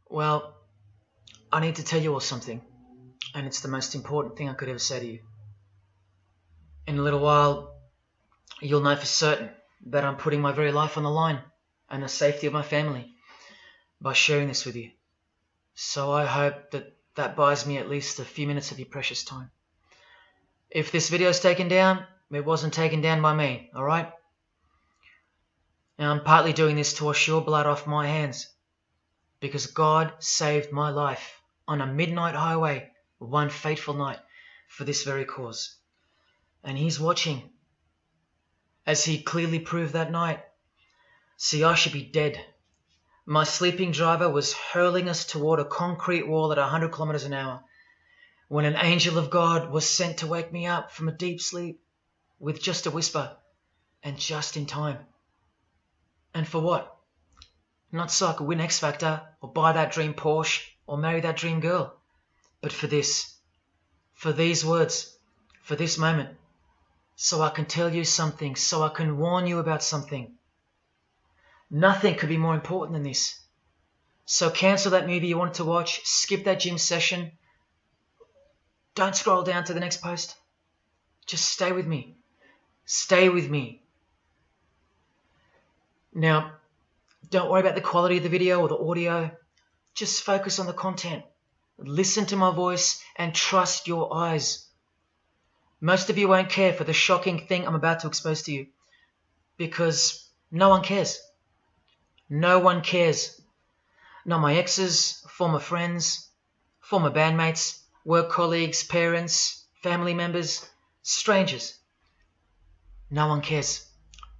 Well, I need to tell you all something, and it's the most important thing I could ever say to you. In a little while, you'll know for certain that I'm putting my very life on the line and the safety of my family by sharing this with you. So I hope that buys me at least a few minutes of your precious time. If this video is taken down, it wasn't taken down by me, alright? Now I'm partly doing this to wash your blood off my hands, because God saved my life on a midnight highway one fateful night for this very cause. And He's watching, as He clearly proved that night. See, I should be dead. My sleeping driver was hurling us toward a concrete wall at 100 kilometers an hour when an angel of God was sent to wake me up from a deep sleep with just a whisper, and just in time. And for what? Not so I could win X Factor or buy that dream Porsche or marry that dream girl, but for this, for these words, for this moment, so I can tell you something, so I can warn you about something. Nothing could be more important than this. So cancel that movie you wanted to watch, skip that gym session. Don't scroll down to the next post. Just stay with me. Stay with me. Now, don't worry about the quality of the video or the audio. Just focus on the content. Listen to my voice and trust your eyes. Most of you won't care for the shocking thing I'm about to expose to you, because no one cares. No one cares. Not my exes, former friends, former bandmates, work colleagues, parents, family members, strangers. No one cares.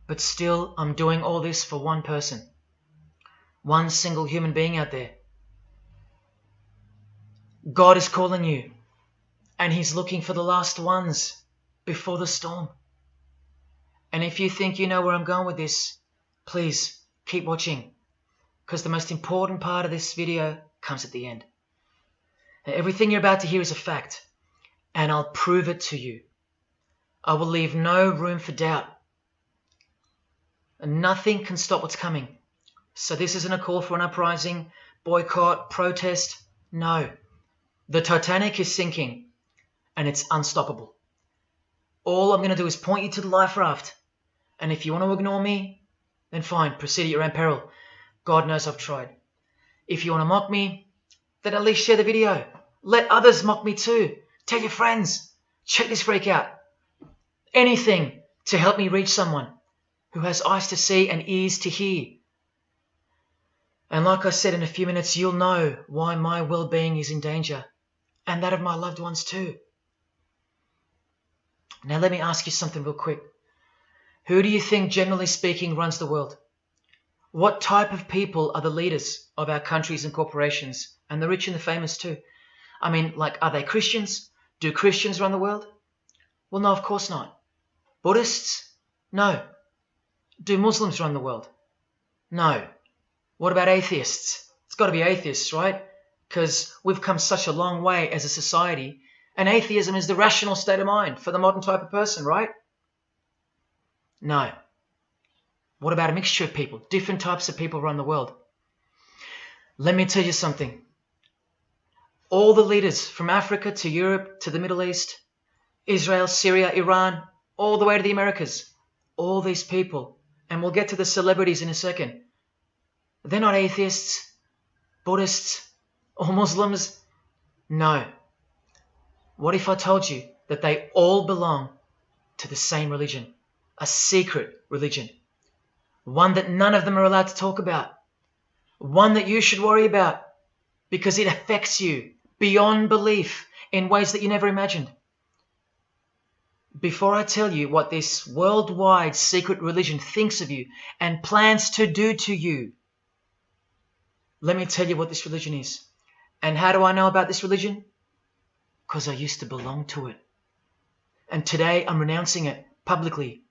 But still, I'm doing all this for one person. One single human being out there. God is calling you, and He's looking for the last ones before the storm. And if you think you know where I'm going with this, please keep watching, because the most important part of this video comes at the end. Now, everything you're about to hear is a fact, and I'll prove it to you. I will leave no room for doubt. And nothing can stop what's coming. So this isn't a call for an uprising, boycott, protest. No. The Titanic is sinking, and it's unstoppable. All I'm going to do is point you to the life raft. And if you want to ignore me, then fine, proceed at your own peril. God knows I've tried. If you want to mock me, then at least share the video. Let others mock me too. Tell your friends. Check this freak out. Anything to help me reach someone who has eyes to see and ears to hear. And like I said, in a few minutes, you'll know why my well-being is in danger, and that of my loved ones too. Now let me ask you something real quick. Who do you think, generally speaking, runs the world? What type of people are the leaders of our countries and corporations, and the rich and the famous too? I mean, like, are they Christians? Do Christians run the world? Well, no, of course not. Buddhists? No. Do Muslims run the world? No. What about atheists? It's got to be atheists, right? Because we've come such a long way as a society, and atheism is the rational state of mind for the modern type of person, right? No. What about a mixture of people? Different types of people run the world. Let me tell you something. All the leaders from Africa to Europe to the Middle East, Israel, Syria, Iran, all the way to the Americas, all these people, and we'll get to the celebrities in a second, they're not atheists, Buddhists, or Muslims. No. What if I told you that they all belong to the same religion? A secret religion. One that none of them are allowed to talk about. One that you should worry about because it affects you beyond belief in ways that you never imagined. Before I tell you what this worldwide secret religion thinks of you and plans to do to you, let me tell you what this religion is. And how do I know about this religion? Because I used to belong to it. And today I'm renouncing it publicly,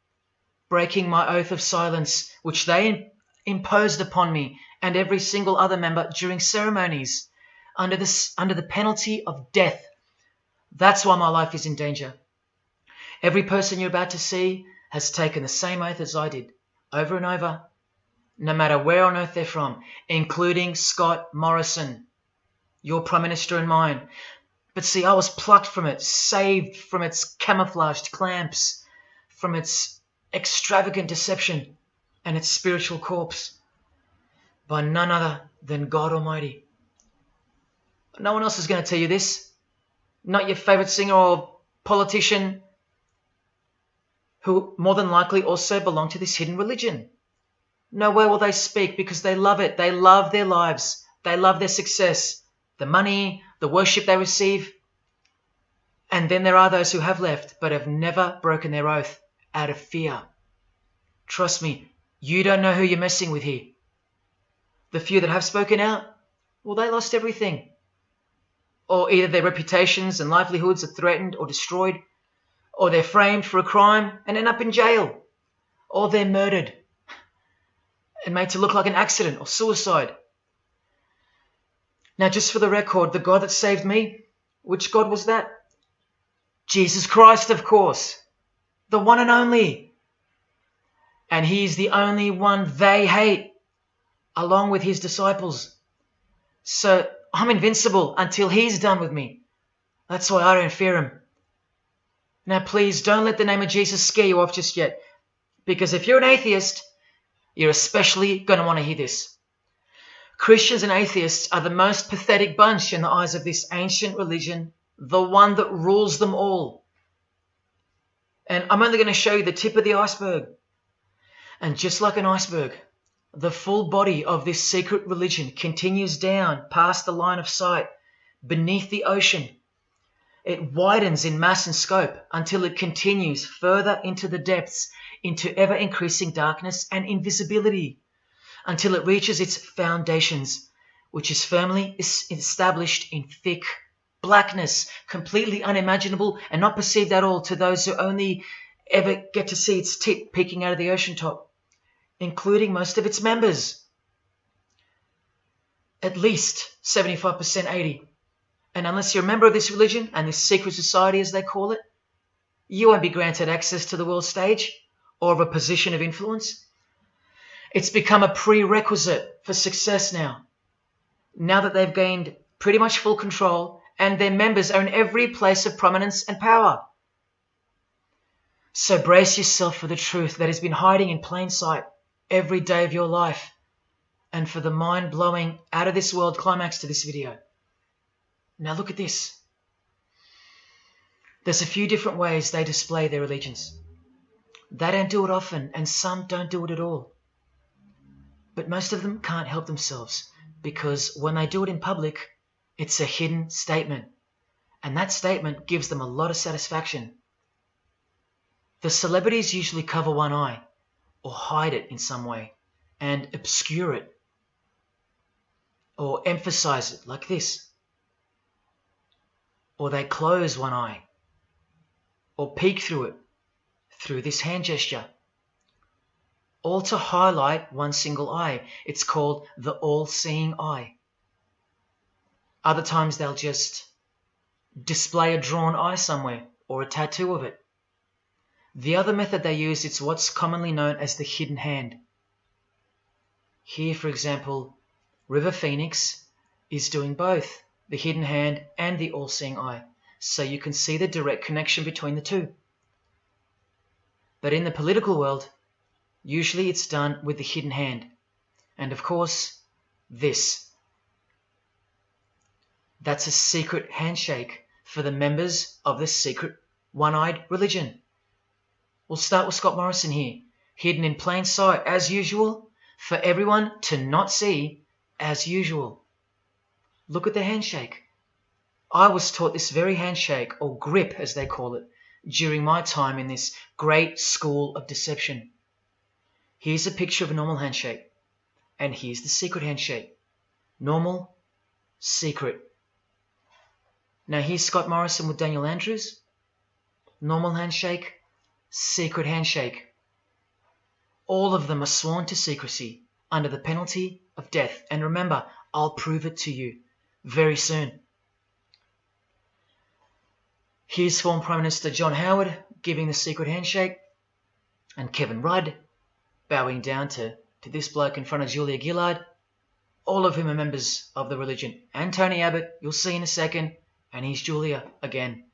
breaking my oath of silence, which they imposed upon me and every single other member during ceremonies under the penalty of death. That's why my life is in danger. Every person you're about to see has taken the same oath as I did, over and over, no matter where on earth they're from, including Scott Morrison, your Prime Minister and mine. But see, I was plucked from it, saved from its camouflaged clamps, from its extravagant deception and its spiritual corpse, by none other than God Almighty. No one else is going to tell you this. Not your favorite singer or politician, who more than likely also belong to this hidden religion. Nowhere will they speak because they love it. They love their lives. They love their success, the money, the worship they receive. And then there are those who have left but have never broken their oath out of fear. Trust me, you don't know who you're messing with here. The few that have spoken out, well, they lost everything. Or either their reputations and livelihoods are threatened or destroyed, or they're framed for a crime and end up in jail, or they're murdered and made to look like an accident or suicide. Now, just for the record, the God that saved me, which God was that? Jesus Christ, of course, the one and only. And he's the only one they hate, along with his disciples. So I'm invincible until he's done with me. That's why I don't fear him. Now please don't let the name of Jesus scare you off just yet, because if you're an atheist, you're especially going to want to hear this. Christians and atheists are the most pathetic bunch in the eyes of this ancient religion, the one that rules them all. And I'm only going to show you the tip of the iceberg. And just like an iceberg, the full body of this secret religion continues down past the line of sight, beneath the ocean. It widens in mass and scope until it continues further into the depths, into ever-increasing darkness and invisibility, until it reaches its foundations, which is firmly established in thick blackness, completely unimaginable and not perceived at all to those who only ever get to see its tip peeking out of the ocean top, including most of its members. At least 75%, 80%. And unless you're a member of this religion and this secret society, as they call it, you won't be granted access to the world stage or of a position of influence. It's become a prerequisite for success now that they've gained pretty much full control and their members own every place of prominence and power. So brace yourself for the truth that has been hiding in plain sight every day of your life, and for the mind-blowing, out-of-this-world climax to this video. Now look at this. There's a few different ways they display their allegiance. They don't do it often, and some don't do it at all. But most of them can't help themselves, because when they do it in public, it's a hidden statement, and that statement gives them a lot of satisfaction. The celebrities usually cover one eye, or hide it in some way, and obscure it, or emphasize it like this. Or they close one eye, or peek through it, through this hand gesture, all to highlight one single eye. It's called the all-seeing eye. Other times they'll just display a drawn eye somewhere, or a tattoo of it. The other method they use is what's commonly known as the hidden hand. Here, for example, River Phoenix is doing both the hidden hand and the all-seeing eye, so you can see the direct connection between the two. But in the political world, usually it's done with the hidden hand, and of course, this. That's a secret handshake for the members of this secret one-eyed religion. We'll start with Scott Morrison here, hidden in plain sight as usual, for everyone to not see as usual. Look at the handshake. I was taught this very handshake, or grip as they call it, during my time in this great school of deception. Here's a picture of a normal handshake, and here's the secret handshake. Normal, secret. Now here's Scott Morrison with Daniel Andrews. Normal handshake, secret handshake. All of them are sworn to secrecy under the penalty of death. And remember, I'll prove it to you very soon. Here's former Prime Minister John Howard giving the secret handshake, and Kevin Rudd bowing down to to this bloke in front of Julia Gillard, all of whom are members of the religion. And Tony Abbott, you'll see in a second, and he's Julia again.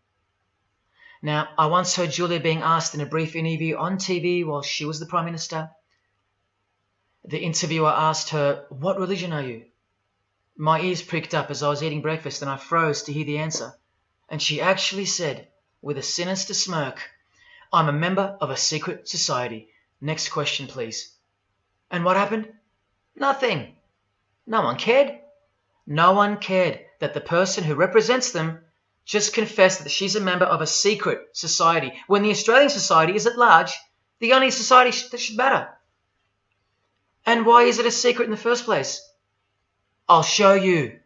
Now, I once heard Julia being asked in a brief interview on TV while she was the Prime Minister. The interviewer asked her, "What religion are you?" My ears pricked up as I was eating breakfast and I froze to hear the answer. And she actually said, with a sinister smirk, "I'm a member of a secret society. Next question, please." And what happened? Nothing. No one cared. No one cared that the person who represents them just confessed that she's a member of a secret society, when the Australian society is at large the only society that should matter. And why is it a secret in the first place? I'll show you.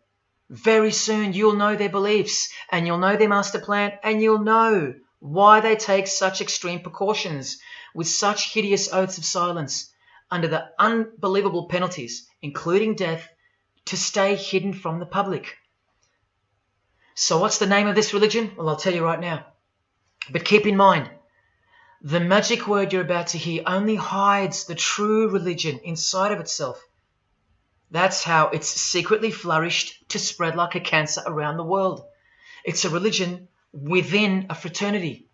Very soon you'll know their beliefs, and you'll know their master plan, and you'll know why they take such extreme precautions with such hideous oaths of silence under the unbelievable penalties, including death, to stay hidden from the public. So what's the name of this religion? Well, I'll tell you right now. But keep in mind, the magic word you're about to hear only hides the true religion inside of itself. That's how it's secretly flourished to spread like a cancer around the world. It's a religion within a fraternity.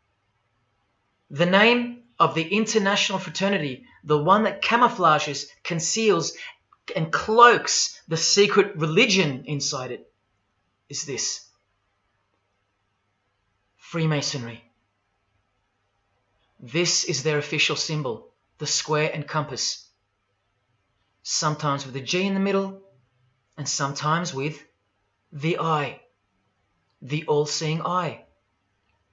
The name of the international fraternity, the one that camouflages, conceals, and cloaks the secret religion inside it, is this: Freemasonry. This is their official symbol, the square and compass. Sometimes with a G in the middle, and sometimes with the eye, the all-seeing eye.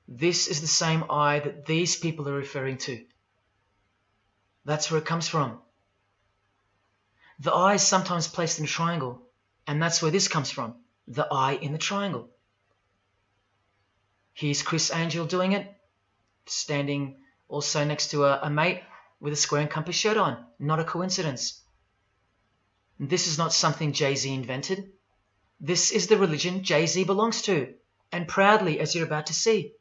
This is the same eye that these people are referring to. That's where it comes from. The eye is sometimes placed in a triangle, and that's where this comes from, the eye in the triangle. Here's Chris Angel doing it, standing also next to a mate with a square and compass shirt on. Not a coincidence. This is not something Jay-Z invented. This is the religion Jay-Z belongs to, and proudly, as you're about to see.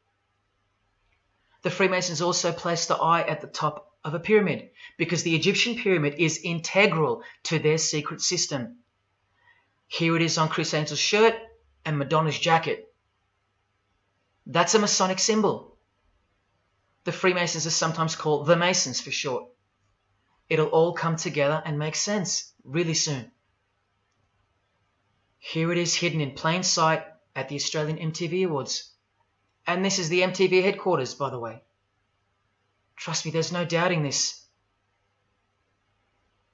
The Freemasons also place the eye at the top of a pyramid, because the Egyptian pyramid is integral to their secret system. Here it is on Chris Angel's shirt and Madonna's jacket. That's a Masonic symbol. The Freemasons are sometimes called the Masons for short. It'll all come together and make sense really soon. Here it is hidden in plain sight at the Australian MTV Awards. And this is the MTV headquarters, by the way. Trust me, there's no doubting this.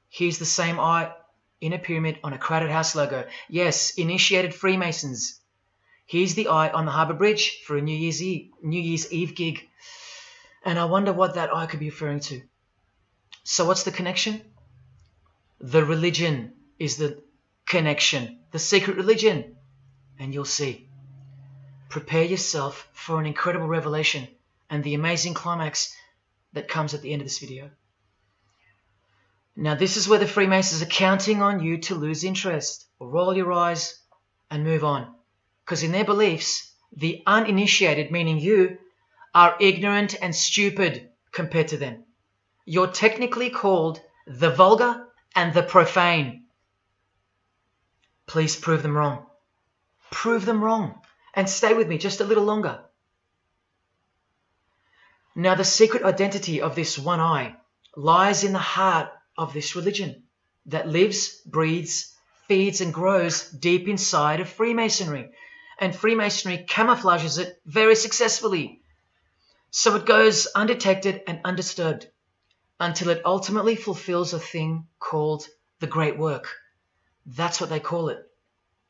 Here's the same eye in a pyramid on a Crowded House logo. Yes, initiated Freemasons. Here's the eye on the Harbour Bridge for a New Year's Eve gig. And I wonder what that eye could be referring to. So what's the connection? The religion is the connection, the secret religion. And you'll see. Prepare yourself for an incredible revelation and the amazing climax that comes at the end of this video. Now this is where the Freemasons are counting on you to lose interest, or roll your eyes and move on. Because in their beliefs, the uninitiated, meaning you, are ignorant and stupid compared to them. You're technically called the vulgar and the profane. Please prove them wrong. Prove them wrong. And stay with me just a little longer. Now the secret identity of this one eye lies in the heart of this religion that lives, breathes, feeds and grows deep inside of Freemasonry. And Freemasonry camouflages it very successfully. So it goes undetected and undisturbed until it ultimately fulfills a thing called the Great Work. That's what they call it.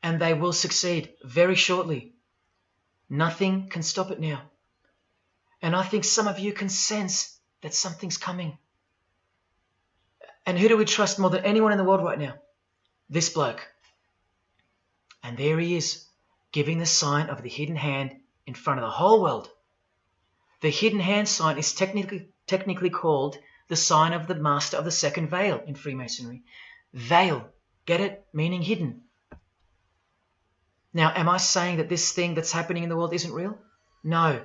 And they will succeed very shortly. Nothing can stop it now. And I think some of you can sense that something's coming. And who do we trust more than anyone in the world right now? This bloke. And there he is, giving the sign of the hidden hand in front of the whole world. The hidden hand sign is technically called the sign of the Master of the Second Veil in Freemasonry. Veil, get it? Meaning hidden. Now, am I saying that this thing that's happening in the world isn't real? No.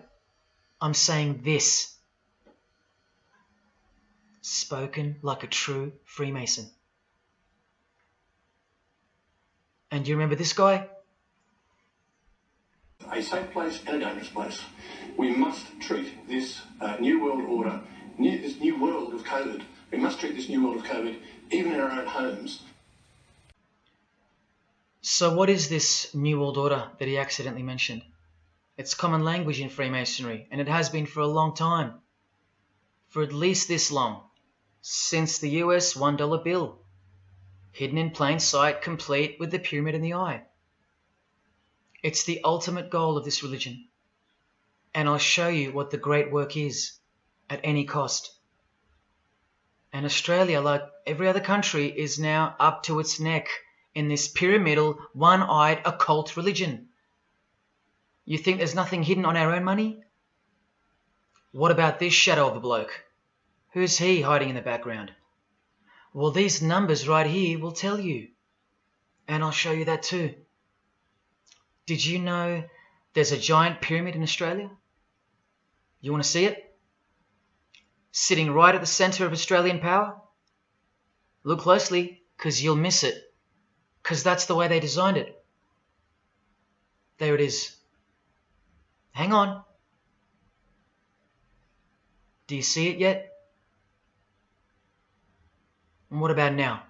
I'm saying this. Spoken like a true Freemason. And you remember this guy? A safe place and a dangerous place. We must treat this new world order, this new world of COVID, we must treat this new world of COVID even in our own homes. So what is this New World Order that he accidentally mentioned? It's common language in Freemasonry, and it has been for a long time. For at least this long. Since the US $1 bill. Hidden in plain sight, complete with the pyramid in the eye. It's the ultimate goal of this religion. And I'll show you what the great work is, at any cost. And Australia, like every other country, is now up to its neck in this pyramidal, one-eyed, occult religion. You think there's nothing hidden on our own money? What about this shadow of a bloke? Who's he hiding in the background? Well, these numbers right here will tell you. And I'll show you that too. Did you know there's a giant pyramid in Australia? You want to see it? Sitting right at the centre of Australian power? Look closely, because you'll miss it. Because that's the way they designed it. There it is. Hang on. Do you see it yet? And what about now?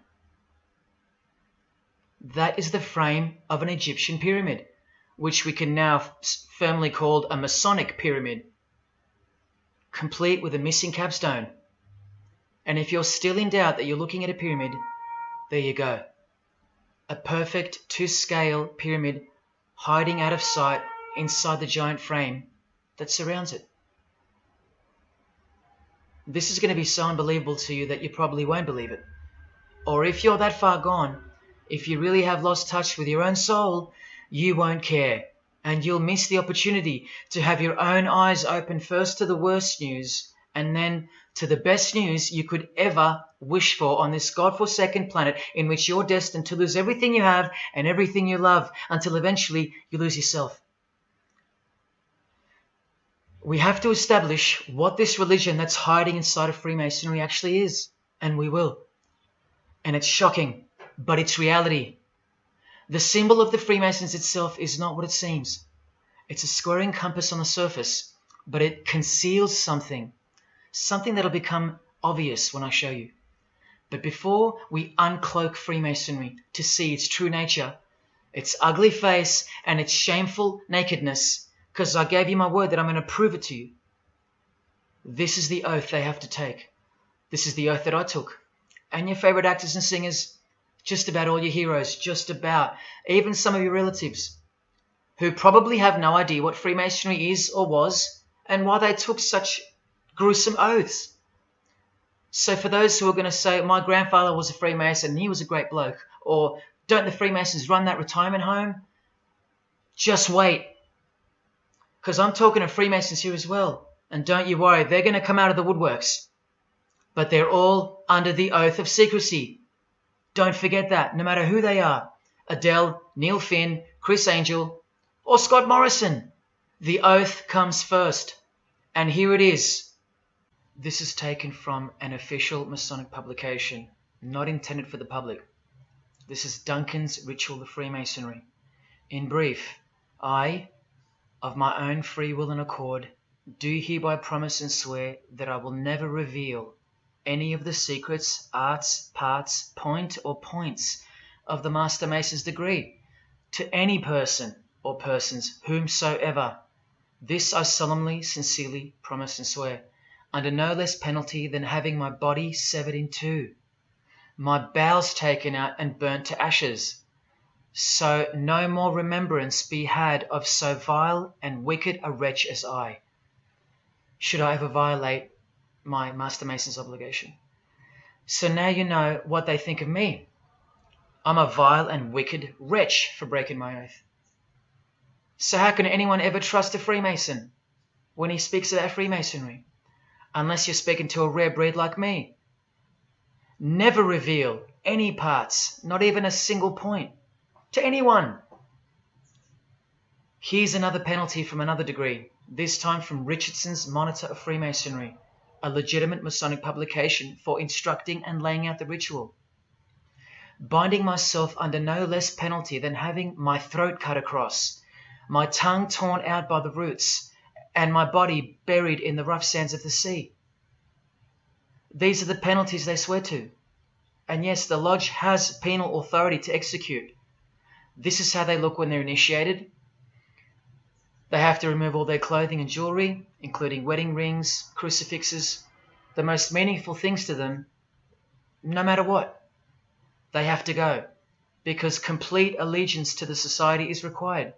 That is the frame of an Egyptian pyramid, which we can now firmly call a Masonic pyramid, complete with a missing capstone. And if you're still in doubt that you're looking at a pyramid, there you go. A perfect to-scale pyramid hiding out of sight inside the giant frame that surrounds it. This is going to be so unbelievable to you that you probably won't believe it. Or if you're that far gone, if you really have lost touch with your own soul, you won't care. And you'll miss the opportunity to have your own eyes open first to the worst news and then to the best news you could ever wish for on this God-forsaken planet in which you're destined to lose everything you have and everything you love until eventually you lose yourself. We have to establish what this religion that's hiding inside of Freemasonry actually is, and we will. And it's shocking, but it's reality. The symbol of the Freemasons itself is not what it seems. It's a squaring compass on the surface, but it conceals something that'll become obvious when I show you. But before we uncloak Freemasonry to see its true nature, its ugly face and its shameful nakedness, because I gave you my word that I'm going to prove it to you. This is the oath they have to take. This is the oath that I took. And your favorite actors and singers, just about all your heroes, just about, even some of your relatives, who probably have no idea what Freemasonry is or was, and why they took such gruesome oaths. So for those who are going to say, my grandfather was a Freemason and he was a great bloke, or don't the Freemasons run that retirement home? Just wait. Because I'm talking to Freemasons here as well. And don't you worry, they're going to come out of the woodworks. But they're all under the oath of secrecy. Don't forget that, no matter who they are. Adele, Neil Finn, Chris Angel, or Scott Morrison. The oath comes first. And here it is. This is taken from an official Masonic publication, not intended for the public. This is Duncan's Ritual of Freemasonry. In brief, I, of my own free will and accord, do hereby promise and swear that I will never reveal any of the secrets, arts, parts, point or points of the Master Mason's degree to any person or persons whomsoever. This I solemnly, sincerely promise and swear, under no less penalty than having my body severed in two, my bowels taken out and burnt to ashes, so no more remembrance be had of so vile and wicked a wretch as I, should I ever violate my Master Mason's obligation. So now you know what they think of me. I'm a vile and wicked wretch for breaking my oath. So how can anyone ever trust a Freemason when he speaks about Freemasonry? Unless you're speaking to a rare breed like me. Never reveal any parts, not even a single point, to anyone. Here's another penalty from another degree, this time from Richardson's Monitor of Freemasonry, a legitimate Masonic publication for instructing and laying out the ritual. binding myself under no less penalty than having my throat cut across, my tongue torn out by the roots, and my body buried in the rough sands of the sea. These are the penalties they swear to. And yes, the lodge has penal authority to execute. This is how they look when they're initiated. They have to remove all their clothing and jewelry, including wedding rings, crucifixes, the most meaningful things to them, no matter what. They have to go, because complete allegiance to the society is required.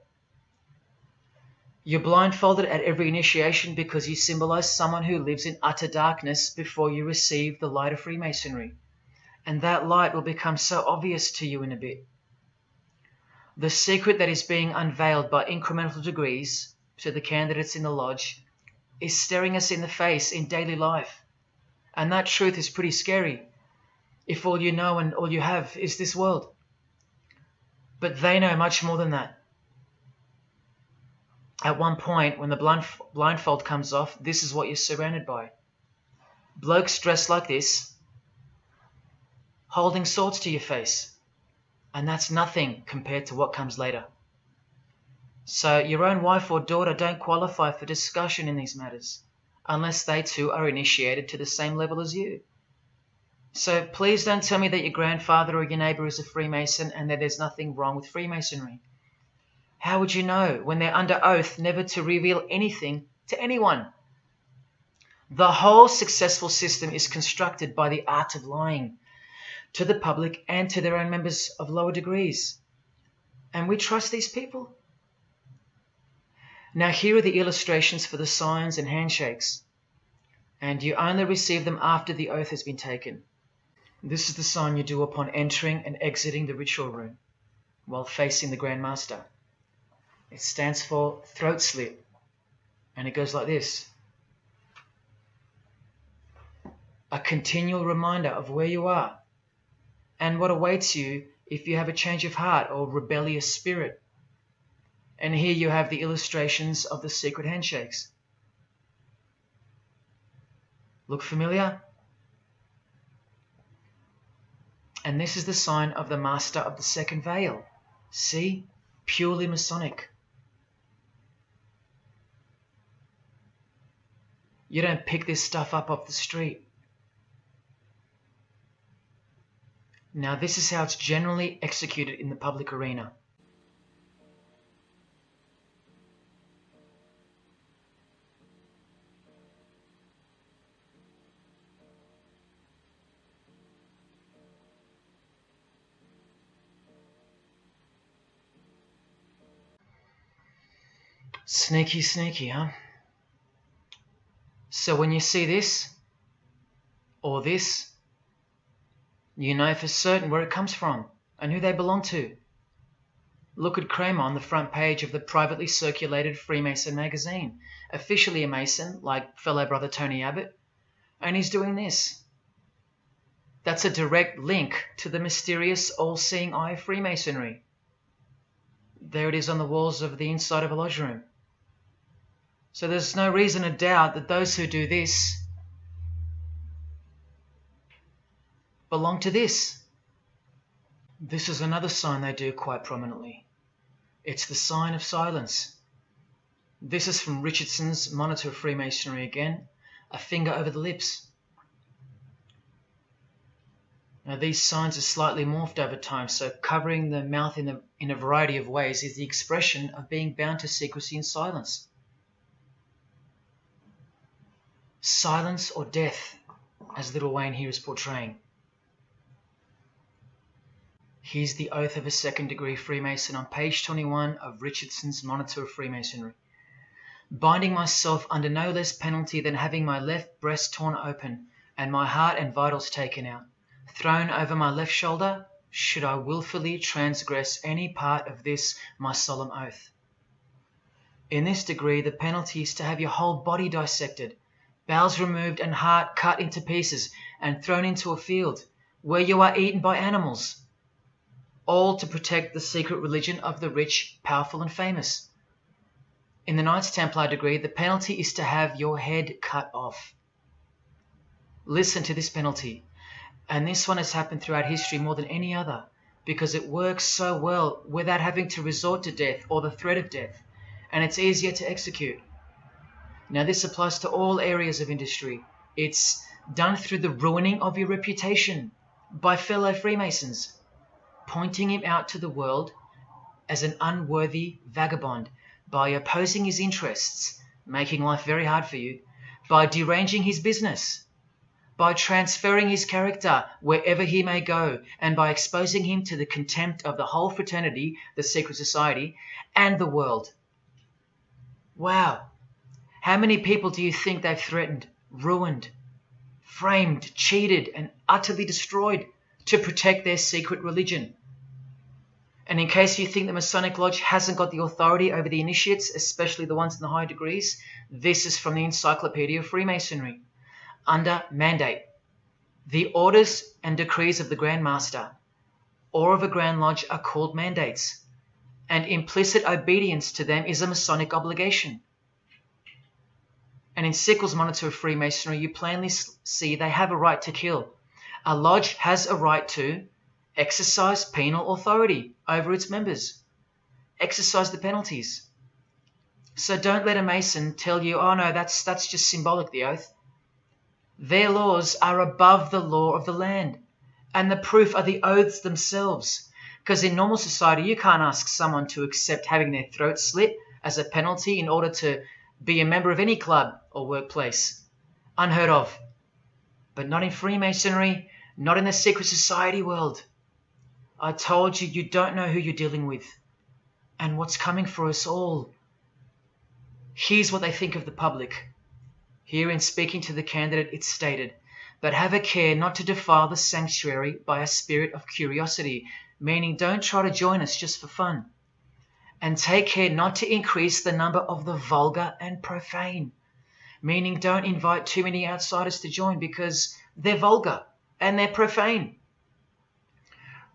You're blindfolded at every initiation because you symbolize someone who lives in utter darkness before you receive the light of Freemasonry. And that light will become so obvious to you in a bit. The secret that is being unveiled by incremental degrees to the candidates in the lodge is staring us in the face in daily life. And that truth is pretty scary if all you know and all you have is this world. But they know much more than that. At one point, when the blindfold comes off, this is what you're surrounded by. Blokes dressed like this, holding swords to your face. And that's nothing compared to what comes later. So your own wife or daughter don't qualify for discussion in these matters, unless they too are initiated to the same level as you. So please don't tell me that your grandfather or your neighbour is a Freemason and that there's nothing wrong with Freemasonry. How would you know when they're under oath never to reveal anything to anyone? The whole successful system is constructed by the art of lying to the public and to their own members of lower degrees. And we trust these people? Now here are the illustrations for the signs and handshakes. And you only receive them after the oath has been taken. This is the sign you do upon entering and exiting the ritual room while facing the Grand Master. It stands for throat slit, and it goes like this. A continual reminder of where you are and what awaits you if you have a change of heart or rebellious spirit. And here you have the illustrations of the secret handshakes. Look familiar? And this is the sign of the Master of the Second Veil. See? Purely Masonic. You don't pick this stuff up off the street. Now this is how it's generally executed in the public arena. Sneaky, sneaky, huh? So when you see this, or this, you know for certain where it comes from and who they belong to. Look at Kramer on the front page of the privately circulated Freemason magazine, officially a Mason, like fellow brother Tony Abbott, and he's doing this. That's a direct link to the mysterious all-seeing eye of Freemasonry. There it is on the walls of the inside of a lodge room. So there's no reason to doubt that those who do this belong to this. This is another sign they do quite prominently. It's the sign of silence. This is from Richardson's Monitor of Freemasonry again, a finger over the lips. Now these signs are slightly morphed over time, so covering the mouth in a variety of ways is the expression of being bound to secrecy and silence. Silence or death, as Little Wayne here is portraying. Here's the oath of a second-degree Freemason on page 21 of Richardson's Monitor of Freemasonry. Binding myself under no less penalty than having my left breast torn open and my heart and vitals taken out, thrown over my left shoulder, should I wilfully transgress any part of this my solemn oath. In this degree, the penalty is to have your whole body dissected, bowels removed and heart cut into pieces and thrown into a field where you are eaten by animals, all to protect the secret religion of the rich, powerful and famous. In the Knights Templar degree, the penalty is to have your head cut off. Listen to this penalty. And this one has happened throughout history more than any other because it works so well without having to resort to death or the threat of death, and it's easier to execute. Now this applies to all areas of industry. It's done through the ruining of your reputation by fellow Freemasons, pointing him out to the world as an unworthy vagabond, by opposing his interests, making life very hard for you, by deranging his business, by transferring his character wherever he may go, and by exposing him to the contempt of the whole fraternity, the secret society, and the world. Wow. How many people do you think they've threatened, ruined, framed, cheated, and utterly destroyed to protect their secret religion? And in case you think the Masonic Lodge hasn't got the authority over the initiates, especially the ones in the higher degrees, this is from the Encyclopedia of Freemasonry. Under mandate, the orders and decrees of the Grand Master or of a Grand Lodge are called mandates, and implicit obedience to them is a Masonic obligation. And in Sickles' Monitor of Freemasonry, you plainly see they have a right to kill. A lodge has a right to exercise penal authority over its members, exercise the penalties. So don't let a Mason tell you, oh no, that's just symbolic, the oath. Their laws are above the law of the land, and the proof are the oaths themselves. Because in normal society, you can't ask someone to accept having their throat slit as a penalty in order to be a member of any club or workplace. Unheard of. But not in Freemasonry, not in the secret society world. I told you, you don't know who you're dealing with and what's coming for us all. Here's what they think of the public. Here in speaking to the candidate, it's stated, but have a care not to defile the sanctuary by a spirit of curiosity, meaning don't try to join us just for fun. And take care not to increase the number of the vulgar and profane, meaning don't invite too many outsiders to join because they're vulgar and they're profane.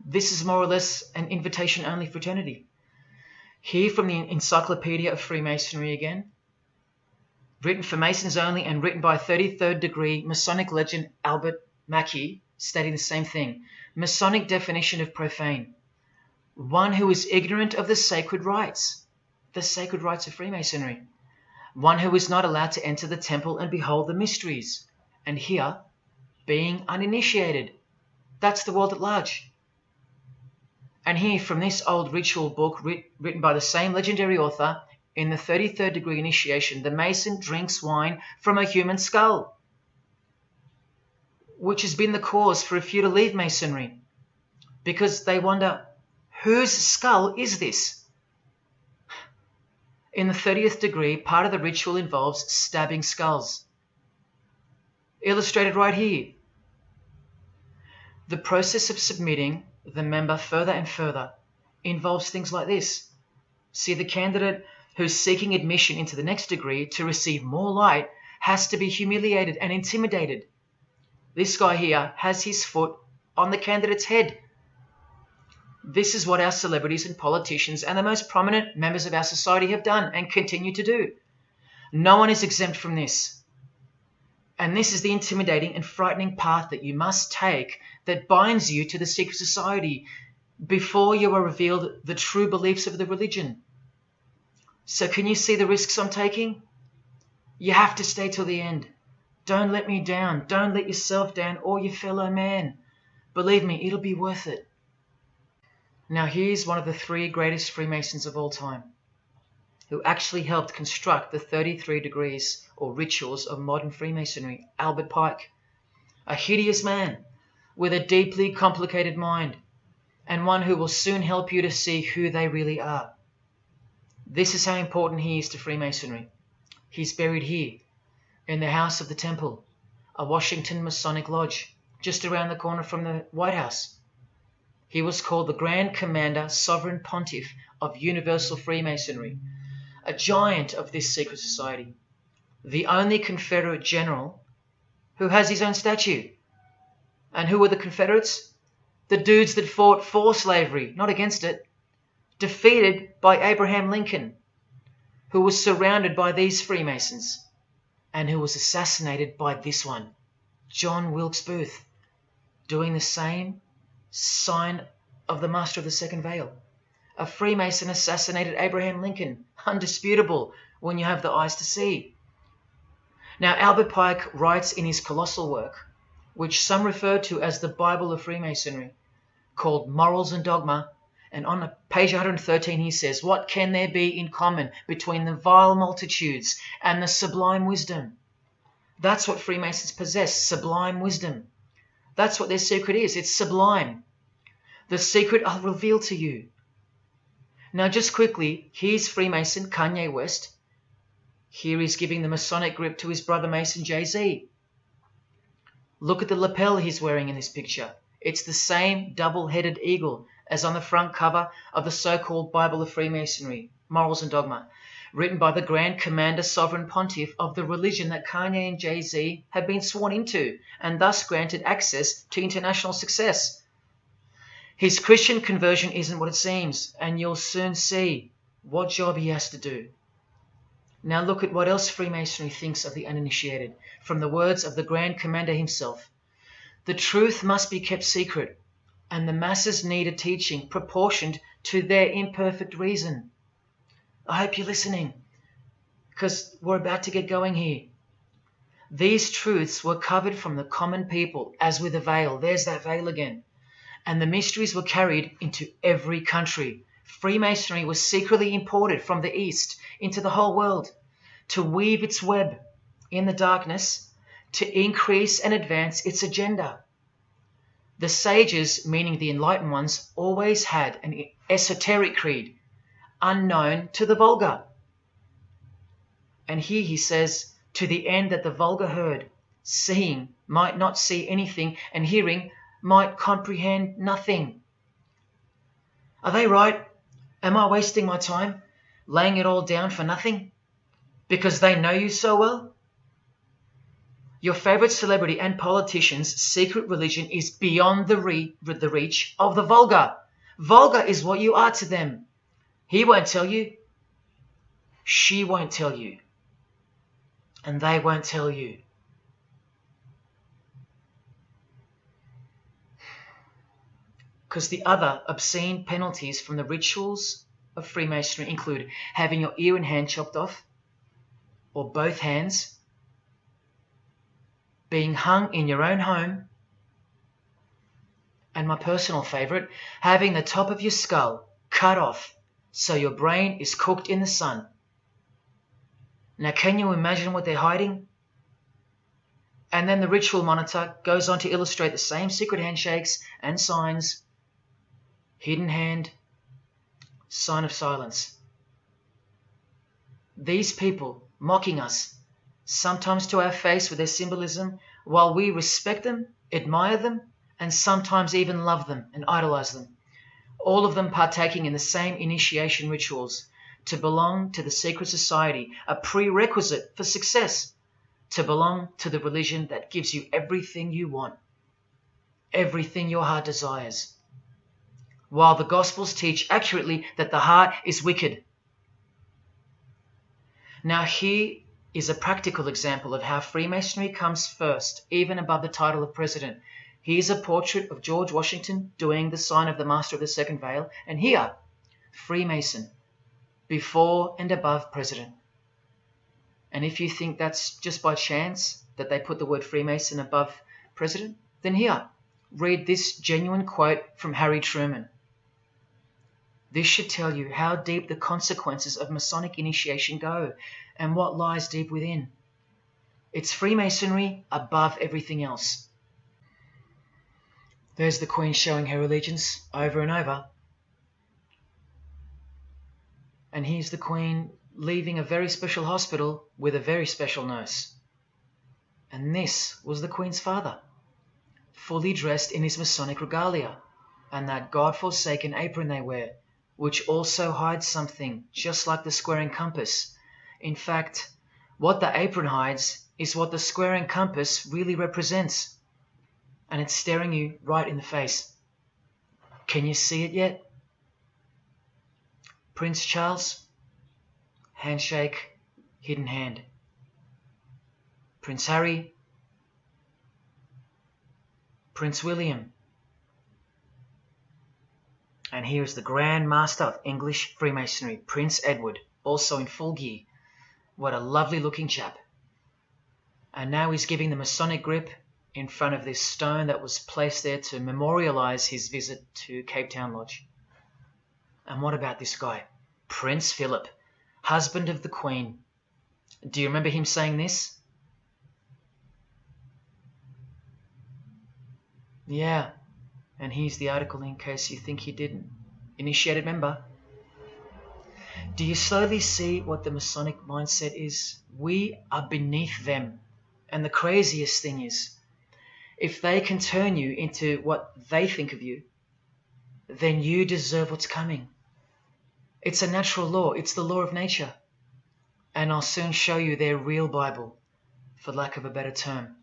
This is more or less an invitation-only fraternity. Here from the Encyclopedia of Freemasonry again, written for Masons only and written by 33rd degree Masonic legend Albert Mackey, stating the same thing. Masonic definition of profane. One who is ignorant of the sacred rites of Freemasonry. One who is not allowed to enter the temple and behold the mysteries. And here, being uninitiated. That's the world at large. And here, from this old ritual book written by the same legendary author, in the 33rd degree initiation, the Mason drinks wine from a human skull, which has been the cause for a few to leave Masonry, because they wonder, whose skull is this? In the 30th degree, part of the ritual involves stabbing skulls. Illustrated right here. The process of submitting the member further and further involves things like this. See, the candidate who's seeking admission into the next degree to receive more light has to be humiliated and intimidated. This guy here has his foot on the candidate's head. This is what our celebrities and politicians and the most prominent members of our society have done and continue to do. No one is exempt from this. And this is the intimidating and frightening path that you must take that binds you to the secret society before you are revealed the true beliefs of the religion. So can you see the risks I'm taking? You have to stay till the end. Don't let me down. Don't let yourself down or your fellow man. Believe me, it'll be worth it. Now here's one of the 3 greatest Freemasons of all time, who actually helped construct the 33 degrees or rituals of modern Freemasonry, Albert Pike. A hideous man with a deeply complicated mind, and one who will soon help you to see who they really are. This is how important he is to Freemasonry. He's buried here, in the House of the Temple, a Washington Masonic Lodge, just around the corner from the White House. He was called the Grand Commander Sovereign Pontiff of Universal Freemasonry, a giant of this secret society, the only Confederate general who has his own statue. And who were the Confederates? The dudes that fought for slavery, not against it, defeated by Abraham Lincoln, who was surrounded by these Freemasons, and who was assassinated by this one, John Wilkes Booth. doing the same sign of the master of the second veil. A Freemason assassinated Abraham Lincoln, undisputable when you have the eyes to see. Now, Albert Pike writes in his colossal work, which some refer to as the Bible of Freemasonry, called Morals and Dogma, and on page 113 he says, "What can there be in common between the vile multitudes and the sublime wisdom?" That's what Freemasons possess, sublime wisdom. That's what their secret is. It's sublime. The secret I'll reveal to you. Now, just quickly, here's Freemason Kanye West. Here he's giving the Masonic grip to his brother Mason Jay-Z. Look at the lapel he's wearing in this picture. It's the same double-headed eagle as on the front cover of the so-called Bible of Freemasonry, Morals and Dogma, written by the Grand Commander Sovereign Pontiff of the religion that Kanye and Jay-Z have been sworn into and thus granted access to international success. His Christian conversion isn't what it seems, and you'll soon see what job he has to do. Now look at what else Freemasonry thinks of the uninitiated, from the words of the Grand Commander himself. The truth must be kept secret, and the masses need a teaching proportioned to their imperfect reason. I hope you're listening, because we're about to get going here. These truths were covered from the common people, as with a veil. There's that veil again. And the mysteries were carried into every country. Freemasonry was secretly imported from the East into the whole world to weave its web in the darkness, to increase and advance its agenda. The sages, meaning the enlightened ones, always had an esoteric creed, unknown to the vulgar. And here he says, to the end that the vulgar herd, seeing, might not see anything, and hearing, might comprehend nothing. Are they right? Am I wasting my time, laying it all down for nothing? Because they know you so well? Your favorite celebrity and politician's secret religion is beyond the reach of the vulgar. Vulgar is what you are to them. He won't tell you. She won't tell you. And they won't tell you. Because the other obscene penalties from the rituals of Freemasonry include having your ear and hand chopped off, or both hands, being hung in your own home, and my personal favorite, having the top of your skull cut off so your brain is cooked in the sun. Now, can you imagine what they're hiding? And then the ritual monitor goes on to illustrate the same secret handshakes and signs. Hidden hand, sign of silence. These people mocking us, sometimes to our face with their symbolism, while we respect them, admire them, and sometimes even love them and idolize them. All of them partaking in the same initiation rituals, to belong to the secret society, a prerequisite for success, to belong to the religion that gives you everything you want, everything your heart desires. While the Gospels teach accurately that the heart is wicked. Now here is a practical example of how Freemasonry comes first, even above the title of president. Here's a portrait of George Washington doing the sign of the Master of the Second Veil, and here, Freemason, before and above president. And if you think that's just by chance that they put the word Freemason above president, then here, read this genuine quote from Harry Truman. This should tell you how deep the consequences of Masonic initiation go and what lies deep within. It's Freemasonry above everything else. There's the Queen showing her allegiance over and over. And here's the Queen leaving a very special hospital with a very special nurse. And this was the Queen's father, fully dressed in his Masonic regalia, and that God-forsaken apron they wear, which also hides something, just like the square and compass. In fact, what the apron hides is what the square and compass really represents. And it's staring you right in the face. Can you see it yet? Prince Charles, handshake, hidden hand. Prince Harry, Prince William. And here is the Grand Master of English Freemasonry, Prince Edward, also in full gear. What a lovely looking chap. And now he's giving the Masonic grip in front of this stone that was placed there to memorialize his visit to Cape Town Lodge. And what about this guy? Prince Philip, husband of the Queen. Do you remember him saying this? Yeah, and here's the article in case you think he didn't. Initiated member. Do you slowly see what the Masonic mindset is? We are beneath them. And the craziest thing is, if they can turn you into what they think of you, then you deserve what's coming. It's a natural law. It's the law of nature. And I'll soon show you their real Bible, for lack of a better term,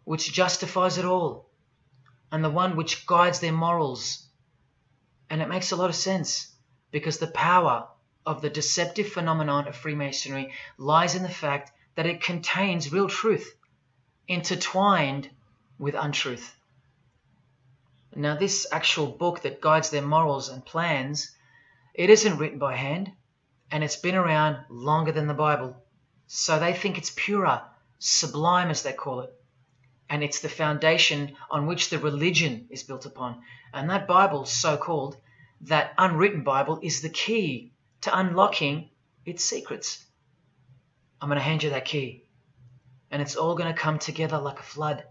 which justifies it all, and the one which guides their morals. And it makes a lot of sense, because the power of the deceptive phenomenon of Freemasonry lies in the fact that it contains real truth, intertwined with untruth. Now, this actual book that guides their morals and plans, it isn't written by hand, and it's been around longer than the Bible. So they think it's purer, sublime as they call it. And it's the foundation on which the religion is built upon. And that Bible, so-called, that unwritten Bible, is the key to unlocking its secrets. I'm going to hand you that key. And it's all going to come together like a flood.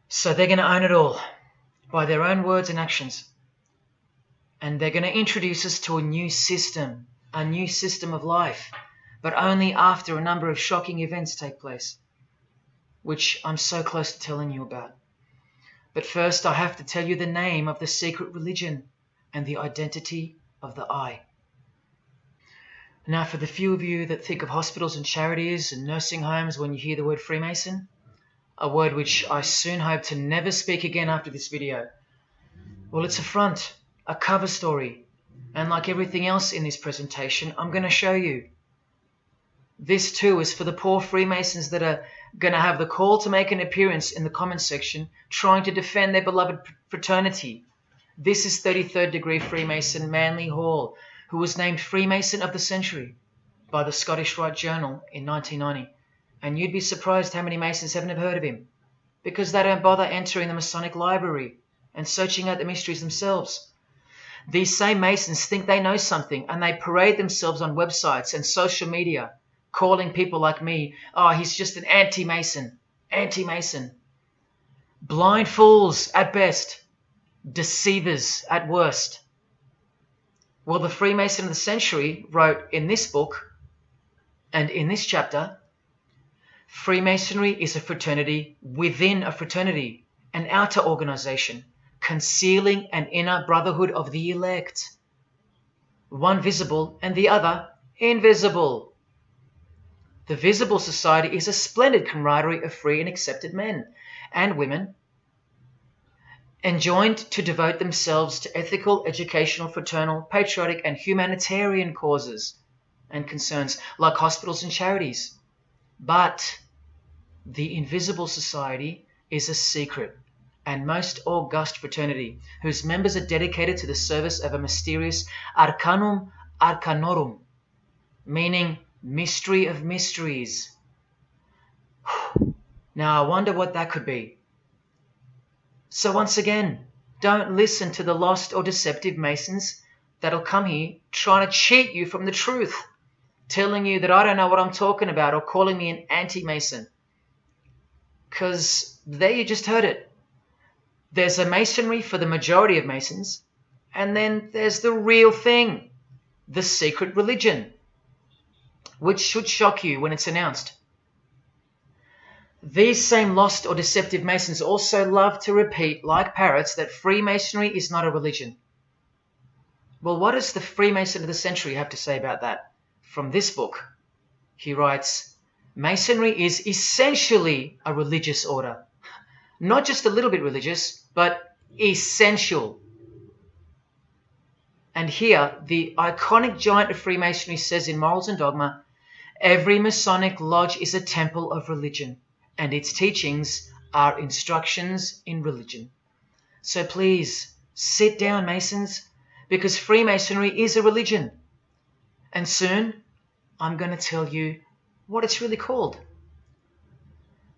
So they're going to own it all by their own words and actions. And they're going to introduce us to a new system of life, but only after a number of shocking events take place, which I'm so close to telling you about. But first, I have to tell you the name of the secret religion and the identity of the I. Now, for the few of you that think of hospitals and charities and nursing homes when you hear the word Freemason, a word which I soon hope to never speak again after this video, well, it's a front, a cover story, and like everything else in this presentation, I'm going to show you. This too is for the poor Freemasons that are going to have the call to make an appearance in the comments section trying to defend their beloved fraternity. This is 33rd degree Freemason Manly Hall, who was named Freemason of the Century by the Scottish Rite Journal in 1990. And you'd be surprised how many Masons have never heard of him, because they don't bother entering the Masonic library and searching out the mysteries themselves. These same Masons think they know something, and they parade themselves on websites and social media, calling people like me, oh, he's just an anti-Mason, anti-Mason. Blind fools at best, deceivers at worst. Well, the Freemason of the Century wrote in this book, and in this chapter, Freemasonry is a fraternity within a fraternity, an outer organization, concealing an inner brotherhood of the elect. One visible and the other invisible. The visible society is a splendid camaraderie of free and accepted men and women, enjoined to devote themselves to ethical, educational, fraternal, patriotic, and humanitarian causes and concerns like hospitals and charities. But the invisible society is a secret and most august fraternity whose members are dedicated to the service of a mysterious arcanum arcanorum, meaning mystery of mysteries. Now I wonder what that could be. So once again, don't listen to the lost or deceptive Masons that'll come here trying to cheat you from the truth, telling you that I don't know what I'm talking about or calling me an anti-Mason. Because there you just heard it. There's a Masonry for the majority of Masons, and then there's the real thing, the secret religion, which should shock you when it's announced. These same lost or deceptive Masons also love to repeat, like parrots, that Freemasonry is not a religion. Well, what does the Freemason of the Century have to say about that? From this book, he writes, Masonry is essentially a religious order. Not just a little bit religious, but essential. And here, the iconic giant of Freemasonry says in Morals and Dogma, every Masonic lodge is a temple of religion, and its teachings are instructions in religion. So please, sit down, Masons, because Freemasonry is a religion. And soon, I'm going to tell you what it's really called.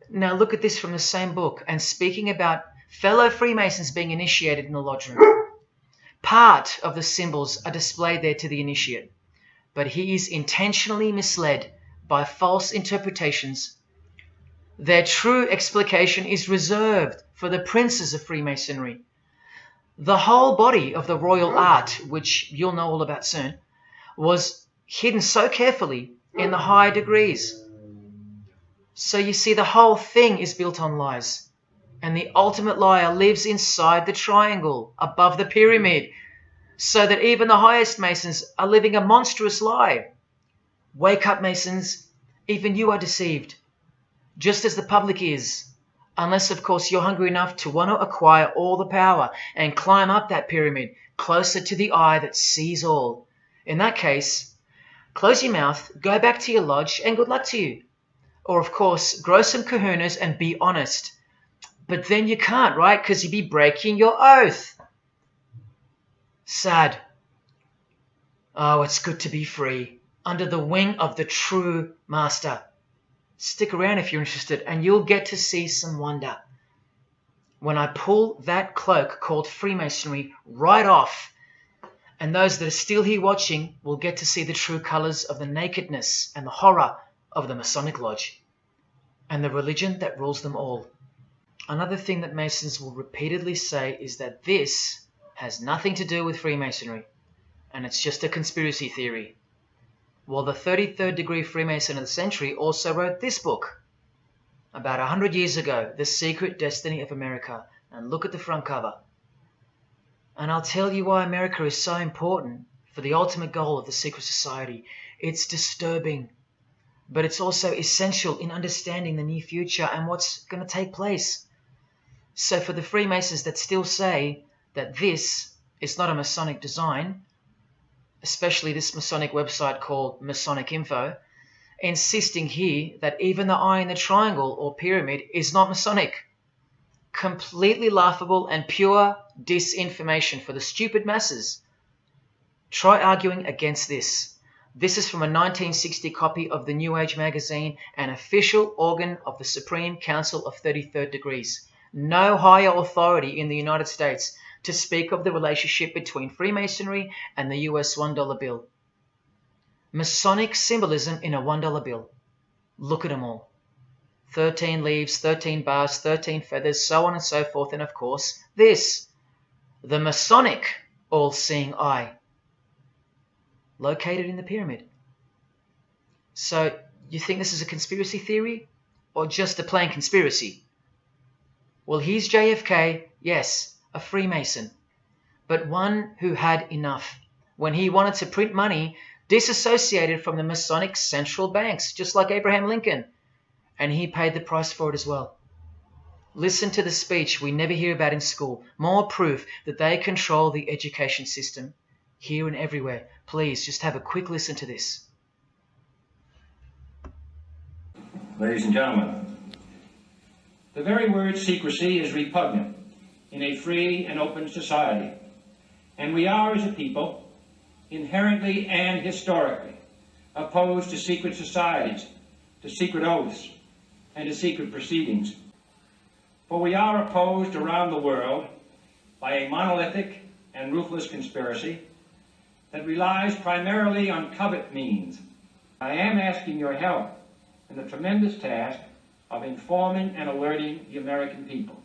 Now look at this from the same book, and speaking about fellow Freemasons being initiated in the lodge room. Part of the symbols are displayed there to the initiate, but he is intentionally misled by false interpretations. Their true explication is reserved for the princes of Freemasonry. The whole body of the royal art, which you'll know all about soon, was hidden so carefully in the higher degrees. So you see, the whole thing is built on lies. And the ultimate liar lives inside the triangle, above the pyramid, so that even the highest Masons are living a monstrous lie. Wake up, Masons. Even you are deceived, just as the public is. Unless, of course, you're hungry enough to want to acquire all the power and climb up that pyramid closer to the eye that sees all. In that case, close your mouth, go back to your lodge, and good luck to you. Or, of course, grow some kahunas and be honest. But then you can't, right? Because you'd be breaking your oath. Sad. Oh, it's good to be free, under the wing of the true master. Stick around if you're interested, and you'll get to see some wonder. When I pull that cloak called Freemasonry right off, and those that are still here watching will get to see the true colours of the nakedness and the horror of the Masonic Lodge, and the religion that rules them all. Another thing that Masons will repeatedly say is that this has nothing to do with Freemasonry, and it's just a conspiracy theory. Well, the 33rd degree Freemason of the century also wrote this book about 100 years ago, The Secret Destiny of America, and look at the front cover. And I'll tell you why America is so important for the ultimate goal of the secret society. It's disturbing, but it's also essential in understanding the near future and what's going to take place. So for the Freemasons that still say that this is not a Masonic design, especially this Masonic website called Masonic Info, insisting here that even the eye in the triangle or pyramid is not Masonic. Completely laughable and pure disinformation for the stupid masses. Try arguing against this. This is from a 1960 copy of the New Age magazine, an official organ of the Supreme Council of 33rd Degrees. No higher authority in the United States to speak of the relationship between Freemasonry and the US $1 bill. Masonic symbolism in a $1 bill. Look at them all. 13 leaves, 13 bars, 13 feathers, so on and so forth, and of course, this, the Masonic all-seeing eye, located in the pyramid. So, you think this is a conspiracy theory, or just a plain conspiracy? Well, here's JFK, yes, a Freemason, but one who had enough when he wanted to print money disassociated from the Masonic central banks, just like Abraham Lincoln, and he paid the price for it as well. Listen to the speech we never hear about in school, more proof that they control the education system here and everywhere. Please, just have a quick listen to this. Ladies and gentlemen, the very word secrecy is repugnant in a free and open society, and we are, as a people, inherently and historically opposed to secret societies, to secret oaths, and to secret proceedings. For we are opposed around the world by a monolithic and ruthless conspiracy that relies primarily on covert means. I am asking your help in the tremendous task of informing and alerting the American people.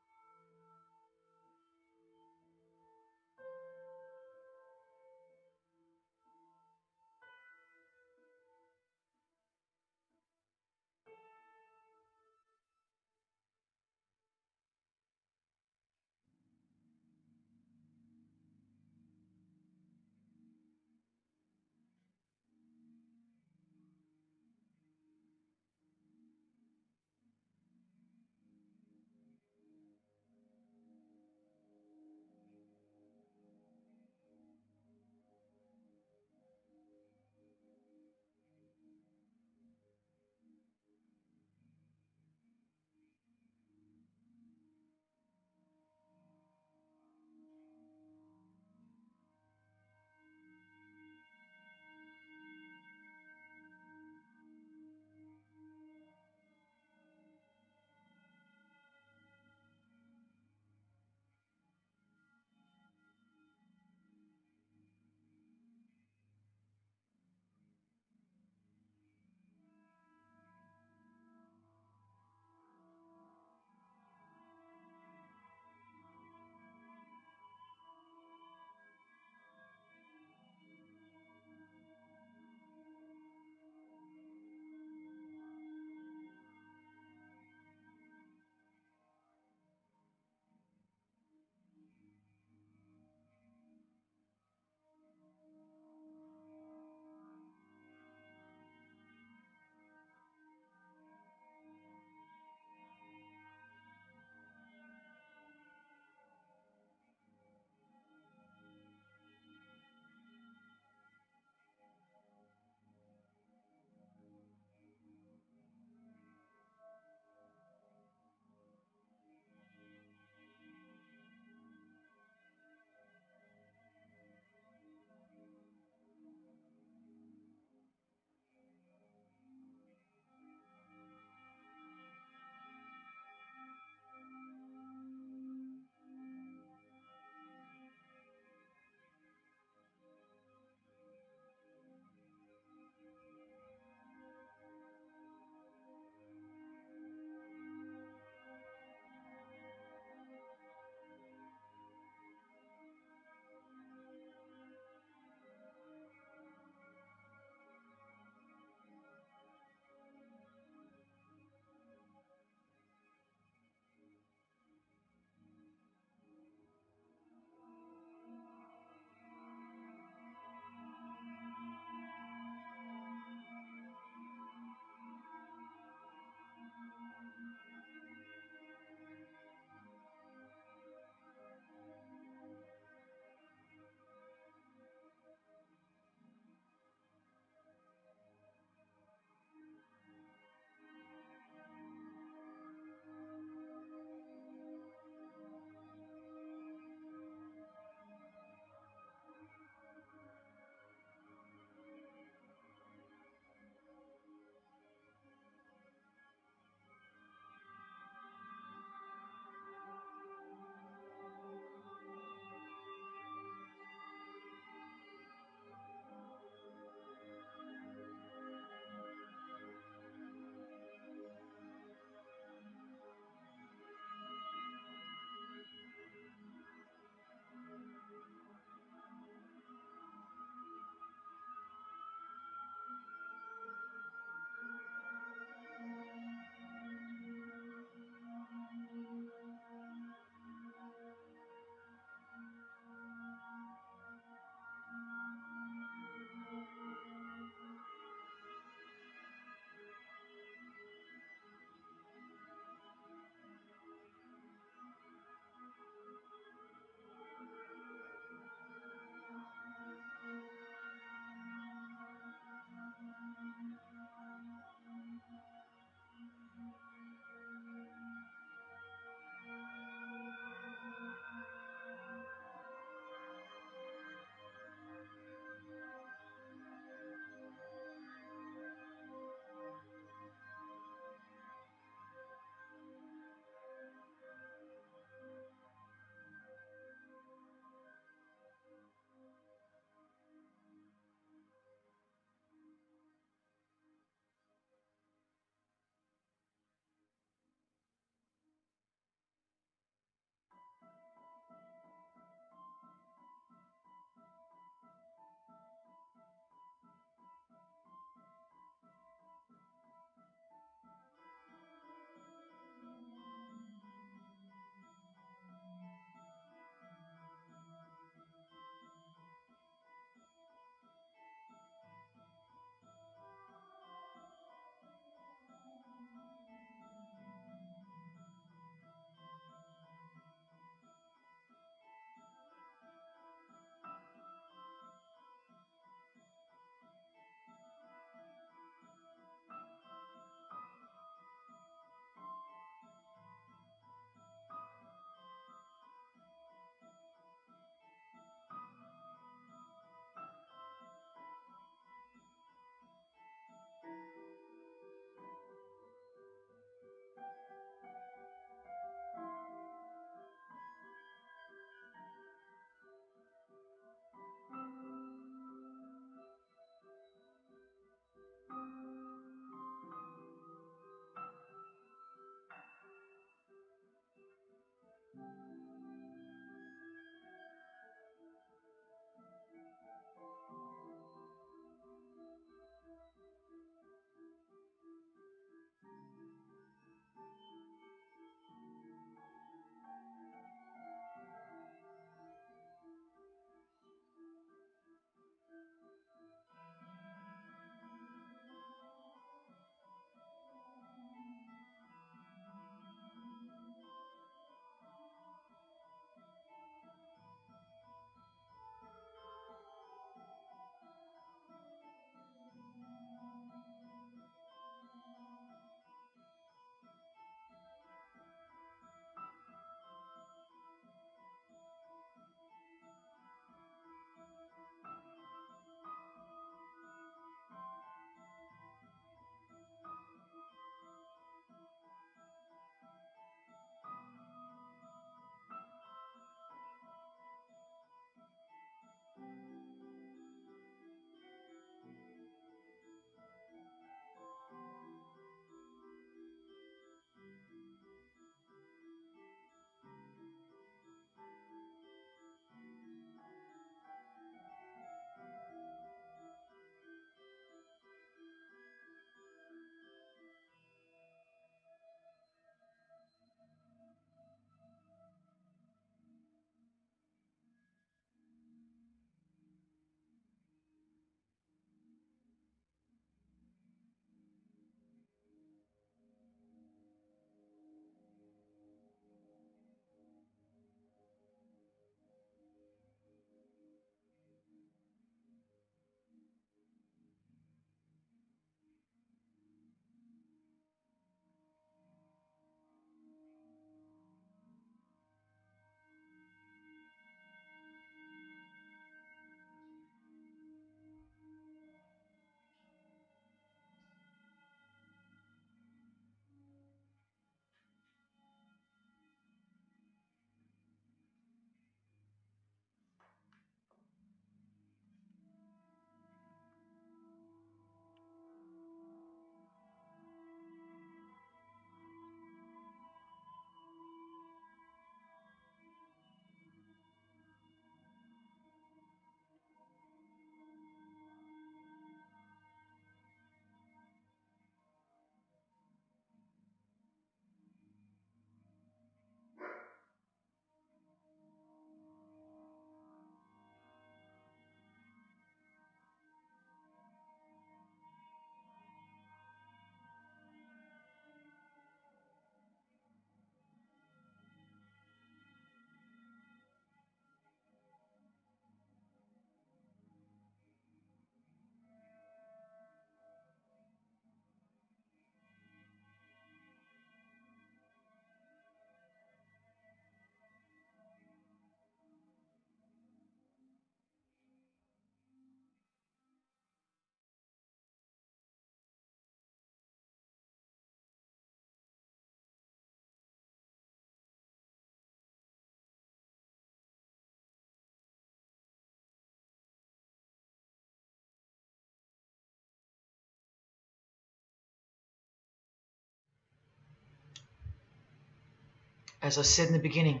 As I said in the beginning,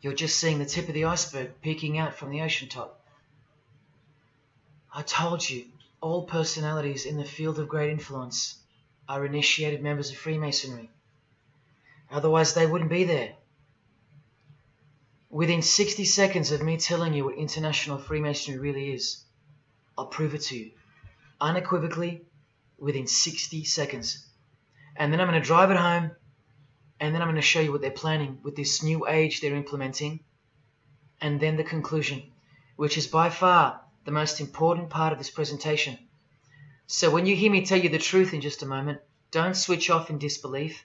you're just seeing the tip of the iceberg peeking out from the ocean top. I told you, all personalities in the field of great influence are initiated members of Freemasonry. Otherwise, they wouldn't be there. Within 60 seconds of me telling you what international Freemasonry really is, I'll prove it to you. Unequivocally, within 60 seconds. And then I'm going to drive it home, and then I'm going to show you what they're planning with this new age they're implementing, and then the conclusion, which is by far the most important part of this presentation. So when you hear me tell you the truth in just a moment, don't switch off in disbelief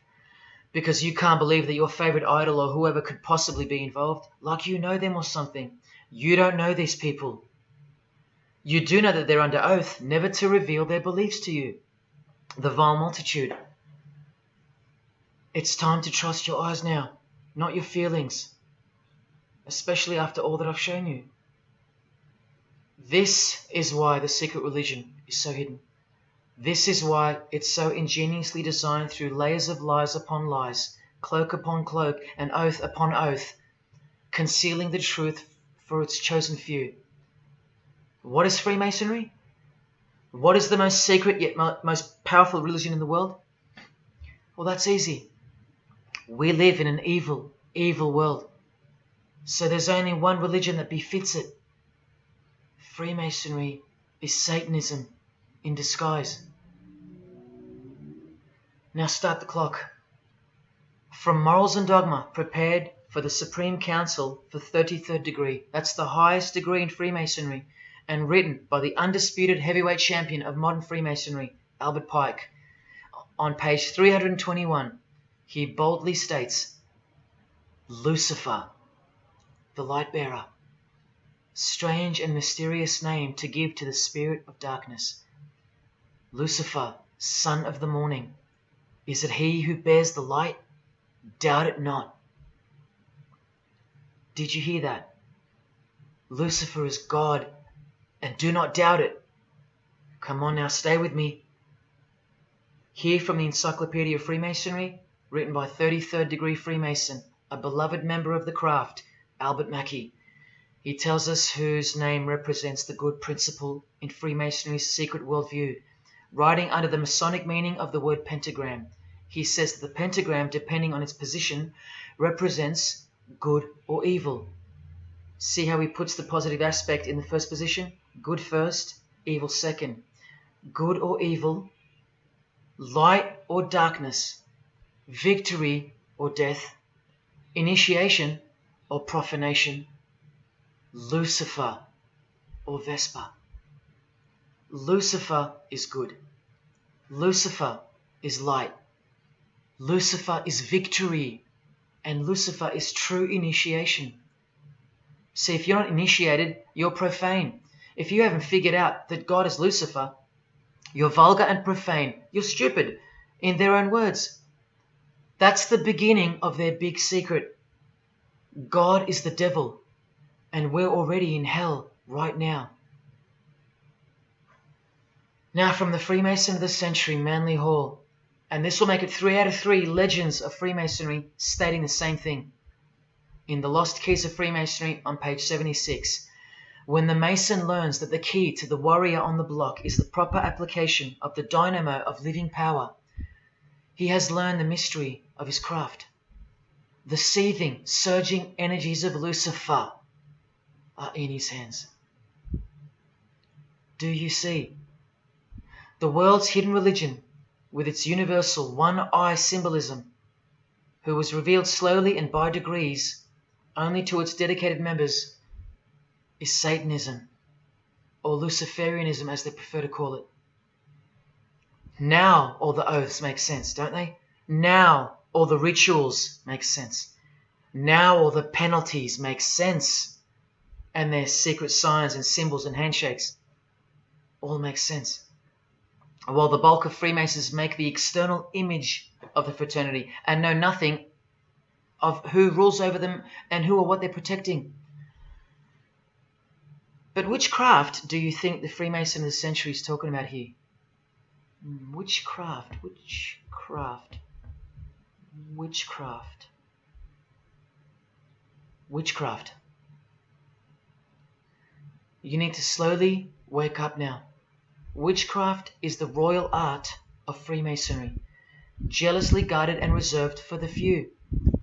because you can't believe that your favorite idol or whoever could possibly be involved, like you know them or something. You don't know these people. You do know that they're under oath never to reveal their beliefs to you. The vile multitude. It's time to trust your eyes now, not your feelings, especially after all that I've shown you. This is why the secret religion is so hidden. This is why it's so ingeniously designed through layers of lies upon lies, cloak upon cloak, and oath upon oath, concealing the truth for its chosen few. What is Freemasonry? What is the most secret yet most powerful religion in the world? Well, that's easy. We live in an evil, evil world. So there's only one religion that befits it. Freemasonry is Satanism in disguise. Now start the clock. From Morals and Dogma, prepared for the Supreme Council for 33rd degree. That's the highest degree in Freemasonry, and written by the undisputed heavyweight champion of modern Freemasonry, Albert Pike. On page 321, he boldly states, Lucifer, the light bearer. Strange and mysterious name to give to the spirit of darkness. Lucifer, son of the morning. Is it he who bears the light? Doubt it not. Did you hear that? Lucifer is God, and do not doubt it. Come on now, stay with me. Here from the Encyclopedia of Freemasonry, written by 33rd degree Freemason, a beloved member of the craft, Albert Mackey. He tells us whose name represents the good principle in Freemasonry's secret worldview. Writing under the Masonic meaning of the word pentagram, he says that the pentagram, depending on its position, represents good or evil. See how he puts the positive aspect in the first position? Good first, evil second. Good or evil, light or darkness, victory or death, initiation or profanation, Lucifer or Vesper. Lucifer is good. Lucifer is light. Lucifer is victory. And Lucifer is true initiation. See, if you're not initiated, you're profane. If you haven't figured out that God is Lucifer, you're vulgar and profane. You're stupid, in their own words. That's the beginning of their big secret. God is the devil, and we're already in hell right now. Now from the Freemason of the Century, Manly Hall, and this will make it 3 out of 3 legends of Freemasonry stating the same thing. In The Lost Keys of Freemasonry on page 76, when the Mason learns that the key to the warrior on the block is the proper application of the dynamo of living power, he has learned the mystery of his craft. The seething, surging energies of Lucifer are in his hands. Do you see? The world's hidden religion, with its universal one-eye symbolism, who was revealed slowly and by degrees only to its dedicated members, is Satanism, or Luciferianism as they prefer to call it. Now all the oaths make sense, don't they? Now all the rituals make sense. Now all the penalties make sense. And their secret signs and symbols and handshakes all make sense. While the bulk of Freemasons make the external image of the fraternity and know nothing of who rules over them and who or what they're protecting. But which craft do you think the Freemason of the Century is talking about here? Which craft? Which craft? Which craft? witchcraft. You need to slowly wake up now. Witchcraft is the royal art of Freemasonry, jealously guarded and reserved for the few.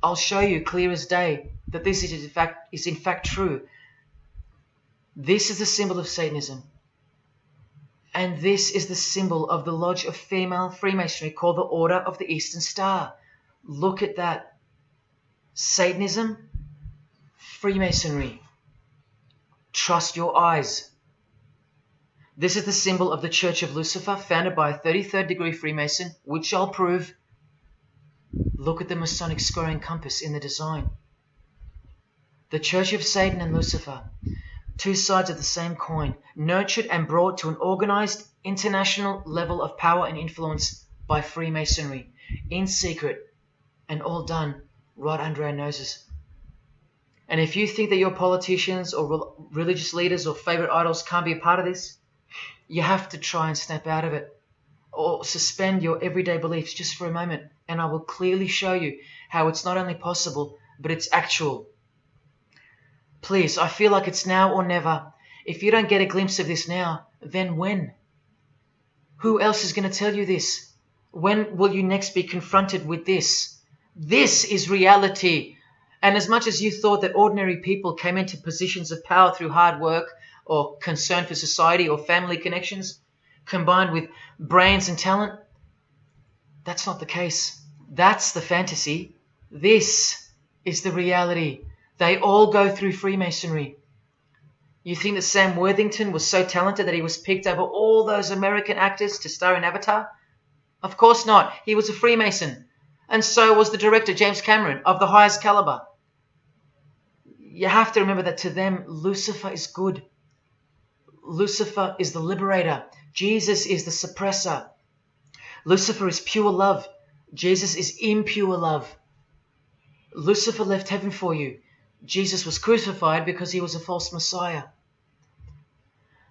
I'll show you clear as day that this is in fact true. This is the symbol of Satanism. And this is the symbol of the lodge of female Freemasonry called the Order of the Eastern Star. Look at that. Satanism, Freemasonry. Trust your eyes. This is the symbol of the Church of Lucifer, founded by a 33rd degree Freemason, which I'll prove. Look at the Masonic scoring compass in the design. The Church of Satan and Lucifer, two sides of the same coin, nurtured and brought to an organized international level of power and influence by Freemasonry, in secret, and all done right under our noses. And if you think that your politicians or religious leaders or favorite idols can't be a part of this, you have to try and snap out of it, or suspend your everyday beliefs just for a moment, and I will clearly show you how it's not only possible, but it's actual. Please, I feel like it's now or never. If you don't get a glimpse of this now, then when? Who else is going to tell you this? When will you next be confronted with this? This is reality. And as much as you thought that ordinary people came into positions of power through hard work or concern for society or family connections, combined with brains and talent, that's not the case. That's the fantasy. This is the reality. They all go through Freemasonry. You think that Sam Worthington was so talented that he was picked over all those American actors to star in Avatar? Of course not. He was a Freemason. And so was the director, James Cameron, of the highest caliber. You have to remember that to them, Lucifer is good. Lucifer is the liberator. Jesus is the suppressor. Lucifer is pure love. Jesus is impure love. Lucifer left heaven for you. Jesus was crucified because he was a false Messiah.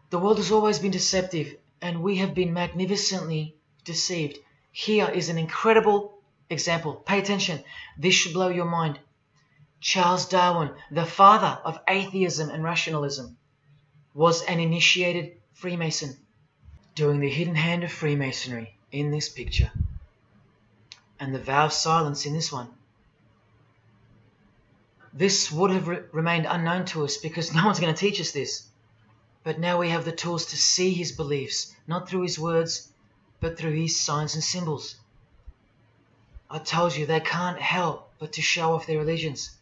The world has always been deceptive, and we have been magnificently deceived. Here is an incredible example. Pay attention. This should blow your mind. Charles Darwin, the father of atheism and rationalism, was an initiated Freemason, doing the hidden hand of Freemasonry in this picture, and the vow of silence in this one. This would have remained unknown to us because no one's going to teach us this. But now we have the tools to see his beliefs, not through his words, but through his signs and symbols. I told you they can't help but to show off their religions,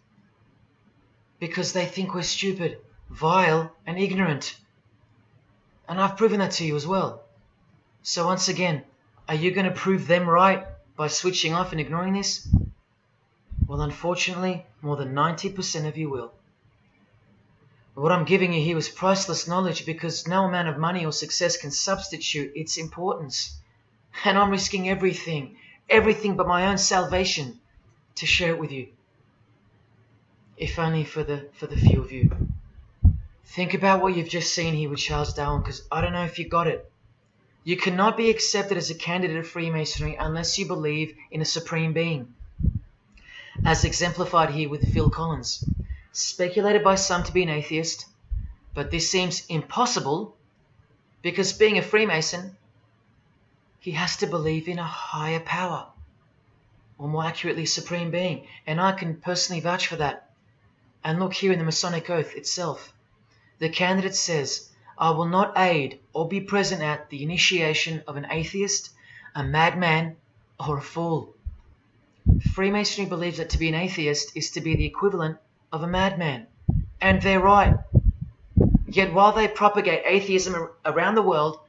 because they think we're stupid, vile, and ignorant. And I've proven that to you as well. So once again, are you going to prove them right by switching off and ignoring this? Well, unfortunately, more than 90% of you will. What I'm giving you here is priceless knowledge, because no amount of money or success can substitute its importance. And I'm risking everything but my own salvation to share it with you. If only for the few of you. Think about what you've just seen here with Charles Darwin, because I don't know if you got it. You cannot be accepted as a candidate of Freemasonry unless you believe in a supreme being, as exemplified here with Phil Collins, speculated by some to be an atheist, but this seems impossible because being a Freemason, he has to believe in a higher power, or more accurately, supreme being, and I can personally vouch for that. And look here in the Masonic Oath itself. The candidate says, I will not aid or be present at the initiation of an atheist, a madman, or a fool. Freemasonry believes that to be an atheist is to be the equivalent of a madman. And they're right. Yet while they propagate atheism around the world,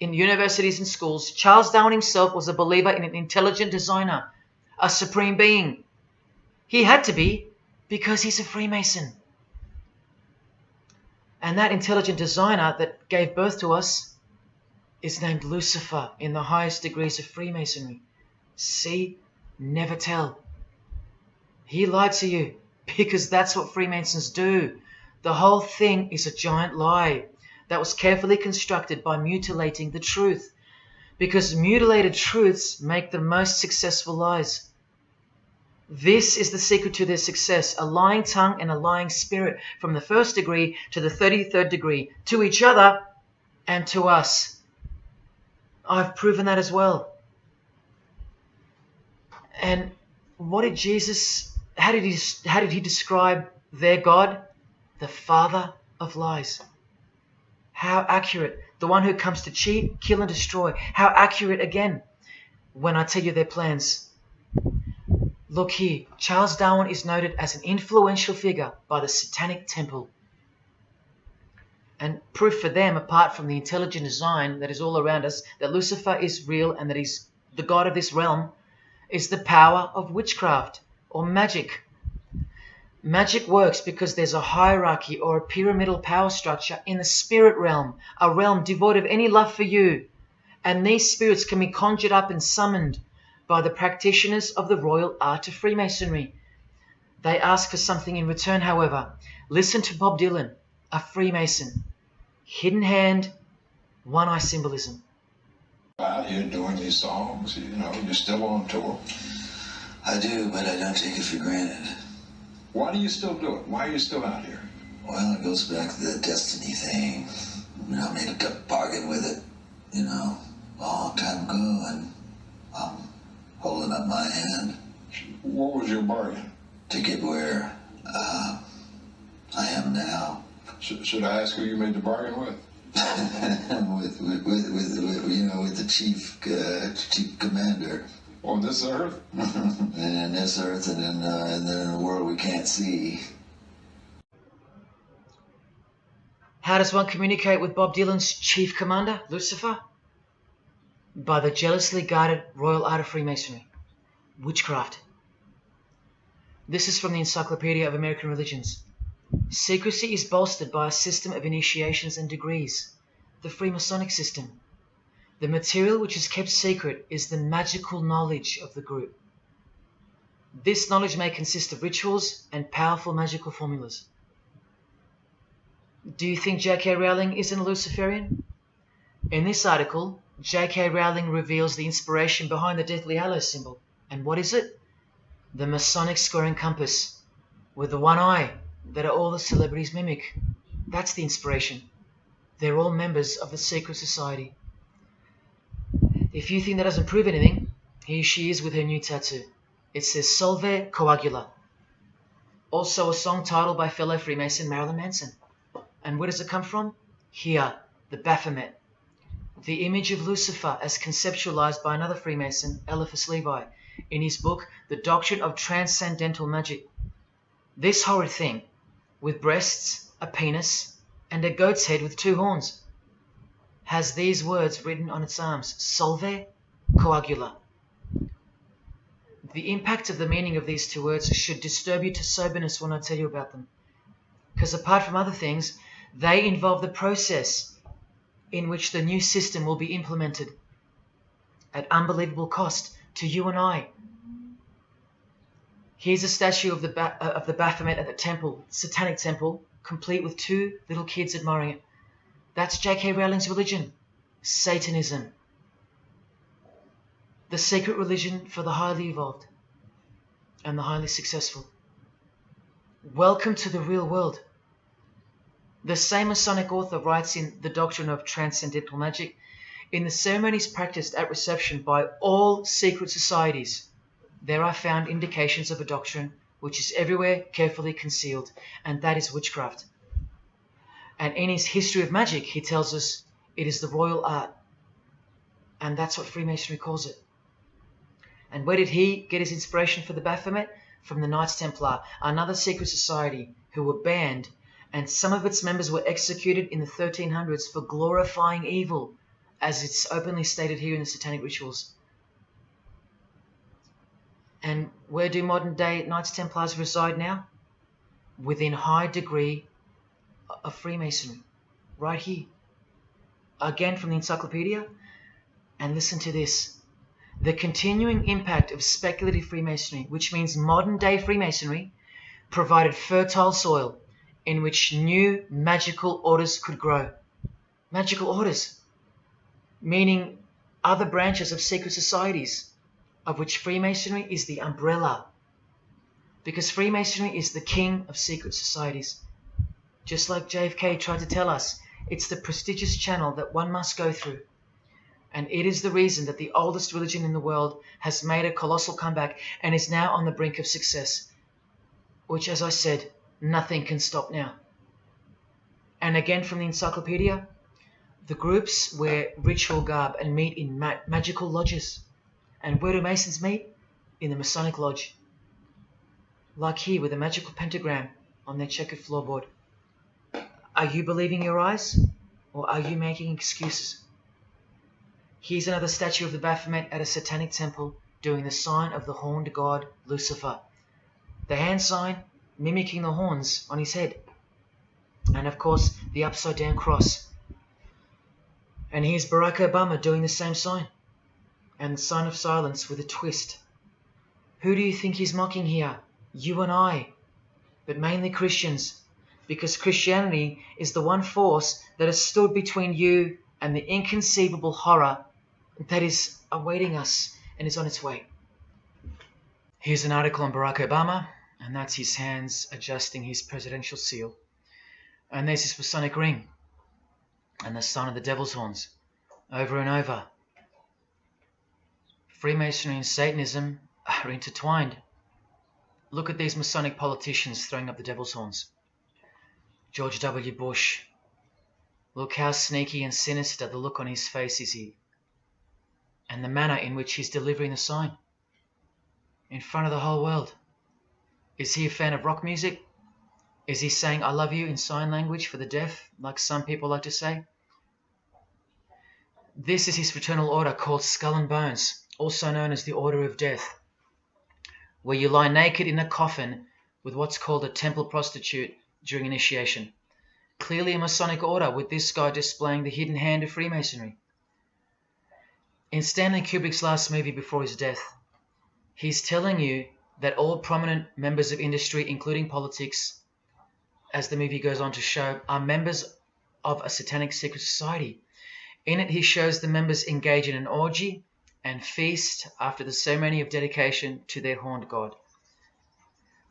in universities and schools, Charles Darwin himself was a believer in an intelligent designer, a supreme being. He had to be, because he's a Freemason. And that intelligent designer that gave birth to us is named Lucifer in the highest degrees of Freemasonry. See? Never tell. He lied to you, because that's what Freemasons do. The whole thing is a giant lie that was carefully constructed by mutilating the truth, because mutilated truths make the most successful lies. This is the secret to their success, a lying tongue and a lying spirit from the 1st degree to the 33rd degree, to each other and to us. I've proven that as well. And what did Jesus, how did he describe their God? The father of lies. How accurate. The one who comes to cheat, kill and destroy. How accurate again when I tell you their plans. Look here, Charles Darwin is noted as an influential figure by the Satanic Temple. And proof for them, apart from the intelligent design that is all around us, that Lucifer is real and that he's the god of this realm, is the power of witchcraft or magic. Magic works because there's a hierarchy or a pyramidal power structure in the spirit realm, a realm devoid of any love for you. And these spirits can be conjured up and summoned by the practitioners of the royal art of Freemasonry. They ask for something in return, however. Listen to Bob Dylan, a Freemason. Hidden hand, one-eye symbolism. Out here doing these songs, you're still on tour. I do, but I don't take it for granted. Why do you still do it? Why are you still out here? Well, it goes back to the destiny thing. I made a bargain with it, a long time ago, and I'm holding up my hand. What was your bargain? To get where I am now. Should I ask who you made the bargain with? with the chief commander. On this earth? And in this earth, and then in the world we can't see. How does one communicate with Bob Dylan's chief commander, Lucifer? By the jealously guarded royal art of Freemasonry, witchcraft. This is from the Encyclopedia of American Religions. Secrecy is bolstered by a system of initiations and degrees, the Freemasonic system. The material which is kept secret is the magical knowledge of the group. This knowledge may consist of rituals and powerful magical formulas. Do you think J.K. Rowling isn't a Luciferian? In this article, J.K. Rowling reveals the inspiration behind the Deathly Hallows symbol. And what is it? The Masonic square and compass, with the one eye that all the celebrities mimic. That's the inspiration. They're all members of the secret society. If you think that doesn't prove anything, here she is with her new tattoo. It says Solve Coagula. Also a song title by fellow Freemason Marilyn Manson. And where does it come from? Here, the Baphomet. The image of Lucifer as conceptualized by another Freemason, Eliphas Levi, in his book, The Doctrine of Transcendental Magic. This horrid thing, with breasts, a penis, and a goat's head with 2 horns, has these words written on its arms, Solve Coagula. The impact of the meaning of these 2 words should disturb you to soberness when I tell you about them. Because apart from other things, they involve the process in which the new system will be implemented at unbelievable cost to you and I. Here's a statue of the Baphomet at the temple, Satanic Temple, complete with 2 little kids admiring it. That's J.K. Rowling's religion, Satanism. The secret religion for the highly evolved and the highly successful. Welcome to the real world. The same Masonic author writes in The Doctrine of Transcendental Magic, in the ceremonies practiced at reception by all secret societies, there are found indications of a doctrine which is everywhere carefully concealed, and that is witchcraft. And in his History of Magic, he tells us it is the royal art, and that's what Freemasonry calls it. And where did he get his inspiration for the Baphomet? From the Knights Templar, another secret society who were banned, and some of its members were executed in the 1300s for glorifying evil, as it's openly stated here in the Satanic Rituals. And where do modern day Knights Templars reside now? Within high degree of Freemasonry, right here. Again from the encyclopedia, and listen to this. The continuing impact of speculative Freemasonry, which means modern day Freemasonry, provided fertile soil in which new magical orders could grow. Magical orders, meaning other branches of secret societies, of which Freemasonry is the umbrella. Because Freemasonry is the king of secret societies. Just like JFK tried to tell us, it's the prestigious channel that one must go through. And it is the reason that the oldest religion in the world has made a colossal comeback and is now on the brink of success. Which, as I said, nothing can stop now. And again from the encyclopedia, the groups wear ritual garb and meet in magical lodges. And where do Masons meet? In the Masonic Lodge. Like here with a magical pentagram on their checkered floorboard. Are you believing your eyes? Or are you making excuses? Here's another statue of the Baphomet at a satanic temple doing the sign of the horned god Lucifer. The hand sign mimicking the horns on his head. And of course the upside down cross. And here's Barack Obama doing the same sign. And the sign of silence with a twist. Who do you think he's mocking here? You and I. But mainly Christians. Because Christianity is the one force that has stood between you and the inconceivable horror that is awaiting us and is on its way. Here's an article on Barack Obama, and that's his hands adjusting his presidential seal. And there's his Masonic ring, and the sign of the devil's horns, over and over. Freemasonry and Satanism are intertwined. Look at these Masonic politicians throwing up the devil's horns. George W. Bush. Look how sneaky and sinister the look on his face is here. And the manner in which he's delivering the sign. In front of the whole world. Is he a fan of rock music? Is he saying I love you in sign language for the deaf, like some people like to say? This is his fraternal order called Skull and Bones, also known as the Order of Death, where you lie naked in a coffin with what's called a temple prostitute during initiation. Clearly a Masonic order, with this guy displaying the hidden hand of Freemasonry. In Stanley Kubrick's last movie before his death, he's telling you that all prominent members of industry, including politics, as the movie goes on to show, are members of a satanic secret society. In it, he shows the members engage in an orgy and feast after the ceremony of dedication to their horned god.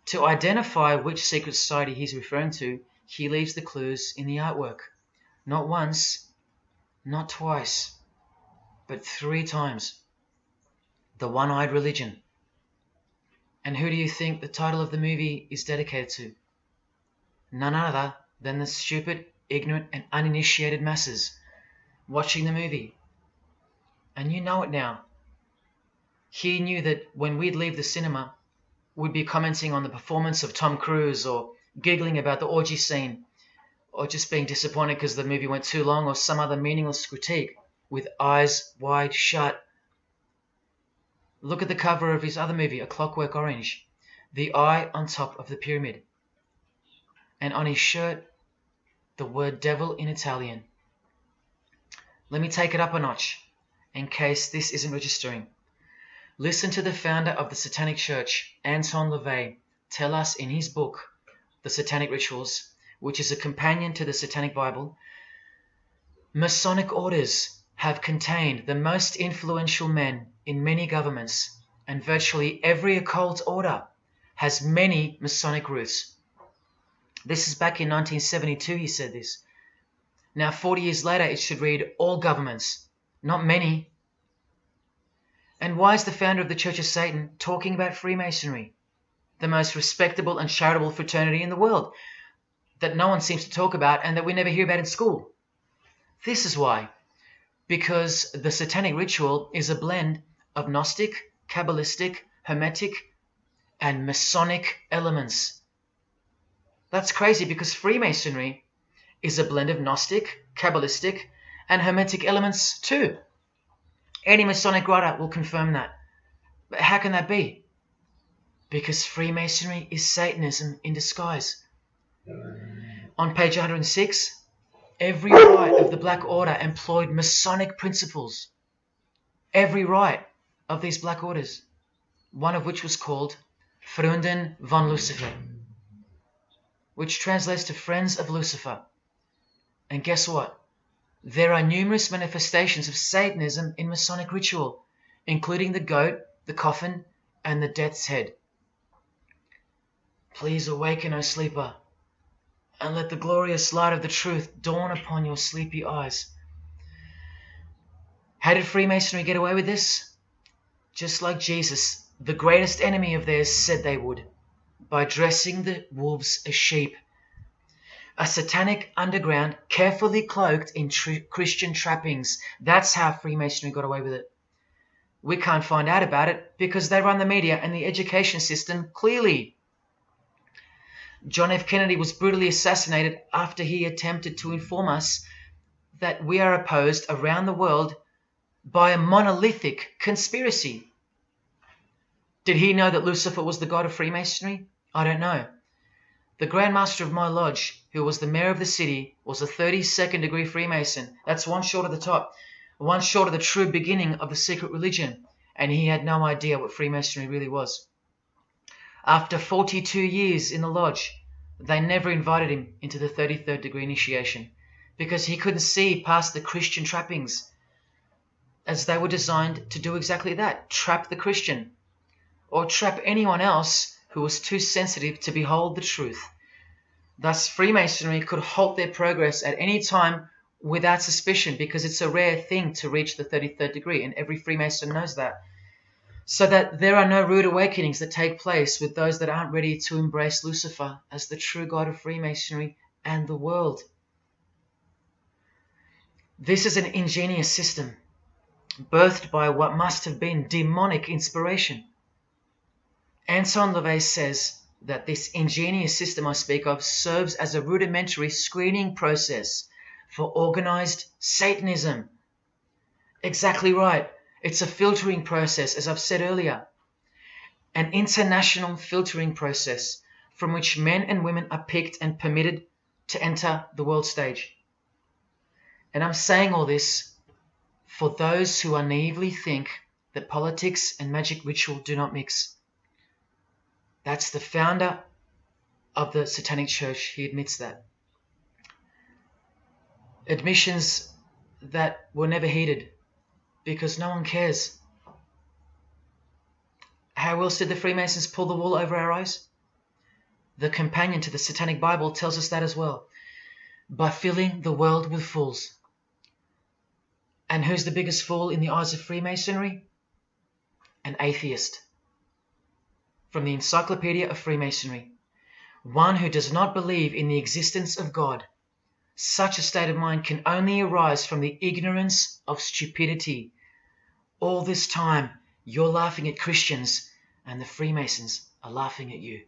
To identify which secret society he's referring to, he leaves the clues in the artwork. Not once, not twice, but 3 times. The One-Eyed Religion. And who do you think the title of the movie is dedicated to? None other than the stupid, ignorant, and uninitiated masses watching the movie. And you know it now. He knew that when we'd leave the cinema, we'd be commenting on the performance of Tom Cruise, or giggling about the orgy scene, or just being disappointed because the movie went too long, or some other meaningless critique, with eyes wide shut. Look at the cover of his other movie, A Clockwork Orange. The eye on top of the pyramid. And on his shirt, the word devil in Italian. Let me take it up a notch, in case this isn't registering. Listen to the founder of the Satanic Church, Anton LaVey, tell us in his book, The Satanic Rituals, which is a companion to the Satanic Bible, Masonic orders have contained the most influential men in many governments, and virtually every occult order has many Masonic roots. This is back in 1972 he said this. Now 40 years later it should read all governments, not many. And why is the founder of the Church of Satan talking about Freemasonry, the most respectable and charitable fraternity in the world, that no one seems to talk about and that we never hear about in school? This is why. Because the Satanic Ritual is a blend of Gnostic, Kabbalistic, Hermetic, and Masonic elements. That's crazy, because Freemasonry is a blend of Gnostic, Kabbalistic, and Hermetic elements too. Any Masonic writer will confirm that. But how can that be? Because Freemasonry is Satanism in disguise. On page 106, every rite of the Black Order employed Masonic principles. Every rite of these Black Orders, one of which was called Freunden von Lucifer, which translates to Friends of Lucifer. And guess what? There are numerous manifestations of Satanism in Masonic ritual, including the goat, the coffin, and the death's head. Please awaken, O sleeper, and let the glorious light of the truth dawn upon your sleepy eyes. How did Freemasonry get away with this? Just like Jesus, the greatest enemy of theirs, said they would, by dressing the wolves as sheep. A satanic underground carefully cloaked in Christian trappings. That's how Freemasonry got away with it. We can't find out about it because they run the media and the education system clearly. John F. Kennedy was brutally assassinated after he attempted to inform us that we are opposed around the world by a monolithic conspiracy. Did he know that Lucifer was the god of Freemasonry? I don't know. The Grand Master of my lodge, who was the mayor of the city, was a 32nd degree Freemason. That's one short of the top, one short of the true beginning of the secret religion, and he had no idea what Freemasonry really was. After 42 years in the lodge, they never invited him into the 33rd degree initiation because he couldn't see past the Christian trappings, as they were designed to do exactly that, trap the Christian, or trap anyone else who was too sensitive to behold the truth. Thus, Freemasonry could halt their progress at any time without suspicion because it's a rare thing to reach the 33rd degree, and every Freemason knows that. So that there are no rude awakenings that take place with those that aren't ready to embrace Lucifer as the true god of Freemasonry and the world. This is an ingenious system, birthed by what must have been demonic inspiration. Anton LaVey says that this ingenious system I speak of serves as a rudimentary screening process for organized Satanism. Exactly right. It's a filtering process, as I've said earlier. An international filtering process from which men and women are picked and permitted to enter the world stage. And I'm saying all this for those who naively think that politics and magic ritual do not mix. That's the founder of the Satanic Church. He admits that. Admissions that were never heeded because no one cares. How else did the Freemasons pull the wool over our eyes? The companion to the Satanic Bible tells us that as well. By filling the world with fools. And who's the biggest fool in the eyes of Freemasonry? An atheist. From the Encyclopedia of Freemasonry. One who does not believe in the existence of God. Such a state of mind can only arise from the ignorance of stupidity. All this time, you're laughing at Christians, and the Freemasons are laughing at you.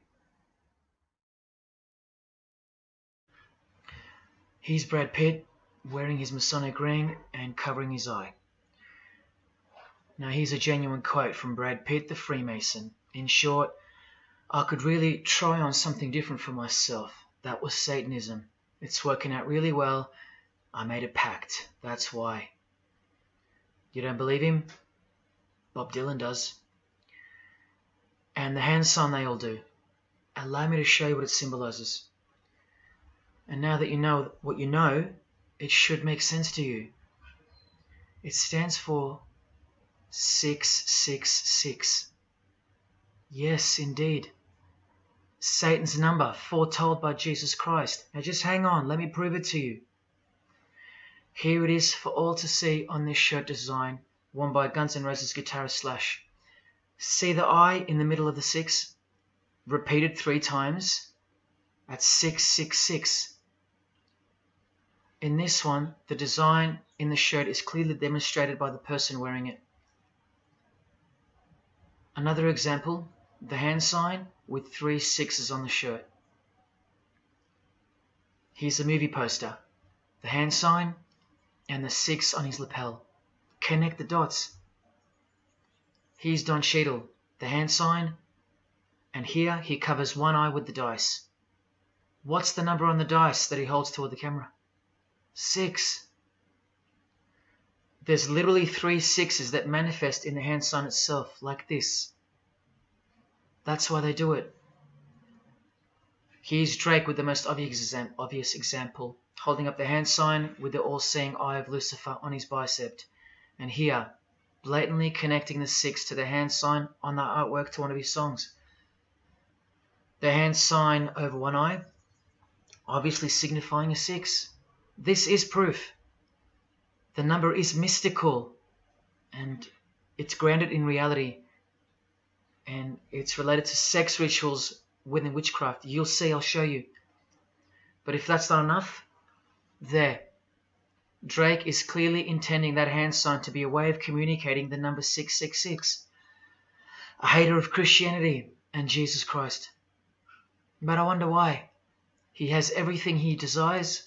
Here's Brad Pitt, wearing his Masonic ring and covering his eye. Now here's a genuine quote from Brad Pitt, the Freemason. In short, I could really try on something different for myself. That was Satanism. It's working out really well. I made a pact. That's why. You don't believe him? Bob Dylan does. And the hand sign they all do. Allow me to show you what it symbolizes. And now that you know what you know, it should make sense to you. It stands for 666. Yes, indeed. Satan's number, foretold by Jesus Christ. Now just hang on, let me prove it to you. Here it is for all to see on this shirt design, worn by Guns N' Roses guitarist Slash. See the I in the middle of the 6? Repeated 3 times. That's 666. In this one, the design in the shirt is clearly demonstrated by the person wearing it. Another example, the hand sign with 3 6s on the shirt. Here's a movie poster, the hand sign and the 6 on his lapel. Connect the dots. Here's Don Cheadle, the hand sign, and here he covers one eye with the dice. What's the number on the dice that he holds toward the camera? 6. There's literally 3 6s that manifest in the hand sign itself, like this. That's why they do it. Here's Drake with the most obvious example, holding up the hand sign with the all-seeing eye of Lucifer on his bicep. And here, blatantly connecting the 6 to the hand sign on the artwork to one of his songs. The hand sign over one eye, obviously signifying a 6. This is proof. The number is mystical and it's grounded in reality, and it's related to sex rituals within witchcraft. You'll see, I'll show you. But if that's not enough, there. Drake is clearly intending that hand sign to be a way of communicating the number 666. A hater of Christianity and Jesus Christ. But I wonder why. He has everything he desires.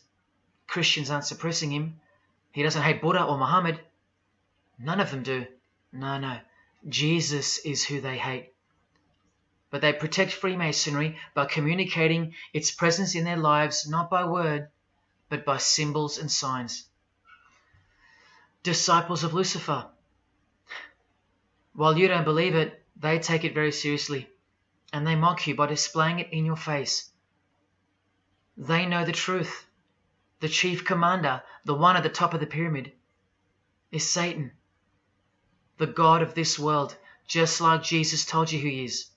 Christians aren't suppressing him. He doesn't hate Buddha or Muhammad. None of them do. No. Jesus is who they hate. But they protect Freemasonry by communicating its presence in their lives, not by word, but by symbols and signs. Disciples of Lucifer. While you don't believe it, they take it very seriously, and they mock you by displaying it in your face. They know the truth. The chief commander, the one at the top of the pyramid, is Satan, the god of this world, just like Jesus told you who he is.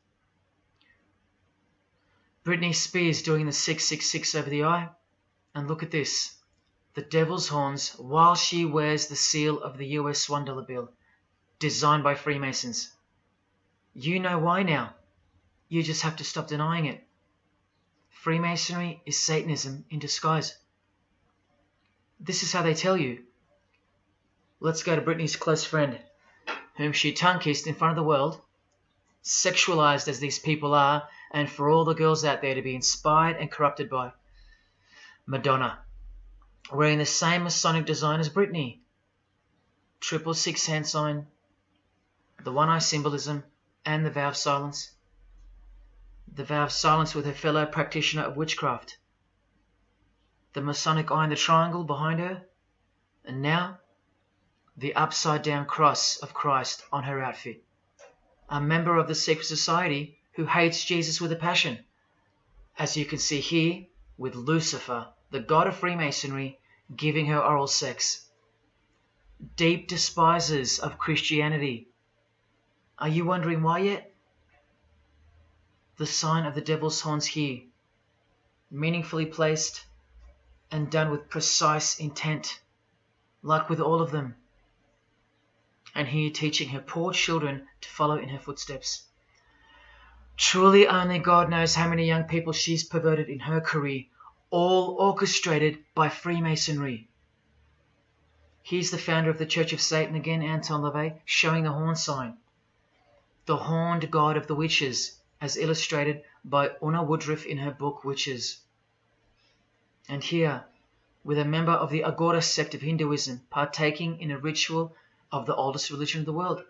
Britney Spears doing the 666 over the eye, and look at this. The devil's horns while she wears the seal of the US $1 bill, designed by Freemasons. You know why now. You just have to stop denying it. Freemasonry is Satanism in disguise. This is how they tell you. Let's go to Britney's close friend, whom she tongue-kissed in front of the world, sexualized as these people are, and for all the girls out there to be inspired and corrupted by. Madonna, wearing the same Masonic design as Britney. 666 hand sign, the one eye symbolism, and the vow of silence. The vow of silence with her fellow practitioner of witchcraft. The Masonic eye in the triangle behind her, and now the upside down cross of Christ on her outfit. A member of the secret society who hates Jesus with a passion, as you can see here with Lucifer, the god of Freemasonry, giving her oral sex. Deep despisers of Christianity. Are you wondering why yet? The sign of the devil's horns here, meaningfully placed and done with precise intent, like with all of them. And here teaching her poor children to follow in her footsteps. Truly only God knows how many young people she's perverted in her career, all orchestrated by Freemasonry. Here's the founder of the Church of Satan again, Anton LaVey, showing the horn sign. The horned god of the witches, as illustrated by Una Woodruff in her book Witches. And here, with a member of the Agora sect of Hinduism partaking in a ritual of the oldest religion of the world.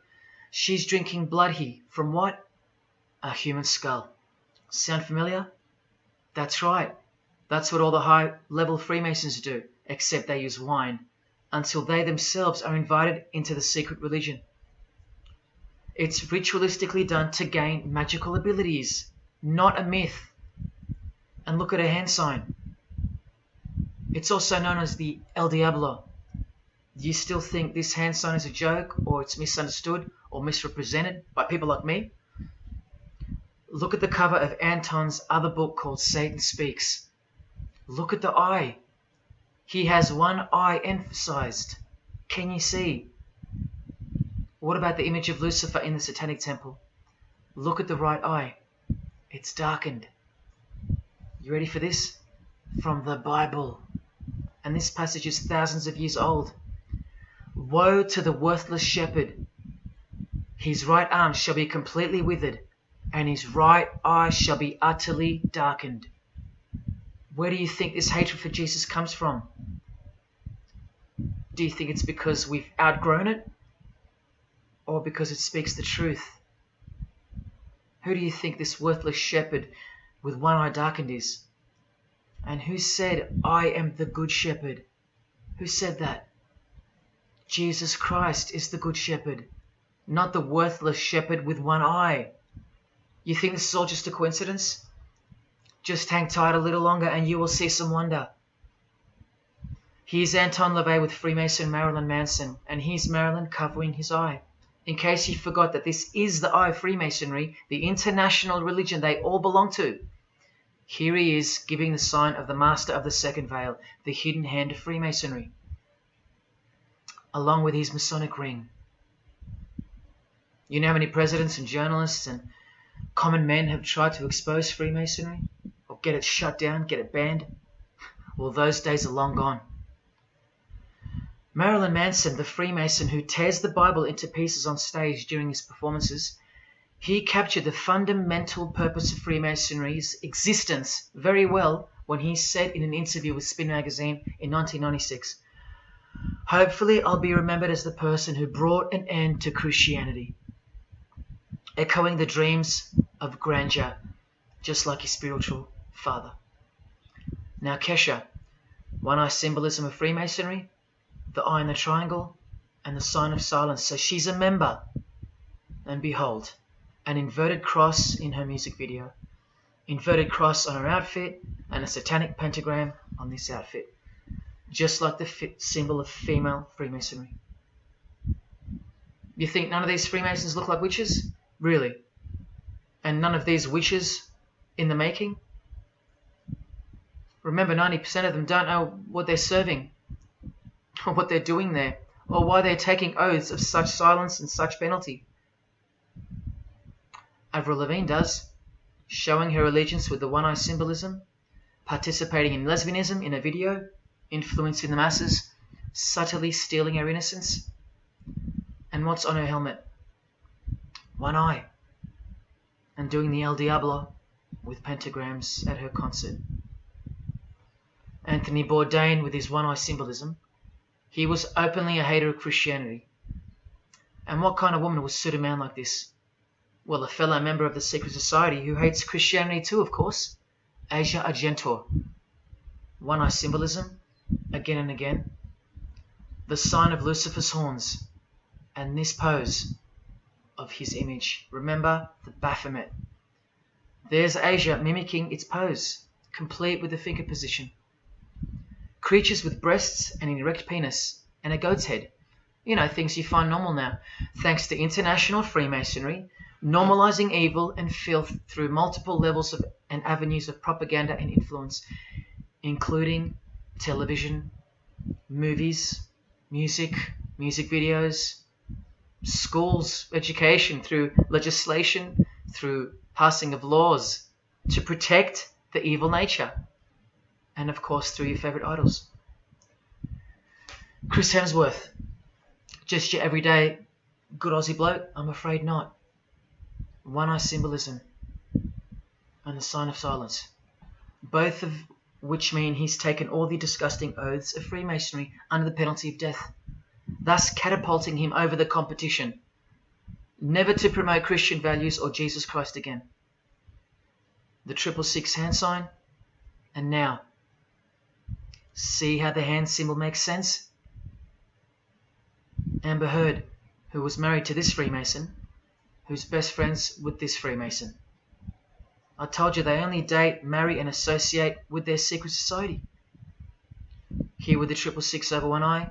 She's drinking blood here from what? A human skull. Sound familiar? That's right. That's what all the high-level Freemasons do, except they use wine, until they themselves are invited into the secret religion. It's ritualistically done to gain magical abilities, not a myth. And look at her hand sign. It's also known as the El Diablo. Do you still think this hand sign is a joke, or it's misunderstood or misrepresented by people like me? Look at the cover of Anton's other book called Satan Speaks. Look at the eye. He has one eye emphasized. Can you see? What about the image of Lucifer in the Satanic Temple? Look at the right eye. It's darkened. You ready for this? From the Bible. And this passage is thousands of years old. Woe to the worthless shepherd. His right arm shall be completely withered, and his right eye shall be utterly darkened. Where do you think this hatred for Jesus comes from? Do you think it's because we've outgrown it? Or because it speaks the truth? Who do you think this worthless shepherd with one eye darkened is? And who said, I am the good shepherd? Who said that? Jesus Christ is the good shepherd, not the worthless shepherd with one eye. You think this is all just a coincidence? Just hang tight a little longer and you will see some wonder. Here's Anton LaVey with Freemason Marilyn Manson, and here's Marilyn covering his eye. In case you forgot that this is the eye of Freemasonry, the international religion they all belong to. Here he is giving the sign of the master of the second veil, the hidden hand of Freemasonry, along with his Masonic ring. You know how many presidents and journalists and common men have tried to expose Freemasonry? Or get it shut down, get it banned? Well, those days are long gone. Marilyn Manson, the Freemason who tears the Bible into pieces on stage during his performances, he captured the fundamental purpose of Freemasonry's existence very well when he said in an interview with Spin magazine in 1996, "Hopefully I'll be remembered as the person who brought an end to Christianity," echoing the dreams of grandeur, just like his spiritual father. Now Kesha, one-eye symbolism of Freemasonry, the eye in the triangle, and the sign of silence. So she's a member. And behold, an inverted cross in her music video, inverted cross on her outfit, and a satanic pentagram on this outfit, just like the symbol of female Freemasonry. You think none of these Freemasons look like witches? Really? And none of these witches in the making? Remember, 90% of them don't know what they're serving, or what they're doing there, or why they're taking oaths of such silence and such penalty. Avril Lavigne does, showing her allegiance with the one-eye symbolism, participating in lesbianism in a video, influencing the masses, subtly stealing her innocence. And what's on her helmet? One eye. And doing the El Diablo with pentagrams at her concert. Anthony Bourdain with his one-eye symbolism, he was openly a hater of Christianity. And what kind of woman would suit a man like this? Well, a fellow member of the secret society who hates Christianity too, of course, Asia Argento. One-eye symbolism, again and again. The sign of Lucifer's horns, and this pose of his image. Remember the Baphomet. There's Asia mimicking its pose, complete with the finger position. Creatures with breasts and an erect penis and a goat's head. You know, things you find normal now, thanks to international Freemasonry, normalizing evil and filth through multiple levels of and avenues of propaganda and influence, including television, movies, music videos, schools, education, through legislation, through passing of laws to protect the evil nature, and of course through your favorite idols. Chris Hemsworth, just your everyday good Aussie bloke? I'm afraid not. One-eye symbolism and the sign of silence, both of which mean he's taken all the disgusting oaths of Freemasonry under the penalty of death, thus catapulting him over the competition, never to promote Christian values or Jesus Christ again. The 666 hand sign, and now, see how the hand symbol makes sense? Amber Heard, who was married to this Freemason, who's best friends with this Freemason. I told you they only date, marry and associate with their secret society. Here with the 666 over one eye,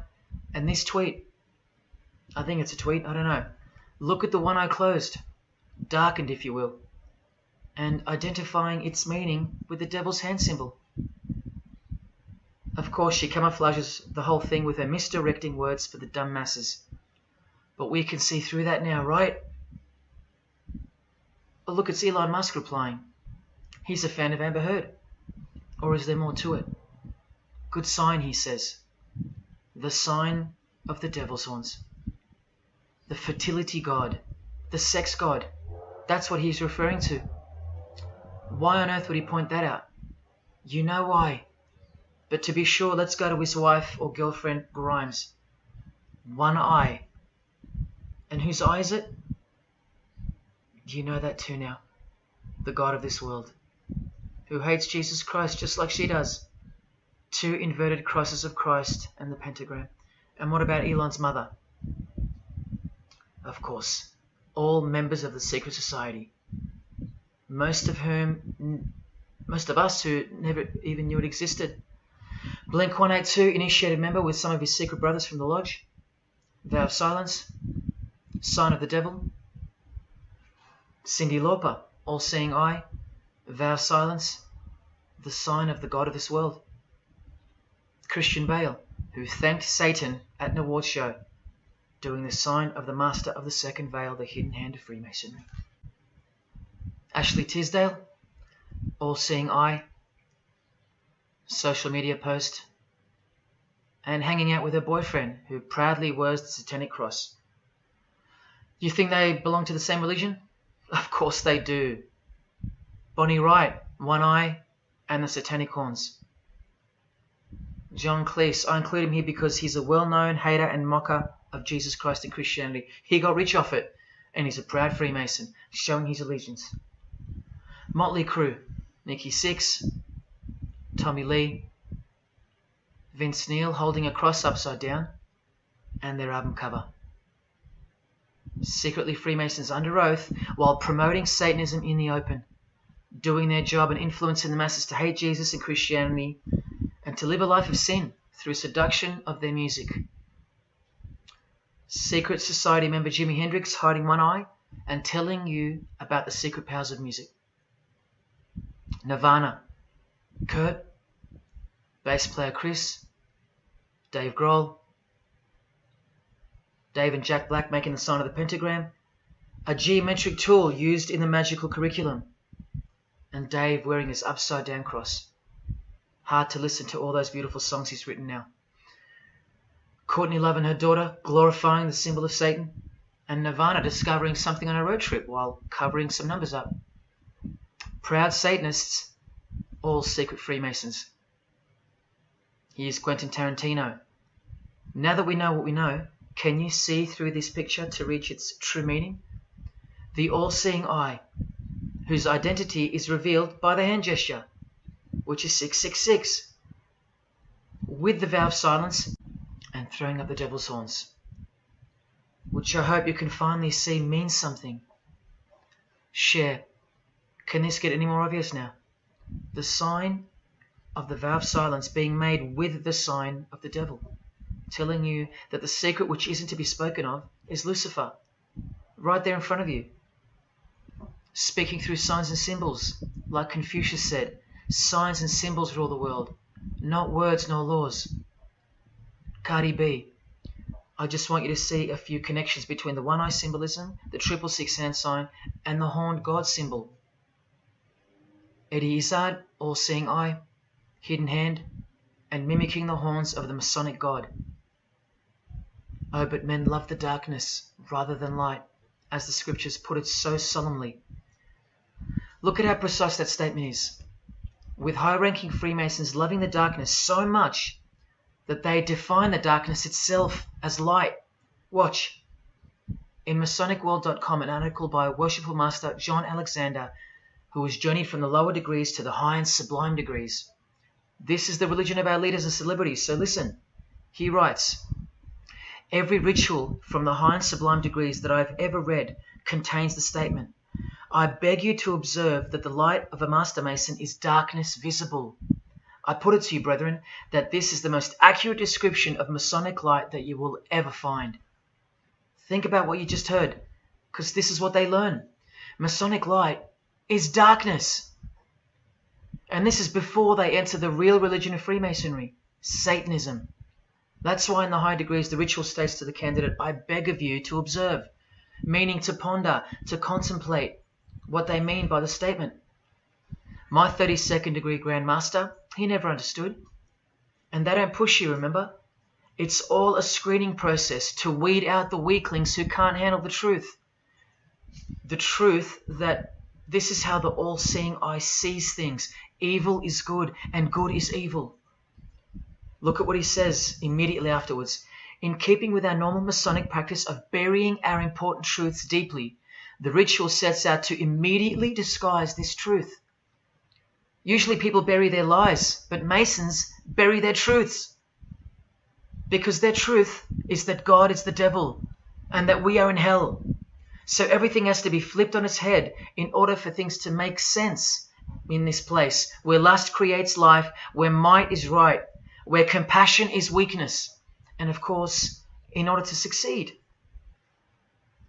and this tweet. I think it's a tweet, I don't know. Look at the one eye closed, darkened if you will, and identifying its meaning with the devil's hand symbol. Of course, she camouflages the whole thing with her misdirecting words for the dumb masses. But we can see through that now, right? But look, it's Elon Musk replying. He's a fan of Amber Heard. Or is there more to it? Good sign, he says. The sign of the devil's horns. The fertility god. The sex god. That's what he's referring to. Why on earth would he point that out? You know why. But to be sure, let's go to his wife or girlfriend, Grimes. One eye. And whose eye is it? You know that too now. The God of this world, who hates Jesus Christ just like she does. 2 inverted crosses of Christ and the pentagram. And what about Elon's mother? Of course, all members of the secret society. Most of us who never even knew it existed. Blink-182 initiated member with some of his secret brothers from the lodge. Vow of silence. Sign of the devil. Cyndi Lauper, all-seeing eye. Vow of silence. the sign of the god of this world. Christian Bale, who thanked Satan at an award show, doing the sign of the master of the second veil, the hidden hand of Freemasonry. Ashley Tisdale, all-seeing eye, social media post, and hanging out with her boyfriend, who proudly wears the satanic cross. You think they belong to the same religion? Of course they do. Bonnie Wright, one eye and the satanic horns. John Cleese, I include him here because he's a well-known hater and mocker of Jesus Christ and Christianity. He got rich off it, and he's a proud Freemason, showing his allegiance. Motley Crue, Nikki Sixx, Tommy Lee, Vince Neil holding a cross upside down, and their album cover. Secretly Freemasons under oath while promoting Satanism in the open, doing their job and influencing the masses to hate Jesus and Christianity and to live a life of sin through seduction of their music. Secret Society member Jimi Hendrix hiding one eye and telling you about the secret powers of music. Nirvana, Kurt, bass player Chris, Dave Grohl, Dave and Jack Black making the sign of the pentagram, a geometric tool used in the magical curriculum, and Dave wearing his upside down cross. Hard to listen to all those beautiful songs he's written now. Courtney Love and her daughter glorifying the symbol of Satan, and Nirvana discovering something on a road trip while covering some numbers up. Proud Satanists, all secret Freemasons. Here's Quentin Tarantino. Now that we know what we know, can you see through this picture to reach its true meaning? The all-seeing eye, whose identity is revealed by the hand gesture, which is 666, with the vow of silence and throwing up the devil's horns, which I hope you can finally see means something. Share. Can this get any more obvious now? The sign of the vow of silence being made with the sign of the devil, telling you that the secret which isn't to be spoken of is Lucifer, right there in front of you. Speaking through signs and symbols, like Confucius said, signs and symbols rule the world, not words nor laws. Cardi B, I just want you to see a few connections between the one-eye symbolism, the 666 hand sign, and the horned God symbol. Eddie Izzard, all-seeing eye, hidden hand, and mimicking the horns of the Masonic God. Oh, but men love the darkness rather than light, as the scriptures put it so solemnly. Look at how precise that statement is. With high-ranking Freemasons loving the darkness so much that they define the darkness itself as light. Watch. In MasonicWorld.com, an article by Worshipful Master John Alexander, who has journeyed from the lower degrees to the high and sublime degrees. This is the religion of our leaders and celebrities, so listen. He writes, every ritual from the high and sublime degrees that I've ever read contains the statement, I beg you to observe that the light of a Master Mason is darkness visible. I put it to you, brethren, that this is the most accurate description of Masonic light that you will ever find. Think about what you just heard, because this is what they learn. Masonic light is darkness. And this is before they enter the real religion of Freemasonry, Satanism. That's why in the high degrees the ritual states to the candidate, I beg of you to observe, meaning to ponder, to contemplate what they mean by the statement. My 32nd degree Grand Master, he never understood. And they don't push you, remember? It's all a screening process to weed out the weaklings who can't handle the truth. The truth that this is how the all-seeing eye sees things. Evil is good and good is evil. Look at what he says immediately afterwards. In keeping with our normal Masonic practice of burying our important truths deeply, the ritual sets out to immediately disguise this truth. Usually people bury their lies, but Masons bury their truths. Because their truth is that God is the devil and that we are in hell. So everything has to be flipped on its head in order for things to make sense in this place where lust creates life, where might is right, where compassion is weakness, and of course, in order to succeed.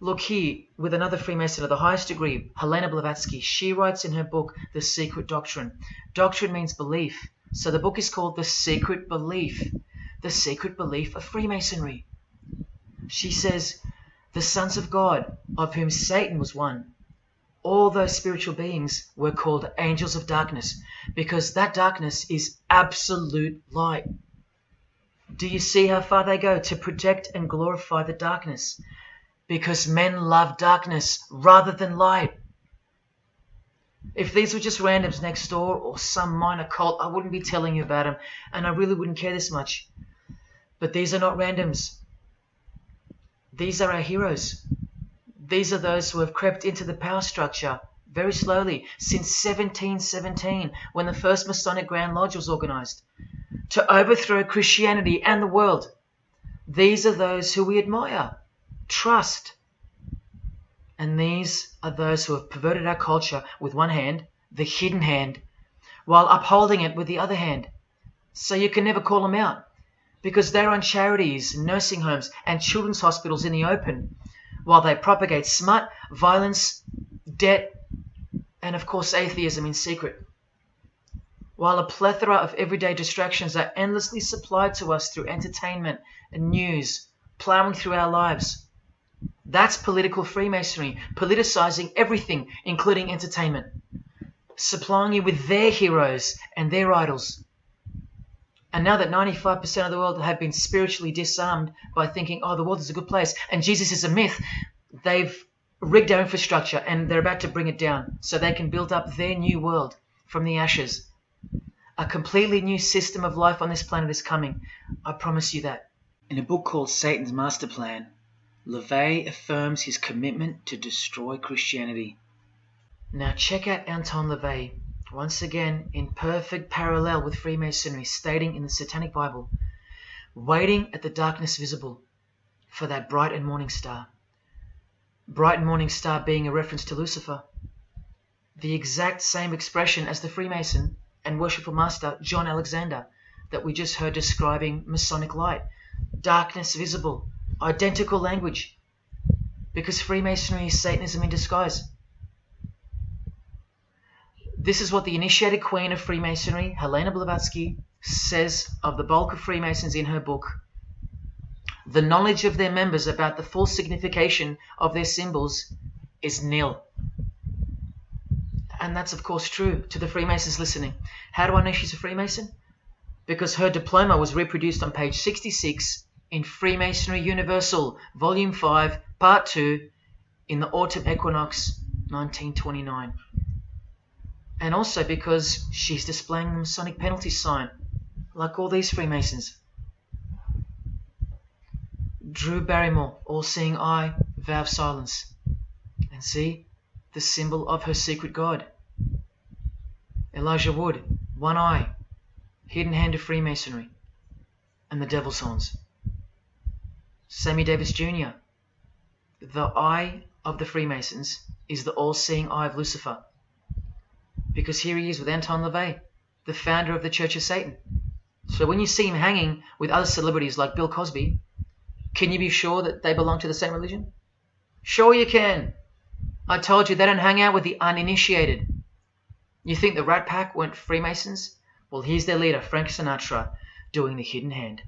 Look here, with another Freemason of the highest degree, Helena Blavatsky. She writes in her book, The Secret Doctrine. Doctrine means belief. So the book is called The Secret Belief. The Secret Belief of Freemasonry. She says, the sons of God, of whom Satan was one, all those spiritual beings were called angels of darkness, because that darkness is absolute light. Do you see how far they go to protect and glorify the darkness? Because men love darkness rather than light. If these were just randoms next door or some minor cult, I wouldn't be telling you about them, and I really wouldn't care this much. But these are not randoms. These are our heroes. These are those who have crept into the power structure very slowly since 1717, when the first Masonic Grand Lodge was organized, to overthrow Christianity and the world. These are those who we admire, trust. And these are those who have perverted our culture with one hand, the hidden hand, while upholding it with the other hand. So you can never call them out, because they run charities, nursing homes, and children's hospitals in the open, while they propagate smut, violence, debt, and of course atheism in secret. While a plethora of everyday distractions are endlessly supplied to us through entertainment and news, plowing through our lives. That's political Freemasonry, politicizing everything, including entertainment, supplying you with their heroes and their idols. And now that 95% of the world have been spiritually disarmed by thinking, oh, the world is a good place and Jesus is a myth, they've rigged our infrastructure and they're about to bring it down so they can build up their new world from the ashes. A completely new system of life on this planet is coming. I promise you that. In a book called Satan's Master Plan, LaVey affirms his commitment to destroy Christianity. Now check out Anton LaVey, once again in perfect parallel with Freemasonry, stating in the Satanic Bible, waiting at the darkness visible for that bright and morning star. Bright and morning star being a reference to Lucifer. The exact same expression as the Freemason and worshipful master John Alexander that we just heard describing Masonic light. Darkness visible. Identical language. Because Freemasonry is Satanism in disguise. This is what the initiated queen of Freemasonry, Helena Blavatsky, says of the bulk of Freemasons in her book. The knowledge of their members about the full signification of their symbols is nil. And that's of course true to the Freemasons listening. How do I know she's a Freemason? Because her diploma was reproduced on page 66 in Freemasonry Universal, Volume 5, Part 2, in the Autumn Equinox, 1929. And also because she's displaying the Masonic penalty sign, like all these Freemasons. Drew Barrymore, all-seeing eye, vow of silence. And see, the symbol of her secret god. Elijah Wood, one eye, hidden hand of Freemasonry, and the devil's horns. Sammy Davis Jr., the eye of the Freemasons is the all-seeing eye of Lucifer. Because here he is with Anton LaVey, the founder of the Church of Satan. So when you see him hanging with other celebrities like Bill Cosby, can you be sure that they belong to the same religion? Sure you can. I told you they don't hang out with the uninitiated. You think the Rat Pack weren't Freemasons? Well, here's their leader, Frank Sinatra, doing the hidden hand.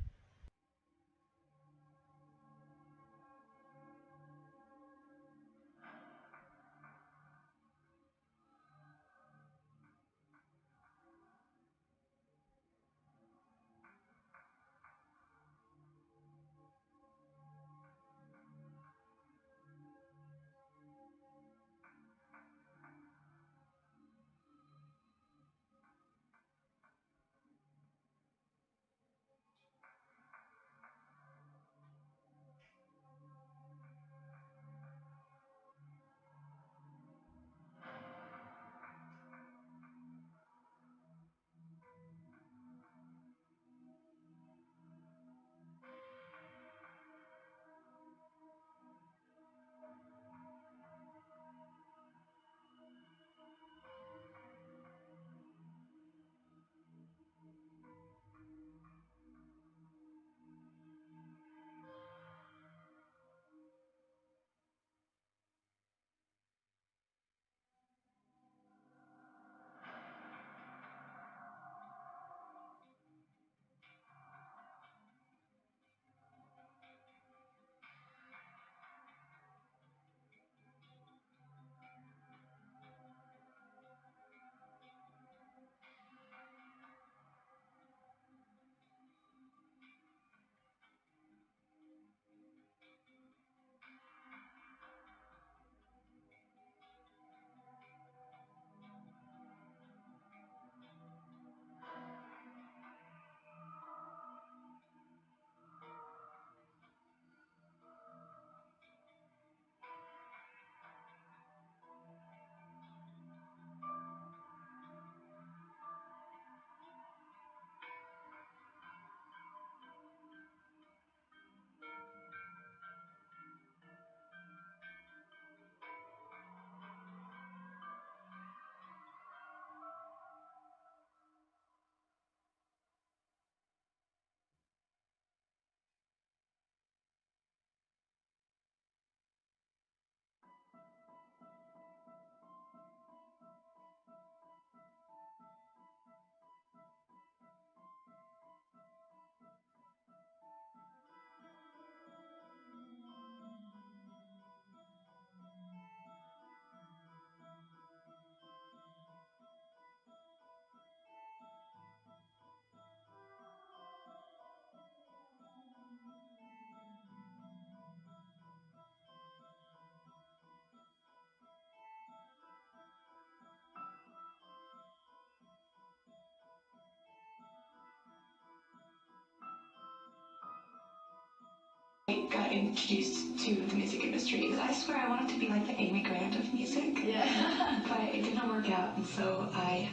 introduced to the music industry. I swear I wanted to be like the Amy Grant of music. Yeah. But it didn't work out, and so I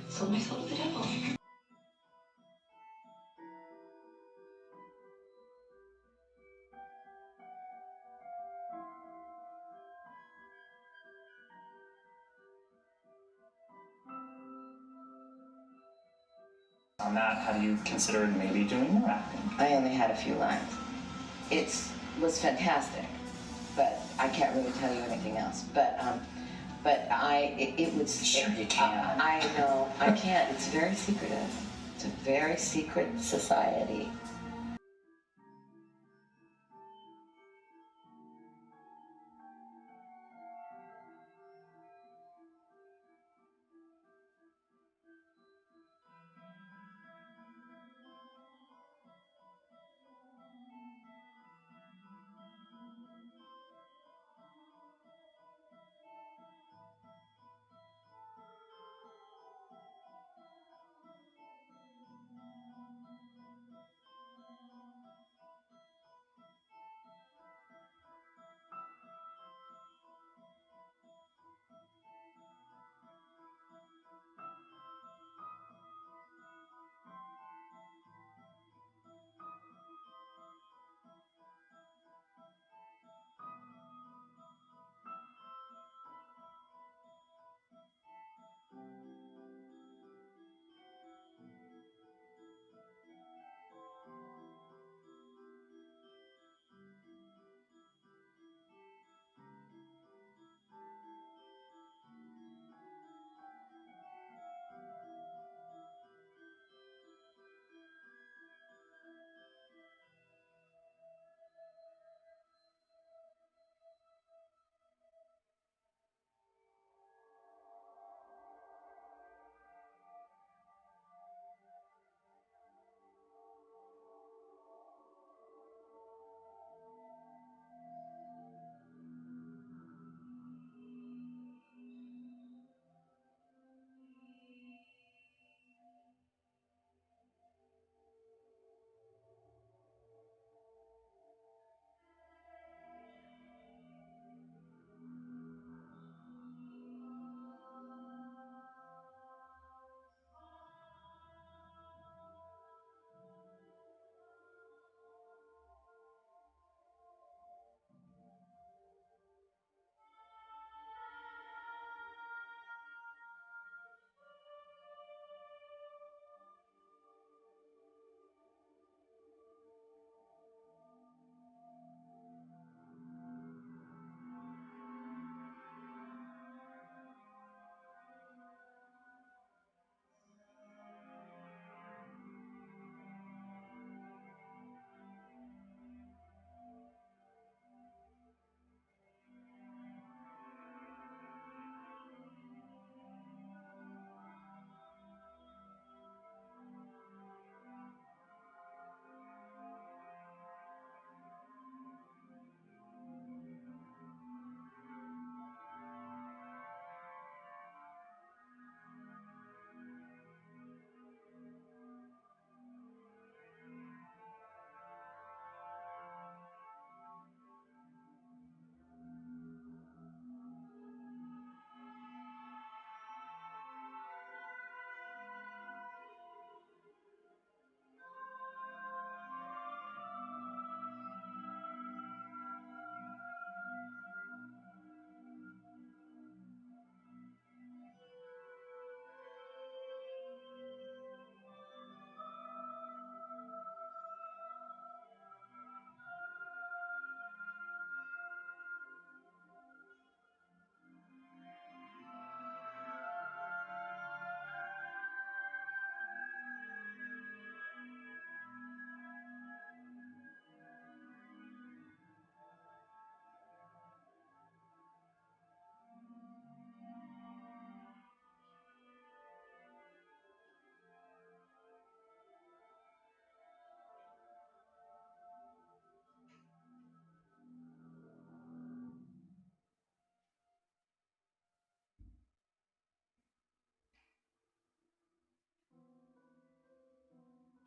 sold myself to the devil. On that, how do you consider maybe doing more acting? I only had a few lines. It was fantastic, but I can't really tell you anything else. But it was. Sure you can. I know I can't. It's very secretive. It's a very secret society.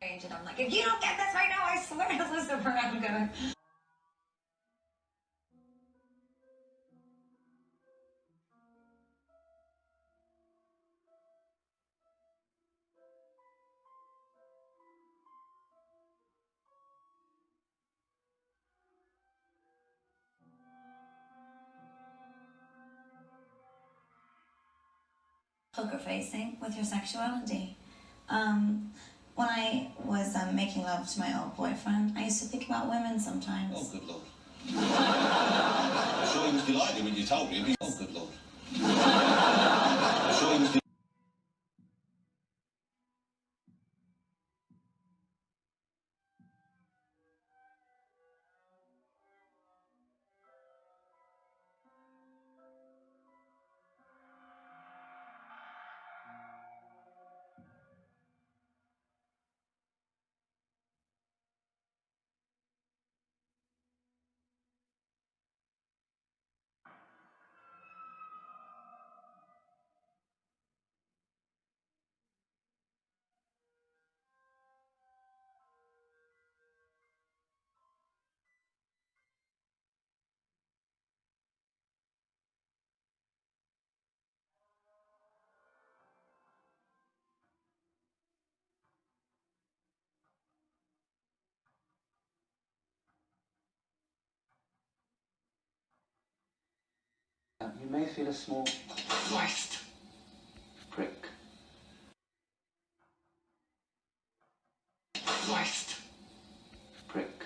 And I'm like, if you don't get this right now, I swear to Lucifer, I'm gonna. poker facing with your sexuality. When I was making love to my old boyfriend, I used to think about women sometimes. Oh, good Lord. I'm sure he was delighted when you told him. Oh, good Lord. I'm sure he was delighted. You may feel a small Christ. prick. Christ. Prick.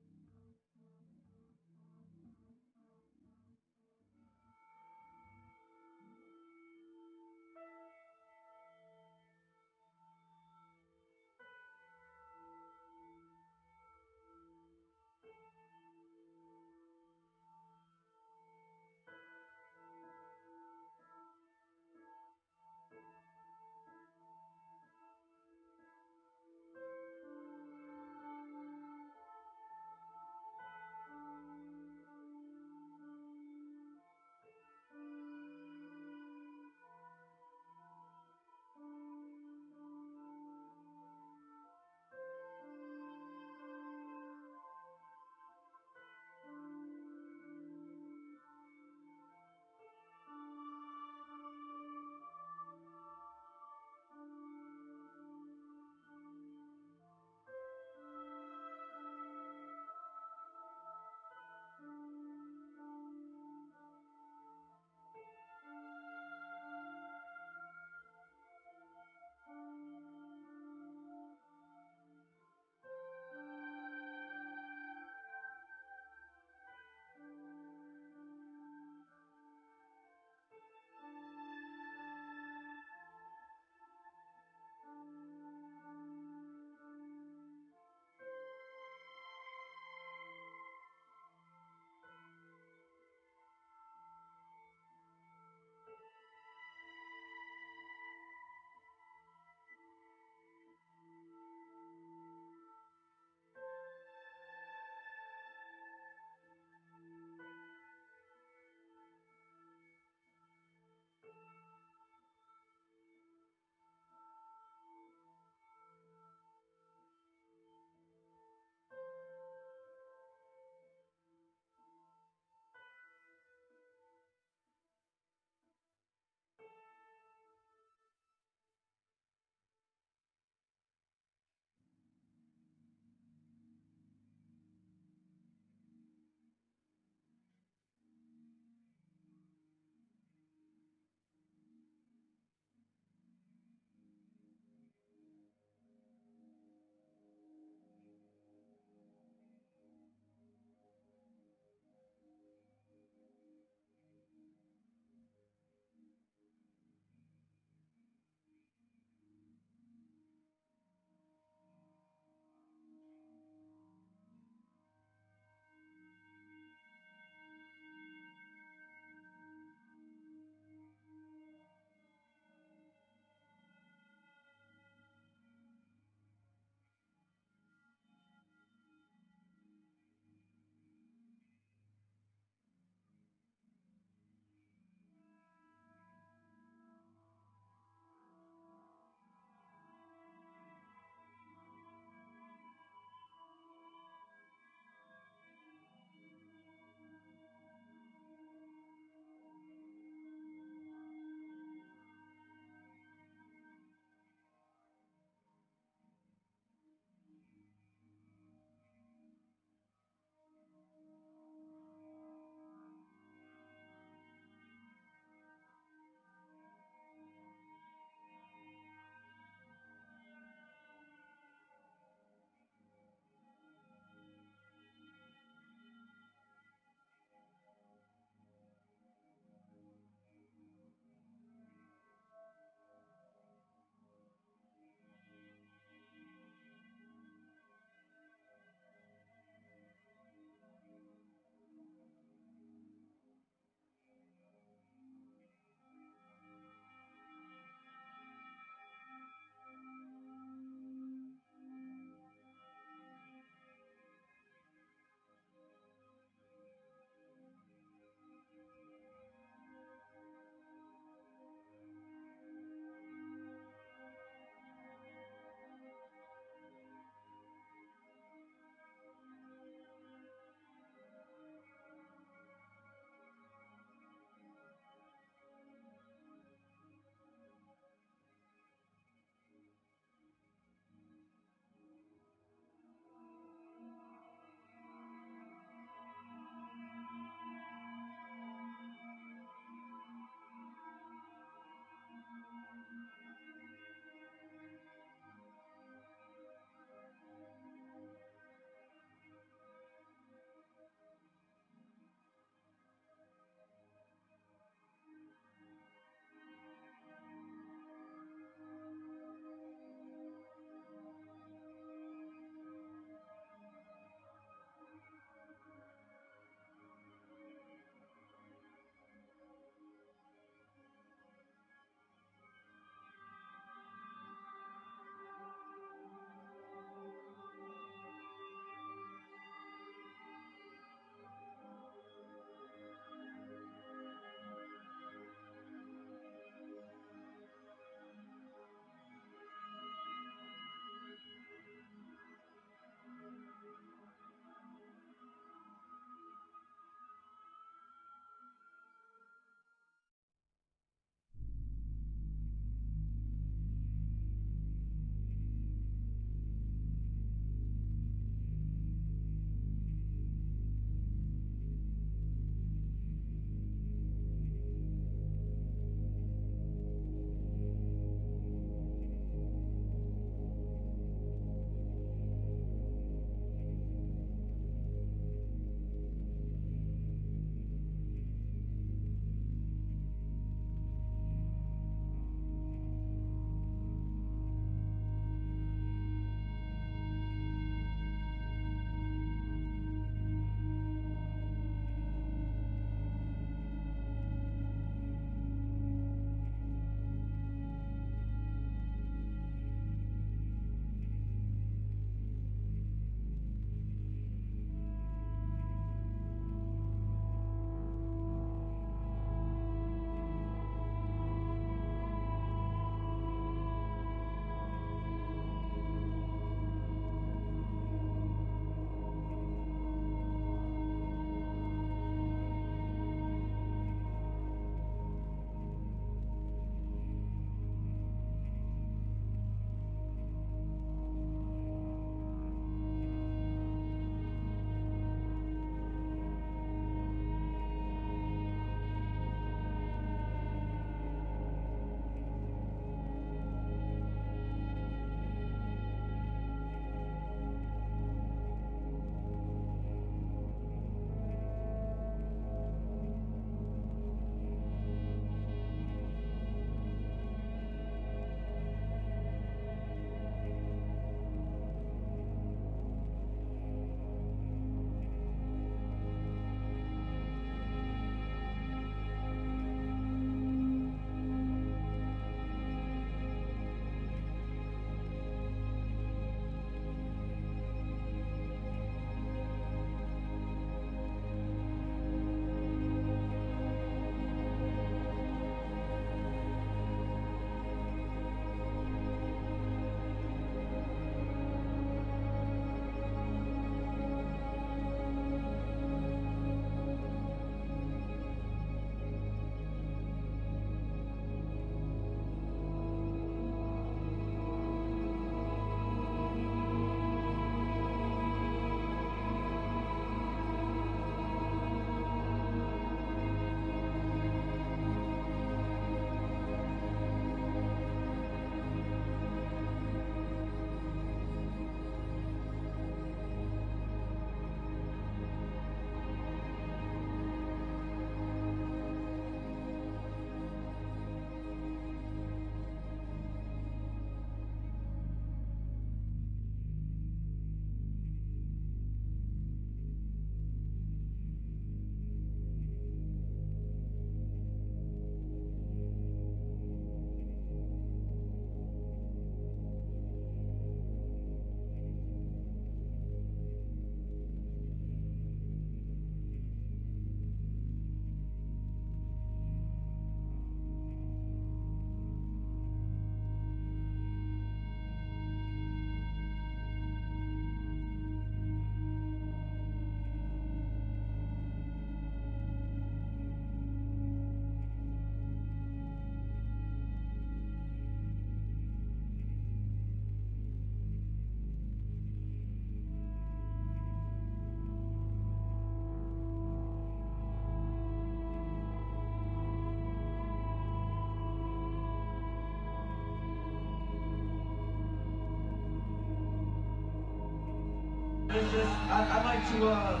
It's just, I'd like to,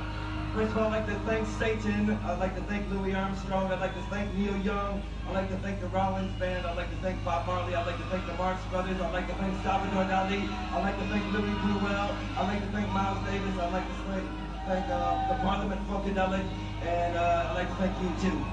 first of all, I'd like to thank Satan. I'd like to thank Louis Armstrong. I'd like to thank Neil Young. I'd like to thank the Rollins Band. I'd like to thank Bob Marley. I'd like to thank the Marx Brothers. I'd like to thank Salvador Dali. I'd like to thank Louis Bruel. I'd like to thank Miles Davis. I'd like to thank the Parliament Funkadelic. And I'd like to thank you, too.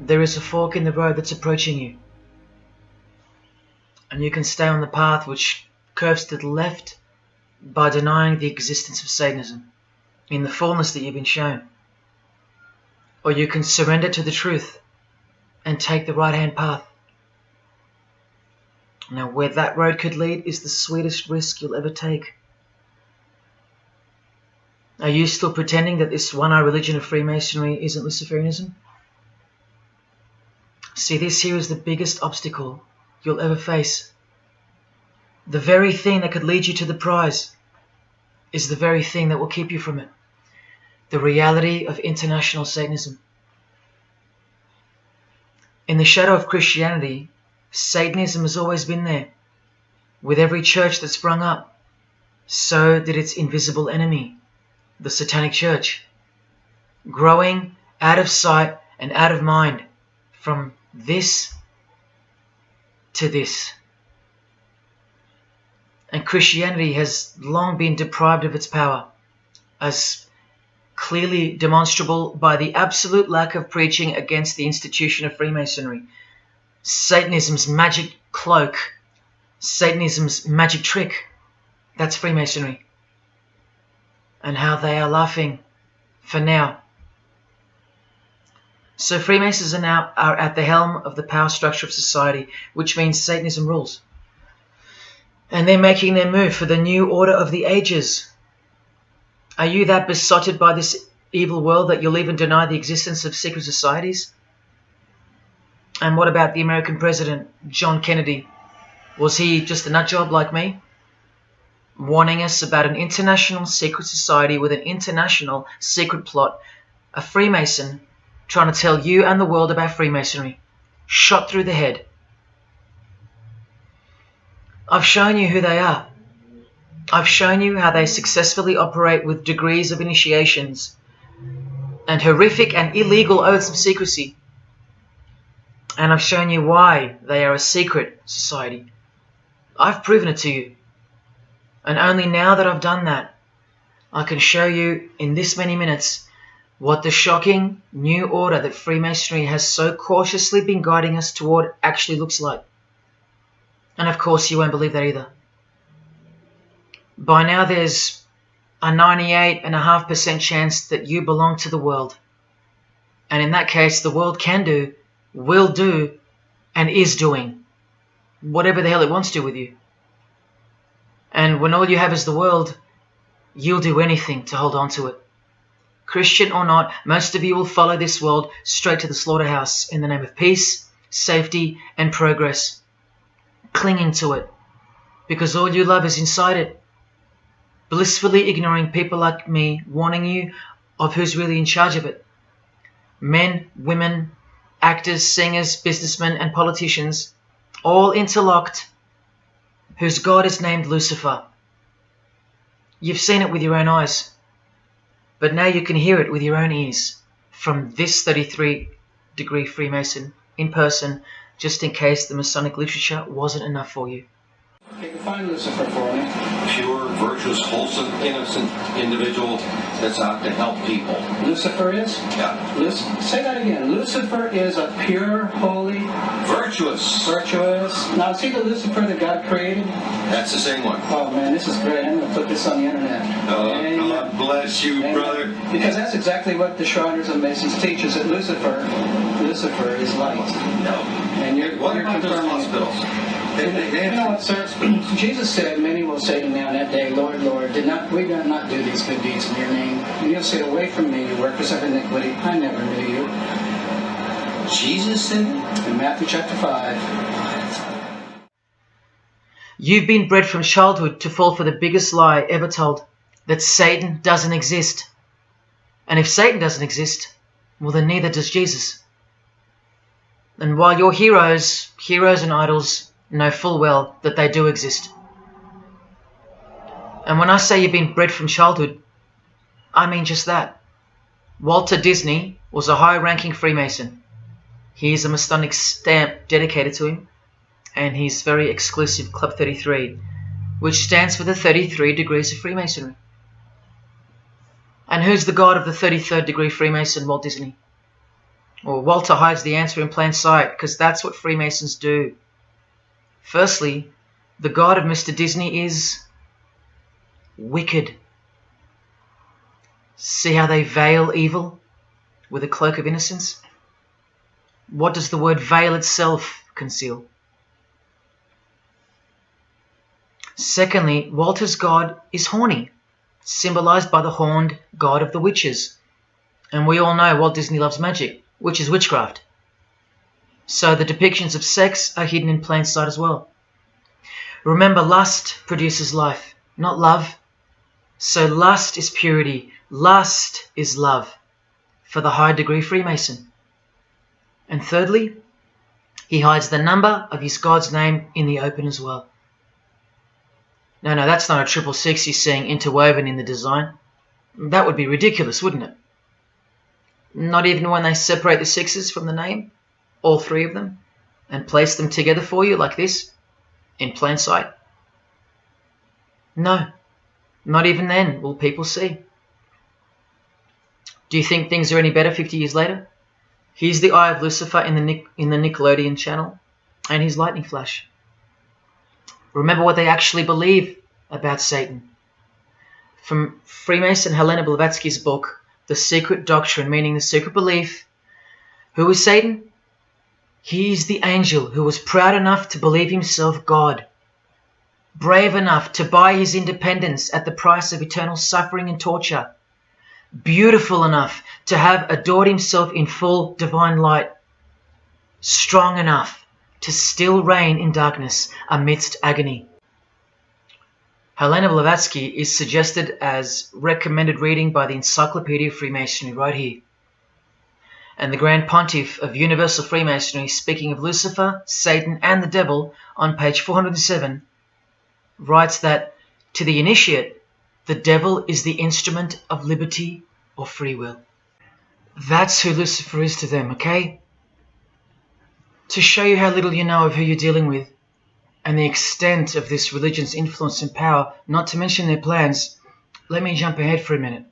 there is a fork in the road that's approaching you. And you can stay on the path which curves to the left by denying the existence of Satanism in the fullness that you've been shown. Or you can surrender to the truth and take the right-hand path. Now, where that road could lead is the sweetest risk you'll ever take. Are you still pretending that this one-eye religion of Freemasonry isn't Luciferianism? See, this here is the biggest obstacle you'll ever face. The very thing that could lead you to the prize is the very thing that will keep you from it. The reality of international Satanism. In the shadow of Christianity, Satanism has always been there. With every church that sprung up, so did its invisible enemy, the Satanic Church, growing out of sight and out of mind from this to this. And Christianity has long been deprived of its power, as clearly demonstrable by the absolute lack of preaching against the institution of Freemasonry. Satanism's magic cloak, Satanism's magic trick, that's Freemasonry. And how they are laughing for now. So Freemasons are at the helm of the power structure of society, which means Satanism rules. And they're making their move for the new order of the ages. Are you that besotted by this evil world that you'll even deny the existence of secret societies? And what about the American president, John Kennedy? Was he just a nutjob like me? Warning us about an international secret society with an international secret plot. A Freemason trying to tell you and the world about Freemasonry. Shot through the head. I've shown you who they are. I've shown you how they successfully operate with degrees of initiations and horrific and illegal oaths of secrecy. And I've shown you why they are a secret society. I've proven it to you. And only now that I've done that, I can show you in this many minutes what the shocking new order that Freemasonry has so cautiously been guiding us toward actually looks like. And of course you won't believe that either. By now there's a 98.5% chance that you belong to the world. And in that case, the world can do, will do, and is doing whatever the hell it wants to with you. And when all you have is the world, you'll do anything to hold on to it. Christian or not, most of you will follow this world straight to the slaughterhouse in the name of peace, safety, and progress. Clinging to it, because all you love is inside it. Blissfully ignoring people like me warning you of who's really in charge of it. Men, women, actors, singers, businessmen, and politicians, all interlocked, whose God is named Lucifer. You've seen it with your own eyes, but now you can hear it with your own ears from this 33-degree Freemason in person, just in case the Masonic literature wasn't enough for you. Okay, define Lucifer for me. Pure, virtuous, wholesome, innocent individual that's out to help people. Lucifer is? Yeah. Say that again. Lucifer is a pure, holy, Virtuous. virtuous. Now, is he the Lucifer that God created? That's the same one. Oh man, this is great. I'm going to put this on the internet. Oh, God bless you, Amen. brother. Because that's exactly what the Shriners and Masons teach, is that Lucifer is light. No. And you're What about those confirming it. hospitals? You know what, sir? Jesus said, many will say to me on that day, Lord, Lord, we did not do these good deeds in your name? And you'll say, away from me, you workers of iniquity. I never knew you. Jesus said it? In Matthew chapter 5. You've been bred from childhood to fall for the biggest lie ever told, that Satan doesn't exist. And if Satan doesn't exist, well then neither does Jesus. And while your heroes and idols know full well that they do exist. And when I say you've been bred from childhood, I mean just that. Walter Disney was a high-ranking Freemason. Here's a Masonic stamp dedicated to him, and his very exclusive Club 33, which stands for the 33 degrees of Freemasonry. And who's the god of the 33rd degree Freemason, Walt Disney? Well, Walter hides the answer in plain sight because that's what Freemasons do. Firstly, the God of Mr. Disney is wicked. See how they veil evil with a cloak of innocence? What does the word veil itself conceal? Secondly, Walter's God is horny, symbolized by the horned god of the witches. And we all know Walt Disney loves magic, which is witchcraft. So the depictions of sex are hidden in plain sight as well. Remember, lust produces life, not love. So lust is purity, lust is love for the high degree Freemason. And thirdly, he hides the number of his God's name in the open as well. No, that's not a 666 you're seeing interwoven in the design. That would be ridiculous, wouldn't it? Not even when they separate the sixes from the name, all three of them, and place them together for you like this, in plain sight. No, not even then will people see. Do you think things are any better 50 years later? Here's the Eye of Lucifer in the Nickelodeon channel, and his lightning flash. Remember what they actually believe about Satan. From Freemason Helena Blavatsky's book, The Secret Doctrine, meaning the secret belief. Who is Satan? He is the angel who was proud enough to believe himself God, brave enough to buy his independence at the price of eternal suffering and torture, beautiful enough to have adored himself in full divine light, strong enough to still reign in darkness amidst agony. Helena Blavatsky is suggested as recommended reading by the Encyclopedia of Freemasonry right here. And the Grand Pontiff of Universal Freemasonry, speaking of Lucifer, Satan and the Devil on page 407, writes that to the initiate, the devil is the instrument of liberty or free will. That's who Lucifer is to them, okay? To show you how little you know of who you're dealing with and the extent of this religion's influence and power, not to mention their plans, let me jump ahead for a minute.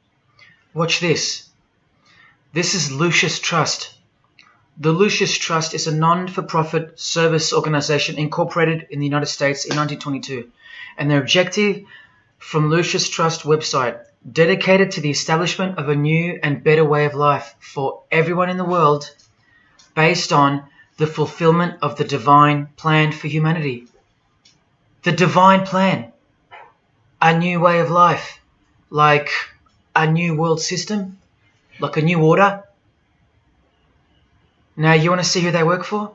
Watch this. This is Lucius Trust. The Lucius Trust is a non-for-profit service organization incorporated in the United States in 1922, and their objective from Lucius Trust website, dedicated to the establishment of a new and better way of life for everyone in the world based on the fulfillment of the divine plan for humanity. The divine plan. A new way of life. Like a new world system. Like a new order. Now you want to see who they work for?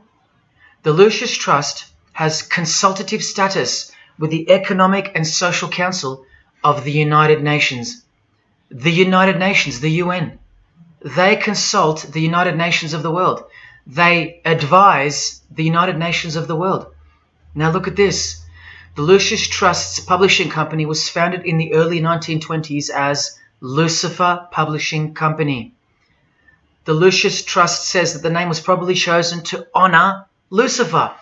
The Lucius Trust has consultative status with the Economic and Social Council of the United Nations. The United Nations, the UN. They consult the United Nations of the world. They advise the United Nations of the world. Now look at this. The Lucius Trust's publishing company was founded in the early 1920s as Lucifer Publishing Company. The Lucius Trust says that the name was probably chosen to honor Lucifer.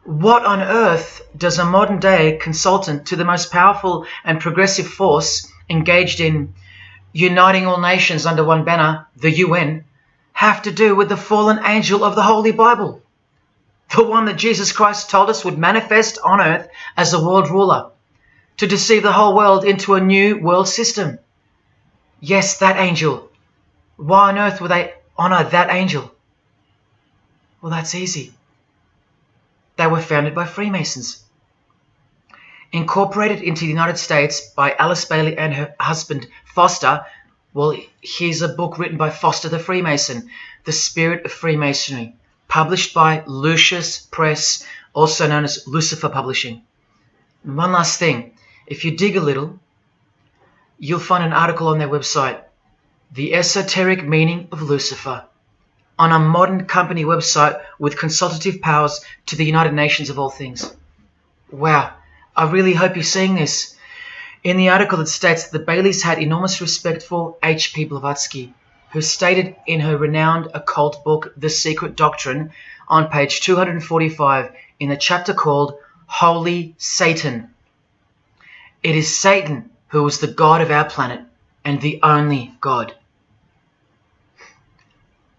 What on earth does a modern-day consultant to the most powerful and progressive force engaged in uniting all nations under one banner, the UN, have to do with the fallen angel of the Holy Bible? The one that Jesus Christ told us would manifest on earth as a world ruler, to deceive the whole world into a new world system. Yes, that angel. Why on earth would they honor that angel? Well, that's easy. They were founded by Freemasons. Incorporated into the United States by Alice Bailey and her husband Foster. Well, here's a book written by Foster the Freemason, The Spirit of Freemasonry, published by Lucius Press, also known as Lucifer Publishing. And one last thing, if you dig a little, you'll find an article on their website, The Esoteric Meaning of Lucifer, on a modern company website with consultative powers to the United Nations of all things. Wow, I really hope you're seeing this. In the article it states that the Baileys had enormous respect for H.P. Blavatsky, who stated in her renowned occult book, The Secret Doctrine, on page 245 in the chapter called Holy Satan. It is Satan who is the God of our planet and the only God.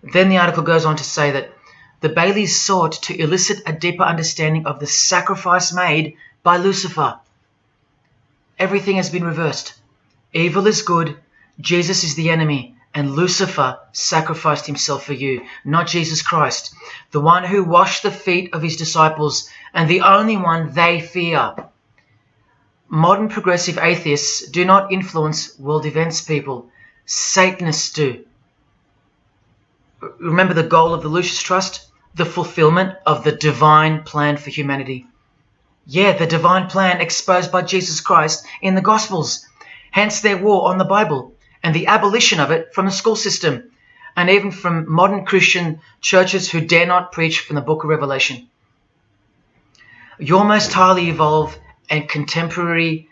Then the article goes on to say that the Baileys sought to elicit a deeper understanding of the sacrifice made by Lucifer. Everything has been reversed. Evil is good, Jesus is the enemy, and Lucifer sacrificed himself for you, not Jesus Christ, the one who washed the feet of his disciples and the only one they fear. Modern progressive atheists do not influence world events, people. Satanists do. Remember the goal of the Lucis Trust? The fulfillment of the divine plan for humanity. Yeah, the divine plan exposed by Jesus Christ in the Gospels. Hence their war on the Bible and the abolition of it from the school system and even from modern Christian churches who dare not preach from the book of Revelation. Your most highly evolved and contemporary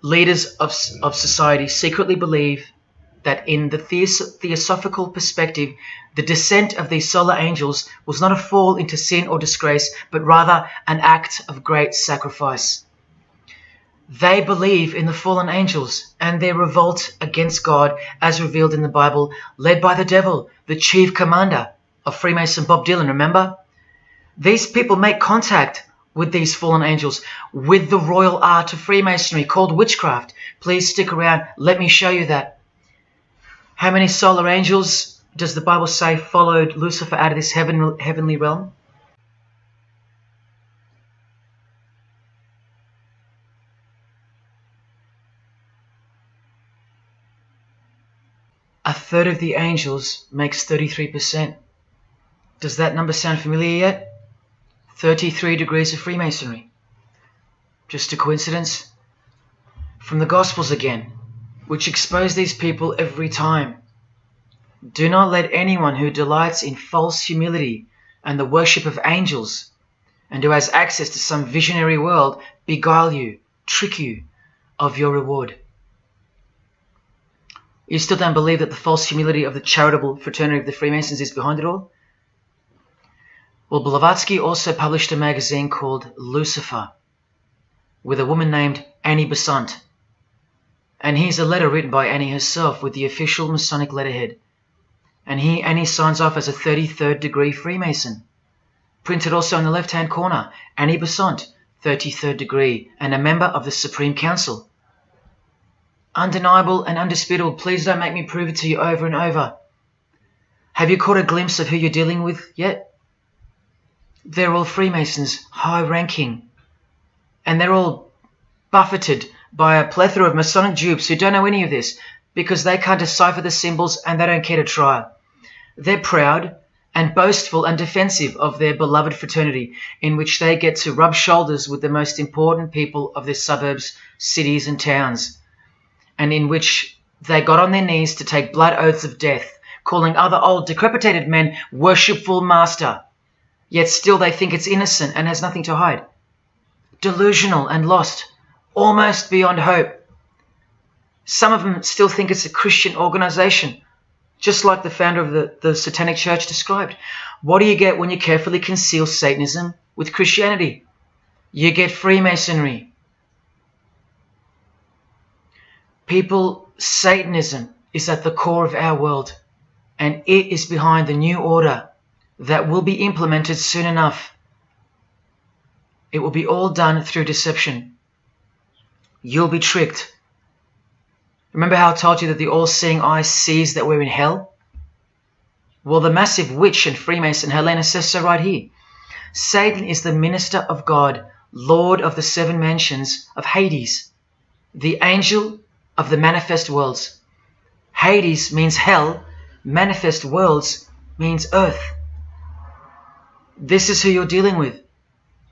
leaders of society secretly believe that in the theosophical perspective, the descent of these solar angels was not a fall into sin or disgrace, but rather an act of great sacrifice. They believe in the fallen angels and their revolt against God as revealed in the Bible, led by the devil, the chief commander of Freemason Bob Dylan, remember? These people make contact with these fallen angels, with the royal art of Freemasonry called witchcraft. Please stick around, let me show you that. How many solar angels does the Bible say followed Lucifer out of this heavenly realm? A third of the angels makes 33%. Does that number sound familiar yet? 33 degrees of Freemasonry. Just a coincidence? From the Gospels again, which expose these people every time. Do not let anyone who delights in false humility and the worship of angels, and who has access to some visionary world, beguile you, trick you of your reward. You still don't believe that the false humility of the charitable fraternity of the Freemasons is behind it all? Well, Blavatsky also published a magazine called Lucifer with a woman named Annie Besant. And here's a letter written by Annie herself with the official Masonic letterhead. And here Annie signs off as a 33rd degree Freemason. Printed also in the left-hand corner, Annie Besant, 33rd degree, and a member of the Supreme Council. Undeniable and undisputable. Please don't make me prove it to you over and over. Have you caught a glimpse of who you're dealing with yet? They're all Freemasons, high-ranking. And they're all buffeted by a plethora of Masonic dupes who don't know any of this because they can't decipher the symbols and they don't care to try. They're proud and boastful and defensive of their beloved fraternity, in which they get to rub shoulders with the most important people of their suburbs, cities and towns, and in which they got on their knees to take blood oaths of death, calling other old decrepitated men worshipful master, yet still they think it's innocent and has nothing to hide. Delusional and lost, almost beyond hope. Some of them still think it's a Christian organization, just like the founder of the Satanic Church described. What do you get when you carefully conceal Satanism with Christianity? You get Freemasonry. People, Satanism is at the core of our world, and it is behind the new order that will be implemented soon enough. It will be all done through deception. You'll be tricked. Remember how I told you that the all-seeing eye sees that we're in hell? Well, the massive witch and Freemason Helena says so right here. Satan is the minister of God, Lord of the seven mansions of Hades, the angel of the manifest worlds. Hades means hell, manifest worlds means earth. This is who you're dealing with.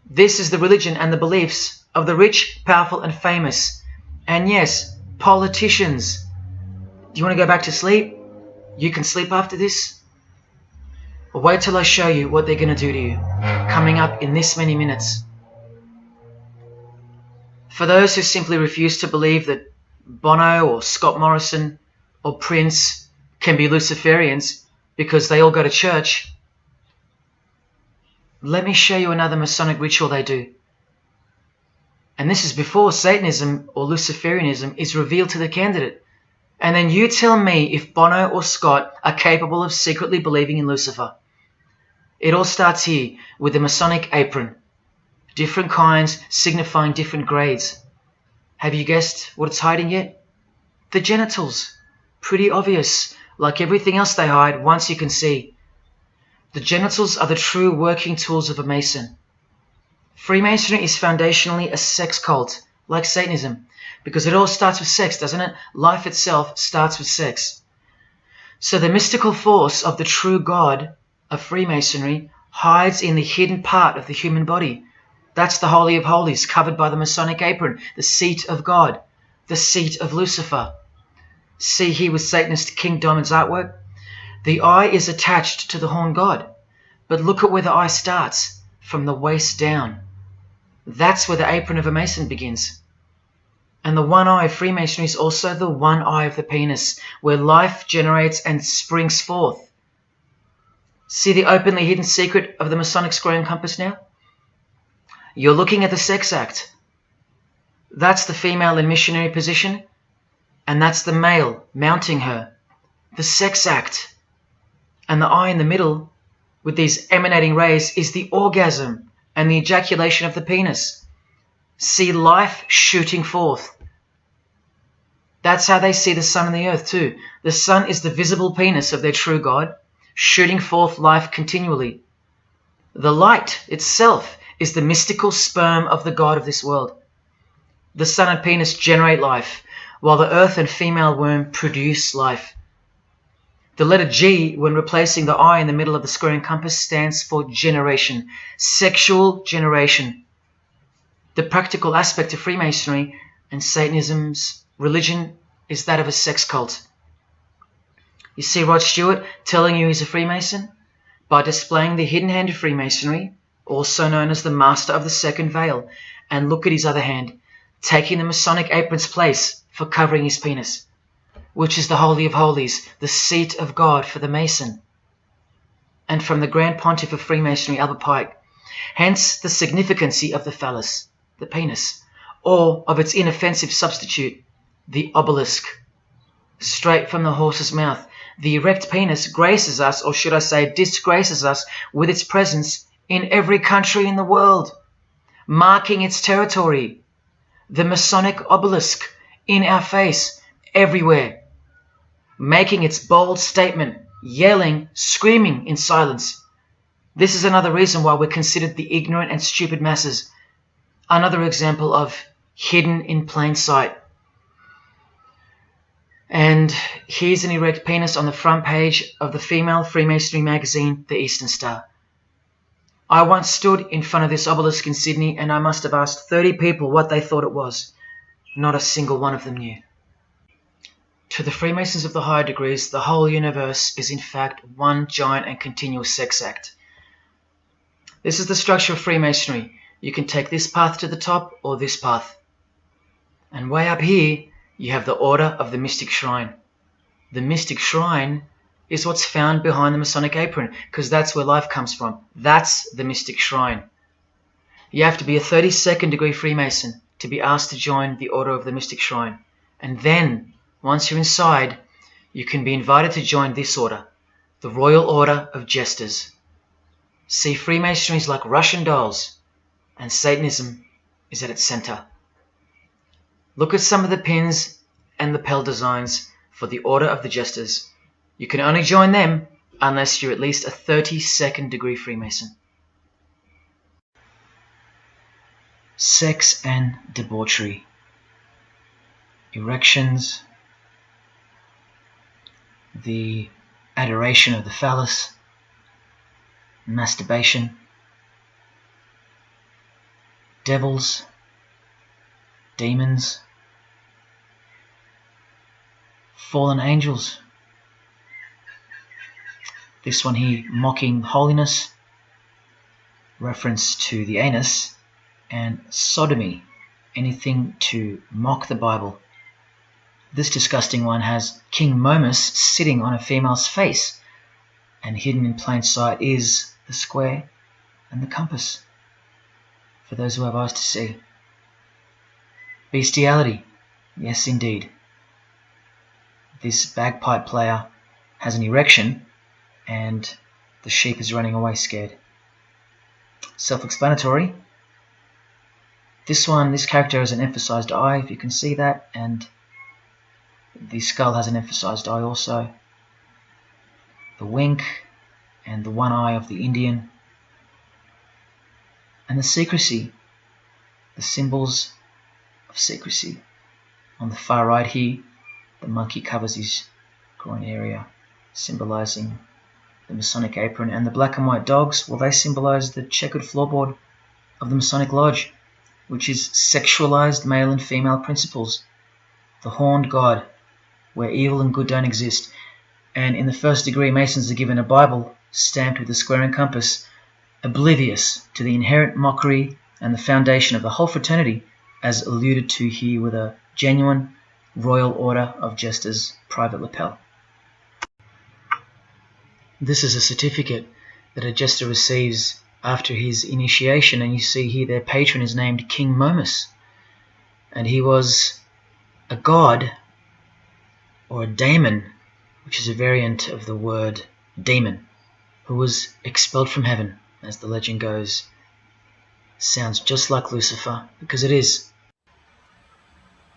This is the religion and the beliefs of the rich, powerful and famous. And yes, politicians. Do you want to go back to sleep? You can sleep after this. Or wait till I show you what they're going to do to you, coming up in this many minutes. For those who simply refuse to believe that Bono or Scott Morrison or Prince can be Luciferians because they all go to church, let me show you another Masonic ritual they do. And this is before Satanism or Luciferianism is revealed to the candidate. And then you tell me if Bono or Scott are capable of secretly believing in Lucifer. It all starts here with the Masonic apron. Different kinds signifying different grades. Have you guessed what it's hiding yet? The genitals. Pretty obvious. Like everything else they hide, once you can see. The genitals are the true working tools of a Mason. Freemasonry is foundationally a sex cult, like Satanism, because it all starts with sex, doesn't it? Life itself starts with sex. So the mystical force of the true God of Freemasonry hides in the hidden part of the human body. That's the Holy of Holies, covered by the Masonic apron, the seat of God, the seat of Lucifer. See here with Satanist King Diamond's artwork? The eye is attached to the horn god, but look at where the eye starts, from the waist down. That's where the apron of a Mason begins. And the one eye of Freemasonry is also the one eye of the penis, where life generates and springs forth. See the openly hidden secret of the Masonic square and compass now? You're looking at the sex act. That's the female in missionary position, and that's the male mounting her. The sex act. And the eye in the middle, with these emanating rays, is the orgasm and the ejaculation of the penis. See life shooting forth. That's how they see the sun and the earth too. The sun is the visible penis of their true God, shooting forth life continually. The light itself is the mystical sperm of the God of this world. The sun and penis generate life, while the earth and female womb produce life. The letter G, when replacing the I in the middle of the square and compass, stands for generation, sexual generation. The practical aspect of Freemasonry and Satanism's religion is that of a sex cult. You see Rod Stewart telling you he's a Freemason? By displaying the hidden hand of Freemasonry, also known as the Master of the Second Veil, and look at his other hand, taking the Masonic apron's place for covering his penis, which is the Holy of Holies, the seat of God for the Mason. And from the Grand Pontiff of Freemasonry, Albert Pike, hence the significancy of the phallus, the penis, or of its inoffensive substitute, the obelisk. Straight from the horse's mouth, the erect penis graces us, or should I say disgraces us, with its presence in every country in the world, marking its territory. The Masonic obelisk in our face, everywhere, making its bold statement, yelling, screaming in silence. This is another reason why we're considered the ignorant and stupid masses. Another example of hidden in plain sight. And here's an erect penis on the front page of the female Freemasonry magazine, The Eastern Star. I once stood in front of this obelisk in Sydney, and I must have asked 30 people what they thought it was. Not a single one of them knew. To the Freemasons of the higher degrees, the whole universe is in fact one giant and continuous sex act. This is the structure of Freemasonry. You can take this path to the top or this path. And way up here, you have the Order of the Mystic Shrine. The Mystic Shrine is what's found behind the Masonic apron, because that's where life comes from. That's the Mystic Shrine. You have to be a 32nd degree Freemason to be asked to join the Order of the Mystic Shrine. And then, once you're inside, you can be invited to join this order, the Royal Order of Jesters. See, Freemasonry is like Russian dolls, and Satanism is at its center. Look at some of the pins and lapel designs for the Order of the Jesters. You can only join them unless you're at least a 32nd degree Freemason. Sex and debauchery. Erections. The adoration of the phallus. Masturbation. Devils. Demons. Fallen angels. This one here, mocking holiness, reference to the anus, and sodomy, anything to mock the Bible. This disgusting one has King Momus sitting on a female's face, and hidden in plain sight is the square and the compass, for those who have eyes to see. Bestiality, yes indeed. this bagpipe player has an erection and the sheep is running away scared. Self-explanatory. This character has an emphasized eye, if you can see that, and the skull has an emphasized eye also. The wink and the one eye of the Indian. And the secrecy, the symbols of secrecy. On the far right here, the monkey covers his groin area, symbolizing the Masonic apron, and the black and white dogs, well, they symbolize the checkered floorboard of the Masonic Lodge, which is sexualized male and female principles. The horned god, where evil and good don't exist. And in the first degree, Masons are given a Bible stamped with a square and compass, oblivious to the inherent mockery and the foundation of the whole fraternity, as alluded to here with a genuine Royal Order of Jester's private lapel. This is a certificate that a Jester receives after his initiation, and you see here their patron is named King Momus, and he was a god, or a daemon, which is a variant of the word demon, who was expelled from heaven, as the legend goes. Sounds just like Lucifer, because it is.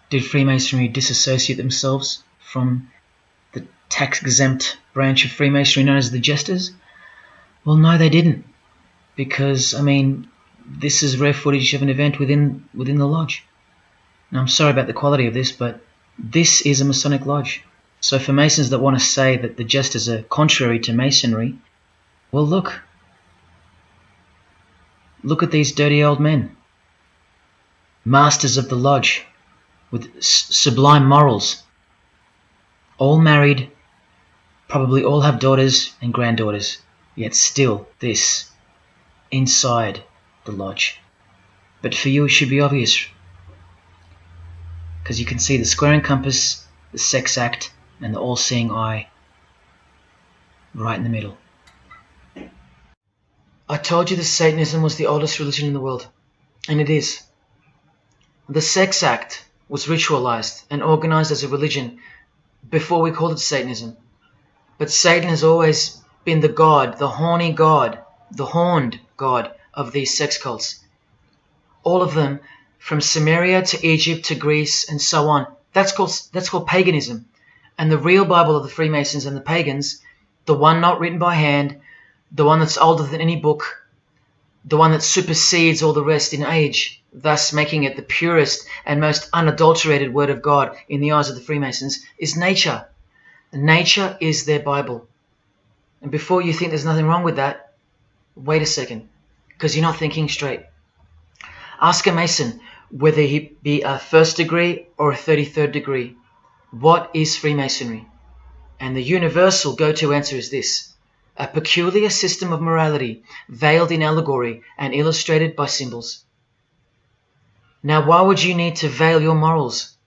Did Freemasonry disassociate themselves from the tax-exempt branch of Freemasonry known as the Jesters? Well, no, they didn't, because, I mean, this is rare footage of an event within the lodge. Now, I'm sorry about the quality of this, but this is a Masonic lodge. So for Masons that want to say that the Jesters are contrary to Masonry, well, look at these dirty old men, masters of the lodge, with sublime morals, all married, probably all have daughters and granddaughters, yet still this, inside the lodge. But for you it should be obvious, because you can see the square and compass, the sex act, and the all-seeing eye right in the middle. I told you that Satanism was the oldest religion in the world, and it is. The sex act was ritualized and organized as a religion before we called it Satanism. But Satan has always been the god, the horny god, the horned god of these sex cults. All of them, from Sumeria to Egypt to Greece and so on, that's called paganism. And the real Bible of the Freemasons and the pagans, the one not written by hand, the one that's older than any book, the one that supersedes all the rest in age, thus making it the purest and most unadulterated word of God in the eyes of the Freemasons, is nature. Nature is their Bible. And before you think there's nothing wrong with that, wait a second, because you're not thinking straight. Ask a Mason, whether he be a first degree or a 33rd degree, what is Freemasonry? And the universal go-to answer is this: a peculiar system of morality, veiled in allegory and illustrated by symbols. Now, why would you need to veil your morals?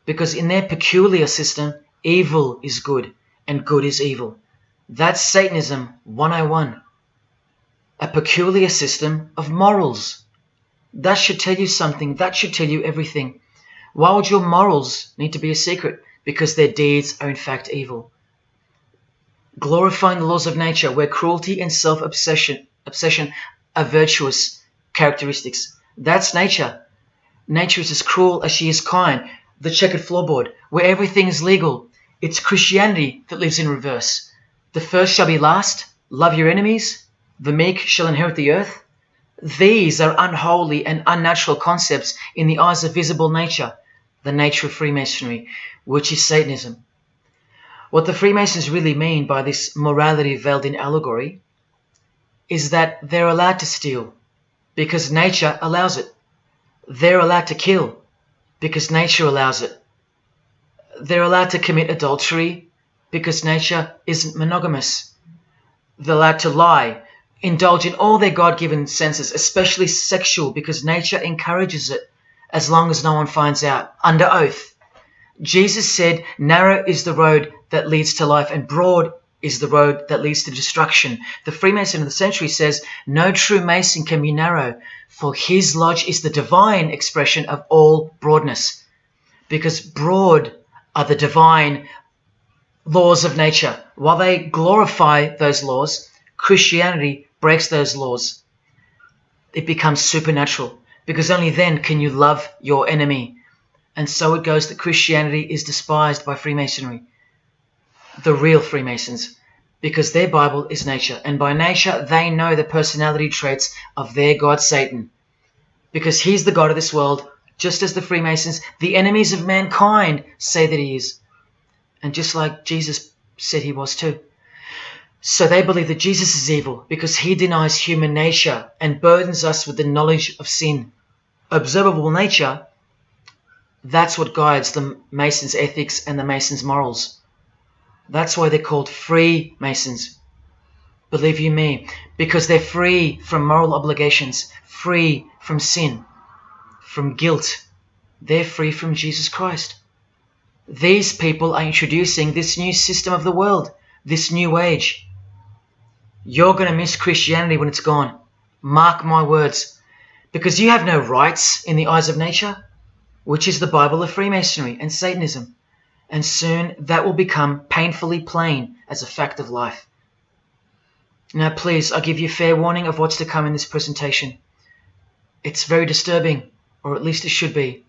Because in their peculiar system, evil is good and good is evil. That's Satanism 101. A peculiar system of morals. That should tell you something. That should tell you everything. Why would your morals need to be a secret? Because their deeds are in fact evil. Glorifying the laws of nature, where cruelty and self-obsession are virtuous characteristics. That's nature. Nature is as cruel as she is kind. The checkered floorboard, where everything is legal. It's Christianity that lives in reverse. The first shall be last. Love your enemies. The meek shall inherit the earth. These are unholy and unnatural concepts in the eyes of visible nature, the nature of Freemasonry, which is Satanism. What the Freemasons really mean by this morality veiled in allegory is that they're allowed to steal because nature allows it. They're allowed to kill because nature allows it. They're allowed to commit adultery because nature isn't monogamous. They're allowed to lie, indulge in all their God-given senses, especially sexual, because nature encourages it, as long as no one finds out, under oath. Jesus said, narrow is the road that leads to life, and broad is the road that leads to destruction. The Freemason of the century says, no true Mason can be narrow, for his lodge is the divine expression of all broadness. Because broad are the divine laws of nature. While they glorify those laws, Christianity breaks those laws. It becomes supernatural, because only then can you love your enemy. And so it goes that Christianity is despised by Freemasonry, the real Freemasons, because their Bible is nature, and by nature they know the personality traits of their God Satan, because he's the God of this world, just as the Freemasons, the enemies of mankind, say that he is, and just like Jesus said he was too. So they believe that Jesus is evil because he denies human nature and burdens us with the knowledge of sin. Observable nature, that's what guides the Masons' ethics and the Masons' morals. That's why they're called Freemasons. Believe you me, because they're free from moral obligations, free from sin, from guilt. They're free from Jesus Christ. These people are introducing this new system of the world, this new age. You're going to miss Christianity when it's gone. Mark my words. Because you have no rights in the eyes of nature, which is the Bible of Freemasonry and Satanism. And soon that will become painfully plain as a fact of life. Now please, I give you fair warning of what's to come in this presentation. It's very disturbing, or at least it should be.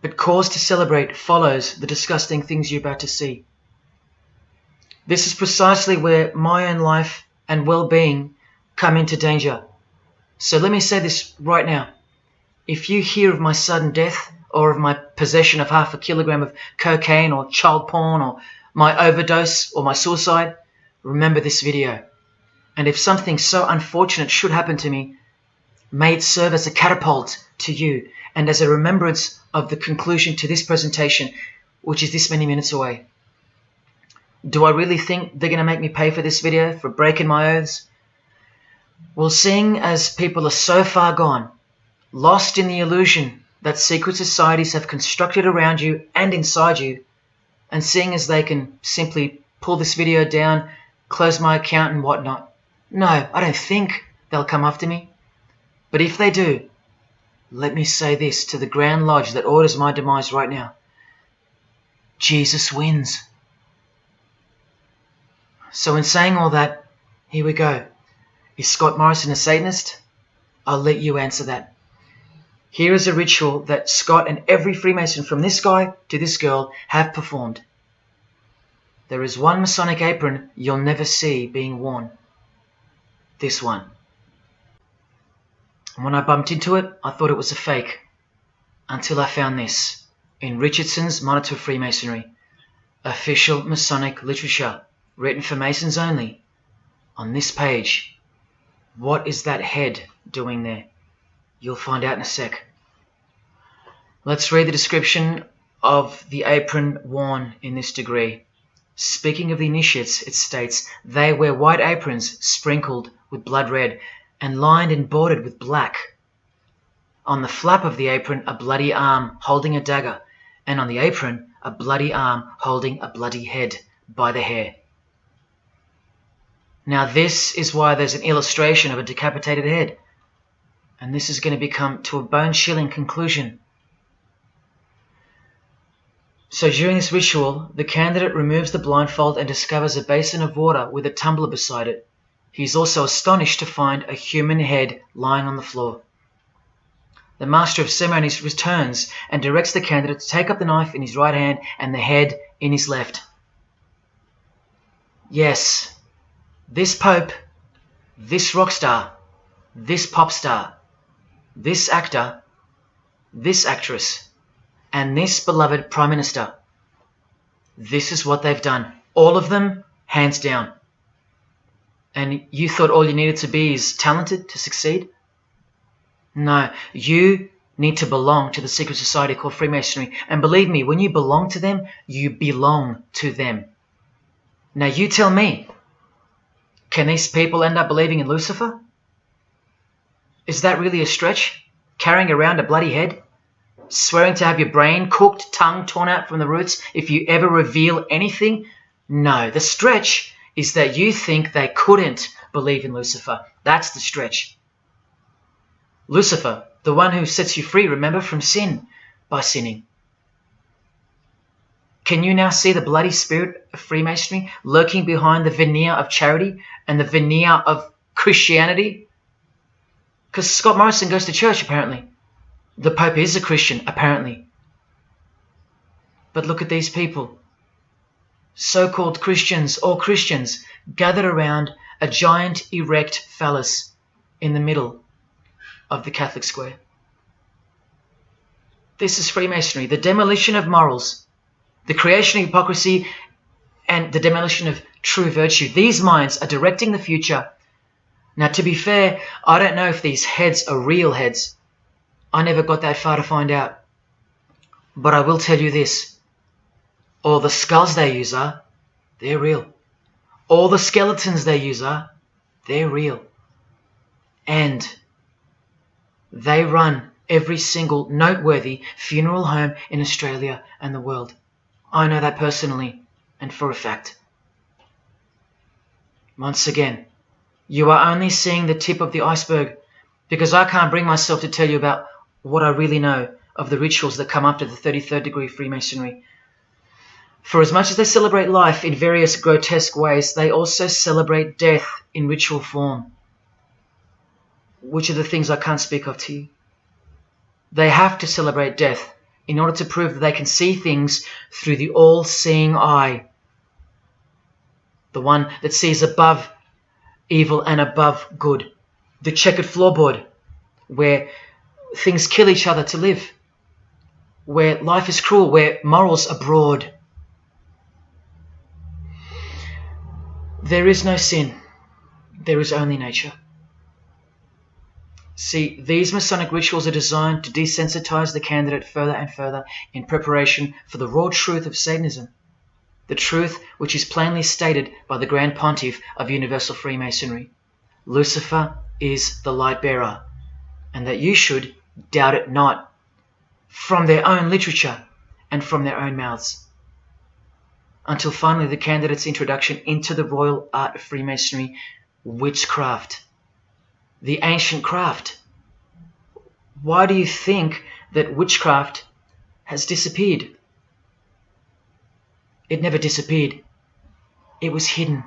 But cause to celebrate follows the disgusting things you're about to see. This is precisely where my own life and well-being come into danger. So let me say this right now. If you hear of my sudden death, or of my possession of 0.5 kilogram of cocaine or child porn, or my overdose or my suicide, remember this video. And if something so unfortunate should happen to me, may it serve as a catapult to you and as a remembrance of the conclusion to this presentation, which is this many minutes away. Do I really think they're going to make me pay for this video, for breaking my oaths? Well, seeing as people are so far gone, lost in the illusion that secret societies have constructed around you and inside you, and seeing as they can simply pull this video down, close my account and whatnot, no, I don't think they'll come after me. But if they do, let me say this to the Grand Lodge that orders my demise right now. Jesus wins. So in saying all that, here we go. Is Scott Morrison a Satanist? I'll let you answer that. Here is a ritual that Scott and every Freemason from this guy to this girl have performed. There is one Masonic apron you'll never see being worn. This one. And when I bumped into it, I thought it was a fake. Until I found this in Richardson's Monitor of Freemasonry, official Masonic literature, written for Masons only. On this page, what is that head doing there? You'll find out in a sec. Let's read the description of the apron worn in this degree. Speaking of the initiates, it states, they wear white aprons sprinkled with blood red and lined and bordered with black. On the flap of the apron, a bloody arm holding a dagger, and on the apron, a bloody arm holding a bloody head by the hair. Now this is why there's an illustration of a decapitated head. And this is going to become to a bone-chilling conclusion. So during this ritual, the candidate removes the blindfold and discovers a basin of water with a tumbler beside it. He is also astonished to find a human head lying on the floor. The master of ceremonies returns and directs the candidate to take up the knife in his right hand and the head in his left. Yes, this Pope, this rock star, this pop star, this actor, this actress, and this beloved Prime Minister. This is what they've done. All of them, hands down. And you thought all you needed to be is talented to succeed? No, you need to belong to the secret society called Freemasonry. And believe me, when you belong to them, you belong to them. Now you tell me, can these people end up believing in Lucifer? Is that really a stretch? Carrying around a bloody head? Swearing to have your brain cooked, tongue torn out from the roots if you ever reveal anything? No, the stretch is that you think they couldn't believe in Lucifer. That's the stretch. Lucifer, the one who sets you free, remember, from sin by sinning. Can you now see the bloody spirit of Freemasonry lurking behind the veneer of charity and the veneer of Christianity? Because Scott Morrison goes to church, apparently. The Pope is a Christian, apparently. But look at these people. So-called Christians or Christians gathered around a giant erect phallus in the middle of the Catholic square. This is Freemasonry, the demolition of morals, the creation of hypocrisy, and the demolition of true virtue. These minds are directing the future. Now, to be fair, I don't know if these heads are real heads. I never got that far to find out. But I will tell you this. All the skulls they use they're real. All the skeletons they use they're real. And they run every single noteworthy funeral home in Australia and the world. I know that personally and for a fact. Once again, you are only seeing the tip of the iceberg, because I can't bring myself to tell you about what I really know of the rituals that come after the 33rd degree Freemasonry. For as much as they celebrate life in various grotesque ways, they also celebrate death in ritual form, which are the things I can't speak of to you. They have to celebrate death in order to prove that they can see things through the all-seeing eye, the one that sees above evil and above good, the checkered floorboard, where things kill each other to live, where life is cruel, where morals are broad. There is no sin, there is only nature. See, these Masonic rituals are designed to desensitize the candidate further and further in preparation for the raw truth of Satanism, the truth which is plainly stated by the Grand Pontiff of Universal Freemasonry. Lucifer is the light bearer, and that you should doubt it not, from their own literature and from their own mouths. Until finally the candidate's introduction into the royal art of Freemasonry, witchcraft. The ancient craft. Why do you think that witchcraft has disappeared? It never disappeared. It was hidden,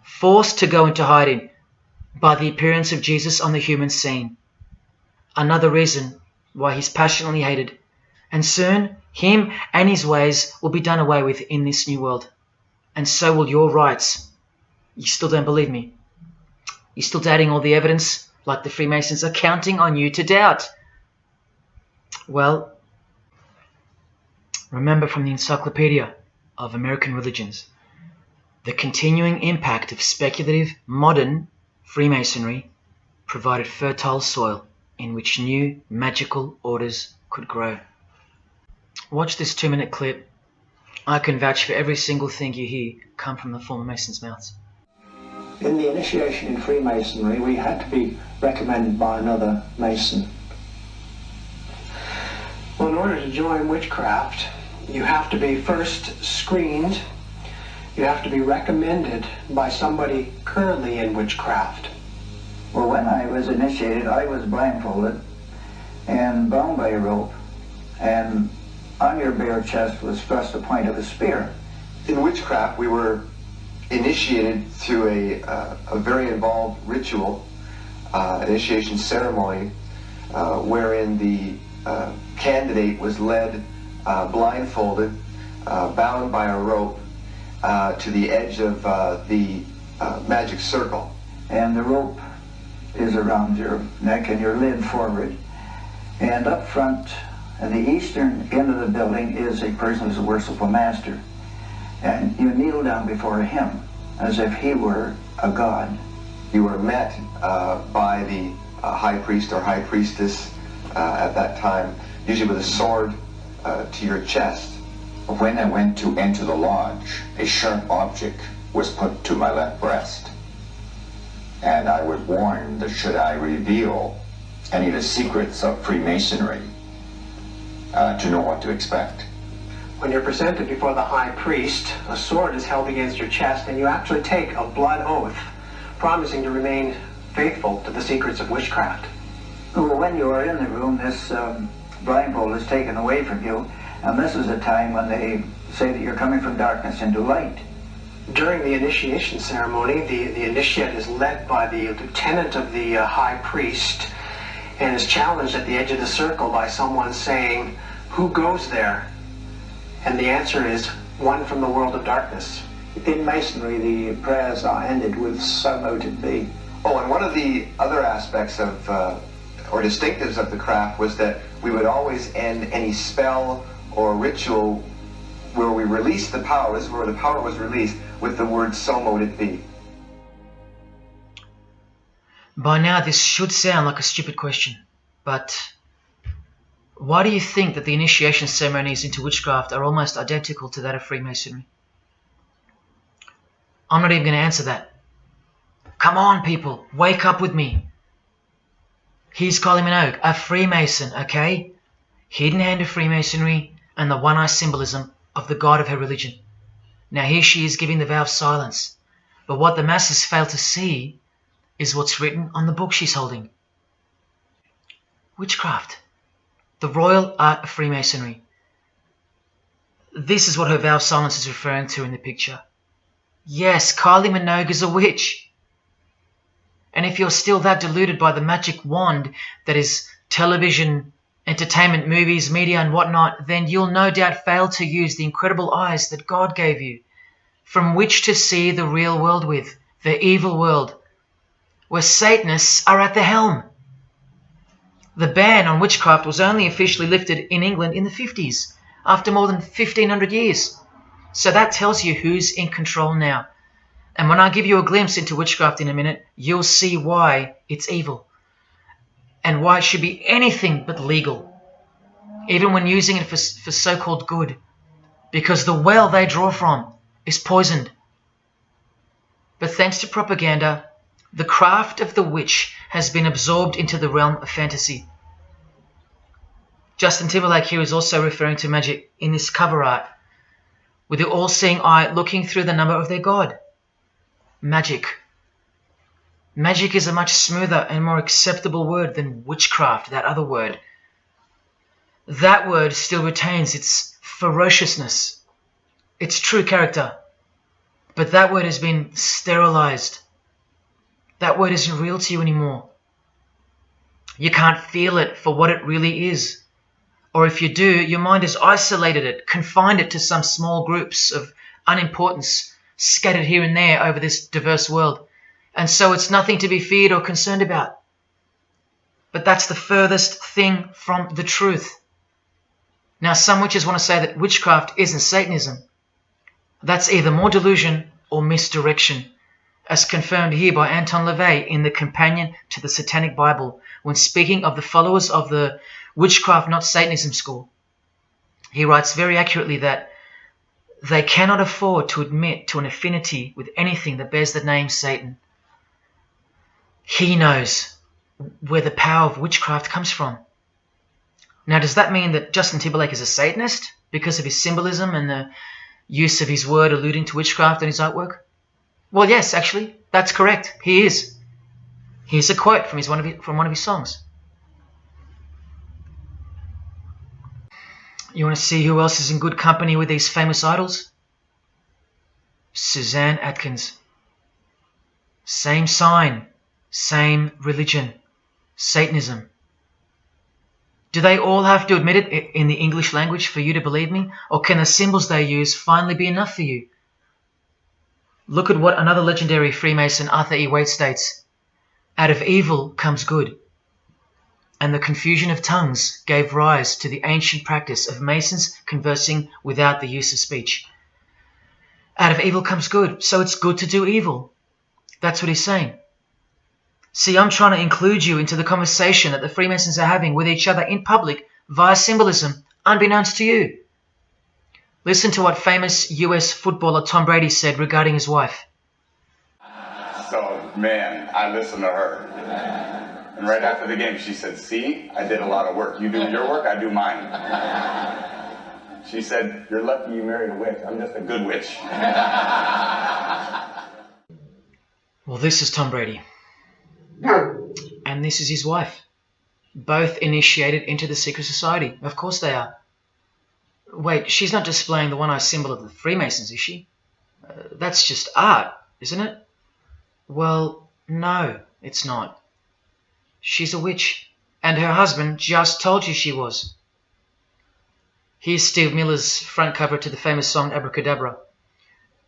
forced to go into hiding by the appearance of Jesus on the human scene. Another reason why he's passionately hated, and soon him and his ways will be done away with in this new world, and so will your rights. You still don't believe me? You're still doubting all the evidence, like the Freemasons are counting on you to doubt? Well, remember from the Encyclopedia of American Religions, the continuing impact of speculative modern Freemasonry provided fertile soil in which new magical orders could grow. Watch this 2-minute clip. I can vouch for every single thing you hear come from the former Masons' mouths. In the initiation in Freemasonry, we had to be recommended by another Mason. Well, in order to join witchcraft, you have to be first screened. You have to be recommended by somebody currently in witchcraft. Well, when I was initiated, I was blindfolded and bound by a rope, and on your bare chest was thrust the point of a spear. In witchcraft, we were initiated through a very involved ritual, initiation ceremony, wherein the candidate was led blindfolded, bound by a rope to the edge of the magic circle. And the rope is around your neck and you're led forward. And up front, at the eastern end of the building, is a person who's a worshipful master. And you kneel down before him as if he were a god. You were met by the high priest or high priestess at that time, usually with a sword to your chest. When I went to enter the lodge, a sharp object was put to my left breast. And I was warned that should I reveal any of the secrets of Freemasonry, to know what to expect. When you're presented before the high priest, a sword is held against your chest, and you actually take a blood oath, promising to remain faithful to the secrets of witchcraft. Well, when you are in the room, this blindfold is taken away from you, And this is a time when they say that you're coming from darkness into light. During the initiation ceremony, the initiate is led by the lieutenant of the high priest and is challenged at the edge of the circle by someone saying, "Who goes there?" And the answer is, "One from the world of darkness." In Masonry, the prayers are ended with "So mote it be." Oh, and one of the other aspects of, or distinctives of the craft was that we would always end any spell or ritual where we released the power, this is where the power was released, with the word "So mote it be." By now this should sound like a stupid question, but why do you think that the initiation ceremonies into witchcraft are almost identical to that of Freemasonry? I'm not even going to answer that. Come on, people, wake up with me. Here's Kylie Minogue, a Freemason, okay? Hidden hand of Freemasonry and the one-eye symbolism of the god of her religion. Now here she is giving the vow of silence, but what the masses fail to see is what's written on the book she's holding. Witchcraft, the royal art of Freemasonry. This is what her vow of silence is referring to in the picture. Yes, Kylie Minogue is a witch. And if you're still that deluded by the magic wand that is television, entertainment, movies, media and whatnot, then you'll no doubt fail to use the incredible eyes that God gave you, from which to see the real world with, the evil world, where Satanists are at the helm. The ban on witchcraft was only officially lifted in England in the 50s, after more than 1500 years. So that tells you who's in control now. And when I give you a glimpse into witchcraft in a minute, you'll see why it's evil. And why it should be anything but legal, even when using it for so-called good. Because the well they draw from is poisoned. But thanks to propaganda, the craft of the witch has been absorbed into the realm of fantasy. Justin Timberlake here is also referring to magic in this cover art, with the all-seeing eye looking through the number of their god. Magic. Magic is a much smoother and more acceptable word than witchcraft, that other word. That word still retains its ferociousness, its true character. But that word has been sterilized. That word isn't real to you anymore. You can't feel it for what it really is. Or if you do, your mind has isolated it, confined it to some small groups of unimportance scattered here and there over this diverse world. And so it's nothing to be feared or concerned about. But that's the furthest thing from the truth. Now, some witches want to say that witchcraft isn't Satanism. That's either more delusion or misdirection, as confirmed here by Anton LaVey in the Companion to the Satanic Bible, when speaking of the followers of the Witchcraft Not Satanism school. He writes very accurately that they cannot afford to admit to an affinity with anything that bears the name Satan. He knows where the power of witchcraft comes from. Now, does that mean that Justin Timberlake is a Satanist because of his symbolism and the use of his word alluding to witchcraft in his artwork? Well, yes, actually, that's correct. He is. Here's a quote from one of his songs. You want to see who else is in good company with these famous idols? Suzanne Atkins. Same sign, same religion, Satanism. Do they all have to admit it in the English language for you to believe me? Or can the symbols they use finally be enough for you? Look at what another legendary Freemason, Arthur E. Waite, states. Out of evil comes good. And the confusion of tongues gave rise to the ancient practice of Masons conversing without the use of speech. Out of evil comes good, so it's good to do evil. That's what he's saying. See, I'm trying to include you into the conversation that the Freemasons are having with each other in public via symbolism, unbeknownst to you. Listen to what famous US footballer Tom Brady said regarding his wife. So, man, I listened to her. And right after the game, she said, see, I did a lot of work. You do your work, I do mine. She said, you're lucky you married a witch. I'm just a good witch. Well, this is Tom Brady. And this is his wife. Both initiated into the secret society. Of course they are. Wait, she's not displaying the one-eye symbol of the Freemasons, is she? That's just art, isn't it? Well, no, it's not. She's a witch, and her husband just told you she was. Here's Steve Miller's front cover to the famous song Abracadabra,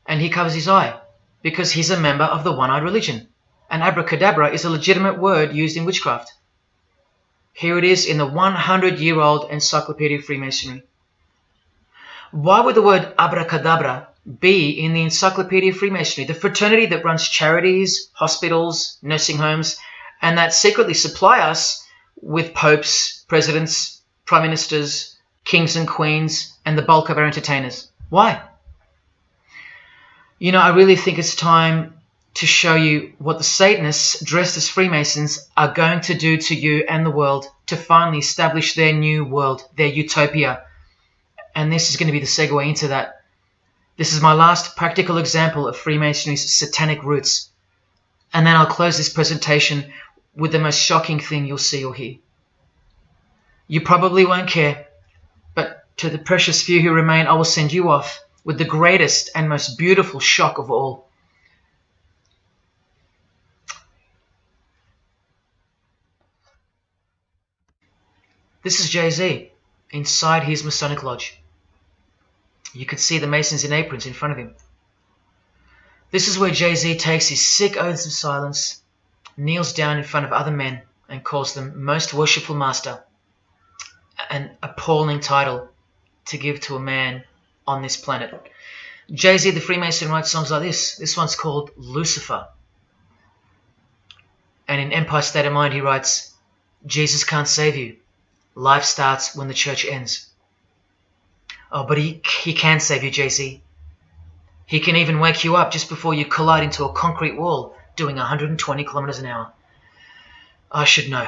and he covers his eye because he's a member of the one-eyed religion, and abracadabra is a legitimate word used in witchcraft. Here it is in the 100-year-old Encyclopedia of Freemasonry. Why would the word abracadabra be in the Encyclopedia of Freemasonry, the fraternity that runs charities, hospitals, nursing homes, and that secretly supply us with popes, presidents, prime ministers, kings and queens, and the bulk of our entertainers? Why? You know, I really think it's time to show you what the Satanists dressed as Freemasons are going to do to you and the world to finally establish their new world, their utopia. And this is going to be the segue into that. This is my last practical example of Freemasonry's satanic roots. And then I'll close this presentation with the most shocking thing you'll see or hear. You probably won't care, but to the precious few who remain, I will send you off with the greatest and most beautiful shock of all. This is Jay-Z inside his Masonic Lodge. You can see the Masons in aprons in front of him. This is where Jay-Z takes his sick oaths of silence, kneels down in front of other men, and calls them Most Worshipful Master, an appalling title to give to a man on this planet. Jay-Z the Freemason writes songs like this. This one's called Lucifer. And in Empire State of Mind he writes, Jesus can't save you. Life starts when the church ends. Oh, but he can save you, Jay-Z. He can even wake you up just before you collide into a concrete wall doing 120 kilometers an hour. I should know.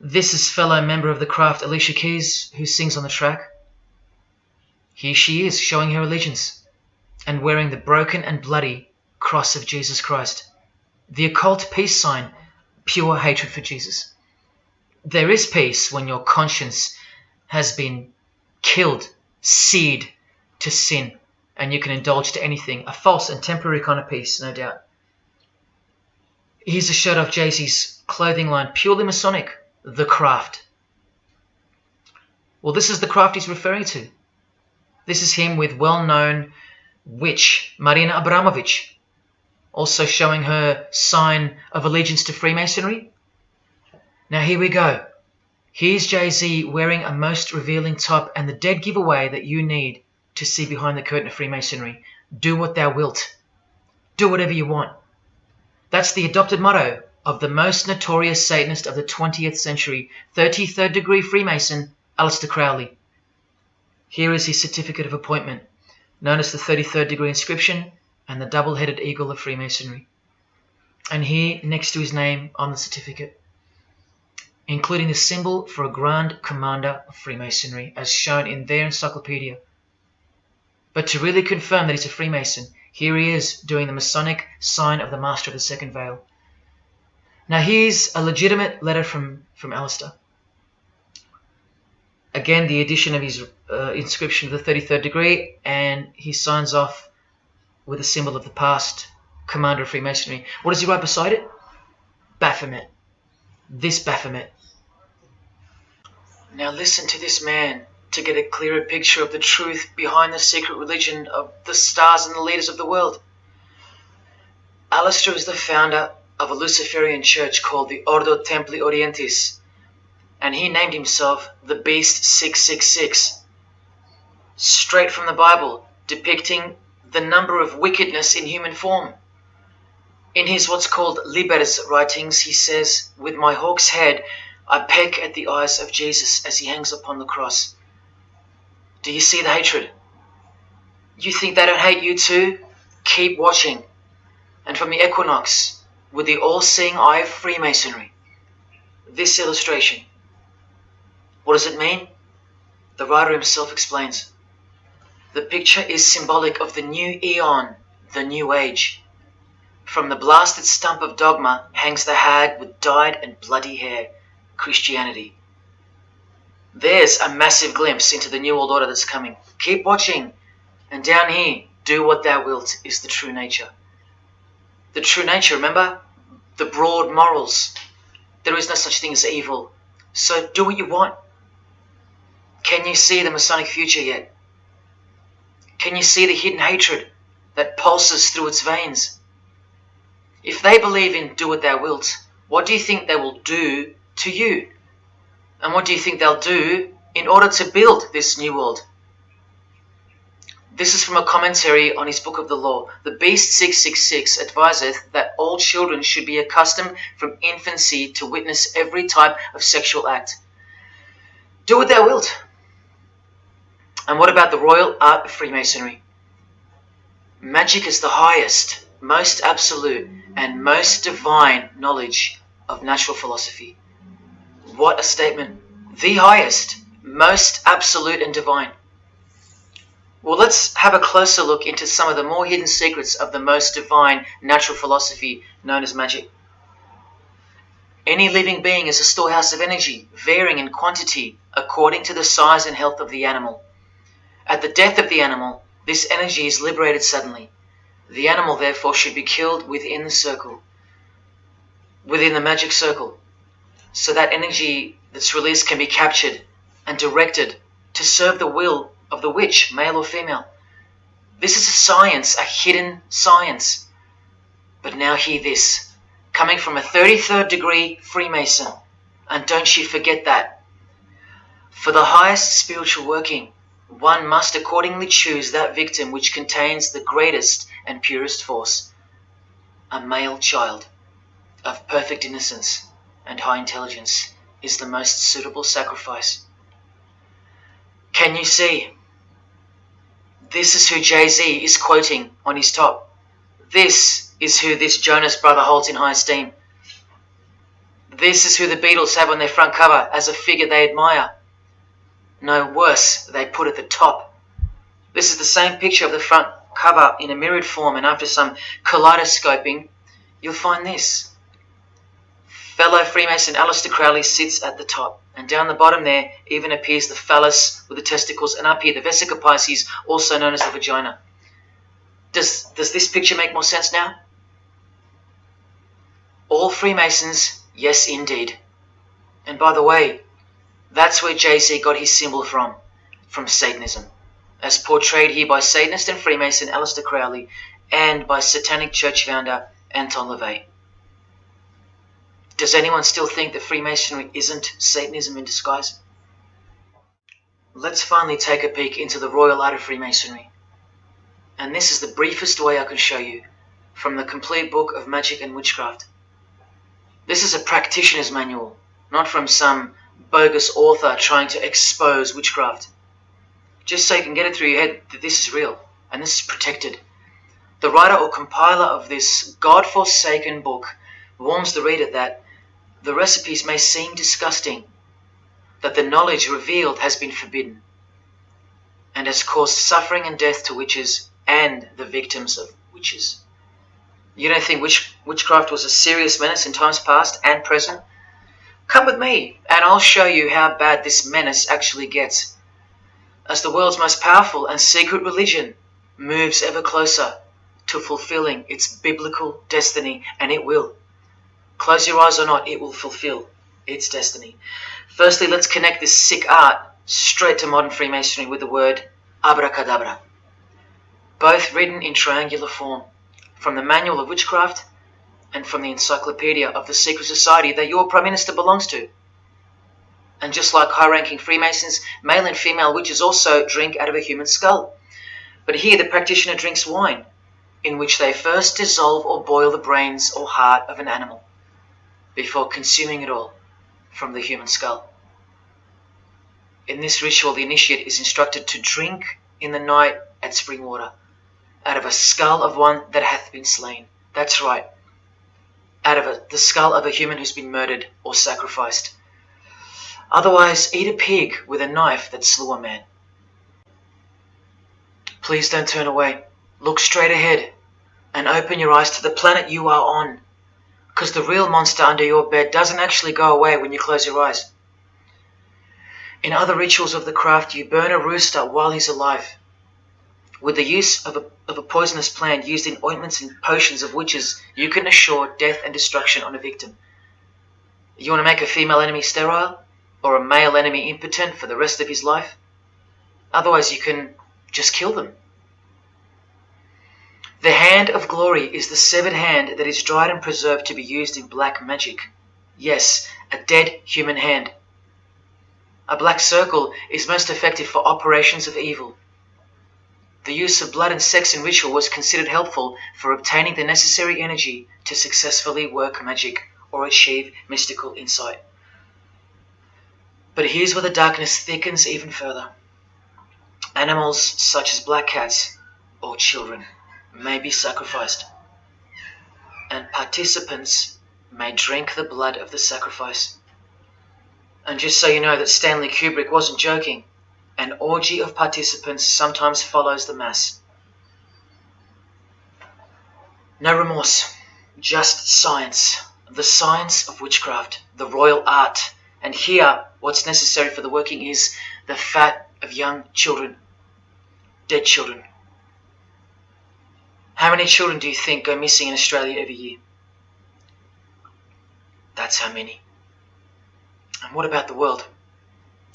This is fellow member of the craft Alicia Keys, who sings on the track. Here she is, showing her allegiance and wearing the broken and bloody cross of Jesus Christ, the occult peace sign, pure hatred for Jesus. There is peace when your conscience has been killed, seared to sin, and you can indulge to anything, a false and temporary kind of peace, no doubt. Here's a shot of Jay-Z's clothing line, purely Masonic, The Craft. Well, this is the craft he's referring to. This is him with well-known witch Marina Abramovich, also showing her sign of allegiance to Freemasonry. Now here we go. Here's Jay-Z wearing a most revealing top and the dead giveaway that you need to see behind the curtain of Freemasonry. Do what thou wilt. Do whatever you want. That's the adopted motto of the most notorious Satanist of the 20th century, 33rd degree Freemason, Aleister Crowley. Here is his certificate of appointment, known as the 33rd degree inscription and the double-headed eagle of Freemasonry. And here, next to his name on the certificate, including the symbol for a Grand Commander of Freemasonry, as shown in their encyclopedia. But to really confirm that he's a Freemason, here he is doing the Masonic sign of the Master of the Second Veil. Now here's a legitimate letter from Aleister. Again, the addition of his inscription of the 33rd degree, and he signs off with a symbol of the past Commander of Freemasonry. What does he write beside it? Baphomet. This Baphomet. Now listen to this man to get a clearer picture of the truth behind the secret religion of the stars and the leaders of the world. Aleister is the founder of a Luciferian church called the Ordo Templi Orientis, and he named himself the Beast 666, straight from the Bible, depicting the number of wickedness in human form. In his what's called Liber's writings, he says, "With my hawk's head, I peck at the eyes of Jesus as he hangs upon the cross." Do you see the hatred? You think they don't hate you too? Keep watching. And from the equinox, with the all-seeing eye of Freemasonry, this illustration. What does it mean? The writer himself explains. The picture is symbolic of the new eon, the new age. From the blasted stump of dogma hangs the hag with dyed and bloody hair, Christianity. There's a massive glimpse into the New World Order that's coming. Keep watching. And down here, do what thou wilt is the true nature. The true nature, remember? The broad morals. There is no such thing as evil. So do what you want. Can you see the Masonic future yet? Can you see the hidden hatred that pulses through its veins? If they believe in do what thou wilt, what do you think they will do to you? And what do you think they'll do in order to build this new world? This is from a commentary on his book of the law. The Beast 666 adviseth that all children should be accustomed from infancy to witness every type of sexual act. Do what thou wilt. And what about the royal art of Freemasonry? Magic is the highest, most absolute, and most divine knowledge of natural philosophy. What a statement. The highest, most absolute and divine. Well, let's have a closer look into some of the more hidden secrets of the most divine natural philosophy known as magic. Any living being is a storehouse of energy, varying in quantity according to the size and health of the animal. At the death of the animal, this energy is liberated suddenly. The animal, therefore, should be killed within the circle, within the magic circle, so that energy that's released can be captured and directed to serve the will of the witch, male or female. This is a science, a hidden science. But now hear this, coming from a 33rd degree Freemason, and don't you forget that. For the highest spiritual working, one must accordingly choose that victim which contains the greatest and purest force, a male child of perfect innocence and high intelligence is the most suitable sacrifice. Can you see? This is who Jay-Z is quoting on his top. This is who this Jonas brother holds in high esteem. This is who the Beatles have on their front cover as a figure they admire. No, worse, they put at the top. This is the same picture of the front cover in a mirrored form, and after some kaleidoscoping, you'll find this. Fellow Freemason Aleister Crowley sits at the top, and down the bottom there even appears the phallus with the testicles, and up here the vesica Pisces, also known as the vagina. Does this picture make more sense now? All Freemasons, yes indeed. And by the way, that's where Jay-Z got his symbol from Satanism, as portrayed here by Satanist and Freemason Aleister Crowley and by Satanic Church founder Anton LaVey. Does anyone still think that Freemasonry isn't Satanism in disguise? Let's finally take a peek into the royal art of Freemasonry. And this is the briefest way I can show you from the complete book of magic and witchcraft. This is a practitioner's manual, not from some bogus author trying to expose witchcraft. Just so you can get it through your head that this is real and this is protected. The writer or compiler of this God-forsaken book warns the reader that the recipes may seem disgusting, that the knowledge revealed has been forbidden, and has caused suffering and death to witches and the victims of witches. You don't think witchcraft was a serious menace in times past and present? Come with me, and I'll show you how bad this menace actually gets, as the world's most powerful and secret religion moves ever closer to fulfilling its biblical destiny, and it will. Close your eyes or not, it will fulfill its destiny. Firstly, let's connect this sick art straight to modern Freemasonry with the word abracadabra, both written in triangular form, from the Manual of Witchcraft and from the Encyclopedia of the Secret Society that your Prime Minister belongs to. And just like high-ranking Freemasons, male and female witches also drink out of a human skull. But here the practitioner drinks wine, in which they first dissolve or boil the brains or heart of an animal, before consuming it all from the human skull. In this ritual, the initiate is instructed to drink in the night at spring water, out of a skull of one that hath been slain. That's right, out of the skull of a human who's been murdered or sacrificed. Otherwise, eat a pig with a knife that slew a man. Please don't turn away. Look straight ahead and open your eyes to the planet you are on, because the real monster under your bed doesn't actually go away when you close your eyes. In other rituals of the craft, you burn a rooster while he's alive. With the use of a poisonous plant used in ointments and potions of witches, you can assure death and destruction on a victim. You want to make a female enemy sterile or a male enemy impotent for the rest of his life? Otherwise, you can just kill them. The hand of glory is the severed hand that is dried and preserved to be used in black magic. Yes, a dead human hand. A black circle is most effective for operations of evil. The use of blood and sex in ritual was considered helpful for obtaining the necessary energy to successfully work magic or achieve mystical insight. But here's where the darkness thickens even further. Animals such as black cats or children may be sacrificed, and participants may drink the blood of the sacrifice. And just so you know that Stanley Kubrick wasn't joking, an orgy of participants sometimes follows the mass. No remorse, just science, the science of witchcraft, the royal art. And here, what's necessary for the working is the fat of young children, dead children. How many children do you think go missing in Australia every year? That's how many. And what about the world?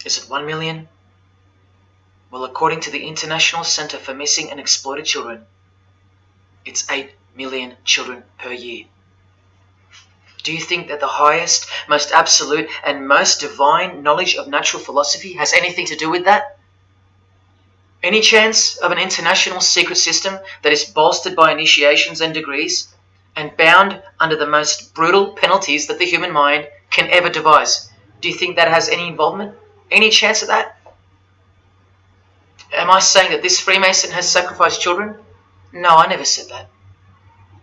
Is it 1 million? Well, according to the International Centre for Missing and Exploited Children, it's 8 million children per year. Do you think that the highest, most absolute, and most divine knowledge of natural philosophy has anything to do with that? Any chance of an international secret system that is bolstered by initiations and degrees and bound under the most brutal penalties that the human mind can ever devise? Do you think that has any involvement? Any chance of that? Am I saying that this Freemason has sacrificed children? No, I never said that.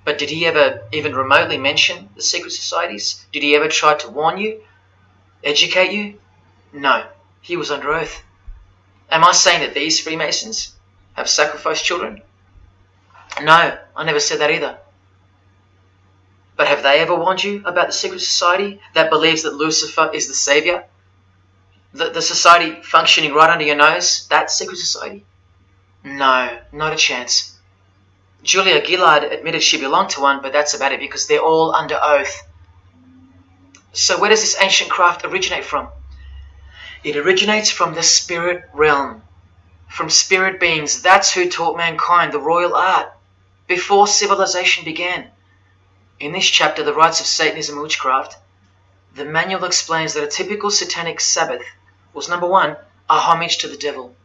But did he ever even remotely mention the secret societies? Did he ever try to warn you? Educate you? No, he was under oath. Am I saying that these Freemasons have sacrificed children? No, I never said that either. But have they ever warned you about the secret society that believes that Lucifer is the savior? The society functioning right under your nose, that secret society? No, not a chance. Julia Gillard admitted she belonged to one, but that's about it because they're all under oath. So where does this ancient craft originate from? It originates from the spirit realm, from spirit beings. That's who taught mankind the royal art before civilization began. In this chapter, The Rites of Satanism and Witchcraft, the manual explains that a typical satanic Sabbath was, number one, a homage to the devil,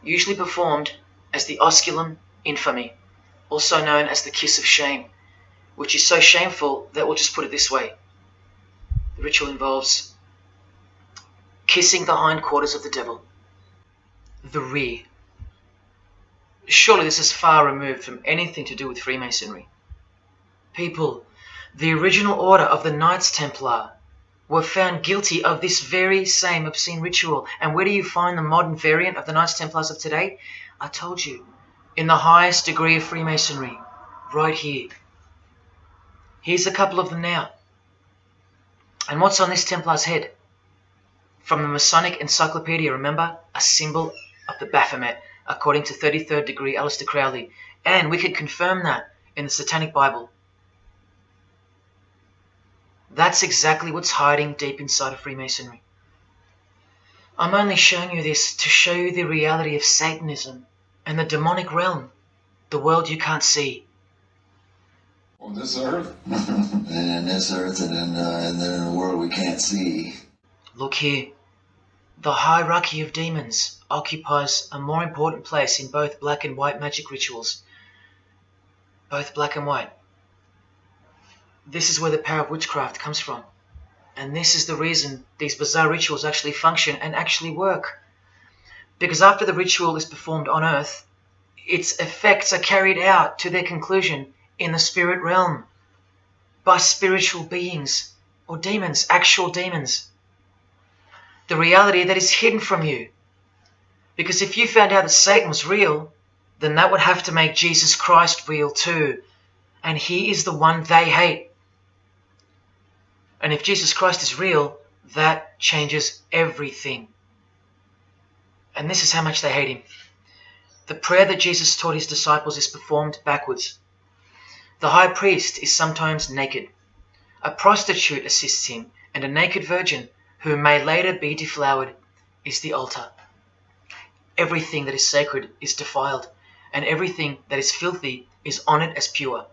usually performed as the osculum infami, also known as the kiss of shame, which is so shameful that we'll just put it this way. The ritual involves kissing the hindquarters of the devil, the rear. Surely this is far removed from anything to do with Freemasonry. People, the original order of the Knights Templar were found guilty of this very same obscene ritual. And where do you find the modern variant of the Knights Templars of today? I told you, in the highest degree of Freemasonry, right here. Here's a couple of them now. And what's on this Templar's head? From the Masonic Encyclopedia, remember? A symbol of the Baphomet, according to 33rd degree Aleister Crowley. And we can confirm that in the Satanic Bible. That's exactly what's hiding deep inside of Freemasonry. I'm only showing you this to show you the reality of Satanism and the demonic realm, the world you can't see. On this earth? And in this earth and then in a world we can't see. Look here. The hierarchy of demons occupies a more important place in both black and white magic rituals. Both black and white. This is where the power of witchcraft comes from. And this is the reason these bizarre rituals actually function and actually work. Because after the ritual is performed on earth, its effects are carried out to their conclusion in the spirit realm by spiritual beings or demons, actual demons. The reality that is hidden from you. Because if you found out that Satan was real, then that would have to make Jesus Christ real too. And he is the one they hate. And if Jesus Christ is real, that changes everything. And this is how much they hate him. The prayer that Jesus taught his disciples is performed backwards. The high priest is sometimes naked. A prostitute assists him, and a naked virgin, who may later be deflowered, is the altar. Everything that is sacred is defiled, and everything that is filthy is honored as pure.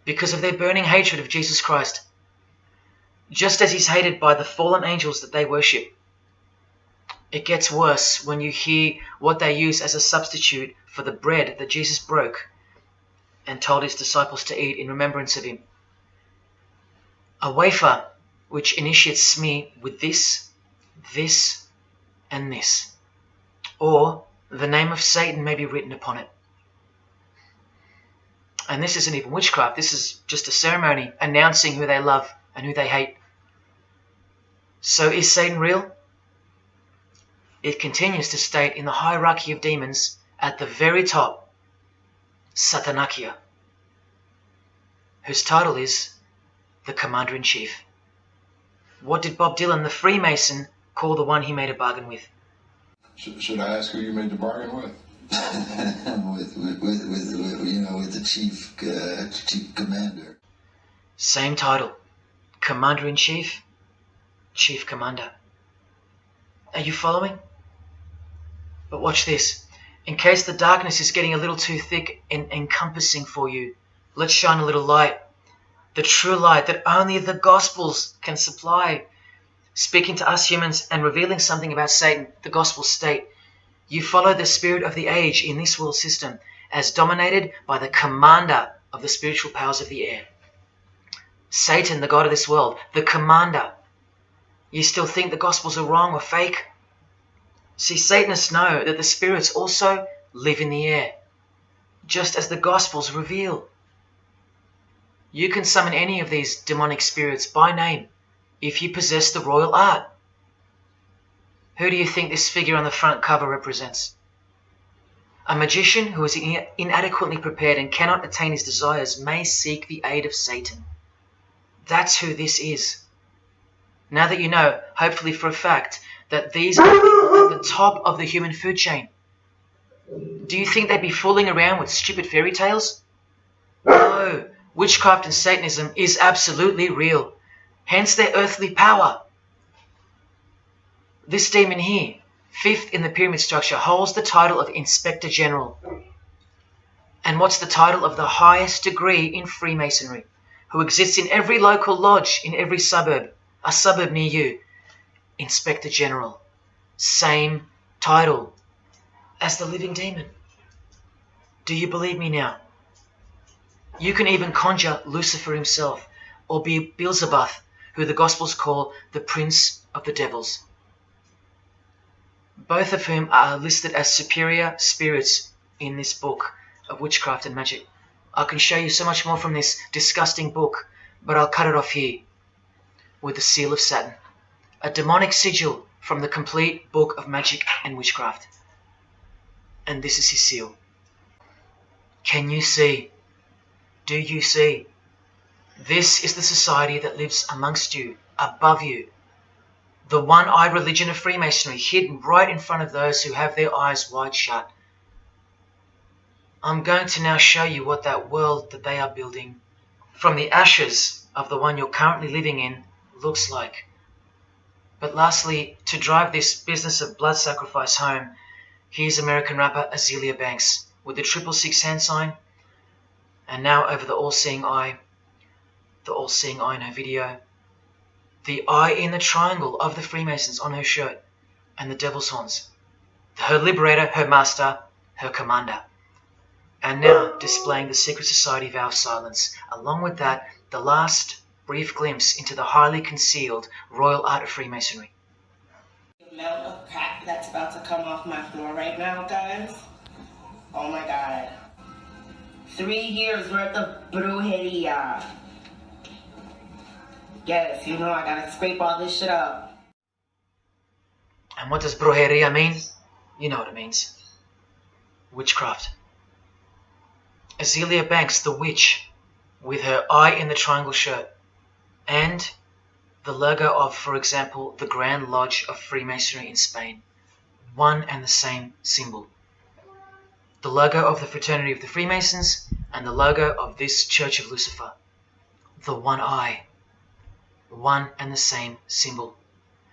Because of their burning hatred of Jesus Christ, just as he's hated by the fallen angels that they worship. It gets worse when you hear what they use as a substitute for the bread that Jesus broke and told his disciples to eat in remembrance of him. A wafer which initiates me with this, this, and this. Or the name of Satan may be written upon it. And this isn't even witchcraft. This is just a ceremony announcing who they love and who they hate. So is Satan real? It continues to state in the hierarchy of demons at the very top, Satanakia, whose title is the Commander-in-Chief. What did Bob Dylan, the Freemason, call the one he made a bargain with? Should I ask who you made the bargain with? with the chief commander. Same title, Commander-in-Chief, Chief Commander. Are you following? But watch this. In case the darkness is getting a little too thick and encompassing for you, let's shine a little light. The true light that only the Gospels can supply. Speaking to us humans and revealing something about Satan, the Gospels state, you follow the spirit of the age in this world system as dominated by the commander of the spiritual powers of the air. Satan, the god of this world, the commander. You still think the Gospels are wrong or fake? See, Satanists know that the spirits also live in the air, just as the Gospels reveal. You can summon any of these demonic spirits by name if you possess the royal art. Who do you think this figure on the front cover represents? A magician who is inadequately prepared and cannot attain his desires may seek the aid of Satan. That's who this is. Now that you know, hopefully for a fact, that these are people at the top of the human food chain, do you think they'd be fooling around with stupid fairy tales? No, witchcraft and Satanism is absolutely real, hence their earthly power. This demon here, fifth in the pyramid structure, holds the title of Inspector General. And what's the title of the highest degree in Freemasonry, who exists in every local lodge in every suburb, a suburb near you? Inspector General. Same title as the living demon. Do you believe me now? You can even conjure Lucifer himself, or be Beelzebub, who the Gospels call the Prince of the Devils. Both of whom are listed as superior spirits in this book of witchcraft and magic. I can show you so much more from this disgusting book, but I'll cut it off here with the seal of Saturn, a demonic sigil from the complete book of magic and witchcraft. And this is his seal. Can you see? Do you see? This is the society that lives amongst you, above you. The one-eyed religion of Freemasonry, hidden right in front of those who have their eyes wide shut. I'm going to now show you what that world that they are building, from the ashes of the one you're currently living in, looks like. But lastly, to drive this business of blood sacrifice home, here's American rapper Azealia Banks with the 666 hand sign, and now over the all-seeing eye in her video, the eye in the triangle of the Freemasons on her shirt, and the devil's horns, her liberator, her master, her commander. And now displaying the secret society vow of silence, along with that, the last brief glimpse into the highly concealed royal art of Freemasonry. The amount of crap that's about to come off my floor right now, guys. Oh my god. 3 years worth of brujeria. Yes, you know I gotta scrape all this shit up. And what does brujeria mean? You know what it means. Witchcraft. Azealia Banks, the witch, with her eye in the triangle shirt, and the logo of, for example, the Grand Lodge of Freemasonry in Spain. one and the same symbol. The logo of the Fraternity of the Freemasons and the logo of this Church of Lucifer. The one eye. One and the same symbol.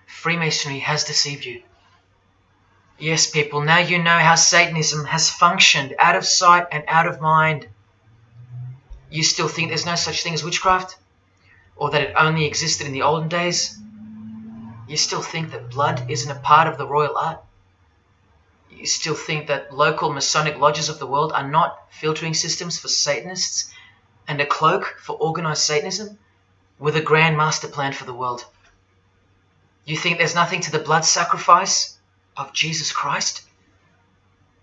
Freemasonry has deceived you. Yes, people, now you know how Satanism has functioned out of sight and out of mind. You still think there's no such thing as witchcraft? Or that it only existed in the olden days? You still think that blood isn't a part of the royal art? You still think that local Masonic lodges of the world are not filtering systems for Satanists and a cloak for organized Satanism with a grand master plan for the world? You think there's nothing to the blood sacrifice of Jesus Christ?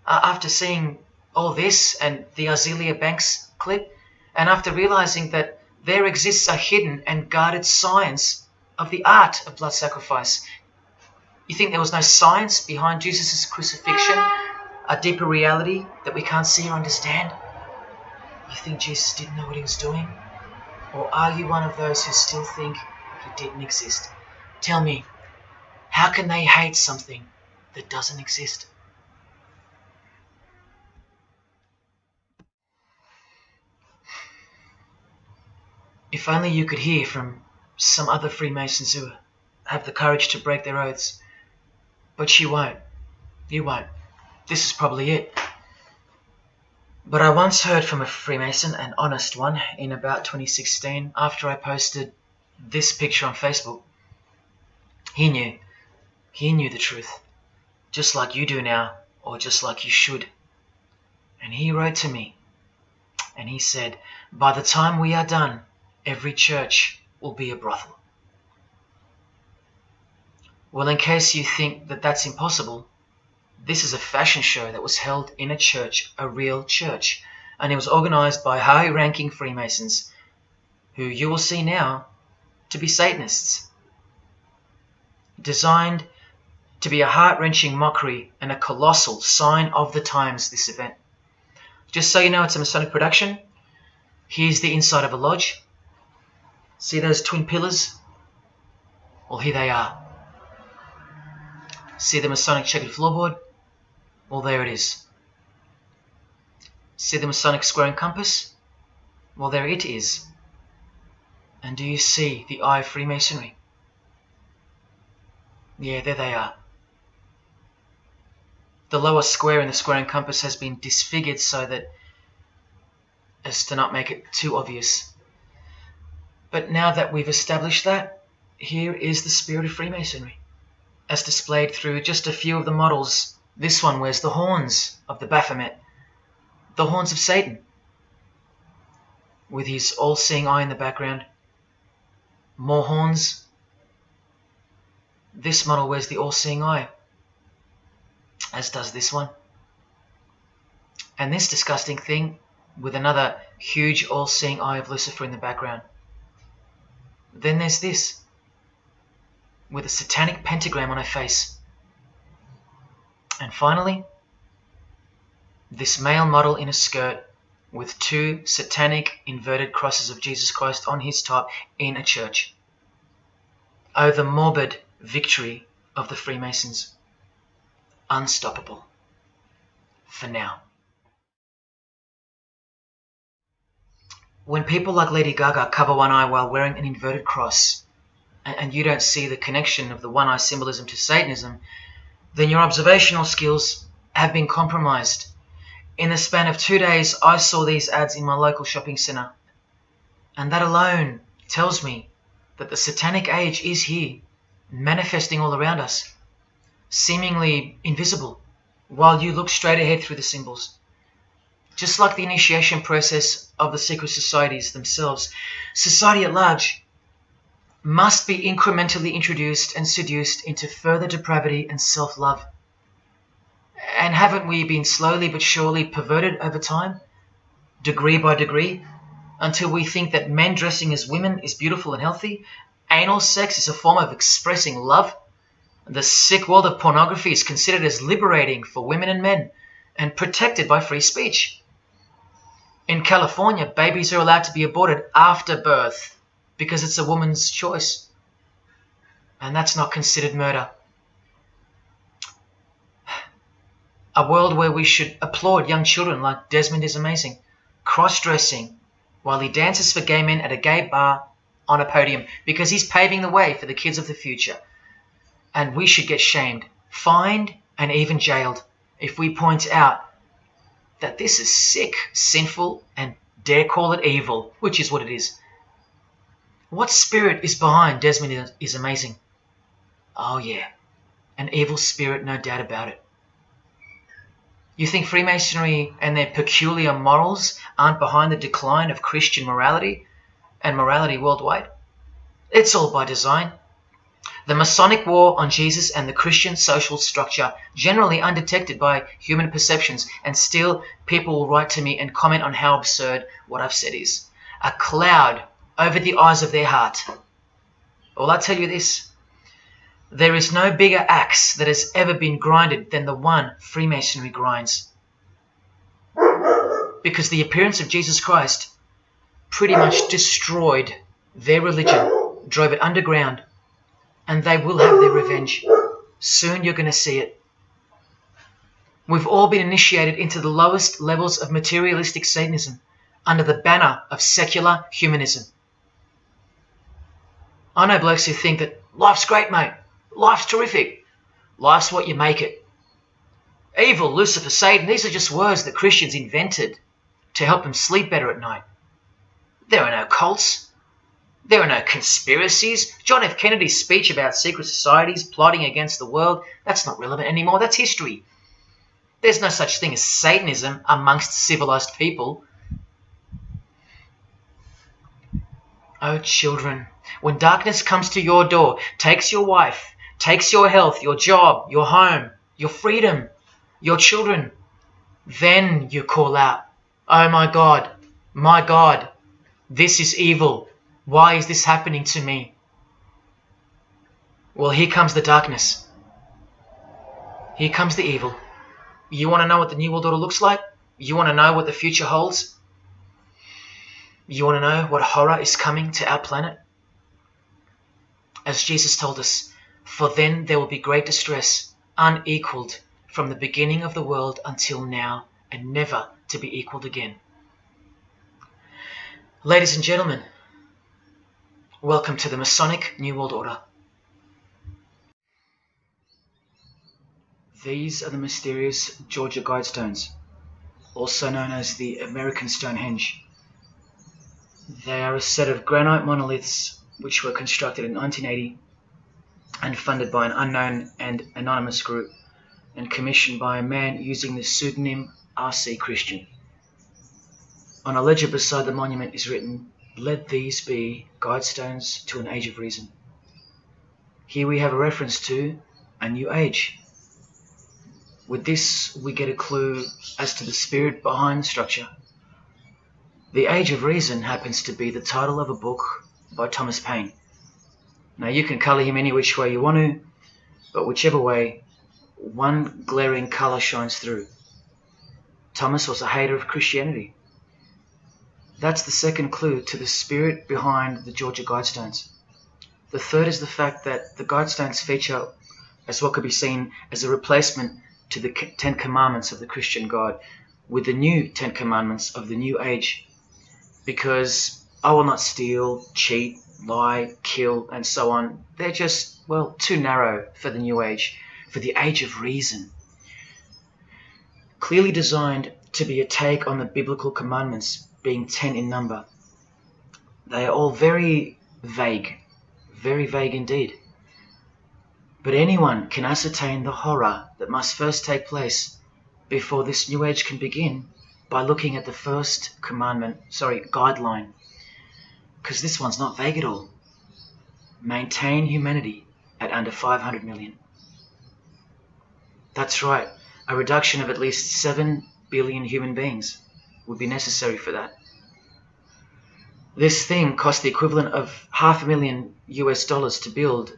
After seeing all this and the Azealia Banks clip, and after realizing that there exists a hidden and guarded science of the art of blood sacrifice, you think there was no science behind Jesus' crucifixion, a deeper reality that we can't see or understand? You think Jesus didn't know what he was doing? Or are you one of those who still think he didn't exist? Tell me, how can they hate something that doesn't exist? If only you could hear from some other Freemasons who have the courage to break their oaths. But you won't. You won't. This is probably it. But I once heard from a Freemason, an honest one, in about 2016, after I posted this picture on Facebook. He knew. He knew the truth. Just like you do now, or just like you should. And he wrote to me, and he said, by the time we are done, every church will be a brothel. Well, in case you think that that's impossible, this is a fashion show that was held in a church, a real church, and it was organized by high-ranking Freemasons, who you will see now to be Satanists. Designed to be a heart-wrenching mockery and a colossal sign of the times, this event. Just so you know, it's a Masonic production. Here's the inside of a lodge. See those twin pillars? Well, here they are. See the Masonic checkered floorboard? Well, there it is. See the Masonic square and compass? Well, there it is. And do you see the eye of Freemasonry? Yeah, there they are. The lower square in the square and compass has been disfigured so that as to not make it too obvious. But now that we've established that, here is the spirit of Freemasonry, as displayed through just a few of the models. This one wears the horns of the Baphomet, the horns of Satan, with his all-seeing eye in the background. More horns. This model wears the all-seeing eye, as does this one. And this disgusting thing with another huge all-seeing eye of Lucifer in the background. Then there's this, with a satanic pentagram on her face. And finally, this male model in a skirt with two satanic inverted crosses of Jesus Christ on his top in a church. Oh, the morbid victory of the Freemasons. Unstoppable. For now. When people like Lady Gaga cover one eye while wearing an inverted cross, and you don't see the connection of the one eye symbolism to Satanism, then your observational skills have been compromised. In the span of 2 days, I saw these ads in my local shopping centre. And that alone tells me that the satanic age is here, manifesting all around us, seemingly invisible, while you look straight ahead through the symbols. Just like the initiation process of the secret societies themselves, society at large must be incrementally introduced and seduced into further depravity and self-love. And haven't we been slowly but surely perverted over time, degree by degree, until we think that men dressing as women is beautiful and healthy, anal sex is a form of expressing love, the sick world of pornography is considered as liberating for women and men, and protected by free speech. In California, babies are allowed to be aborted after birth because it's a woman's choice. And that's not considered murder. A world where we should applaud young children like Desmond is amazing, cross-dressing while he dances for gay men at a gay bar on a podium because he's paving the way for the kids of the future. And we should get shamed, fined, and even jailed if we point out that this is sick, sinful, and dare call it evil, which is what it is. What spirit is behind Desmond is amazing? Oh yeah, an evil spirit, no doubt about it. You think Freemasonry and their peculiar morals aren't behind the decline of Christian morality and morality worldwide? It's all by design. The Masonic war on Jesus and the Christian social structure, generally undetected by human perceptions, and still people will write to me and comment on how absurd what I've said is. A cloud over the eyes of their heart. Well, I'll tell you this. There is no bigger axe that has ever been grinded than the one Freemasonry grinds. Because the appearance of Jesus Christ pretty much destroyed their religion, drove it underground, and they will have their revenge. Soon you're going to see it. We've all been initiated into the lowest levels of materialistic Satanism under the banner of secular humanism. I know blokes who think that life's great, mate. Life's terrific. Life's what you make it. Evil, Lucifer, Satan, these are just words that Christians invented to help them sleep better at night. There are no cults. There are no conspiracies. John F. Kennedy's speech about secret societies plotting against the world, that's not relevant anymore. That's history. There's no such thing as Satanism amongst civilized people. Oh, children, when darkness comes to your door, takes your wife, takes your health, your job, your home, your freedom, your children, then you call out, oh my God, this is evil. Why is this happening to me? Well, here comes the darkness. Here comes the evil. You want to know what the New World Order looks like? You want to know what the future holds? You want to know what horror is coming to our planet? As Jesus told us, for then there will be great distress, unequaled from the beginning of the world until now, and never to be equaled again. Ladies and gentlemen, welcome to the Masonic New World Order. These are the mysterious Georgia Guidestones, also known as the American Stonehenge. They are a set of granite monoliths which were constructed in 1980 and funded by an unknown and anonymous group and commissioned by a man using the pseudonym R.C. Christian. On a ledger beside the monument is written, "Let these be guidestones to an age of reason." Here we have a reference to a new age. With this, we get a clue as to the spirit behind the structure. The Age of Reason happens to be the title of a book by Thomas Paine. Now, you can colour him any which way you want to, but whichever way, one glaring colour shines through. Thomas was a hater of Christianity. That's the second clue to the spirit behind the Georgia Guidestones. The third is the fact that the Guidestones feature as what could be seen as a replacement to the Ten Commandments of the Christian God with the new Ten Commandments of the New Age. Because I will not steal, cheat, lie, kill, and so on. They're just, well, too narrow for the New Age, for the Age of Reason. Clearly designed to be a take on the biblical commandments, being 10 in number. They are all very vague indeed. But anyone can ascertain the horror that must first take place before this New Age can begin by looking at the first guideline. Because this one's not vague at all. Maintain humanity at under 500 million. That's right, a reduction of at least 7 billion human beings would be necessary for that. This thing cost the equivalent of $500,000 to build,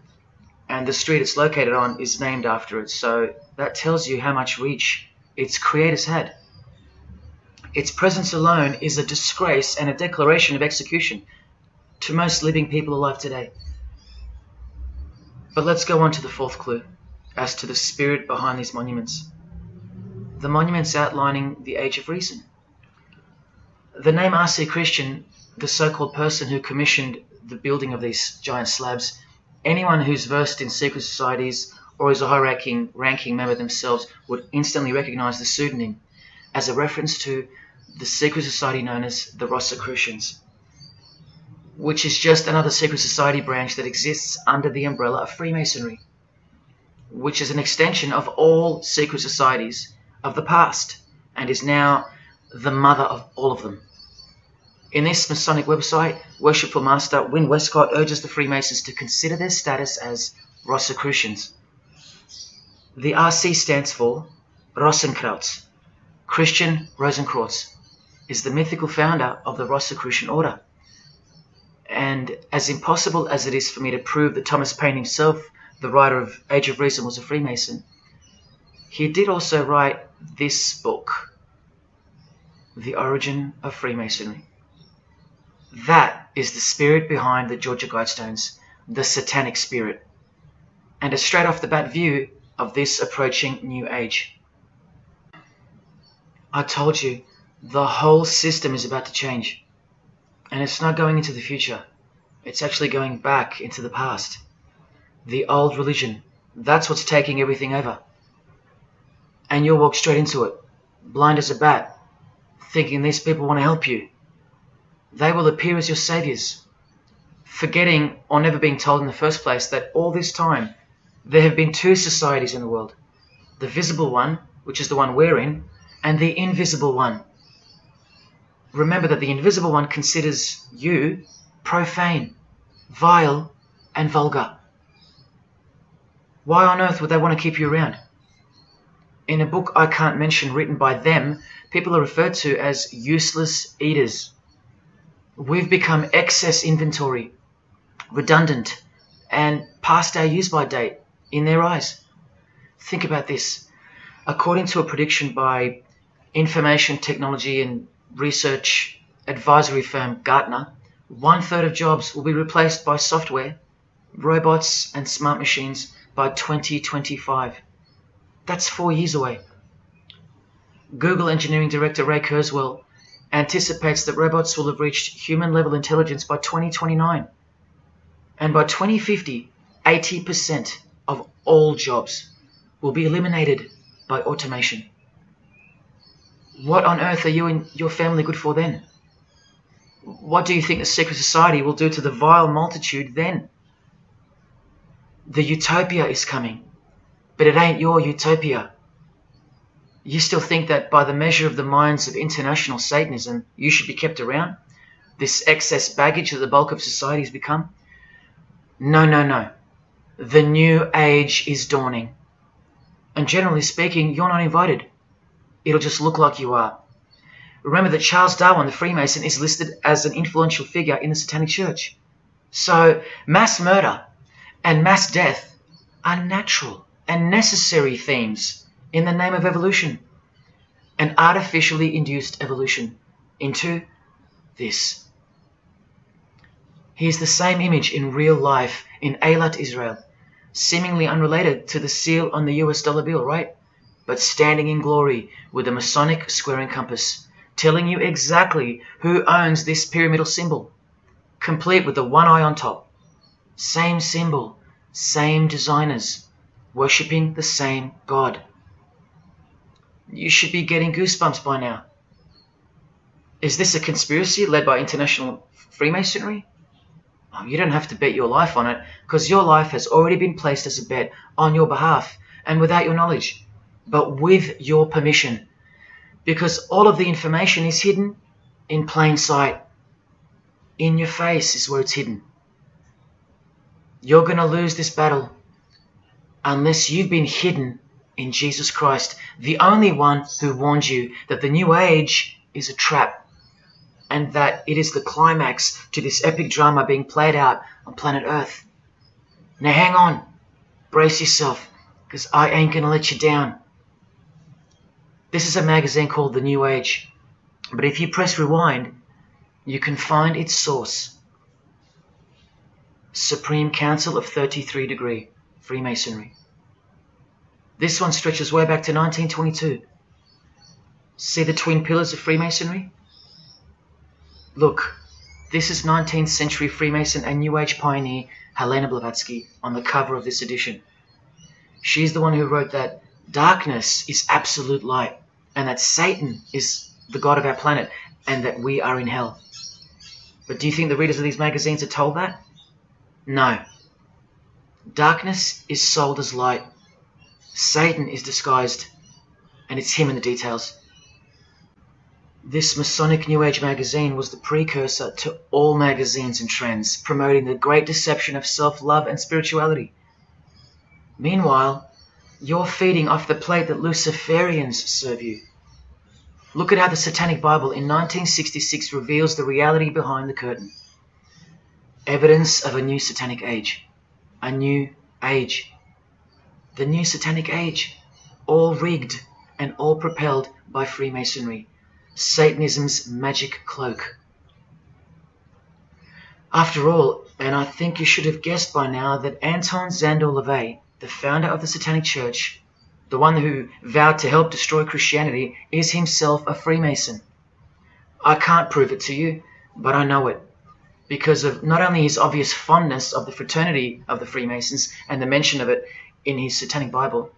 and the street it's located on is named after it, so that tells you how much reach its creators had. Its presence alone is a disgrace and a declaration of execution to most living people alive today. But let's go on to the fourth clue as to the spirit behind these monuments. the monuments outlining the Age of Reason. The name R.C. Christian, the so-called person who commissioned the building of these giant slabs, anyone who's versed in secret societies or is a high-ranking member themselves would instantly recognize the pseudonym as a reference to the secret society known as the Rosicrucians, which is just another secret society branch that exists under the umbrella of Freemasonry, which is an extension of all secret societies of the past and is now the mother of all of them. In this Masonic website, Worshipful Master Wynne Westcott urges the Freemasons to consider their status as Rosicrucians. The RC stands for Rosenkreuz. Christian Rosenkreuz is the mythical founder of the Rosicrucian order. And as impossible as it is for me to prove that Thomas Paine himself, the writer of Age of Reason, was a Freemason, he did also write this book, The Origin of Freemasonry. That is the spirit behind the Georgia Guidestones, the satanic spirit, and a straight off the bat view of this approaching new age. I told you, the whole system is about to change, and it's not going into the future, it's actually going back into the past. The old religion, that's what's taking everything over. And you'll walk straight into it, blind as a bat, thinking these people want to help you. They will appear as your saviors, forgetting or never being told in the first place that all this time there have been two societies in the world. The visible one, which is the one we're in, and the invisible one. Remember that the invisible one considers you profane, vile, and vulgar. Why on earth would they want to keep you around? In a book I can't mention written by them, people are referred to as useless eaters. We've become excess inventory, redundant, and past our use-by date in their eyes. Think about this. According to a prediction by information technology and research advisory firm Gartner, 1/3 of jobs will be replaced by software, robots, and smart machines by 2025. That's 4 years away. Google engineering director Ray Kurzweil anticipates that robots will have reached human-level intelligence by 2029. And by 2050, 80% of all jobs will be eliminated by automation. What on earth are you and your family good for then? What do you think the secret society will do to the vile multitude then? The utopia is coming, but it ain't your utopia. You still think that by the measure of the minds of international Satanism, you should be kept around? This excess baggage that the bulk of society has become? No, no, no. The new age is dawning. And generally speaking, you're not invited. It'll just look like you are. Remember that Charles Darwin, the Freemason, is listed as an influential figure in the Satanic Church. So mass murder and mass death are natural and necessary themes in the name of evolution, an artificially induced evolution into this. He is the same image in real life in Eilat, Israel, seemingly unrelated to the seal on the US dollar bill, right? But standing in glory with a Masonic square and compass, telling you exactly who owns this pyramidal symbol, complete with the one eye on top. Same symbol, same designers, worshipping the same God. You should be getting goosebumps by now. Is this a conspiracy led by international Freemasonry? Oh, you don't have to bet your life on it, because your life has already been placed as a bet on your behalf and without your knowledge, but with your permission, because all of the information is hidden in plain sight. In your face is where it's hidden. You're going to lose this battle unless you've been hidden in Jesus Christ, the only one who warned you that the new age is a trap and that it is the climax to this epic drama being played out on planet Earth. Now hang on, brace yourself, because I ain't going to let you down. This is a magazine called The New Age, but if you press rewind, you can find its source. Supreme Council of 33 Degree, Freemasonry. This one stretches way back to 1922. See the twin pillars of Freemasonry? Look, this is 19th century Freemason and New Age pioneer Helena Blavatsky on the cover of this edition. She's the one who wrote that darkness is absolute light, and that Satan is the god of our planet, and that we are in hell. But do you think the readers of these magazines are told that? No. Darkness is sold as light. Satan is disguised, and it's him in the details. This Masonic New Age magazine was the precursor to all magazines and trends, promoting the great deception of self-love and spirituality. Meanwhile, you're feeding off the plate that Luciferians serve you. Look at how the Satanic Bible in 1966 reveals the reality behind the curtain. Evidence of a new Satanic age. A new age. The new Satanic age. All rigged and all propelled by Freemasonry. Satanism's magic cloak. After all, and I think you should have guessed by now that Anton Szandor LaVey, the founder of the Satanic Church, the one who vowed to help destroy Christianity, is himself a Freemason. I can't prove it to you, but I know it, because of not only his obvious fondness of the fraternity of the Freemasons and the mention of it in his Satanic Bible,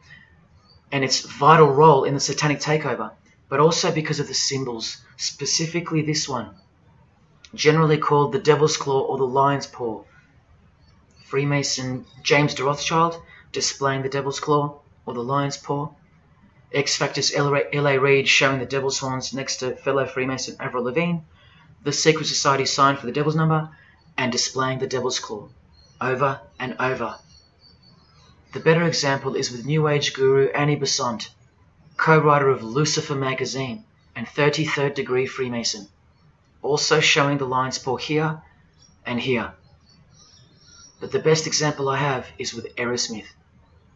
and its vital role in the Satanic takeover, but also because of the symbols, specifically this one, generally called the Devil's Claw or the Lion's Paw. Freemason James de Rothschild displaying the Devil's Claw or the Lion's Paw. X-Factor's L.A. Reid showing the Devil's Horns next to fellow Freemason Avril Lavigne. The Secret Society sign for the Devil's Number, and displaying the Devil's Claw over and over. The better example is with New Age guru Annie Besant, co-writer of Lucifer magazine and 33rd degree Freemason, also showing the Lion's Paw here and here. But the best example I have is with Aerosmith.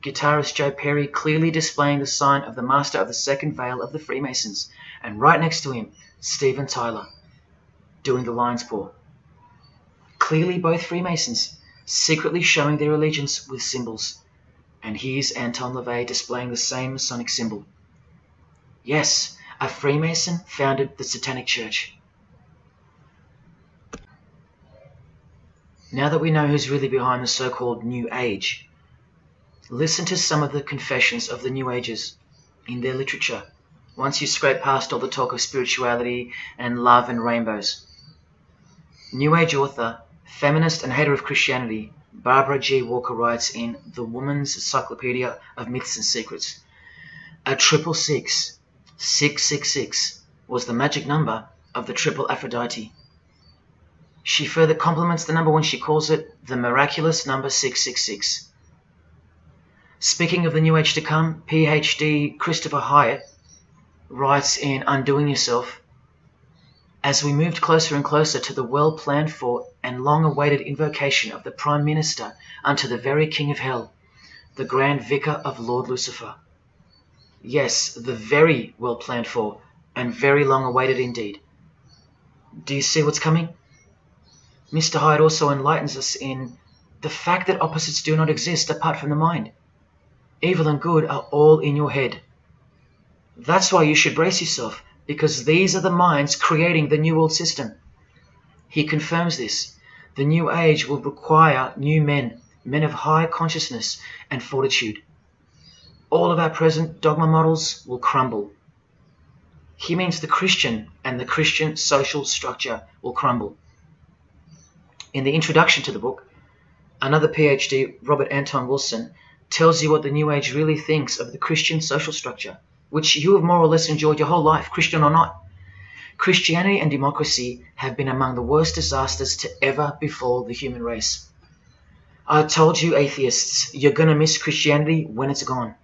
Guitarist Joe Perry clearly displaying the sign of the Master of the Second Veil of the Freemasons, and right next to him, Steven Tyler, doing the Lion's Paw. Clearly both Freemasons, secretly showing their allegiance with symbols. And here's Anton LaVey displaying the same Masonic symbol. Yes, a Freemason founded the Satanic Church. Now that we know who's really behind the so-called New Age, listen to some of the confessions of the New Agers in their literature, once you scrape past all the talk of spirituality and love and rainbows. New Age author, feminist and hater of Christianity, Barbara G. Walker writes in The Woman's Encyclopedia of Myths and Secrets, a 666, 666, was the magic number of the triple Aphrodite. She further compliments the number when she calls it the miraculous number 666. Speaking of the New Age to come, PhD Christopher Hyatt writes in Undoing Yourself, as we moved closer and closer to the well-planned for and long-awaited invocation of the Prime Minister unto the very King of Hell, the Grand Vicar of Lord Lucifer. Yes, the very well-planned for and very long-awaited indeed. Do you see what's coming? Mr. Hyde also enlightens us in the fact that opposites do not exist apart from the mind. Evil and good are all in your head. That's why you should brace yourself, because these are the minds creating the New World System. He confirms this. The New Age will require new men, men of high consciousness and fortitude. All of our present dogma models will crumble. He means the Christian and the Christian social structure will crumble. In the introduction to the book, another PhD, Robert Anton Wilson, tells you what the New Age really thinks of the Christian social structure, which you have more or less enjoyed your whole life, Christian or not. Christianity and democracy have been among the worst disasters to ever befall the human race. I told you, atheists, you're going to miss Christianity when it's gone.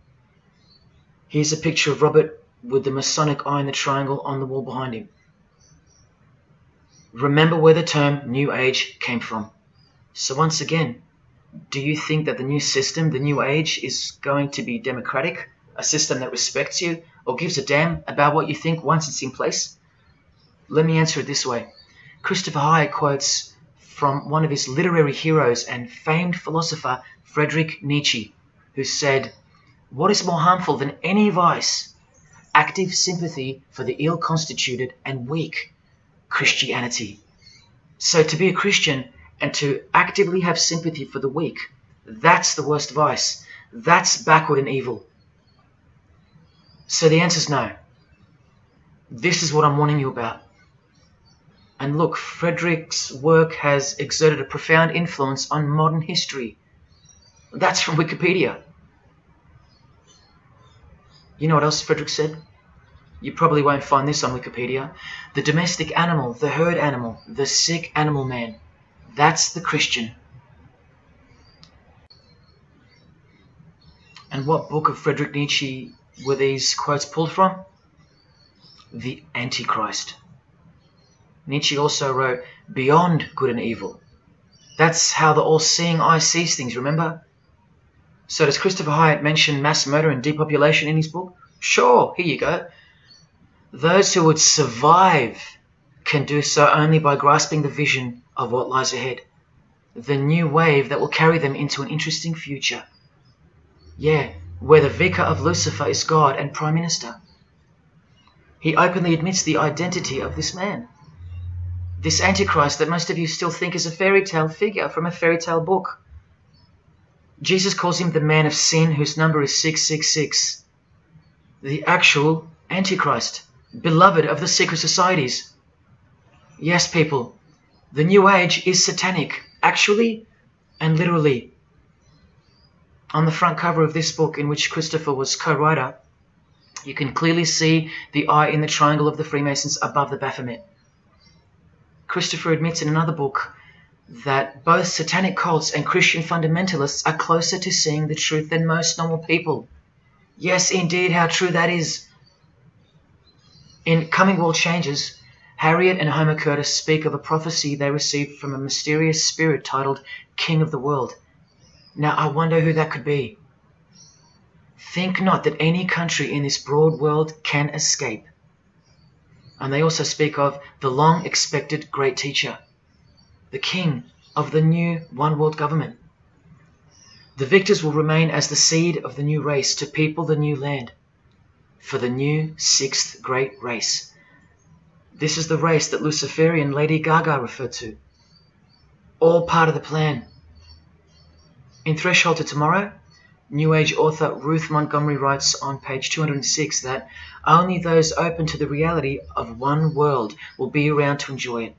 Here's a picture of Robert with the Masonic eye in the triangle on the wall behind him. Remember where the term New Age came from. So once again, do you think that the new system, the New Age, is going to be democratic, a system that respects you or gives a damn about what you think once it's in place? Let me answer it this way. Christopher Hyatt quotes from one of his literary heroes and famed philosopher, Friedrich Nietzsche, who said, "What is more harmful than any vice? active sympathy for the ill-constituted and weak. Christianity. So to be a Christian and to actively have sympathy for the weak, that's the worst vice. That's backward and evil. So the answer's no. This is what I'm warning you about. And look, Frederick's work has exerted a profound influence on modern history. That's from Wikipedia. You know what else Frederick said? You probably won't find this on Wikipedia. The domestic animal, the herd animal, the sick animal man. That's the Christian. And what book of Friedrich Nietzsche were these quotes pulled from? The Antichrist. Nietzsche also wrote Beyond Good and Evil. That's how the all-seeing eye sees things, remember? So does Christopher Hyatt mention mass murder and depopulation in his book? Sure, here you go. Those who would survive can do so only by grasping the vision of what lies ahead. The new wave that will carry them into an interesting future. Yeah, where the vicar of Lucifer is God and Prime Minister. He openly admits the identity of this man. This Antichrist that most of you still think is a fairy tale figure from a fairy tale book. Jesus calls him the man of sin whose number is 666. The actual Antichrist, beloved of the secret societies. Yes, people, the New Age is satanic, actually and literally. On the front cover of this book, in which Christopher was co-writer, you can clearly see the eye in the triangle of the Freemasons above the Baphomet. Christopher admits in another book that both satanic cults and Christian fundamentalists are closer to seeing the truth than most normal people. Yes, indeed, how true that is. In Coming World Changes, Harriet and Homer Curtis speak of a prophecy they received from a mysterious spirit titled King of the World. Now, I wonder who that could be. Think not that any country in this broad world can escape. And they also speak of the long-expected great teacher, the king of the new one-world government. The victors will remain as the seed of the new race to people the new land, for the new sixth great race. This is the race that Luciferian Lady Gaga referred to. All part of the plan. In Threshold to Tomorrow, New Age author Ruth Montgomery writes on page 206 that only those open to the reality of one world will be around to enjoy it.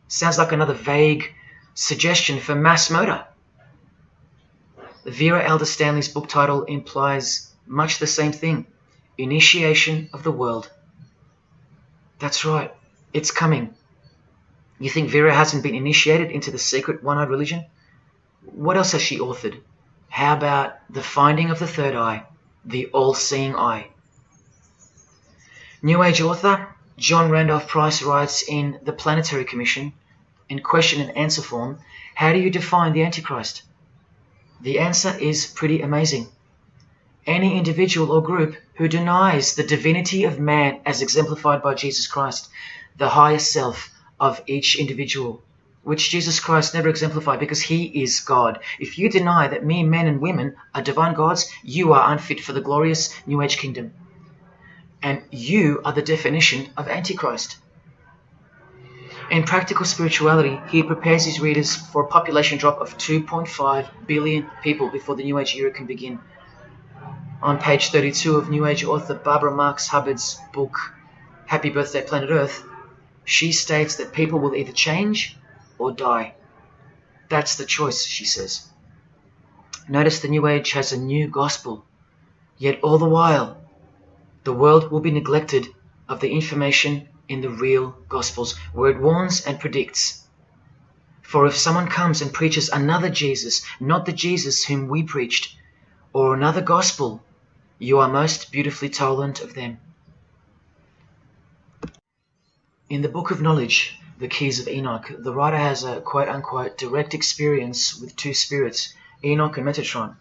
Sounds like another vague suggestion for mass murder. Vera Elder Stanley's book title implies much the same thing. Initiation of the world. That's right, it's coming. You think Vera hasn't been initiated into the secret one-eyed religion? What else has she authored? How about The Finding of the Third Eye, the all-seeing eye? New Age author John Randolph Price writes in The Planetary Commission, in question and answer form, how do you define the Antichrist? The answer is pretty amazing. Any individual or group who denies the divinity of man as exemplified by Jesus Christ, the higher self of each individual, which Jesus Christ never exemplified because he is God. If you deny that mere men and women are divine gods, you are unfit for the glorious New Age kingdom. And you are the definition of Antichrist. In Practical Spirituality, he prepares his readers for a population drop of 2.5 billion people before the New Age era can begin. On page 32 of New Age author Barbara Marx Hubbard's book, Happy Birthday Planet Earth, she states that people will either change or die. That's the choice, she says. Notice the New Age has a new gospel, yet all the while, the world will be neglected of the information in the real Gospels, where it warns and predicts. For if someone comes and preaches another Jesus, not the Jesus whom we preached, or another gospel, you are most beautifully tolerant of them. In the Book of Knowledge, The Keys of Enoch, the writer has a quote-unquote direct experience with two spirits, Enoch and Metatron,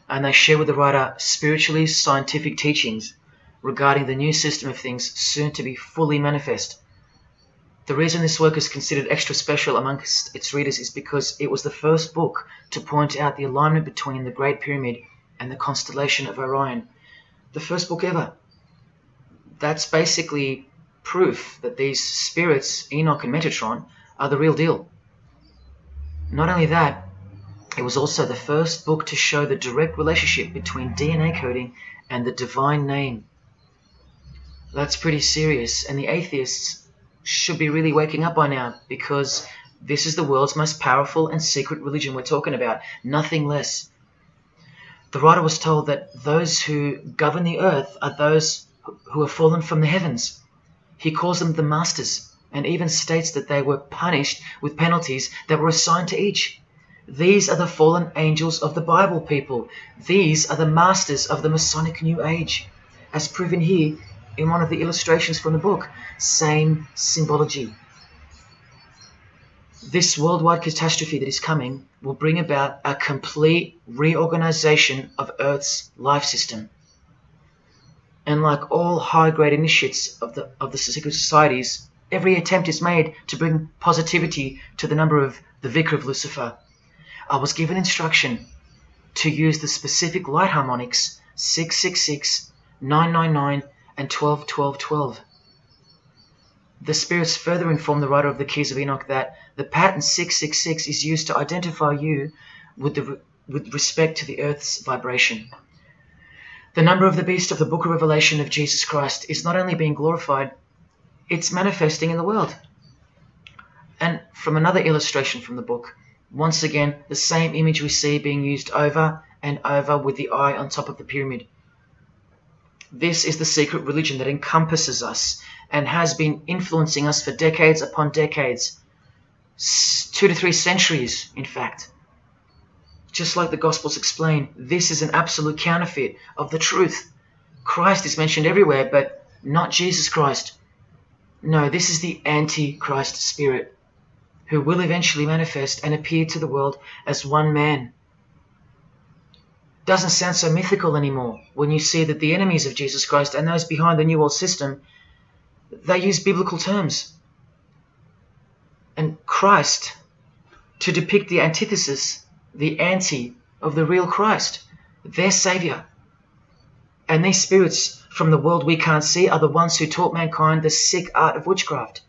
and they share with the writer spiritually scientific teachings regarding the new system of things soon to be fully manifest. The reason this work is considered extra special amongst its readers is because it was the first book to point out the alignment between the Great Pyramid and the constellation of Orion. The first book ever. That's basically proof that these spirits, Enoch and Metatron, are the real deal. Not only that, it was also the first book to show the direct relationship between DNA coding and the divine name. That's pretty serious, and the atheists should be really waking up by now, because this is the world's most powerful and secret religion we're talking about, nothing less. The writer was told that those who govern the earth are those who have fallen from the heavens. He calls them the masters, and even states that they were punished with penalties that were assigned to each. These are the fallen angels of the Bible, people. These are the masters of the Masonic New Age, as proven here in one of the illustrations from the book. Same symbology. This worldwide catastrophe that is coming will bring about a complete reorganization of Earth's life system. And like all high-grade initiates of the secret societies, every attempt is made to bring positivity to the number of the Vicar of Lucifer. I was given instruction to use the specific light harmonics 666, 999, and 12, 12, 12. The spirits further inform the writer of the Keys of Enoch that the pattern 666 is used to identify you with respect to the Earth's vibration. The number of the beast of the Book of Revelation of Jesus Christ is not only being glorified, it's manifesting in the world. And from another illustration from the book, once again, the same image we see being used over and over with the eye on top of the pyramid. This is the secret religion that encompasses us and has been influencing us for decades upon decades, 2 to 3 centuries, in fact. Just like the Gospels explain, this is an absolute counterfeit of the truth. Christ is mentioned everywhere, but not Jesus Christ. No, this is the Antichrist spirit, who will eventually manifest and appear to the world as one man. Doesn't sound so mythical anymore when you see that the enemies of Jesus Christ and those behind the New World System, they use biblical terms. And Christ, to depict the antithesis, the anti of the real Christ, their Saviour. And these spirits from the world we can't see are the ones who taught mankind the sick art of witchcraft.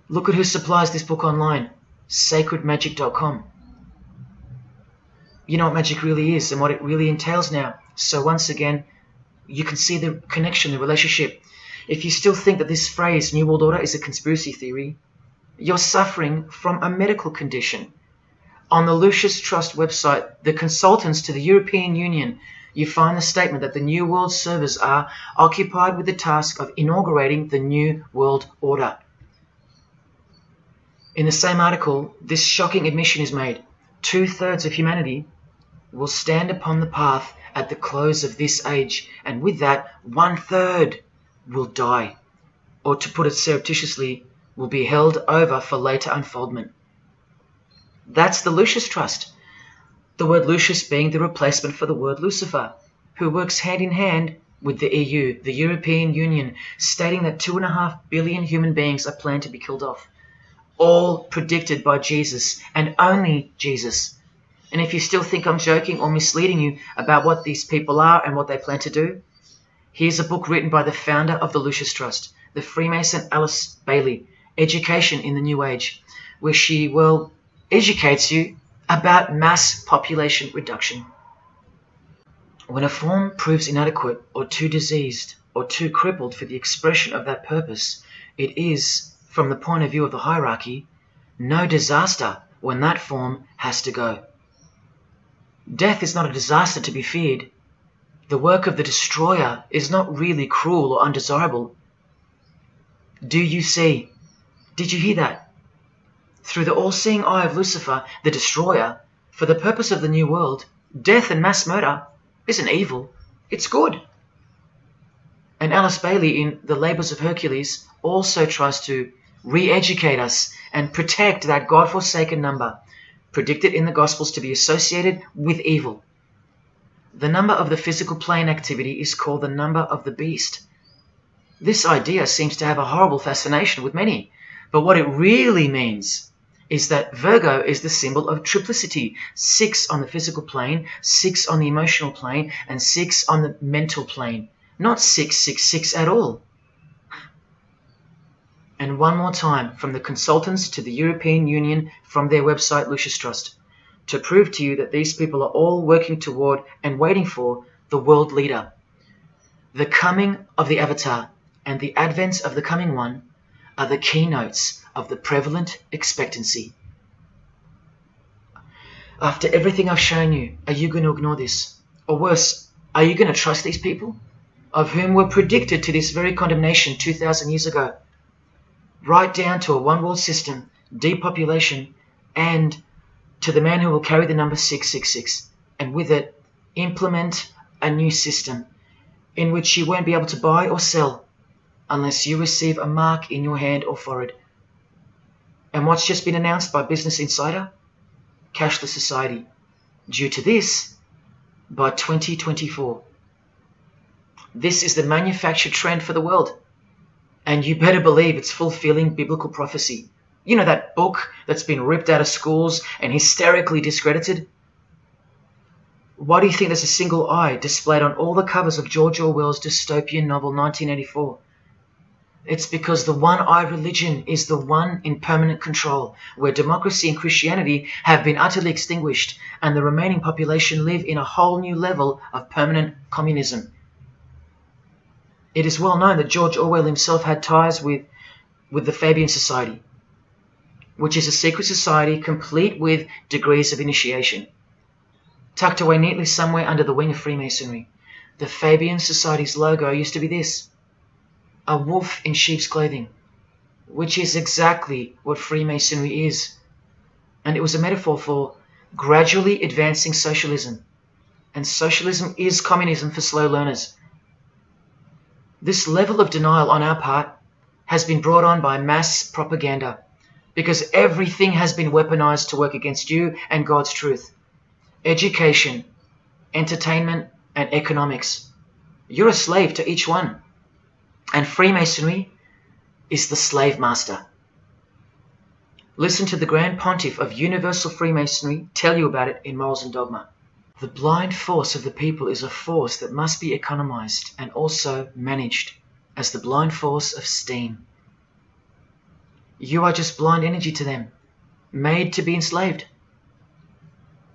Look at who supplies this book online, sacredmagic.com. You know what magic really is and what it really entails now. So once again, you can see the connection, the relationship. If you still think that this phrase, New World Order, is a conspiracy theory, you're suffering from a medical condition. On the Lucius Trust website, the consultants to the European Union, you find the statement that the New World servers are occupied with the task of inaugurating the New World Order. In the same article, this shocking admission is made. 2/3 of humanity will stand upon the path at the close of this age, and with that, 1/3 will die, or to put it surreptitiously, will be held over for later unfoldment. That's the Lucius Trust. The word Lucius being the replacement for the word Lucifer, who works hand in hand with the EU, the European Union, stating that 2.5 billion human beings are planned to be killed off. All predicted by Jesus, and only Jesus. And if you still think I'm joking or misleading you about what these people are and what they plan to do, here's a book written by the founder of the Lucius Trust, the Freemason Alice Bailey, Education in the New Age, where she, educates you about mass population reduction. When a form proves inadequate or too diseased or too crippled for the expression of that purpose, it is, from the point of view of the hierarchy, no disaster when that form has to go. Death is not a disaster to be feared. The work of the destroyer is not really cruel or undesirable. Do you see? Did you hear that? Through the all-seeing eye of Lucifer, the destroyer, for the purpose of the new world, death and mass murder isn't evil, it's good. And Alice Bailey in The Labours of Hercules also tries to re-educate us and protect that God-forsaken number, predicted in the Gospels to be associated with evil. The number of the physical plane activity is called the number of the beast. This idea seems to have a horrible fascination with many, but what it really means is that Virgo is the symbol of triplicity, 6 on the physical plane, 6 on the emotional plane, and 6 on the mental plane. not 666 at all. And one more time, from the consultants to the European Union, from their website Lucius Trust, to prove to you that these people are all working toward and waiting for the world leader. The coming of the Avatar and the advent of the coming one are the keynotes of the prevalent expectancy. After everything I've shown you, are you going to ignore this? Or worse, are you going to trust these people, of whom were predicted to this very condemnation 2,000 years ago? Right down to a one-world system, depopulation, and to the man who will carry the number 666, and with it implement a new system in which you won't be able to buy or sell unless you receive a mark in your hand or forehead. And what's just been announced by Business Insider? Cashless society. Due to this, by 2024. This is the manufactured trend for the world. And you better believe it's fulfilling biblical prophecy. You know that book that's been ripped out of schools and hysterically discredited? Why do you think there's a single eye displayed on all the covers of George Orwell's dystopian novel 1984? It's because the one-eye religion is the one in permanent control, where democracy and Christianity have been utterly extinguished, and the remaining population live in a whole new level of permanent communism. It is well known that George Orwell himself had ties with the Fabian Society, which is a secret society complete with degrees of initiation. Tucked away neatly somewhere under the wing of Freemasonry, the Fabian Society's logo used to be this: a wolf in sheep's clothing, which is exactly what Freemasonry is. And it was a metaphor for gradually advancing socialism. And socialism is communism for slow learners. This level of denial on our part has been brought on by mass propaganda, because everything has been weaponized to work against you and God's truth. Education, entertainment, and economics. You're a slave to each one. And Freemasonry is the slave master. Listen to the Grand Pontiff of Universal Freemasonry tell you about it in Morals and Dogma. The blind force of the people is a force that must be economized and also managed as the blind force of steam. You are just blind energy to them, made to be enslaved.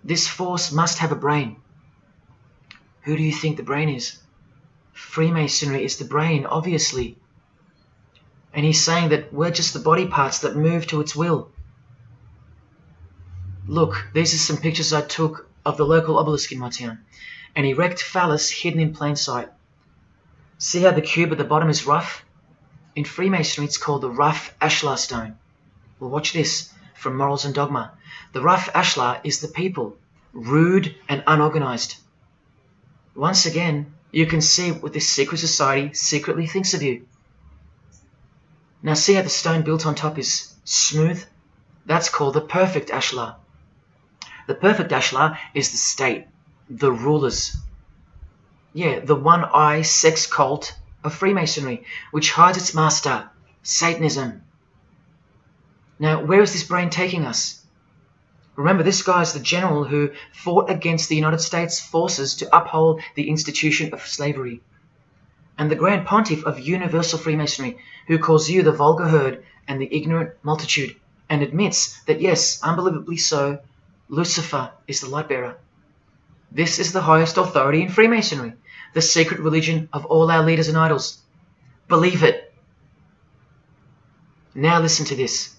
This force must have a brain. Who do you think the brain is? Freemasonry is the brain, obviously. And he's saying that we're just the body parts that move to its will. Look, these are some pictures I took of the local obelisk in my town. An erect phallus hidden in plain sight. See how the cube at the bottom is rough? In Freemasonry it's called the rough ashlar stone. Well, watch this from Morals and Dogma. The rough ashlar is the people, rude and unorganized. Once again, you can see what this secret society secretly thinks of you. Now see how the stone built on top is smooth? That's called the perfect ashlar. The perfect ashlar is the state, the rulers. Yeah, the one-eye sex cult of Freemasonry, which hides its master, Satanism. Now, where is this brain taking us? Remember, this guy is the general who fought against the United States forces to uphold the institution of slavery. And the Grand Pontiff of Universal Freemasonry, who calls you the vulgar herd and the ignorant multitude, and admits that, yes, unbelievably so, Lucifer is the light bearer. This is the highest authority in Freemasonry, the secret religion of all our leaders and idols. Believe it. Now listen to this.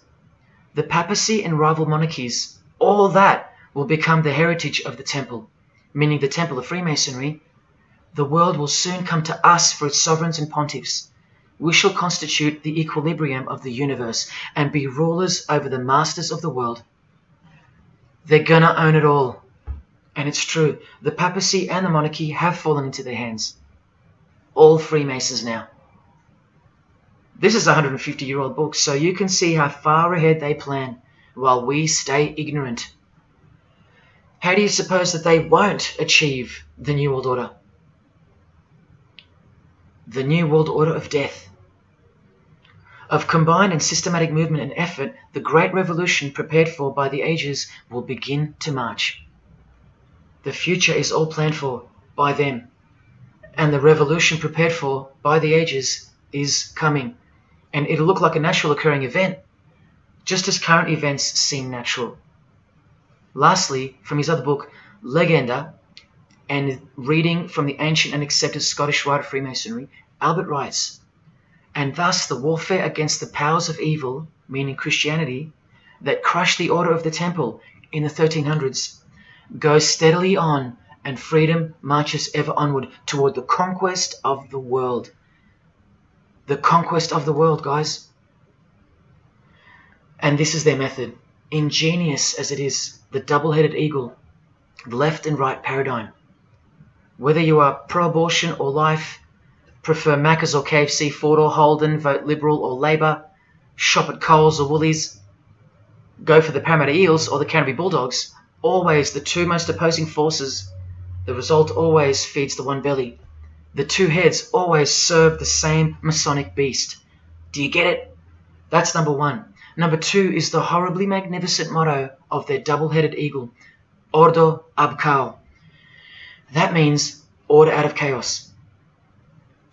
The papacy and rival monarchies, all that will become the heritage of the temple, meaning the temple of Freemasonry. The world will soon come to us for its sovereigns and pontiffs. We shall constitute the equilibrium of the universe and be rulers over the masters of the world. They're gonna own it all. And it's true, the papacy and the monarchy have fallen into their hands. All Freemasons now. This is a 150-year-old book, so you can see how far ahead they plan, while we stay ignorant. How do you suppose that they won't achieve the New World Order? The New World Order of death. Of combined and systematic movement and effort, the great revolution prepared for by the ages will begin to march. The future is all planned for by them, And the revolution prepared for by the ages is coming. And it'll look like a natural occurring event, just as current events seem natural. Lastly, from his other book, Legenda, and reading from the ancient and accepted Scottish rite of Freemasonry, Albert writes, "And thus the warfare against the powers of evil, meaning Christianity, that crushed the order of the temple in the 1300s, goes steadily on, and freedom marches ever onward toward the conquest of the world." The conquest of the world, guys. And this is their method. Ingenious as it is, the double-headed eagle, the left and right paradigm. Whether you are pro-abortion or life, prefer Macca's or KFC, Ford or Holden, vote Liberal or Labour, shop at Coles or Woolies, go for the Parramatta Eels or the Canterbury Bulldogs, always the two most opposing forces, the result always feeds the one belly. The two heads always serve the same Masonic beast. Do you get it? That's number one. Number two is the horribly magnificent motto of their double-headed eagle, Ordo ab Chaos. That means order out of chaos.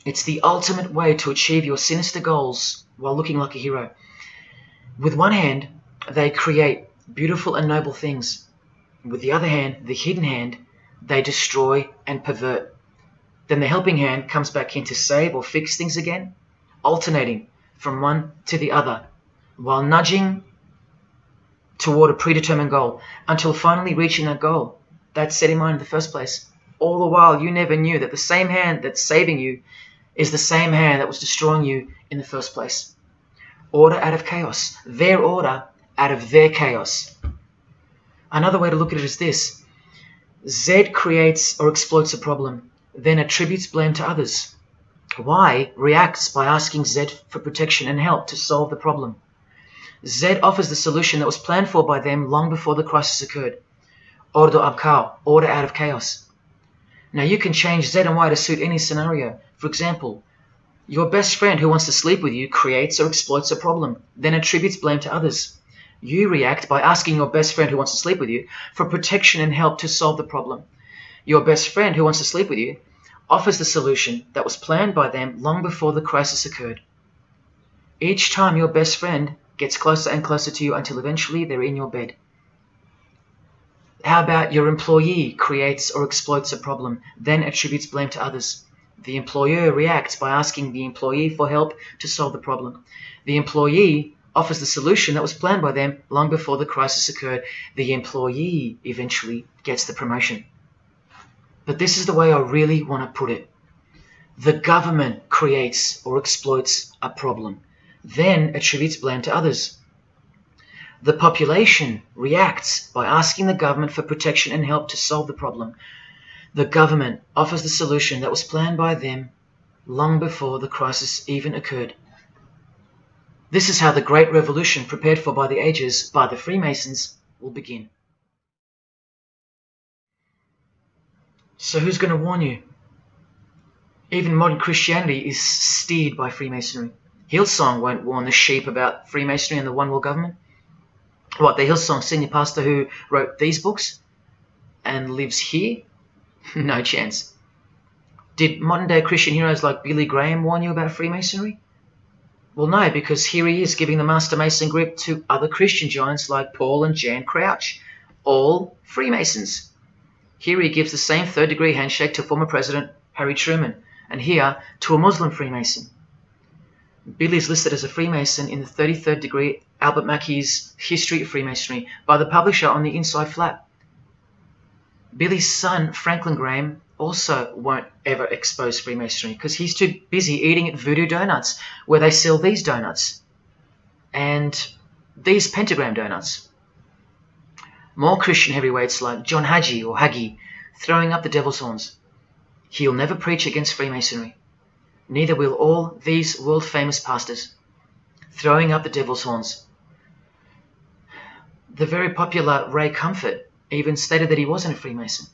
It's the ultimate way to achieve your sinister goals while looking like a hero. With one hand, they create beautiful and noble things. With the other hand, the hidden hand, they destroy and pervert. Then the helping hand comes back in to save or fix things again, alternating from one to the other, while nudging toward a predetermined goal, until finally reaching that goal that's set in mind in the first place. All the while, you never knew that the same hand that's saving you is the same hand that was destroying you in the first place. Order out of chaos. Their order out of their chaos. Another way to look at it is this. Z creates or exploits a problem, then attributes blame to others. Y reacts by asking Z for protection and help to solve the problem. Z offers the solution that was planned for by them long before the crisis occurred. Ordo ab Chaos, order out of chaos. Now you can change Z and Y to suit any scenario. For example, your best friend who wants to sleep with you creates or exploits a problem, then attributes blame to others. You react by asking your best friend who wants to sleep with you for protection and help to solve the problem. Your best friend who wants to sleep with you offers the solution that was planned by them long before the crisis occurred. Each time your best friend gets closer and closer to you until eventually they're in your bed. How about your employee creates or exploits a problem, then attributes blame to others? The employer reacts by asking the employee for help to solve the problem. The employee offers the solution that was planned by them long before the crisis occurred. The employee eventually gets the promotion. But this is the way I really want to put it. The government creates or exploits a problem, then attributes blame to others. The population reacts by asking the government for protection and help to solve the problem. The government offers the solution that was planned by them long before the crisis even occurred. This is how the Great Revolution, prepared for by the ages by the Freemasons, will begin. So who's going to warn you? Even modern Christianity is steered by Freemasonry. Hillsong won't warn the sheep about Freemasonry and the One World Government. What, the Hillsong senior pastor who wrote these books and lives here? No chance. Did modern day Christian heroes like Billy Graham warn you about Freemasonry? Well, no, because here he is giving the Master Mason grip to other Christian giants like Paul and Jan Crouch, all Freemasons. Here he gives the same third-degree handshake to former President Harry Truman, and here to a Muslim Freemason. Billy is listed as a Freemason in the 33rd degree Albert Mackey's History of Freemasonry by the publisher on the inside flap. Billy's son, Franklin Graham, also won't ever expose Freemasonry because he's too busy eating at Voodoo Donuts, where they sell these donuts and these pentagram donuts. More Christian heavyweights like John Hagee or Hagee throwing up the devil's horns. He'll never preach against Freemasonry. Neither will all these world-famous pastors throwing up the devil's horns. The very popular Ray Comfort even stated that he wasn't a Freemason.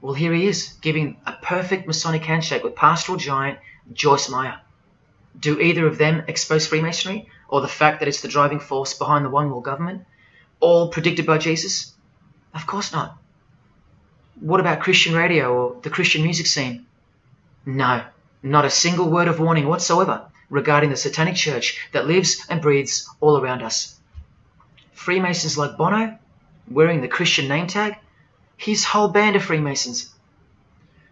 Well, here he is, giving a perfect Masonic handshake with pastoral giant Joyce Meyer. Do either of them expose Freemasonry, or the fact that it's the driving force behind the One World Government, all predicted by Jesus? Of course not. What about Christian radio or the Christian music scene? No, not a single word of warning whatsoever regarding the satanic church that lives and breathes all around us. Freemasons like Bono, wearing the Christian name tag, his whole band of Freemasons.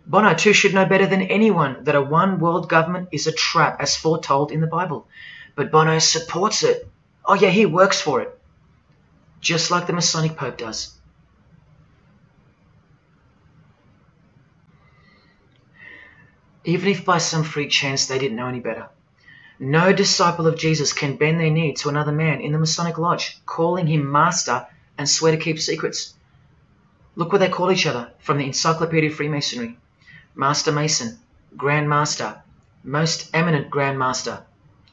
Bono too should know better than anyone that a one world government is a trap as foretold in the Bible. But Bono supports it. Oh yeah, he works for it. Just like the Masonic Pope does. Even if by some freak chance they didn't know any better. No disciple of Jesus can bend their knee to another man in the Masonic Lodge, calling him master and swear to keep secrets. Look what they call each other from the Encyclopedia of Freemasonry. Master Mason, Grand Master, Most Eminent Grand Master,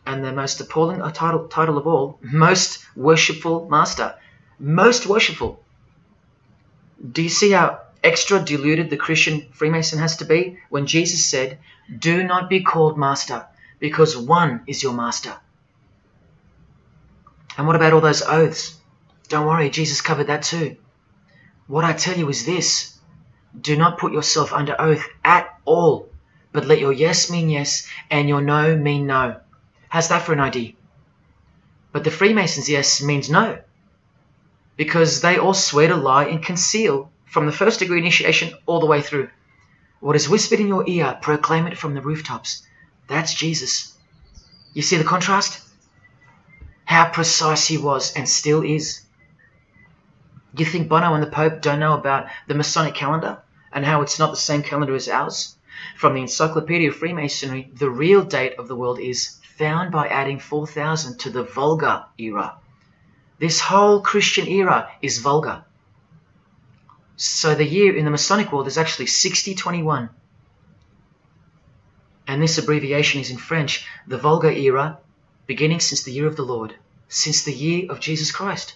and the most appalling title of all, Most Worshipful Master. Most worshipful. Do you see how extra diluted the Christian Freemason has to be when Jesus said, "Do not be called master, because one is your master"? And what about all those oaths? Don't worry, Jesus covered that too. What I tell you is this: do not put yourself under oath at all, but let your yes mean yes and your no mean no. How's that for an idea? But the Freemasons' yes means no, because they all swear to lie and conceal from the first degree initiation all the way through. What is whispered in your ear, proclaim it from the rooftops. That's Jesus. You see the contrast? How precise he was and still is. You think Bono and the Pope don't know about the Masonic calendar and how it's not the same calendar as ours? From the Encyclopedia of Freemasonry, the real date of the world is found by adding 4000 to the Vulgar era. This whole Christian era is vulgar. So the year in the Masonic world is actually 6021. And this abbreviation is in French, the Vulgar era, beginning since the year of the Lord, since the year of Jesus Christ.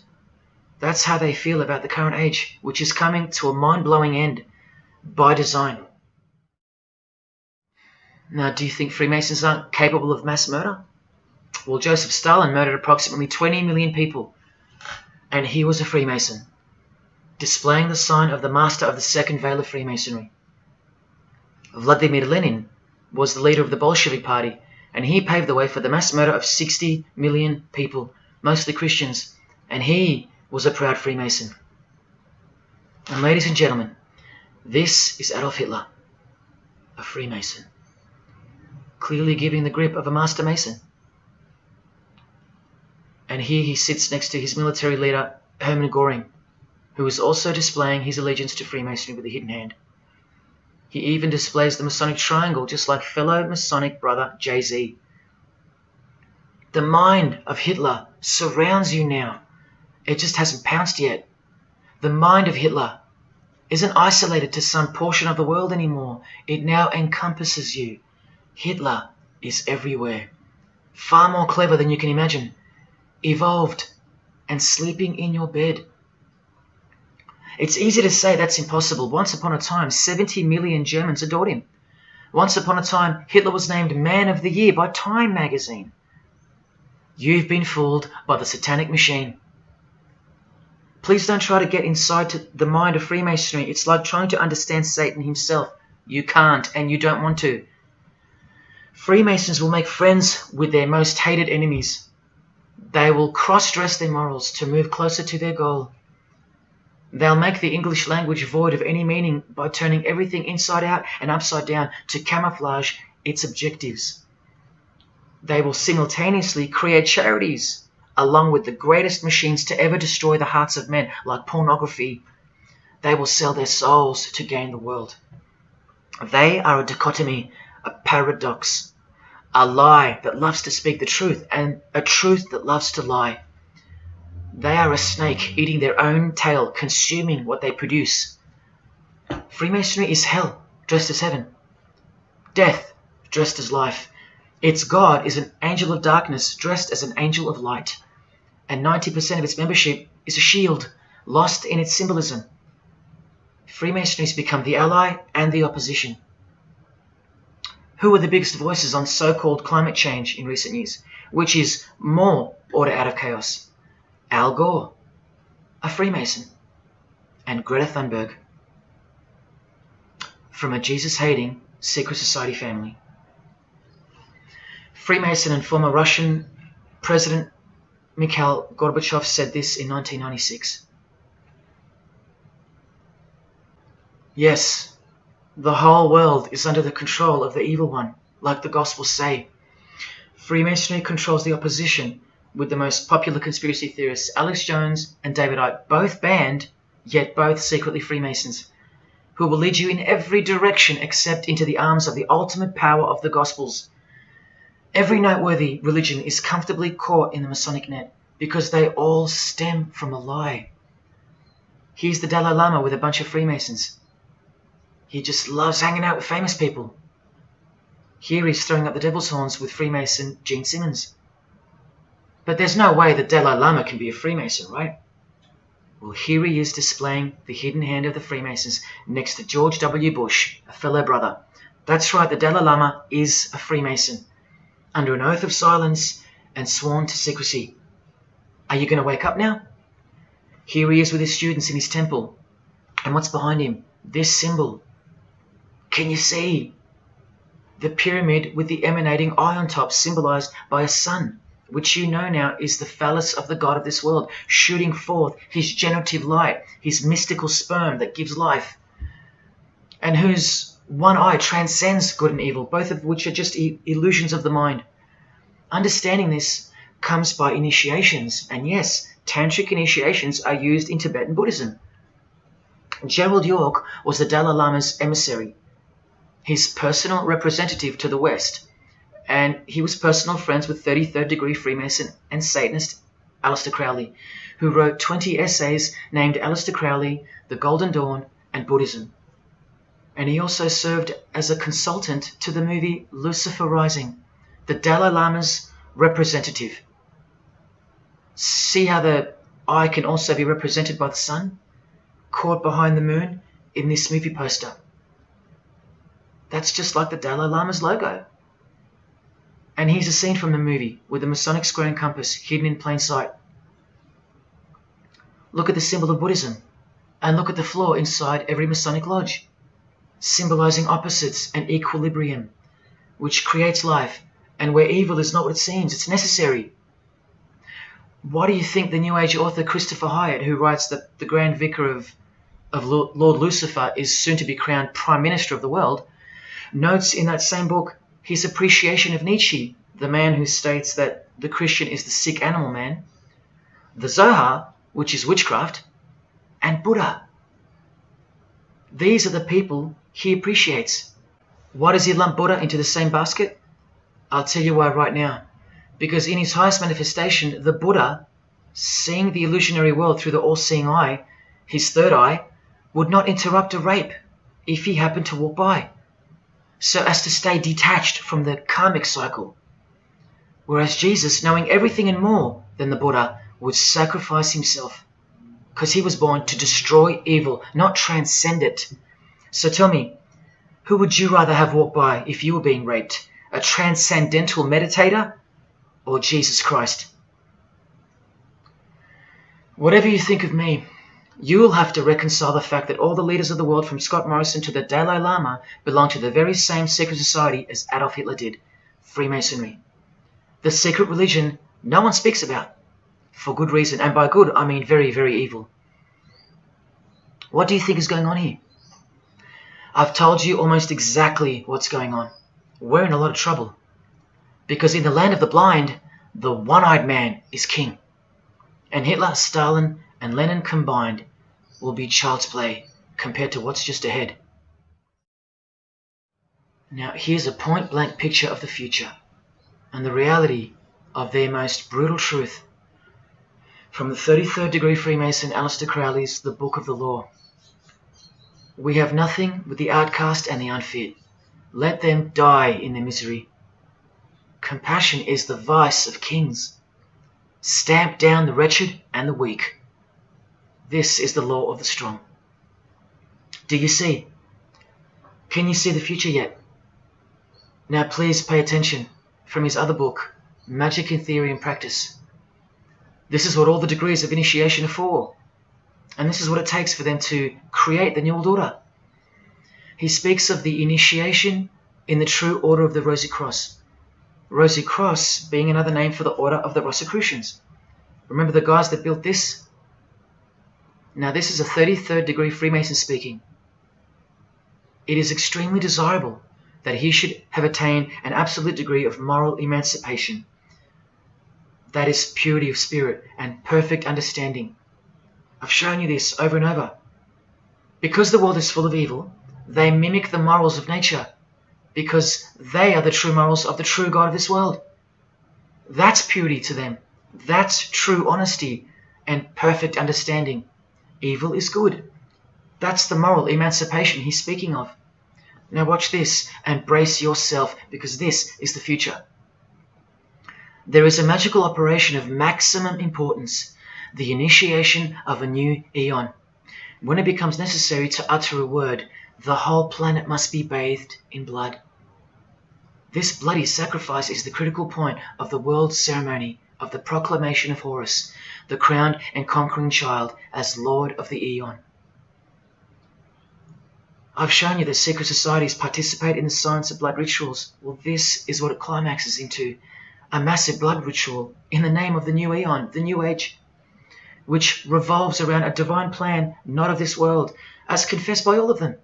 That's how they feel about the current age, which is coming to a mind-blowing end by design. Now, do you think Freemasons aren't capable of mass murder? Well, Joseph Stalin murdered approximately 20 million people, and he was a Freemason, displaying the sign of the master of the second veil of Freemasonry. Vladimir Lenin was the leader of the Bolshevik Party, and he paved the way for the mass murder of 60 million people, mostly Christians, and he was a proud Freemason. And ladies and gentlemen, this is Adolf Hitler, a Freemason, clearly giving the grip of a Master Mason. And here he sits next to his military leader, Hermann Göring, who is also displaying his allegiance to Freemasonry with a hidden hand. He even displays the Masonic triangle, just like fellow Masonic brother Jay-Z. The mind of Hitler surrounds you now. It just hasn't pounced yet. The mind of Hitler isn't isolated to some portion of the world anymore. It now encompasses you. Hitler is everywhere. Far more clever than you can imagine. Evolved and sleeping in your bed. It's easy to say that's impossible. Once upon a time, 70 million Germans adored him. Once upon a time, Hitler was named Man of the Year by Time magazine. You've been fooled by the satanic machine. Please don't try to get inside to the mind of Freemasonry. It's like trying to understand Satan himself. You can't, and you don't want to. Freemasons will make friends with their most hated enemies. They will cross-dress their morals to move closer to their goal. They'll make the English language void of any meaning by turning everything inside out and upside down to camouflage its objectives. They will simultaneously create charities along with the greatest machines to ever destroy the hearts of men, like pornography. They will sell their souls to gain the world. They are a dichotomy, a paradox, a lie that loves to speak the truth and a truth that loves to lie. They are a snake eating their own tail, consuming what they produce. Freemasonry is hell dressed as heaven, death dressed as life. Its God is an angel of darkness dressed as an angel of light, and 90% of its membership is a shield, lost in its symbolism. Freemasonry has become the ally and the opposition. Who are the biggest voices on so-called climate change in recent years? Which is more order out of chaos? Al Gore, a Freemason, and Greta Thunberg. From a Jesus-hating, secret society family. Freemason and former Russian President Mikhail Gorbachev said this in 1996. Yes, the whole world is under the control of the evil one, like the Gospels say. Freemasonry controls the opposition, with the most popular conspiracy theorists, Alex Jones and David Icke, both banned, yet both secretly Freemasons, who will lead you in every direction except into the arms of the ultimate power of the Gospels. Every noteworthy religion is comfortably caught in the Masonic net, because they all stem from a lie. Here's the Dalai Lama with a bunch of Freemasons. He just loves hanging out with famous people. Here he's throwing up the devil's horns with Freemason Gene Simmons. But there's no way the Dalai Lama can be a Freemason, right? Well, here he is displaying the hidden hand of the Freemasons next to George W. Bush, a fellow brother. That's right, the Dalai Lama is a Freemason, under an oath of silence and sworn to secrecy. Are you going to wake up now? Here he is with his students in his temple. And what's behind him? This symbol. Can you see? The pyramid with the emanating eye on top, symbolized by a sun, which you know now is the phallus of the god of this world, shooting forth his generative light, his mystical sperm that gives life, and whose one eye transcends good and evil, both of which are just illusions of the mind. Understanding this comes by initiations, and yes, tantric initiations are used in Tibetan Buddhism. Gerald York was the Dalai Lama's emissary, his personal representative to the West, and he was personal friends with 33rd degree Freemason and Satanist Aleister Crowley, who wrote 20 essays named Aleister Crowley, The Golden Dawn, and Buddhism. And he also served as a consultant to the movie Lucifer Rising, the Dalai Lama's representative. See how the eye can also be represented by the sun, caught behind the moon in this movie poster. That's just like the Dalai Lama's logo. And here's a scene from the movie with the Masonic square and compass hidden in plain sight. Look at the symbol of Buddhism, and look at the floor inside every Masonic lodge, symbolizing opposites and equilibrium, which creates life, and where evil is not what it seems, it's necessary. Why do you think the New Age author Christopher Hyatt, who writes that the Grand Vicar of Lord Lucifer is soon to be crowned Prime Minister of the world, notes in that same book his appreciation of Nietzsche, the man who states that the Christian is the sick animal man, the Zohar, which is witchcraft, and Buddha. These are the people he appreciates. Why does he lump Buddha into the same basket? I'll tell you why right now. Because in his highest manifestation, the Buddha, seeing the illusionary world through the all-seeing eye, his third eye, would not interrupt a rape if he happened to walk by, so as to stay detached from the karmic cycle. Whereas Jesus, knowing everything and more than the Buddha, would sacrifice himself, because he was born to destroy evil, not transcend it. So tell me, who would you rather have walk by if you were being raped? A transcendental meditator or Jesus Christ? Whatever you think of me, you will have to reconcile the fact that all the leaders of the world, from Scott Morrison to the Dalai Lama, belong to the very same secret society as Adolf Hitler did, Freemasonry. The secret religion no one speaks about, for good reason, and by good I mean very, very evil. What do you think is going on here? I've told you almost exactly what's going on. We're in a lot of trouble, because in the land of the blind, the one-eyed man is king, and Hitler, Stalin, and Lenin combined will be child's play compared to what's just ahead. Now here's a point-blank picture of the future and the reality of their most brutal truth from the 33rd degree Freemason Aleister Crowley's The Book of the Law. We have nothing but the outcast and the unfit. Let them die in their misery. Compassion is the vice of kings. Stamp down the wretched and the weak. This is the law of the strong. Do you see? Can you see the future yet? Now please pay attention from his other book, Magic in Theory and Practice. This is what all the degrees of initiation are for. And this is what it takes for them to create the New World Order. he speaks of the initiation in the true order of the Rosy Cross. Rosy Cross being another name for the order of the Rosicrucians. Remember the guys that built this? Now this is a 33rd degree Freemason speaking. It is extremely desirable that he should have attained an absolute degree of moral emancipation. That is purity of spirit and perfect understanding. I've shown you this over and over. Because the world is full of evil, they mimic the morals of nature, because they are the true morals of the true God of this world. That's purity to them. That's true honesty and perfect understanding. Evil is good. That's the moral emancipation he's speaking of. Now watch this and brace yourself, because this is the future. There is a magical operation of maximum importance, the initiation of a new eon. When it becomes necessary to utter a word, the whole planet must be bathed in blood. This bloody sacrifice is the critical point of the world ceremony of the proclamation of Horus, the crowned and conquering child, as Lord of the Eon. I've shown you that secret societies participate in the science of blood rituals. Well, this is what it climaxes into. A massive blood ritual in the name of the new Eon, the new age, which revolves around a divine plan not of this world, as confessed by all of them.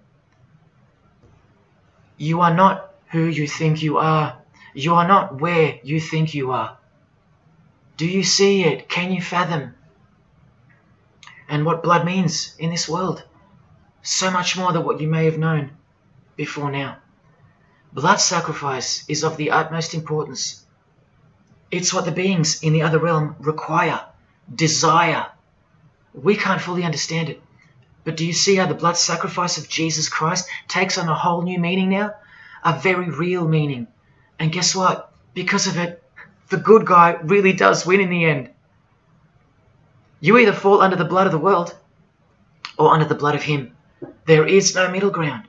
You are not who you think you are. You are not where you think you are. Do you see it? Can you fathom? And what blood means in this world? So much more than what you may have known before now. Blood sacrifice is of the utmost importance. It's what the beings in the other realm require, desire. We can't fully understand it. But do you see how the blood sacrifice of Jesus Christ takes on a whole new meaning now? A very real meaning. And guess what? Because of it, the good guy really does win in the end. You either fall under the blood of the world or under the blood of him. There is no middle ground.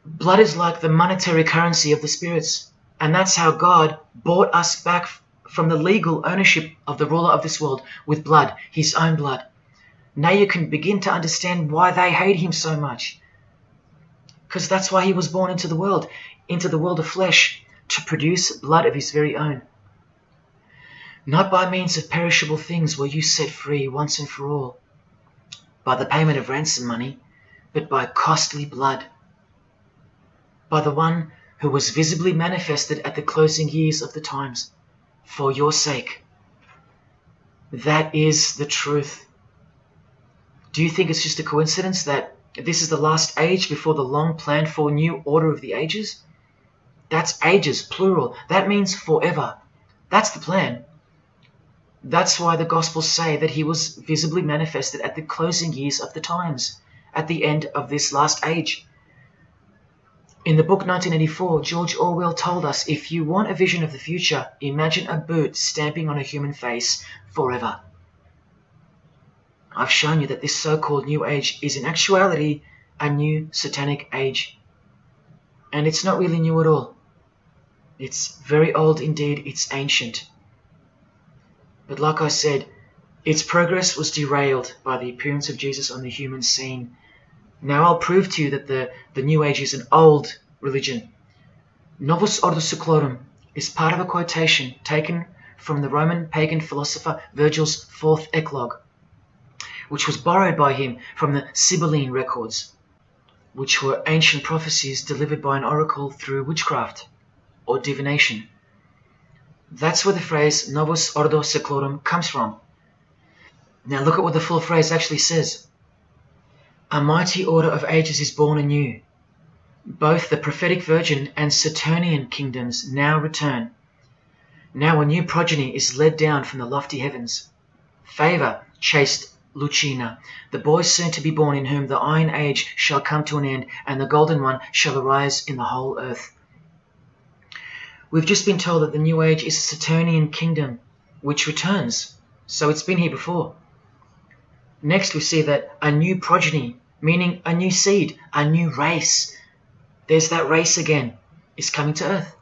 Blood is like the monetary currency of the spirits. And that's how God bought us back from the legal ownership of the ruler of this world with blood, his own blood. Now you can begin to understand why they hate him so much. Because that's why he was born into the world of flesh, to produce blood of his very own. Not by means of perishable things were you set free once and for all, by the payment of ransom money, but by costly blood, by the one who was visibly manifested at the closing years of the times, for your sake. That is the truth. Do you think it's just a coincidence that this is the last age before the long planned for new order of the ages? That's ages, plural. That means forever. That's the plan. That's why the Gospels say that he was visibly manifested at the closing years of the times, at the end of this last age. In the book 1984, George Orwell told us, if you want a vision of the future, imagine a boot stamping on a human face forever. I've shown you that this so-called new age is in actuality a new satanic age. And it's not really new at all. It's very old indeed, it's ancient. But like I said, its progress was derailed by the appearance of Jesus on the human scene. Now I'll prove to you that the New Age is an old religion. Novus Ordo Seclorum is part of a quotation taken from the Roman pagan philosopher Virgil's 4th Eclogue, which was borrowed by him from the Sibylline records, which were ancient prophecies delivered by an oracle through witchcraft or divination. That's where the phrase Novus Ordo Seclorum comes from. Now look at what the full phrase actually says. A mighty order of ages is born anew. Both the prophetic virgin and Saturnian kingdoms now return. Now a new progeny is led down from the lofty heavens. Favour, chaste Lucina, the boy soon to be born, in whom the iron age shall come to an end, and the golden one shall arise in the whole earth. We've just been told that the new age is a Saturnian kingdom, which returns. So it's been here before. Next we see that a new progeny, meaning a new seed, a new race. There's that race again, is coming to earth.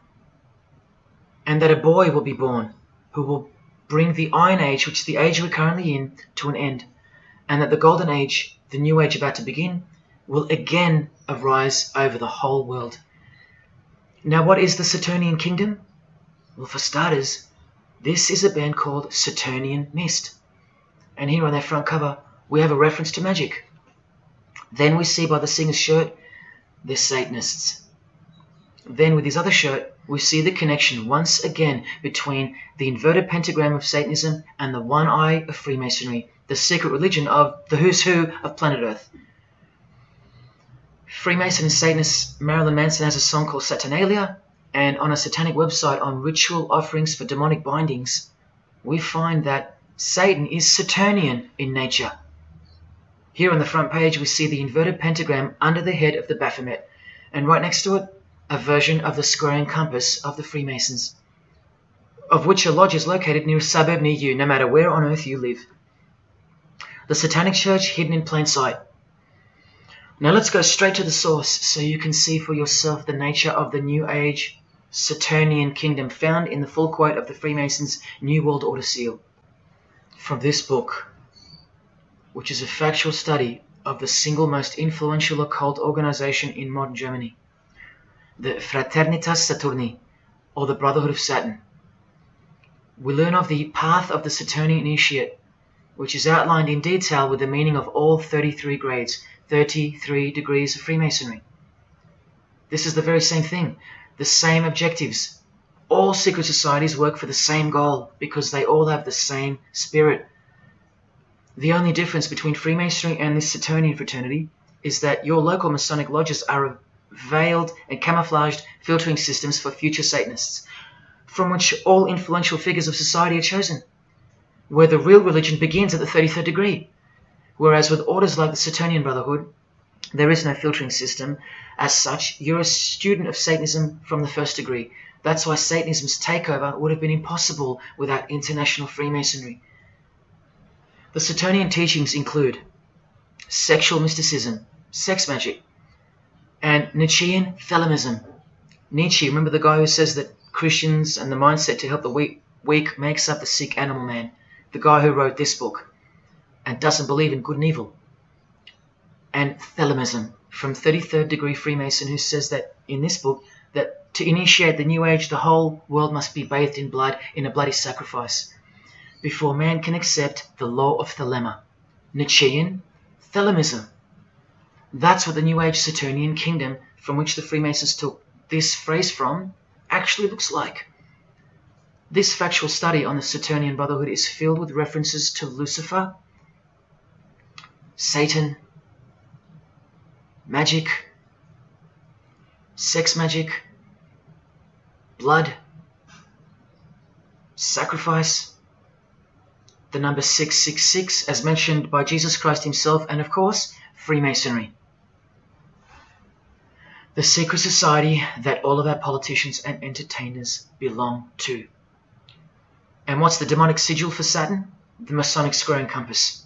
And that a boy will be born, who will bring the Iron Age, which is the age we're currently in, to an end. And that the Golden Age, the new age about to begin, will again arise over the whole world. Now, what is the Saturnian kingdom? Well, for starters, this is a band called Saturnian Mist. And here on their front cover, we have a reference to magic. Then we see by the singer's shirt, they're Satanists. Then with his other shirt, we see the connection once again between the inverted pentagram of Satanism and the one eye of Freemasonry, the secret religion of the who's who of planet Earth. Freemason and Satanist Marilyn Manson has a song called Saturnalia, and on a satanic website on ritual offerings for demonic bindings, we find that Satan is Saturnian in nature. Here on the front page we see the inverted pentagram under the head of the Baphomet, and right next to it, a version of the square and compass of the Freemasons, of which a lodge is located near a suburb near you, no matter where on earth you live. The Satanic Church hidden in plain sight. Now let's go straight to the source so you can see for yourself the nature of the New Age Saturnian kingdom found in the full quote of the Freemasons' New World Order seal. From this book, which is a factual study of the single most influential occult organization in modern Germany, the Fraternitas Saturni, or the Brotherhood of Saturn. We learn of the path of the Saturnian initiate, which is outlined in detail with the meaning of all 33 grades, 33 degrees of Freemasonry. This is the very same thing, the same objectives. All secret societies work for the same goal because they all have the same spirit. The only difference between Freemasonry and this Saturnian fraternity is that your local Masonic lodges are veiled and camouflaged filtering systems for future Satanists, from which all influential figures of society are chosen, where the real religion begins at the 33rd degree. Whereas with orders like the Saturnian Brotherhood, there is no filtering system. As such, you're a student of Satanism from the first degree. That's why Satanism's takeover would have been impossible without international Freemasonry. The Saturnian teachings include sexual mysticism, sex magic, and Nietzschean Thelemism. Nietzsche, remember the guy who says that Christians and the mindset to help the weak makes up the sick animal man? The guy who wrote this book and doesn't believe in good and evil. And Thelemism, from 33rd degree Freemason, who says that in this book that to initiate the New Age, the whole world must be bathed in blood in a bloody sacrifice before man can accept the law of Thelema. Nietzschean Thelemism. That's what the New Age Saturnian kingdom, from which the Freemasons took this phrase from, actually looks like. This factual study on the Saturnian Brotherhood is filled with references to Lucifer, Satan, magic, sex magic, blood, sacrifice, the number 666 as mentioned by Jesus Christ himself, and of course, Freemasonry. The secret society that all of our politicians and entertainers belong to. And what's the demonic sigil for Saturn? The Masonic square and compass.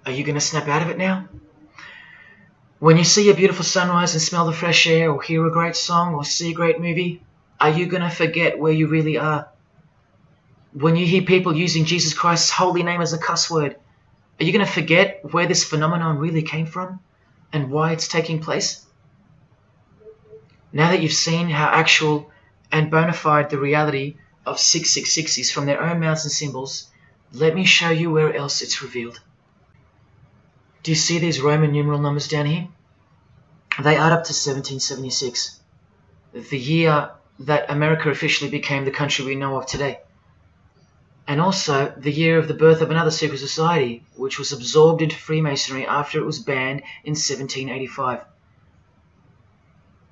Are you going to snap out of it now? When you see a beautiful sunrise and smell the fresh air, or hear a great song, or see a great movie, are you going to forget where you really are? When you hear people using Jesus Christ's holy name as a cuss word, are you going to forget where this phenomenon really came from and why it's taking place? Now that you've seen how actual and bona fide the reality of 666 is from their own mouths and symbols, let me show you where else it's revealed. Do you see these Roman numeral numbers down here? They add up to 1776, the year that America officially became the country we know of today. And also the year of the birth of another secret society, which was absorbed into Freemasonry after it was banned in 1785.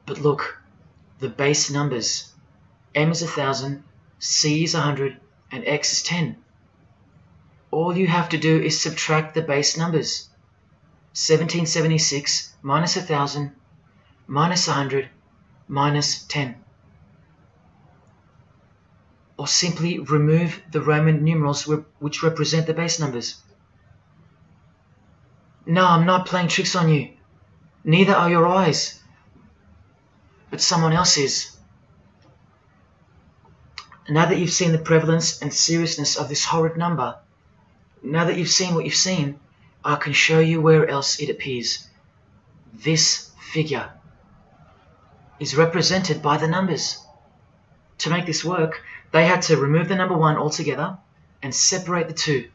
But look, the base numbers. M is 1,000, C is 100, and X is 10. All you have to do is subtract the base numbers. 1776 minus 1,000 minus 100 minus 10. Or simply remove the Roman numerals which represent the base numbers. No, I'm not playing tricks on you. Neither are your eyes. But someone else is. Now that you've seen the prevalence and seriousness of this horrid number, now that you've seen what you've seen, I can show you where else it appears. This figure is represented by the numbers. To make this work, they had to remove the number 1 altogether and separate the 2.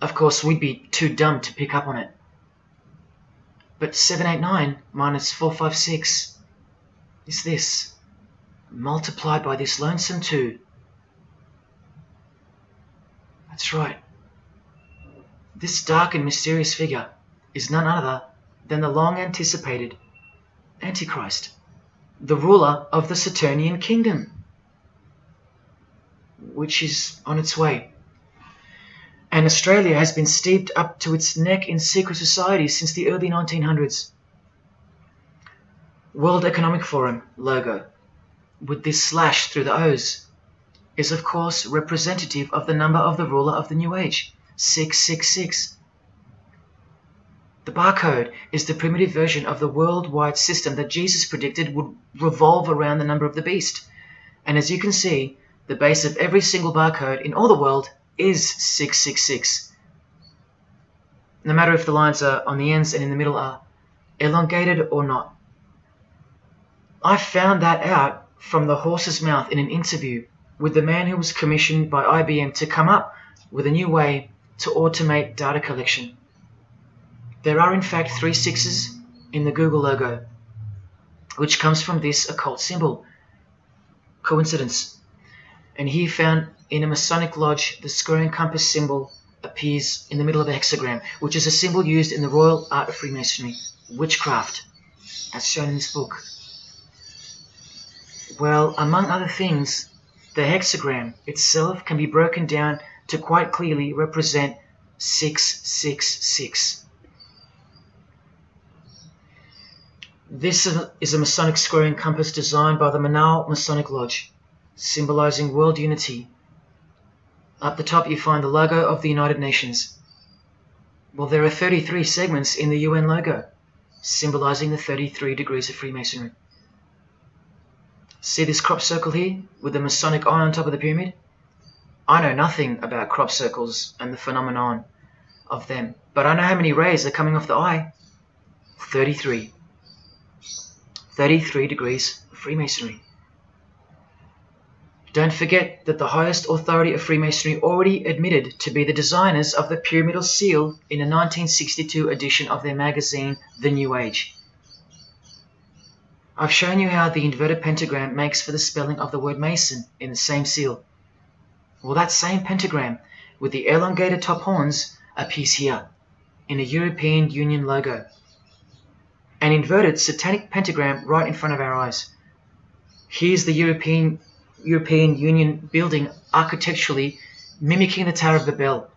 Of course, we'd be too dumb to pick up on it. But 789 minus 456 is this, multiplied by this lonesome 2. That's right. This dark and mysterious figure is none other than the long-anticipated Antichrist, the ruler of the Saturnian kingdom, which is on its way. And Australia has been steeped up to its neck in secret societies since the early 1900s. World Economic Forum logo, with this slash through the O's, is of course representative of the number of the ruler of the New Age, 666. The barcode is the primitive version of the worldwide system that Jesus predicted would revolve around the number of the beast. And as you can see, the base of every single barcode in all the world is 666. No matter if the lines are on the ends and in the middle are elongated or not. I found that out from the horse's mouth in an interview with the man who was commissioned by IBM to come up with a new way to automate data collection. There are in fact 3 6s in the Google logo, which comes from this occult symbol. Coincidence? And he found in a Masonic lodge the square and compass symbol appears in the middle of a hexagram, which is a symbol used in the royal art of Freemasonry, witchcraft, as shown in this book. Well, among other things, the hexagram itself can be broken down to quite clearly represent 666. This is a Masonic square and compass designed by the Manaus Masonic Lodge, symbolizing world unity. Up the top you find the logo of the United Nations. Well, there are 33 segments in the UN logo, symbolizing the 33 degrees of Freemasonry. See this crop circle here with the Masonic eye on top of the pyramid? I know nothing about crop circles and the phenomenon of them, but I know how many rays are coming off the eye. 33. 33 degrees of Freemasonry. Don't forget that the highest authority of Freemasonry already admitted to be the designers of the pyramidal seal in a 1962 edition of their magazine, The New Age. I've shown you how the inverted pentagram makes for the spelling of the word Mason in the same seal. Well, that same pentagram with the elongated top horns appears here in a European Union logo. An inverted satanic pentagram right in front of our eyes. Here's the European Union building architecturally mimicking the Tower of Babel.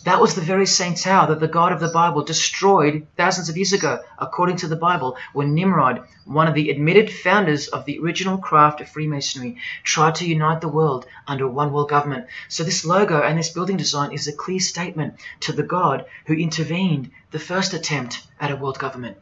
That was the very same tower that the God of the Bible destroyed thousands of years ago, according to the Bible, when Nimrod, one of the admitted founders of the original craft of Freemasonry, tried to unite the world under one world government. So this logo and this building design is a clear statement to the God who intervened the first attempt at a world government.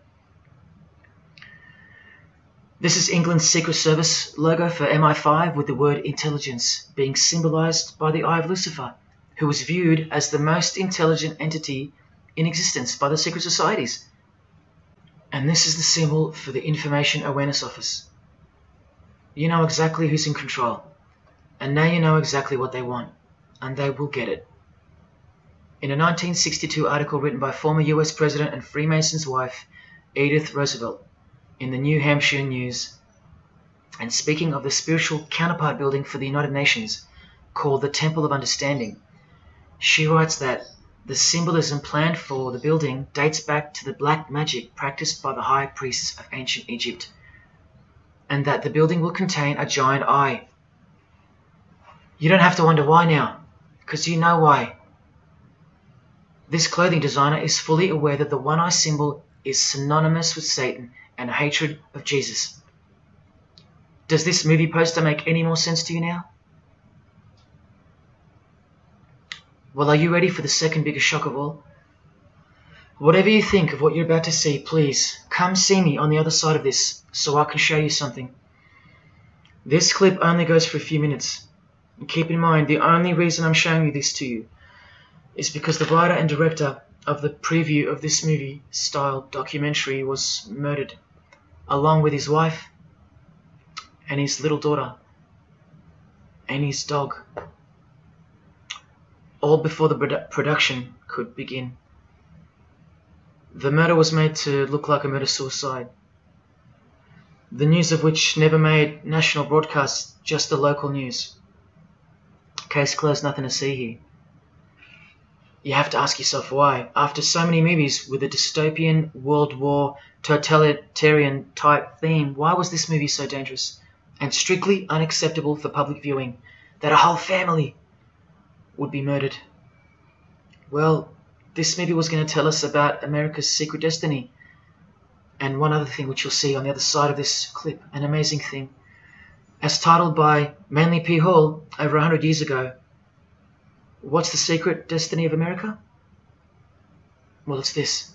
This is England's Secret Service logo for MI5 with the word intelligence being symbolized by the eye of Lucifer, who was viewed as the most intelligent entity in existence by the secret societies. And this is the symbol for the Information Awareness Office. You know exactly who's in control, and now you know exactly what they want, and they will get it. In a 1962 article written by former US President and Freemason's wife, Edith Roosevelt, in the New Hampshire News, and speaking of the spiritual counterpart building for the United Nations, called the Temple of Understanding, she writes that the symbolism planned for the building dates back to the black magic practiced by the high priests of ancient Egypt, and that the building will contain a giant eye. You don't have to wonder why now, because you know why. This clothing designer is fully aware that the one eye symbol is synonymous with Satan and a hatred of Jesus. Does this movie poster make any more sense to you now? Well, are you ready for the second biggest shock of all? Whatever you think of what you're about to see, please come see me on the other side of this so I can show you something. This clip only goes for a few minutes. And keep in mind, the only reason I'm showing you this to you is because the writer and director of the preview of this movie-style documentary was murdered, along with his wife and his little daughter and his dog, all before the production could begin. The murder was made to look like a murder-suicide, the news of which never made national broadcasts, just the local news. Case closed, nothing to see here. You have to ask yourself why. After so many movies with a dystopian, World War, totalitarian type theme, why was this movie so dangerous and strictly unacceptable for public viewing that a whole family would be murdered? Well, this movie was going to tell us about America's secret destiny. And one other thing which you'll see on the other side of this clip, an amazing thing. As titled by Manly P. Hall over 100 years ago, what's the secret destiny of America? Well, it's this.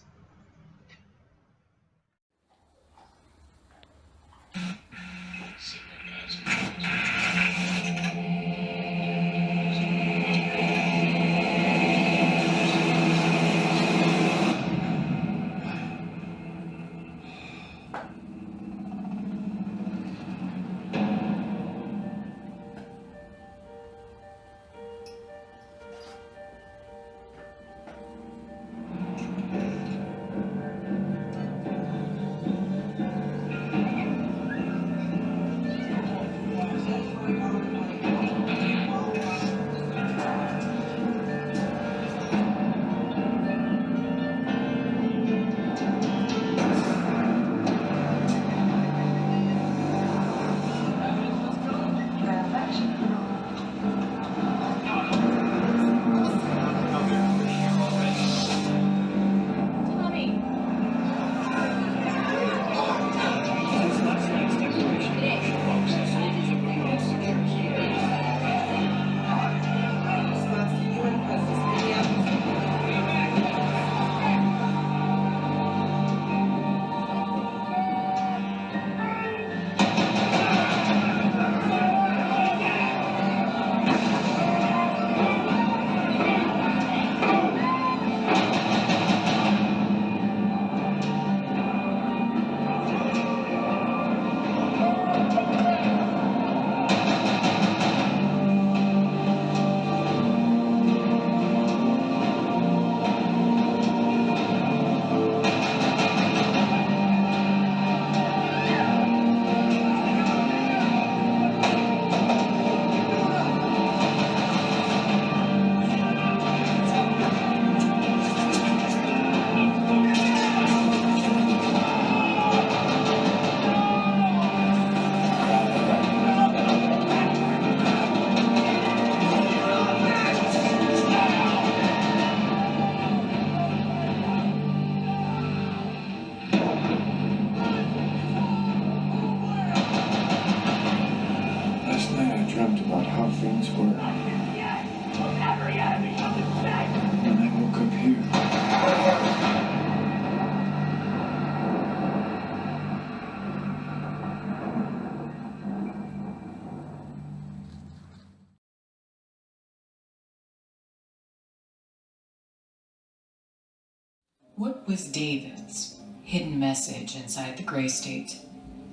What was David's hidden message inside the Gray State?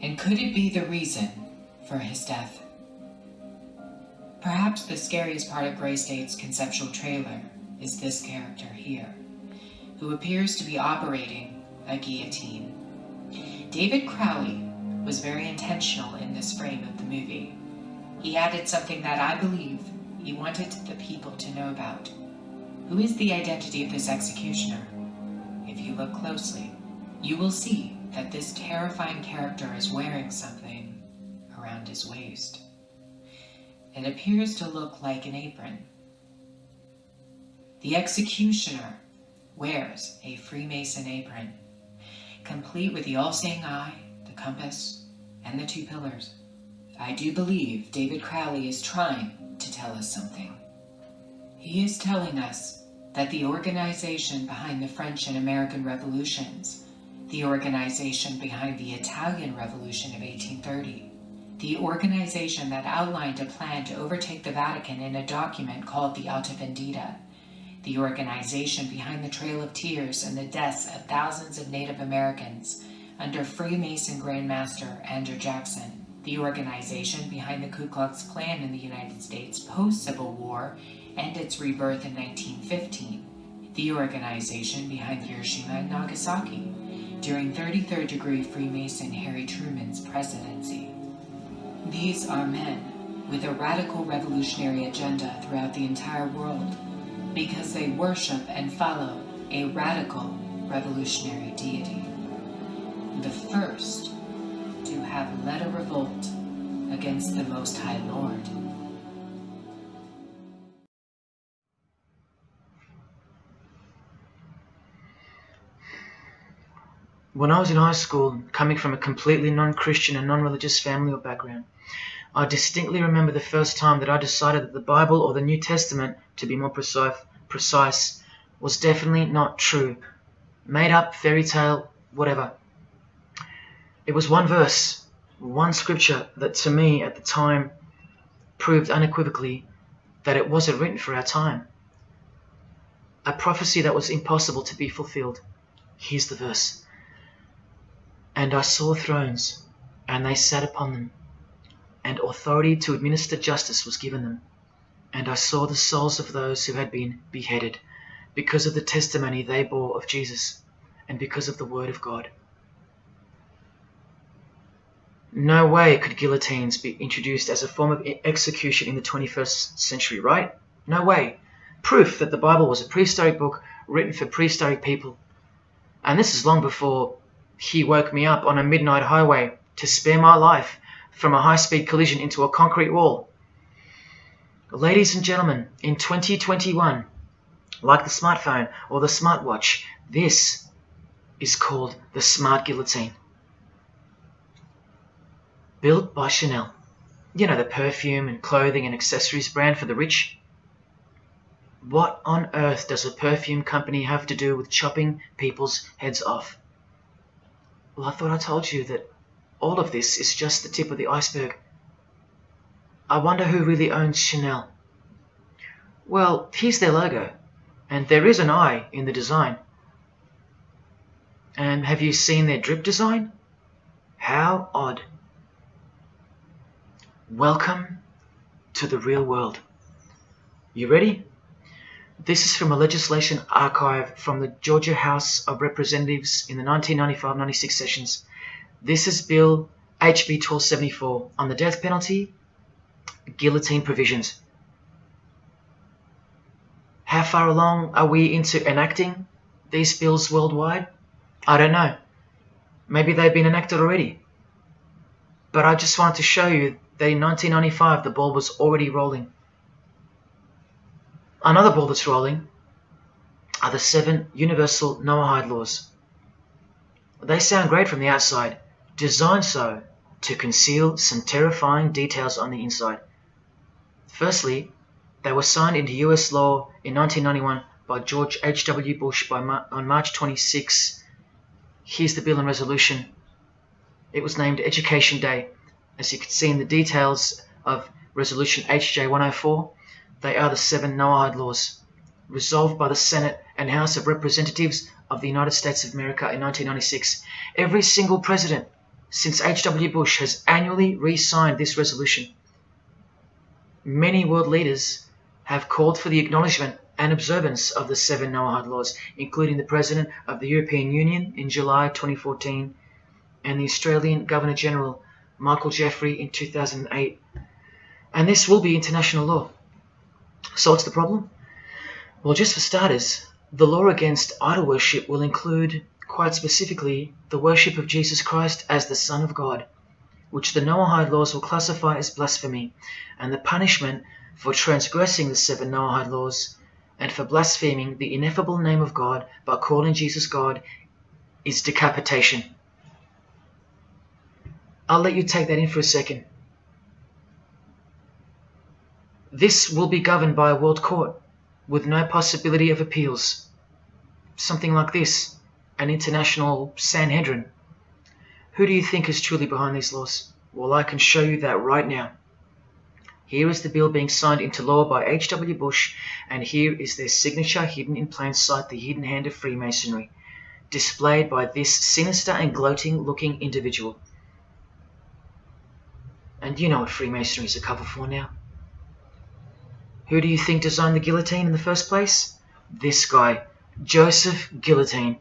And could it be the reason for his death? Perhaps the scariest part of Gray State's conceptual trailer is this character here, who appears to be operating a guillotine. David Crowley was very intentional in this frame of the movie. He added something that I believe he wanted the people to know about. Who is the identity of this executioner? If you look closely, you will see that this terrifying character is wearing something around his waist. It appears to look like an apron. The executioner wears a Freemason apron, complete with the all-seeing eye, the compass, and the two pillars. I do believe David Crowley is trying to tell us something. He is telling us that the organization behind the French and American revolutions, the organization behind the Italian Revolution of 1830, the organization that outlined a plan to overtake the Vatican in a document called the Alta Vendita, the organization behind the Trail of Tears and the deaths of thousands of Native Americans under Freemason Grandmaster Andrew Jackson, the organization behind the Ku Klux Klan in the United States post-Civil War and its rebirth in 1915, the organization behind Hiroshima and Nagasaki during 33rd degree Freemason Harry Truman's presidency. These are men with a radical revolutionary agenda throughout the entire world because they worship and follow a radical revolutionary deity. The first to have led a revolt against the Most High Lord. When I was in high school, coming from a completely non-Christian and non-religious family or background, I distinctly remember the first time that I decided that the Bible or the New Testament, to be more precise, was definitely not true. Made up, fairy tale, whatever. It was one verse, one scripture that to me at the time proved unequivocally that it wasn't written for our time. A prophecy that was impossible to be fulfilled. Here's the verse. And I saw thrones, and they sat upon them, and authority to administer justice was given them. And I saw the souls of those who had been beheaded, because of the testimony they bore of Jesus, and because of the word of God. No way could guillotines be introduced as a form of execution in the 21st century, right? No way. Proof that the Bible was a prehistoric book written for prehistoric people. And this is long before he woke me up on a midnight highway to spare my life from a high-speed collision into a concrete wall. Ladies and gentlemen, in 2021, like the smartphone or the smartwatch, this is called the smart guillotine. Built by Chanel. You know, the perfume and clothing and accessories brand for the rich. What on earth does a perfume company have to do with chopping people's heads off? Well, I thought I told you that all of this is just the tip of the iceberg. I wonder who really owns Chanel. Well, here's their logo, and there is an eye in the design. And have you seen their drip design? How odd. Welcome to the real world. You ready? This is from a legislation archive from the Georgia House of Representatives in the 1995-96 sessions. This is Bill HB 1274 on the death penalty, guillotine provisions. How far along are we into enacting these bills worldwide? I don't know. Maybe they've been enacted already. But I just wanted to show you that in 1995 the ball was already rolling. Another ball that's rolling are the 7 universal Noahide laws. They sound great from the outside, designed so to conceal some terrifying details on the inside. Firstly, they were signed into US law in 1991 by George H.W. Bush on March 26. Here's the bill and resolution. It was named Education Day. As you can see in the details of Resolution HJ 104, they are the 7 Noahide laws, resolved by the Senate and House of Representatives of the United States of America in 1996. Every single president since H.W. Bush has annually re-signed this resolution. Many world leaders have called for the acknowledgement and observance of the 7 Noahide laws, including the President of the European Union in July 2014 and the Australian Governor-General Michael Jeffrey in 2008. And this will be international law. So what's the problem? Well, just for starters, the law against idol worship will include, quite specifically, the worship of Jesus Christ as the Son of God, which the Noahide laws will classify as blasphemy, and the punishment for transgressing the 7 Noahide laws and for blaspheming the ineffable name of God by calling Jesus God is decapitation. I'll let you take that in for a second. This will be governed by a world court with no possibility of appeals. Something like this, an international Sanhedrin. Who do you think is truly behind these laws? Well, I can show you that right now. Here is the bill being signed into law by H.W. Bush, and here is their signature hidden in plain sight, the hidden hand of Freemasonry, displayed by this sinister and gloating-looking individual. And you know what Freemasonry is a cover for now. Who do you think designed the guillotine in the first place? This guy, Joseph Guillotine,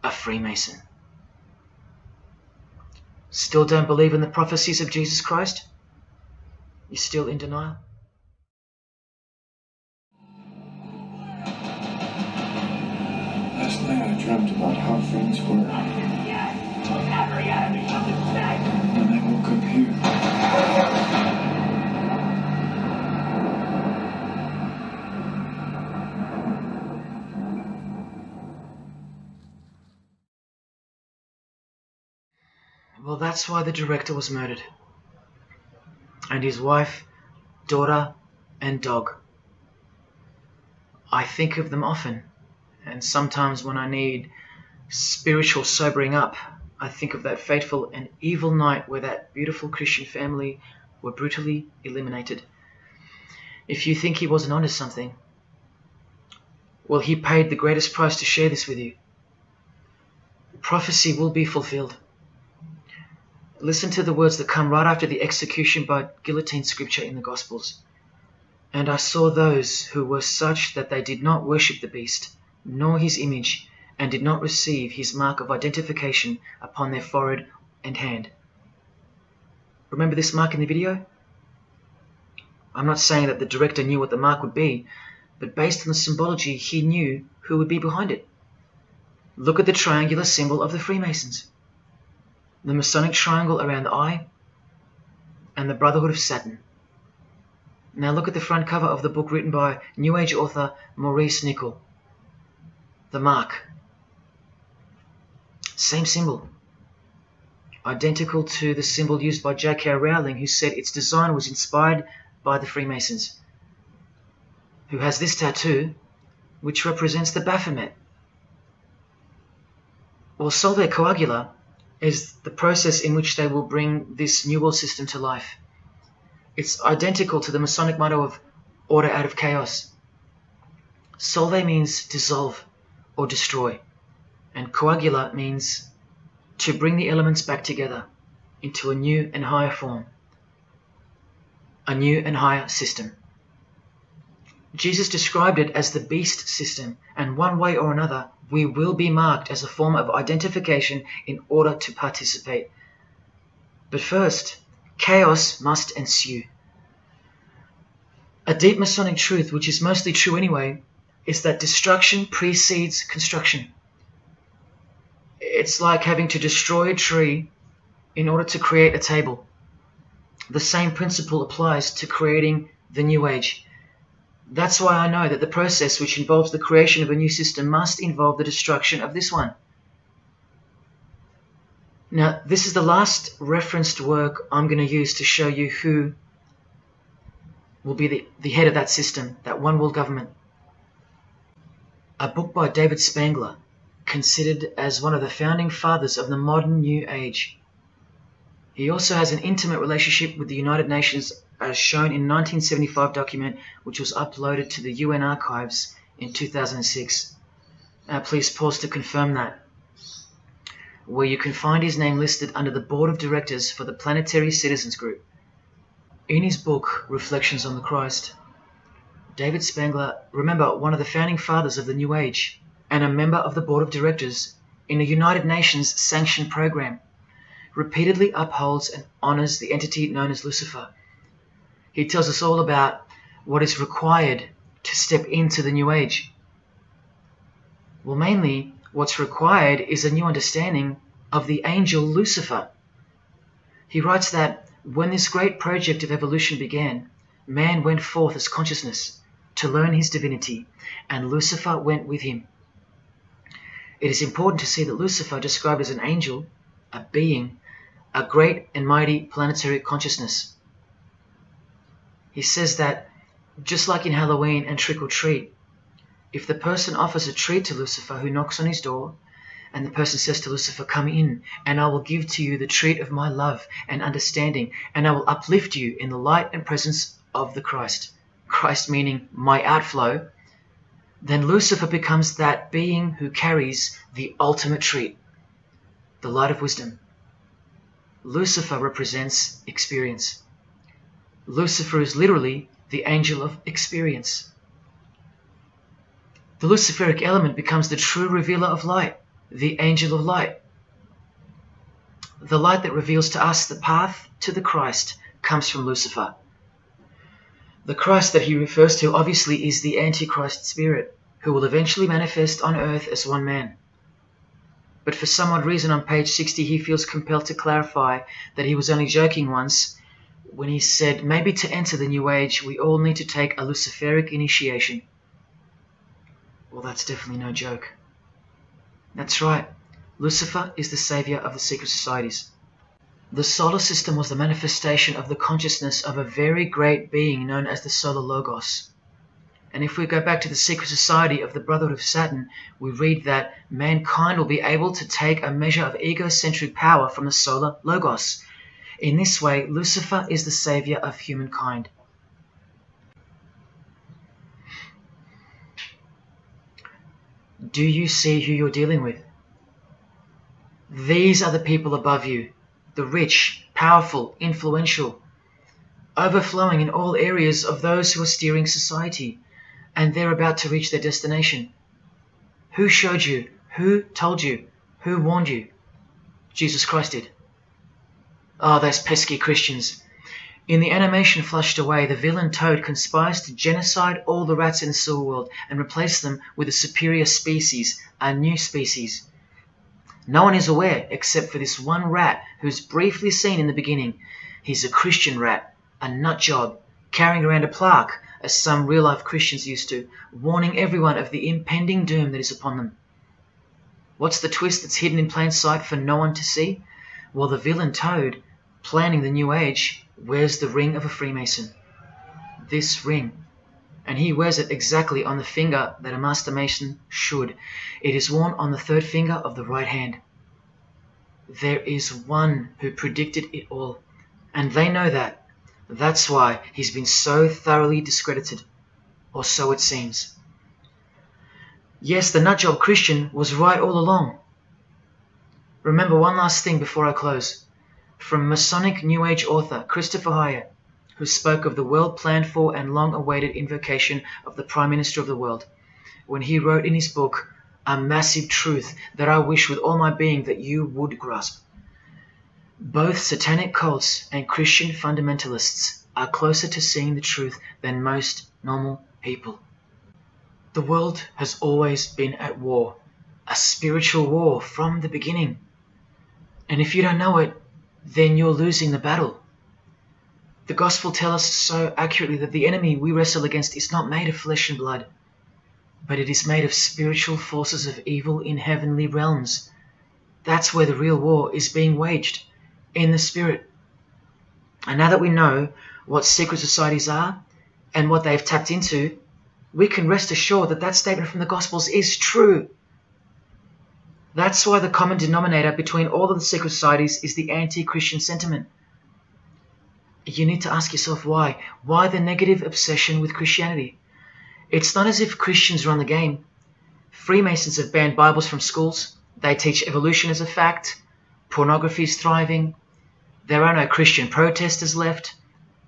a Freemason. Still don't believe in the prophecies of Jesus Christ? You're still in denial? Last night I dreamt about how things were. When I woke up here. Well, that's why the director was murdered. And his wife, daughter, and dog. I think of them often, and sometimes when I need spiritual sobering up, I think of that fateful and evil night where that beautiful Christian family were brutally eliminated. If you think he wasn't onto something, well, he paid the greatest price to share this with you. Prophecy will be fulfilled. Listen to the words that come right after the execution by guillotine scripture in the Gospels. And I saw those who were such that they did not worship the beast, nor his image, and did not receive his mark of identification upon their forehead and hand. Remember this mark in the video? I'm not saying that the director knew what the mark would be, but based on the symbology, he knew who would be behind it. Look at the triangular symbol of the Freemasons. The Masonic triangle around the eye, and the Brotherhood of Saturn. Now look at the front cover of the book written by New Age author Maurice Nicoll. The mark. Same symbol. Identical to the symbol used by J.K. Rowling, who said its design was inspired by the Freemasons. Who has this tattoo, which represents the Baphomet. Well, Solve Coagula is the process in which they will bring this New World system to life. It's identical to the Masonic motto of order out of chaos. Solve means dissolve or destroy, and coagula means to bring the elements back together into a new and higher form, a new and higher system. Jesus described it as the beast system, and one way or another, we will be marked as a form of identification in order to participate. But first, chaos must ensue. A deep Masonic truth, which is mostly true anyway, is that destruction precedes construction. It's like having to destroy a tree in order to create a table. The same principle applies to creating the New Age. That's why I know that the process which involves the creation of a new system must involve the destruction of this one. Now, this is the last referenced work I'm going to use to show you who will be the head of that system, that one world government. A book by David Spangler, considered as one of the founding fathers of the modern New Age. He also has an intimate relationship with the United Nations, as shown in 1975 document which was uploaded to the UN archives in 2006. Please pause to confirm that, where you can find his name listed under the Board of Directors for the Planetary Citizens Group. In his book, Reflections on the Christ, David Spangler, remember, one of the founding fathers of the New Age and a member of the Board of Directors in a United Nations sanctioned program, repeatedly upholds and honors the entity known as Lucifer. He tells us all about what is required to step into the New Age. Well, mainly, what's required is a new understanding of the angel Lucifer. He writes that when this great project of evolution began, man went forth as consciousness to learn his divinity, and Lucifer went with him. It is important to see that Lucifer, described as an angel, a being, a great and mighty planetary consciousness. He says that, just like in Halloween and trick or treat, if the person offers a treat to Lucifer who knocks on his door, And the person says to Lucifer, come in, and I will give to you the treat of my love and understanding, and I will uplift you in the light and presence of the Christ. Christ meaning my outflow. Then Lucifer becomes that being who carries the ultimate treat, the light of wisdom. Lucifer represents experience. Lucifer is literally the angel of experience. The Luciferic element becomes the true revealer of light, the angel of light. The light that reveals to us the path to the Christ comes from Lucifer. The Christ that he refers to obviously is the Antichrist spirit, who will eventually manifest on earth as one man. But for some odd reason on page 60 he feels compelled to clarify that he was only joking once when he said maybe to enter the New Age we all need to take a Luciferic initiation. Well, that's definitely no joke. That's right, Lucifer is the savior of the secret societies. The solar system was the manifestation of the consciousness of a very great being known as the Solar Logos. And if we go back to the secret society of the Brotherhood of Saturn, we read that mankind will be able to take a measure of egocentric power from the Solar Logos. In this way, Lucifer is the savior of humankind. Do you see who you're dealing with? These are the people above you, the rich, powerful, influential, overflowing in all areas of those who are steering society, and they're about to reach their destination. Who showed you? Who told you? Who warned you? Jesus Christ did. Oh, those pesky Christians. In the animation flushed away, the villain Toad conspires to genocide all the rats in the sewer world and replace them with a superior species, a new species. No one is aware except for this one rat who's briefly seen in the beginning. He's a Christian rat, a nut job, carrying around a plaque, as some real-life Christians used to, warning everyone of the impending doom that is upon them. What's the twist that's hidden in plain sight for no one to see? Well, the villain Toad, planning the New Age, wears the ring of a Freemason. This ring. And he wears it exactly on the finger that a Master Mason should. It is worn on the third finger of the right hand. There is one who predicted it all, and they know that. That's why he's been so thoroughly discredited, or so it seems. Yes, the nutjob Christian was right all along. Remember one last thing before I close. From Masonic New Age author Christopher Hyer, who spoke of the well-planned for and long-awaited invocation of the Prime Minister of the world, when he wrote in his book, A Massive Truth That I Wish with All My Being That You Would Grasp. Both satanic cults and Christian fundamentalists are closer to seeing the truth than most normal people. The world has always been at war, a spiritual war from the beginning. And if you don't know it, then you're losing the battle. The Gospel tells us so accurately that the enemy we wrestle against is not made of flesh and blood, but it is made of spiritual forces of evil in heavenly realms. That's where the real war is being waged, in the spirit. And now that we know what secret societies are and what they've tapped into, we can rest assured that that statement from the Gospels is true. That's why the common denominator between all of the secret societies is the anti-Christian sentiment. You need to ask yourself why. Why the negative obsession with Christianity? It's not as if Christians run the game. Freemasons have banned Bibles from schools. They teach evolution as a fact. Pornography is thriving. There are no Christian protesters left.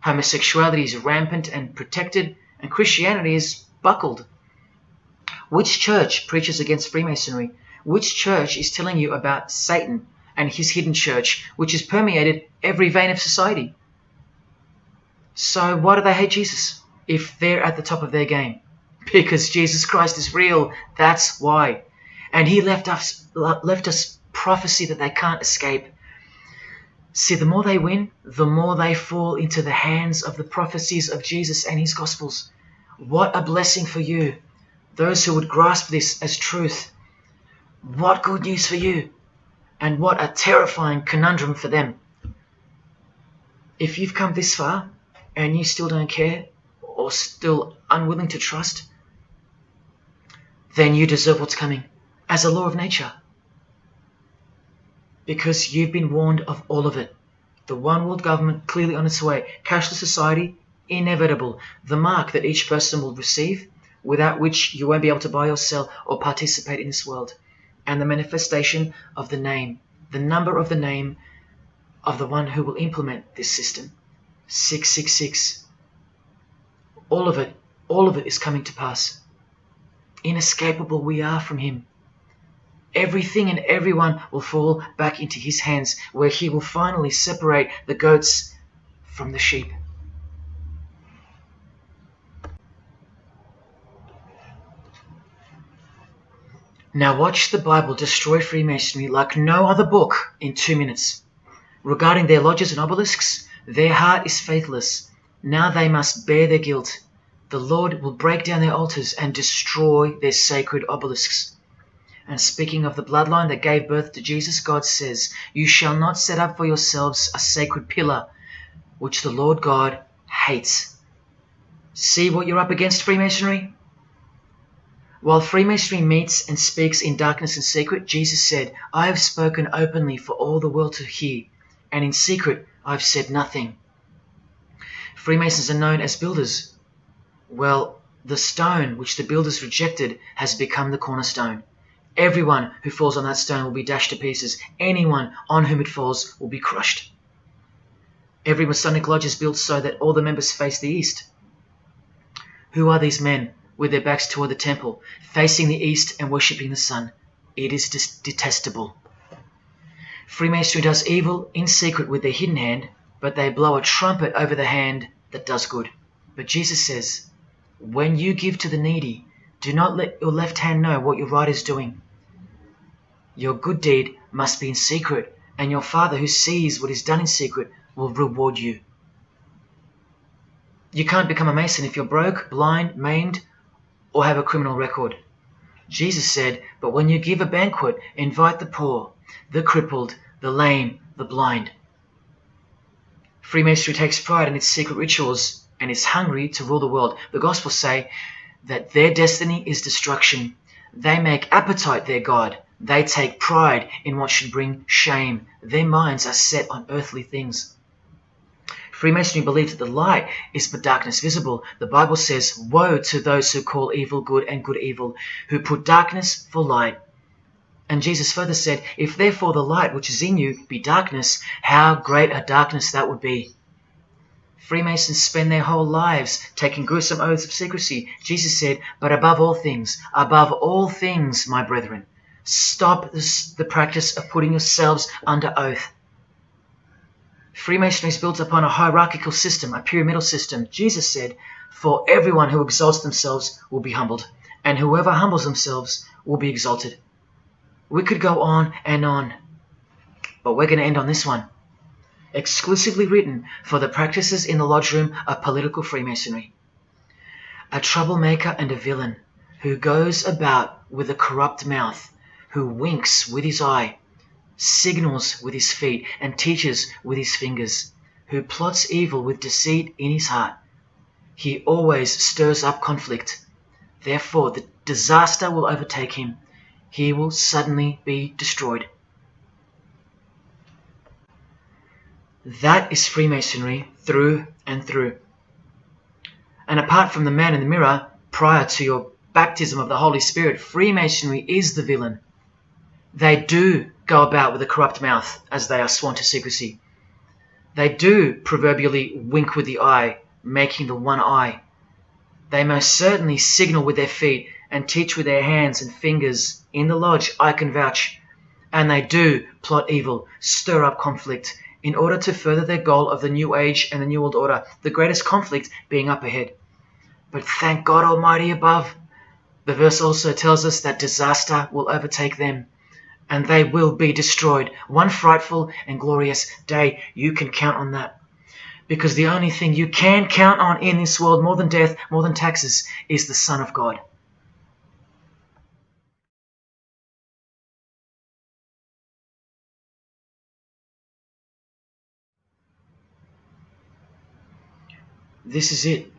Homosexuality is rampant and protected, and Christianity is buckled. Which church preaches against Freemasonry? Which church is telling you about Satan and his hidden church, which has permeated every vein of society? So why do they hate Jesus if they're at the top of their game? Because Jesus Christ is real, that's why. And he left us prophecy that they can't escape. See, the more they win, the more they fall into the hands of the prophecies of Jesus and his Gospels. What a blessing for you, those who would grasp this as truth. What good news for you, and what a terrifying conundrum for them. If you've come this far, and you still don't care, or still unwilling to trust, then you deserve what's coming, as a law of nature. because you've been warned of all of it. The one world government clearly on its way. Cashless society, inevitable. The mark that each person will receive, without which you won't be able to buy or sell or participate in this world. And the manifestation of the name, the number of the name of the one who will implement this system. 666. All of it is coming to pass. Inescapable we are from him. Everything and everyone will fall back into his hands, where he will finally separate the goats from the sheep. Now watch the Bible destroy Freemasonry like no other book in 2 minutes. Regarding their lodges and obelisks, their heart is faithless. Now they must bear their guilt. The Lord will break down their altars and destroy their sacred obelisks. And speaking of the bloodline that gave birth to Jesus, God says, "You shall not set up for yourselves a sacred pillar, which the Lord God hates." See what you're up against, Freemasonry? While Freemasonry meets and speaks in darkness and secret, Jesus said, "I have spoken openly for all the world to hear, and in secret I have said nothing." Freemasons are known as builders. Well, the stone which the builders rejected has become the cornerstone. Everyone who falls on that stone will be dashed to pieces. Anyone on whom it falls will be crushed. Every Masonic lodge is built so that all the members face the east. Who are these men with their backs toward the temple, facing the east and worshipping the sun? It is detestable. Freemasonry does evil in secret with their hidden hand, but they blow a trumpet over the hand that does good. But Jesus says, when you give to the needy, do not let your left hand know what your right is doing. Your good deed must be in secret, and your Father who sees what is done in secret will reward you. You can't become a Mason if you're broke, blind, maimed, or have a criminal record. Jesus said, but when you give a banquet, invite the poor, the crippled, the lame, the blind. Freemasonry takes pride in its secret rituals and is hungry to rule the world. The Gospels say that their destiny is destruction. They make appetite their God. They take pride in what should bring shame. Their minds are set on earthly things. Freemasonry believes that the light is but darkness visible. The Bible says, woe to those who call evil good and good evil, who put darkness for light. And Jesus further said, if therefore the light which is in you be darkness, how great a darkness that would be. Freemasons spend their whole lives taking gruesome oaths of secrecy. Jesus said, but above all things, my brethren, stop the practice of putting yourselves under oath. Freemasonry is built upon a hierarchical system, a pyramidal system. Jesus said, for everyone who exalts themselves will be humbled, and whoever humbles themselves will be exalted. We could go on and on, but we're going to end on this one. Exclusively written for the practices in the lodge room of political Freemasonry. A troublemaker and a villain who goes about with a corrupt mouth, who winks with his eye, signals with his feet, and teaches with his fingers, who plots evil with deceit in his heart. He always stirs up conflict. Therefore, the disaster will overtake him. He will suddenly be destroyed. That is Freemasonry through and through. And apart from the man in the mirror, prior to your baptism of the Holy Spirit, Freemasonry is the villain. They do go about with a corrupt mouth as they are sworn to secrecy. They do proverbially wink with the eye, making the one eye. They most certainly signal with their feet and teach with their hands and fingers. In the lodge, I can vouch. And they do plot evil, stir up conflict, in order to further their goal of the New Age and the New World Order, the greatest conflict being up ahead. But thank God Almighty above, the verse also tells us that disaster will overtake them, and they will be destroyed. One frightful and glorious day, you can count on that. Because the only thing you can count on in this world, more than death, more than taxes, is the Son of God. This is it.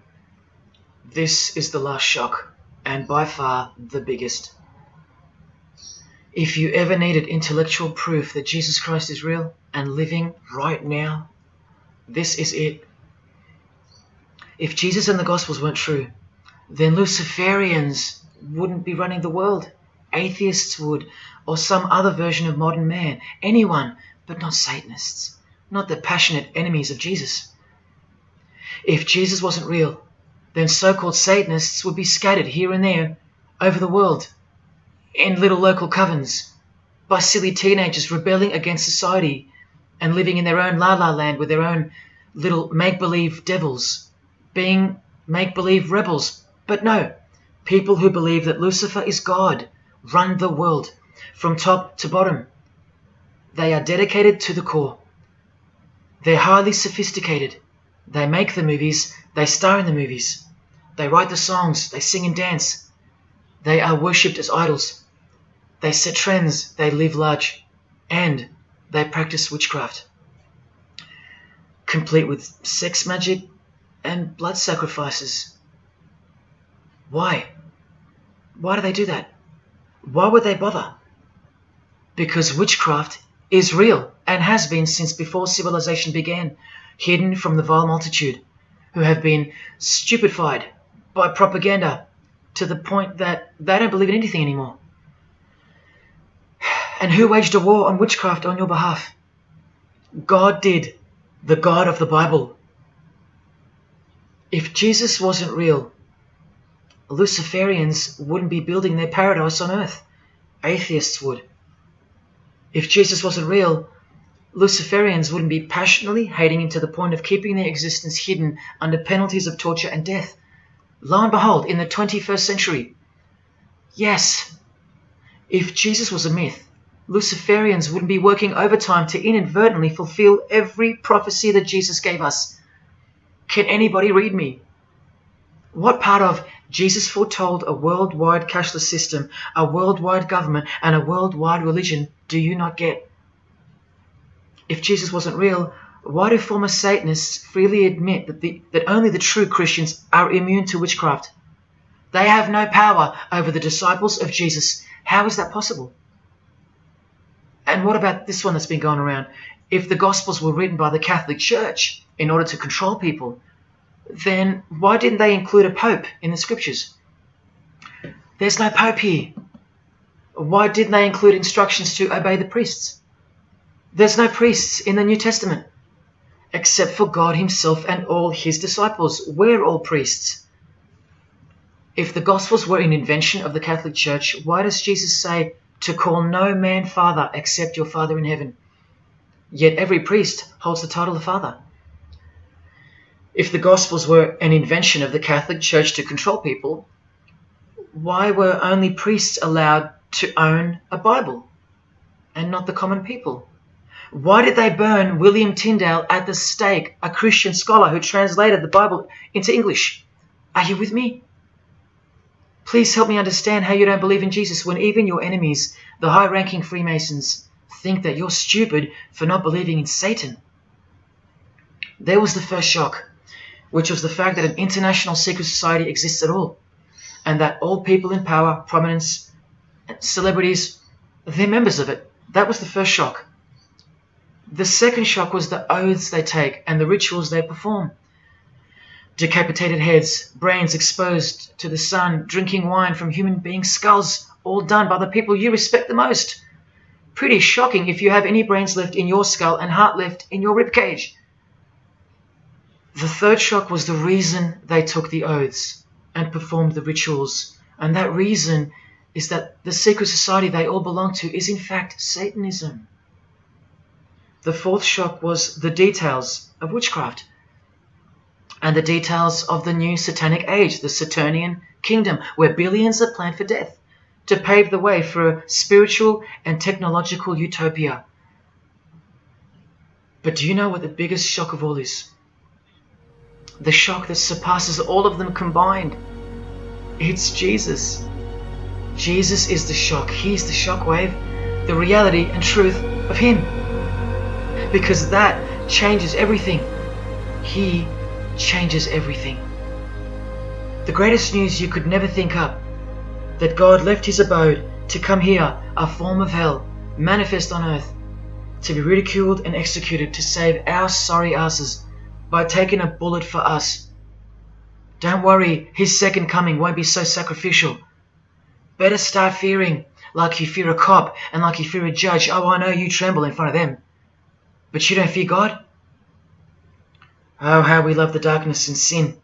This is the last shock, and by far the biggest. If you ever needed intellectual proof that Jesus Christ is real and living right now, this is it. If Jesus and the Gospels weren't true, then Luciferians wouldn't be running the world. Atheists would, or some other version of modern man. Anyone, but not Satanists, not the passionate enemies of Jesus. If Jesus wasn't real, then so-called Satanists would be scattered here and there over the world in little local covens by silly teenagers rebelling against society and living in their own la-la land with their own little make-believe devils, being make-believe rebels. But no, people who believe that Lucifer is God run the world from top to bottom. They are dedicated to the core. They're highly sophisticated. They make the movies, they star in the movies. They write the songs, they sing and dance. They are worshipped as idols. They set trends, they live large, and they practice witchcraft, complete with sex magic and blood sacrifices. Why? Why do they do that? Why would they bother? Because witchcraft is real and has been since before civilization began, hidden from the vile multitude who have been stupefied by propaganda to the point that they don't believe in anything anymore. And who waged a war on witchcraft on your behalf? God did, the God of the Bible. If Jesus wasn't real, Luciferians wouldn't be building their paradise on earth. Atheists would. If Jesus wasn't real, Luciferians wouldn't be passionately hating him to the point of keeping their existence hidden under penalties of torture and death. Lo and behold, in the 21st century. Yes, if Jesus was a myth, Luciferians wouldn't be working overtime to inadvertently fulfill every prophecy that Jesus gave us. Can anybody read me? What part of Jesus foretold a worldwide cashless system, a worldwide government, and a worldwide religion do you not get? If Jesus wasn't real, why do former Satanists freely admit that only the true Christians are immune to witchcraft? They have no power over the disciples of Jesus. How is that possible? And what about this one that's been going around? If the Gospels were written by the Catholic Church in order to control people, then why didn't they include a pope in the scriptures? There's no pope here. Why didn't they include instructions to obey the priests? There's no priests in the New Testament, except for God himself and all his disciples. We're all priests. If the Gospels were an invention of the Catholic Church, why does Jesus say to call no man Father except your Father in heaven? Yet every priest holds the title of Father. If the Gospels were an invention of the Catholic Church to control people, why were only priests allowed to own a Bible and not the common people? Why did they burn William Tyndale at the stake, a Christian scholar who translated the Bible into English? Are you with me? Please help me understand how you don't believe in Jesus when even your enemies, the high-ranking Freemasons, think that you're stupid for not believing in Satan. There was the first shock, which was the fact that an international secret society exists at all, and that all people in power, prominence, celebrities, they're members of it. That was the first shock. The second shock was the oaths they take and the rituals they perform. Decapitated heads, brains exposed to the sun, drinking wine from human beings' skulls, all done by the people you respect the most. Pretty shocking if you have any brains left in your skull and heart left in your ribcage. The third shock was the reason they took the oaths and performed the rituals. And that reason is that the secret society they all belong to is in fact Satanism. The fourth shock was the details of witchcraft and the details of the new satanic age, the Saturnian kingdom, where billions are planned for death to pave the way for a spiritual and technological utopia. But do you know what the biggest shock of all is? The shock that surpasses all of them combined. It's Jesus. Jesus is the shock. He's the shockwave, the reality and truth of him. Because that changes everything. He changes everything. The greatest news you could never think up, that God left his abode to come here, a form of hell, manifest on earth, to be ridiculed and executed, to save our sorry asses by taking a bullet for us. Don't worry, his second coming won't be so sacrificial. Better start fearing like you fear a cop and like you fear a judge. Oh, I know you tremble in front of them. But you don't fear God? Oh, how we love the darkness and sin.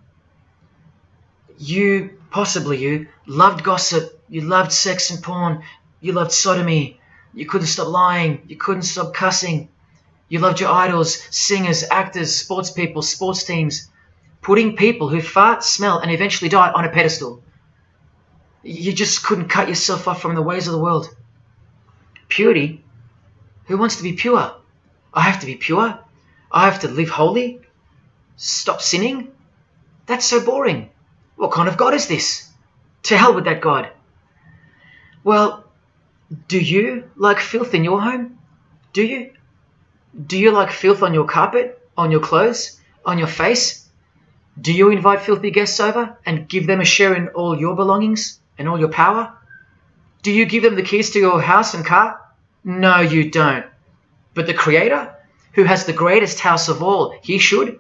Possibly you, loved gossip, you loved sex and porn, you loved sodomy, you couldn't stop lying, you couldn't stop cussing, you loved your idols, singers, actors, sports people, sports teams, putting people who fart, smell and eventually die on a pedestal. You just couldn't cut yourself off from the ways of the world. Purity? Who wants to be pure? I have to be pure? I have to live holy? Stop sinning? That's so boring. What kind of God is this? To hell with that God. Well, do you like filth in your home? Do you? Do you like filth on your carpet, on your clothes, on your face? Do you invite filthy guests over and give them a share in all your belongings and all your power? Do you give them the keys to your house and car? No, you don't. But the Creator, who has the greatest house of all, he should.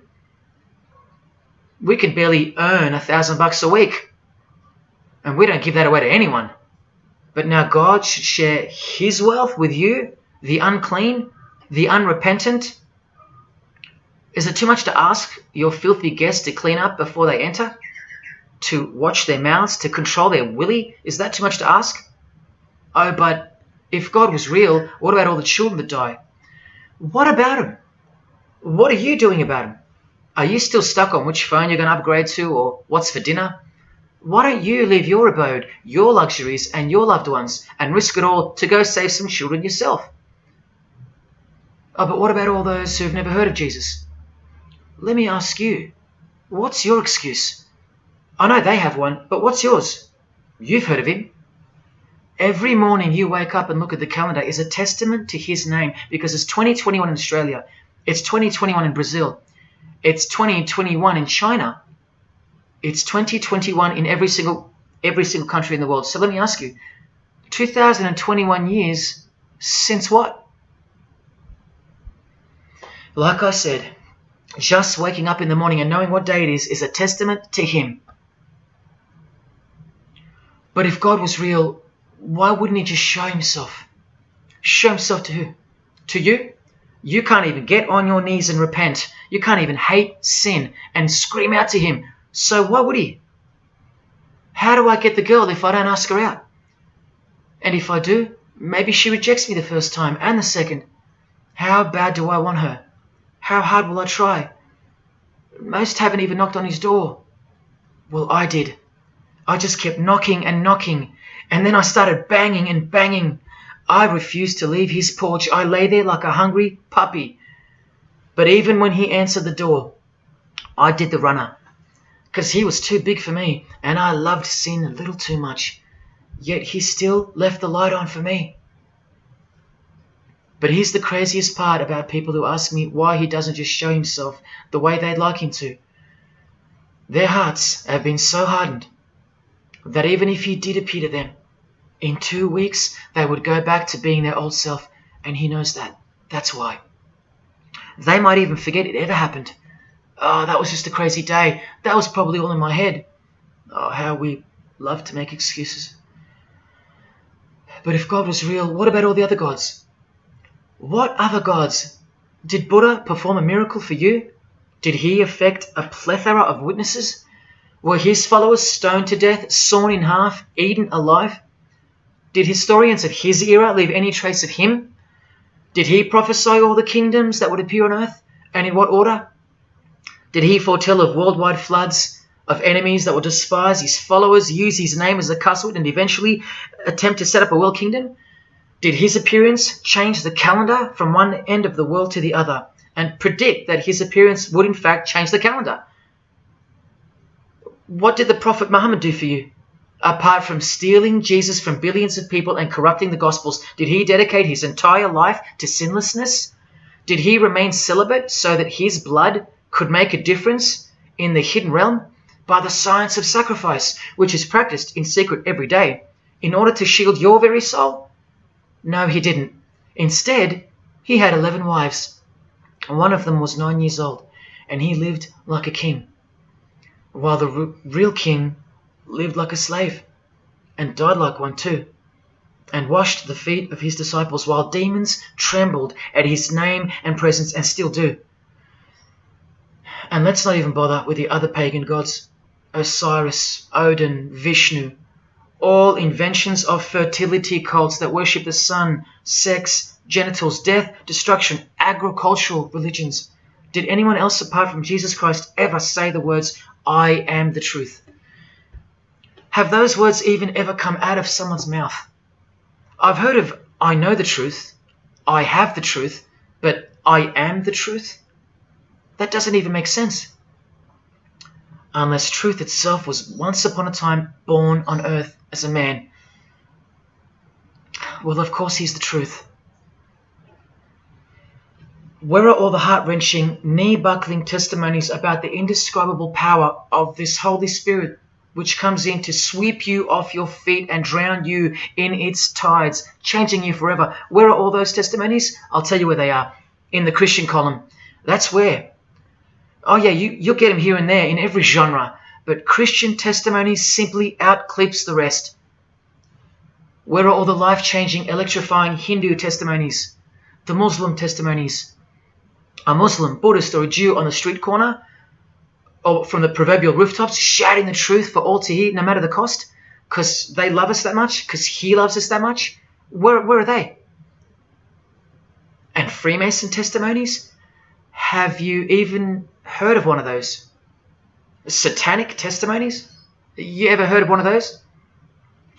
We can barely earn $1,000 a week, and we don't give that away to anyone. But now God should share his wealth with you, the unclean, the unrepentant. Is it too much to ask your filthy guests to clean up before they enter? To watch their mouths, to control their willy? Is that too much to ask? Oh, but if God was real, what about all the children that die? What about them? What are you doing about them? Are you still stuck on which phone you're going to upgrade to or what's for dinner? Why don't you leave your abode, your luxuries and your loved ones and risk it all to go save some children yourself? Oh, but what about all those who've never heard of Jesus? Let me ask you, what's your excuse? I know they have one, but what's yours? You've heard of him. Every morning you wake up and look at the calendar is a testament to his name, because it's 2021 in Australia, it's 2021 in Brazil, it's 2021 in China, it's 2021 in every single country in the world. So let me ask you, 2021 years since what? Like I said, just waking up in the morning and knowing what day it is a testament to him. But if God was real, why wouldn't he just show himself? Show himself to who? To you? You can't even get on your knees and repent. You can't even hate sin and scream out to him. So why would he? How do I get the girl if I don't ask her out? And if I do, maybe she rejects me the first time and the second. How bad do I want her? How hard will I try? Most haven't even knocked on his door. Well, I did. I just kept knocking and knocking, and then I started banging and banging. I refused to leave his porch. I lay there like a hungry puppy. But even when he answered the door, I did the runner, because he was too big for me, and I loved sin a little too much. Yet he still left the light on for me. But here's the craziest part about people who ask me why he doesn't just show himself the way they'd like him to. Their hearts have been so hardened that even if he did appear to them, in 2 weeks they would go back to being their old self, and he knows that. That's why. They might even forget it ever happened. Oh, that was just a crazy day. That was probably all in my head. Oh, how we love to make excuses. But if God was real, what about all the other gods? What other gods? Did Buddha perform a miracle for you? Did he affect a plethora of witnesses? Were his followers stoned to death, sawn in half, eaten alive? Did historians of his era leave any trace of him? Did he prophesy all the kingdoms that would appear on earth, and in what order? Did he foretell of worldwide floods, of enemies that would despise his followers, use his name as a cuss word, and eventually attempt to set up a world kingdom? Did his appearance change the calendar from one end of the world to the other, and predict that his appearance would in fact change the calendar? What did the Prophet Muhammad do for you? Apart from stealing Jesus from billions of people and corrupting the Gospels, did he dedicate his entire life to sinlessness? Did he remain celibate so that his blood could make a difference in the hidden realm? By the science of sacrifice, which is practiced in secret every day, in order to shield your very soul? No, he didn't. Instead, he had 11 wives. One of them was 9 years old, and he lived like a king, while the real king lived like a slave, and died like one too, and washed the feet of his disciples while demons trembled at his name and presence, and still do. And let's not even bother with the other pagan gods, Osiris, Odin, Vishnu, all inventions of fertility cults that worship the sun, sex, genitals, death, destruction, agricultural religions. Did anyone else apart from Jesus Christ ever say the words, "I am the truth"? Have those words even ever come out of someone's mouth? I've heard of "I know the truth," "I have the truth," but "I am the truth"? That doesn't even make sense. Unless truth itself was once upon a time born on earth as a man. Well, of course he's the truth. Where are all the heart-wrenching, knee-buckling testimonies about the indescribable power of this Holy Spirit, which comes in to sweep you off your feet and drown you in its tides, changing you forever? Where are all those testimonies? I'll tell you where they are. In the Christian column. That's where. Oh yeah, you'll get them here and there in every genre, but Christian testimonies simply outclips the rest. Where are all the life-changing, electrifying Hindu testimonies? The Muslim testimonies? A Muslim, Buddhist, or a Jew on the street corner, or from the proverbial rooftops, shouting the truth for all to hear, no matter the cost, because they love us that much, because he loves us that much? Where are they? And Freemason testimonies? Have you even heard of one of those? Satanic testimonies? You ever heard of one of those?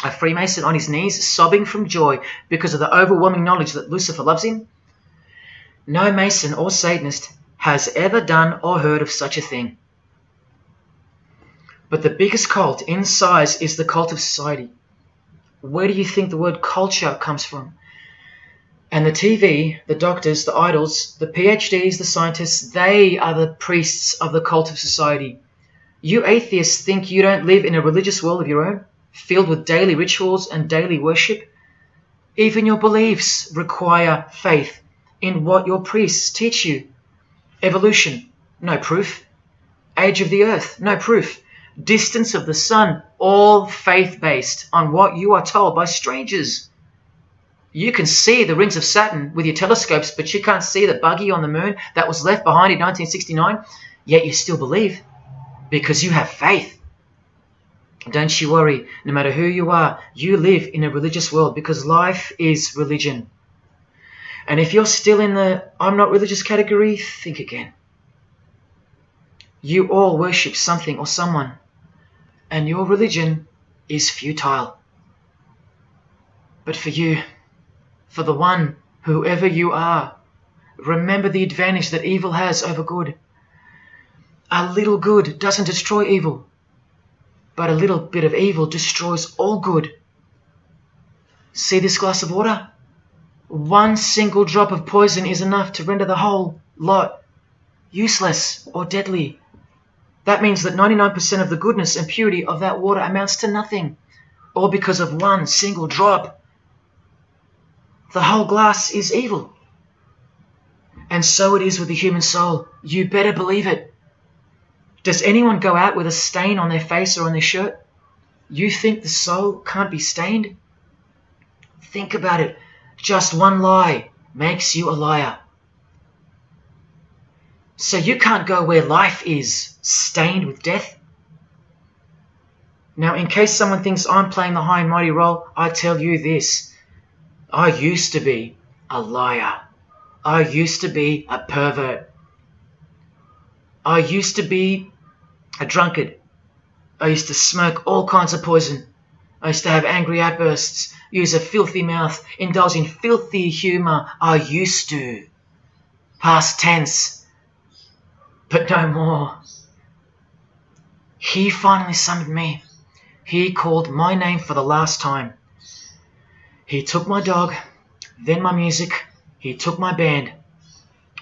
A Freemason on his knees, sobbing from joy because of the overwhelming knowledge that Lucifer loves him? No Mason or Satanist has ever done or heard of such a thing. But the biggest cult in size is the cult of society. Where do you think the word culture comes from? And the TV, the doctors, the idols, the PhDs, the scientists, they are the priests of the cult of society. You atheists think you don't live in a religious world of your own, filled with daily rituals and daily worship? Even your beliefs require faith in what your priests teach you. Evolution, no proof. Age of the earth, no proof. Distance of the sun, all faith-based on what you are told by strangers. You can see the rings of Saturn with your telescopes, but you can't see the buggy on the moon that was left behind in 1969, yet you still believe, because you have faith. Don't you worry, no matter who you are, you live in a religious world, because life is religion. And if you're still in the "I'm not religious" category, think again. You all worship something or someone, and your religion is futile. But for you, for the one, whoever you are, remember the advantage that evil has over good. A little good doesn't destroy evil, but a little bit of evil destroys all good. See this glass of water? One single drop of poison is enough to render the whole lot useless or deadly. That means that 99% of the goodness and purity of that water amounts to nothing, all because of one single drop. The whole glass is evil. And so it is with the human soul. You better believe it. Does anyone go out with a stain on their face or on their shirt? You think the soul can't be stained? Think about it. Just one lie makes you a liar. So you can't go where life is, stained with death? Now, in case someone thinks I'm playing the high and mighty role, I tell you this. I used to be a liar. I used to be a pervert. I used to be a drunkard. I used to smoke all kinds of poison. I used to have angry outbursts, use a filthy mouth, indulge in filthy humour. I used to. Past tense. But no more. He finally summoned me. He called my name for the last time. He took my dog, then my music. He took my band,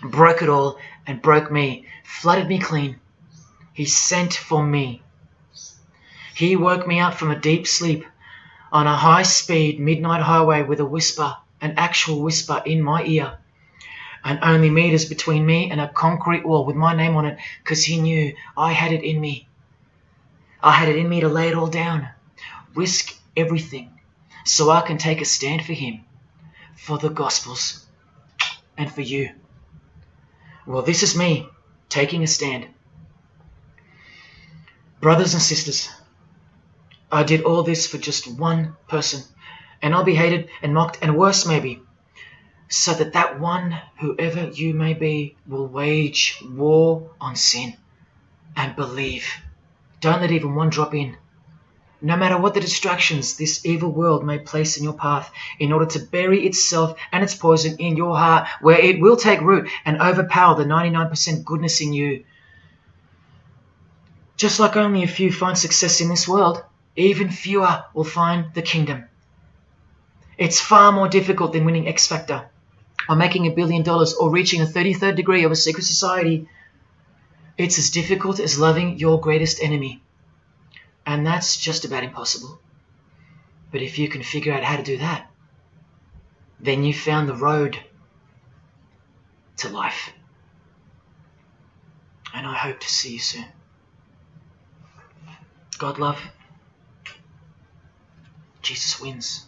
broke it all, and broke me, flooded me clean. He sent for me. He woke me up from a deep sleep. on a high-speed midnight highway with a whisper, an actual whisper in my ear, and only meters between me and a concrete wall with my name on it, because he knew I had it in me. I had it in me to lay it all down, risk everything, so I can take a stand for him, for the Gospels, and for you. Well, this is me taking a stand. Brothers and sisters, I did all this for just one person, and I'll be hated and mocked and worse maybe, so that that one, whoever you may be, will wage war on sin and believe. Don't let even one drop in. No matter what the distractions this evil world may place in your path, in order to bury itself and its poison in your heart, where it will take root and overpower the 99% goodness in you. Just like only a few find success in this world, even fewer will find the kingdom. It's far more difficult than winning X Factor, or making $1 billion, or reaching a 33rd degree of a secret society. It's as difficult as loving your greatest enemy. And that's just about impossible. But if you can figure out how to do that, then you've found the road to life. And I hope to see you soon. God love. Jesus wins.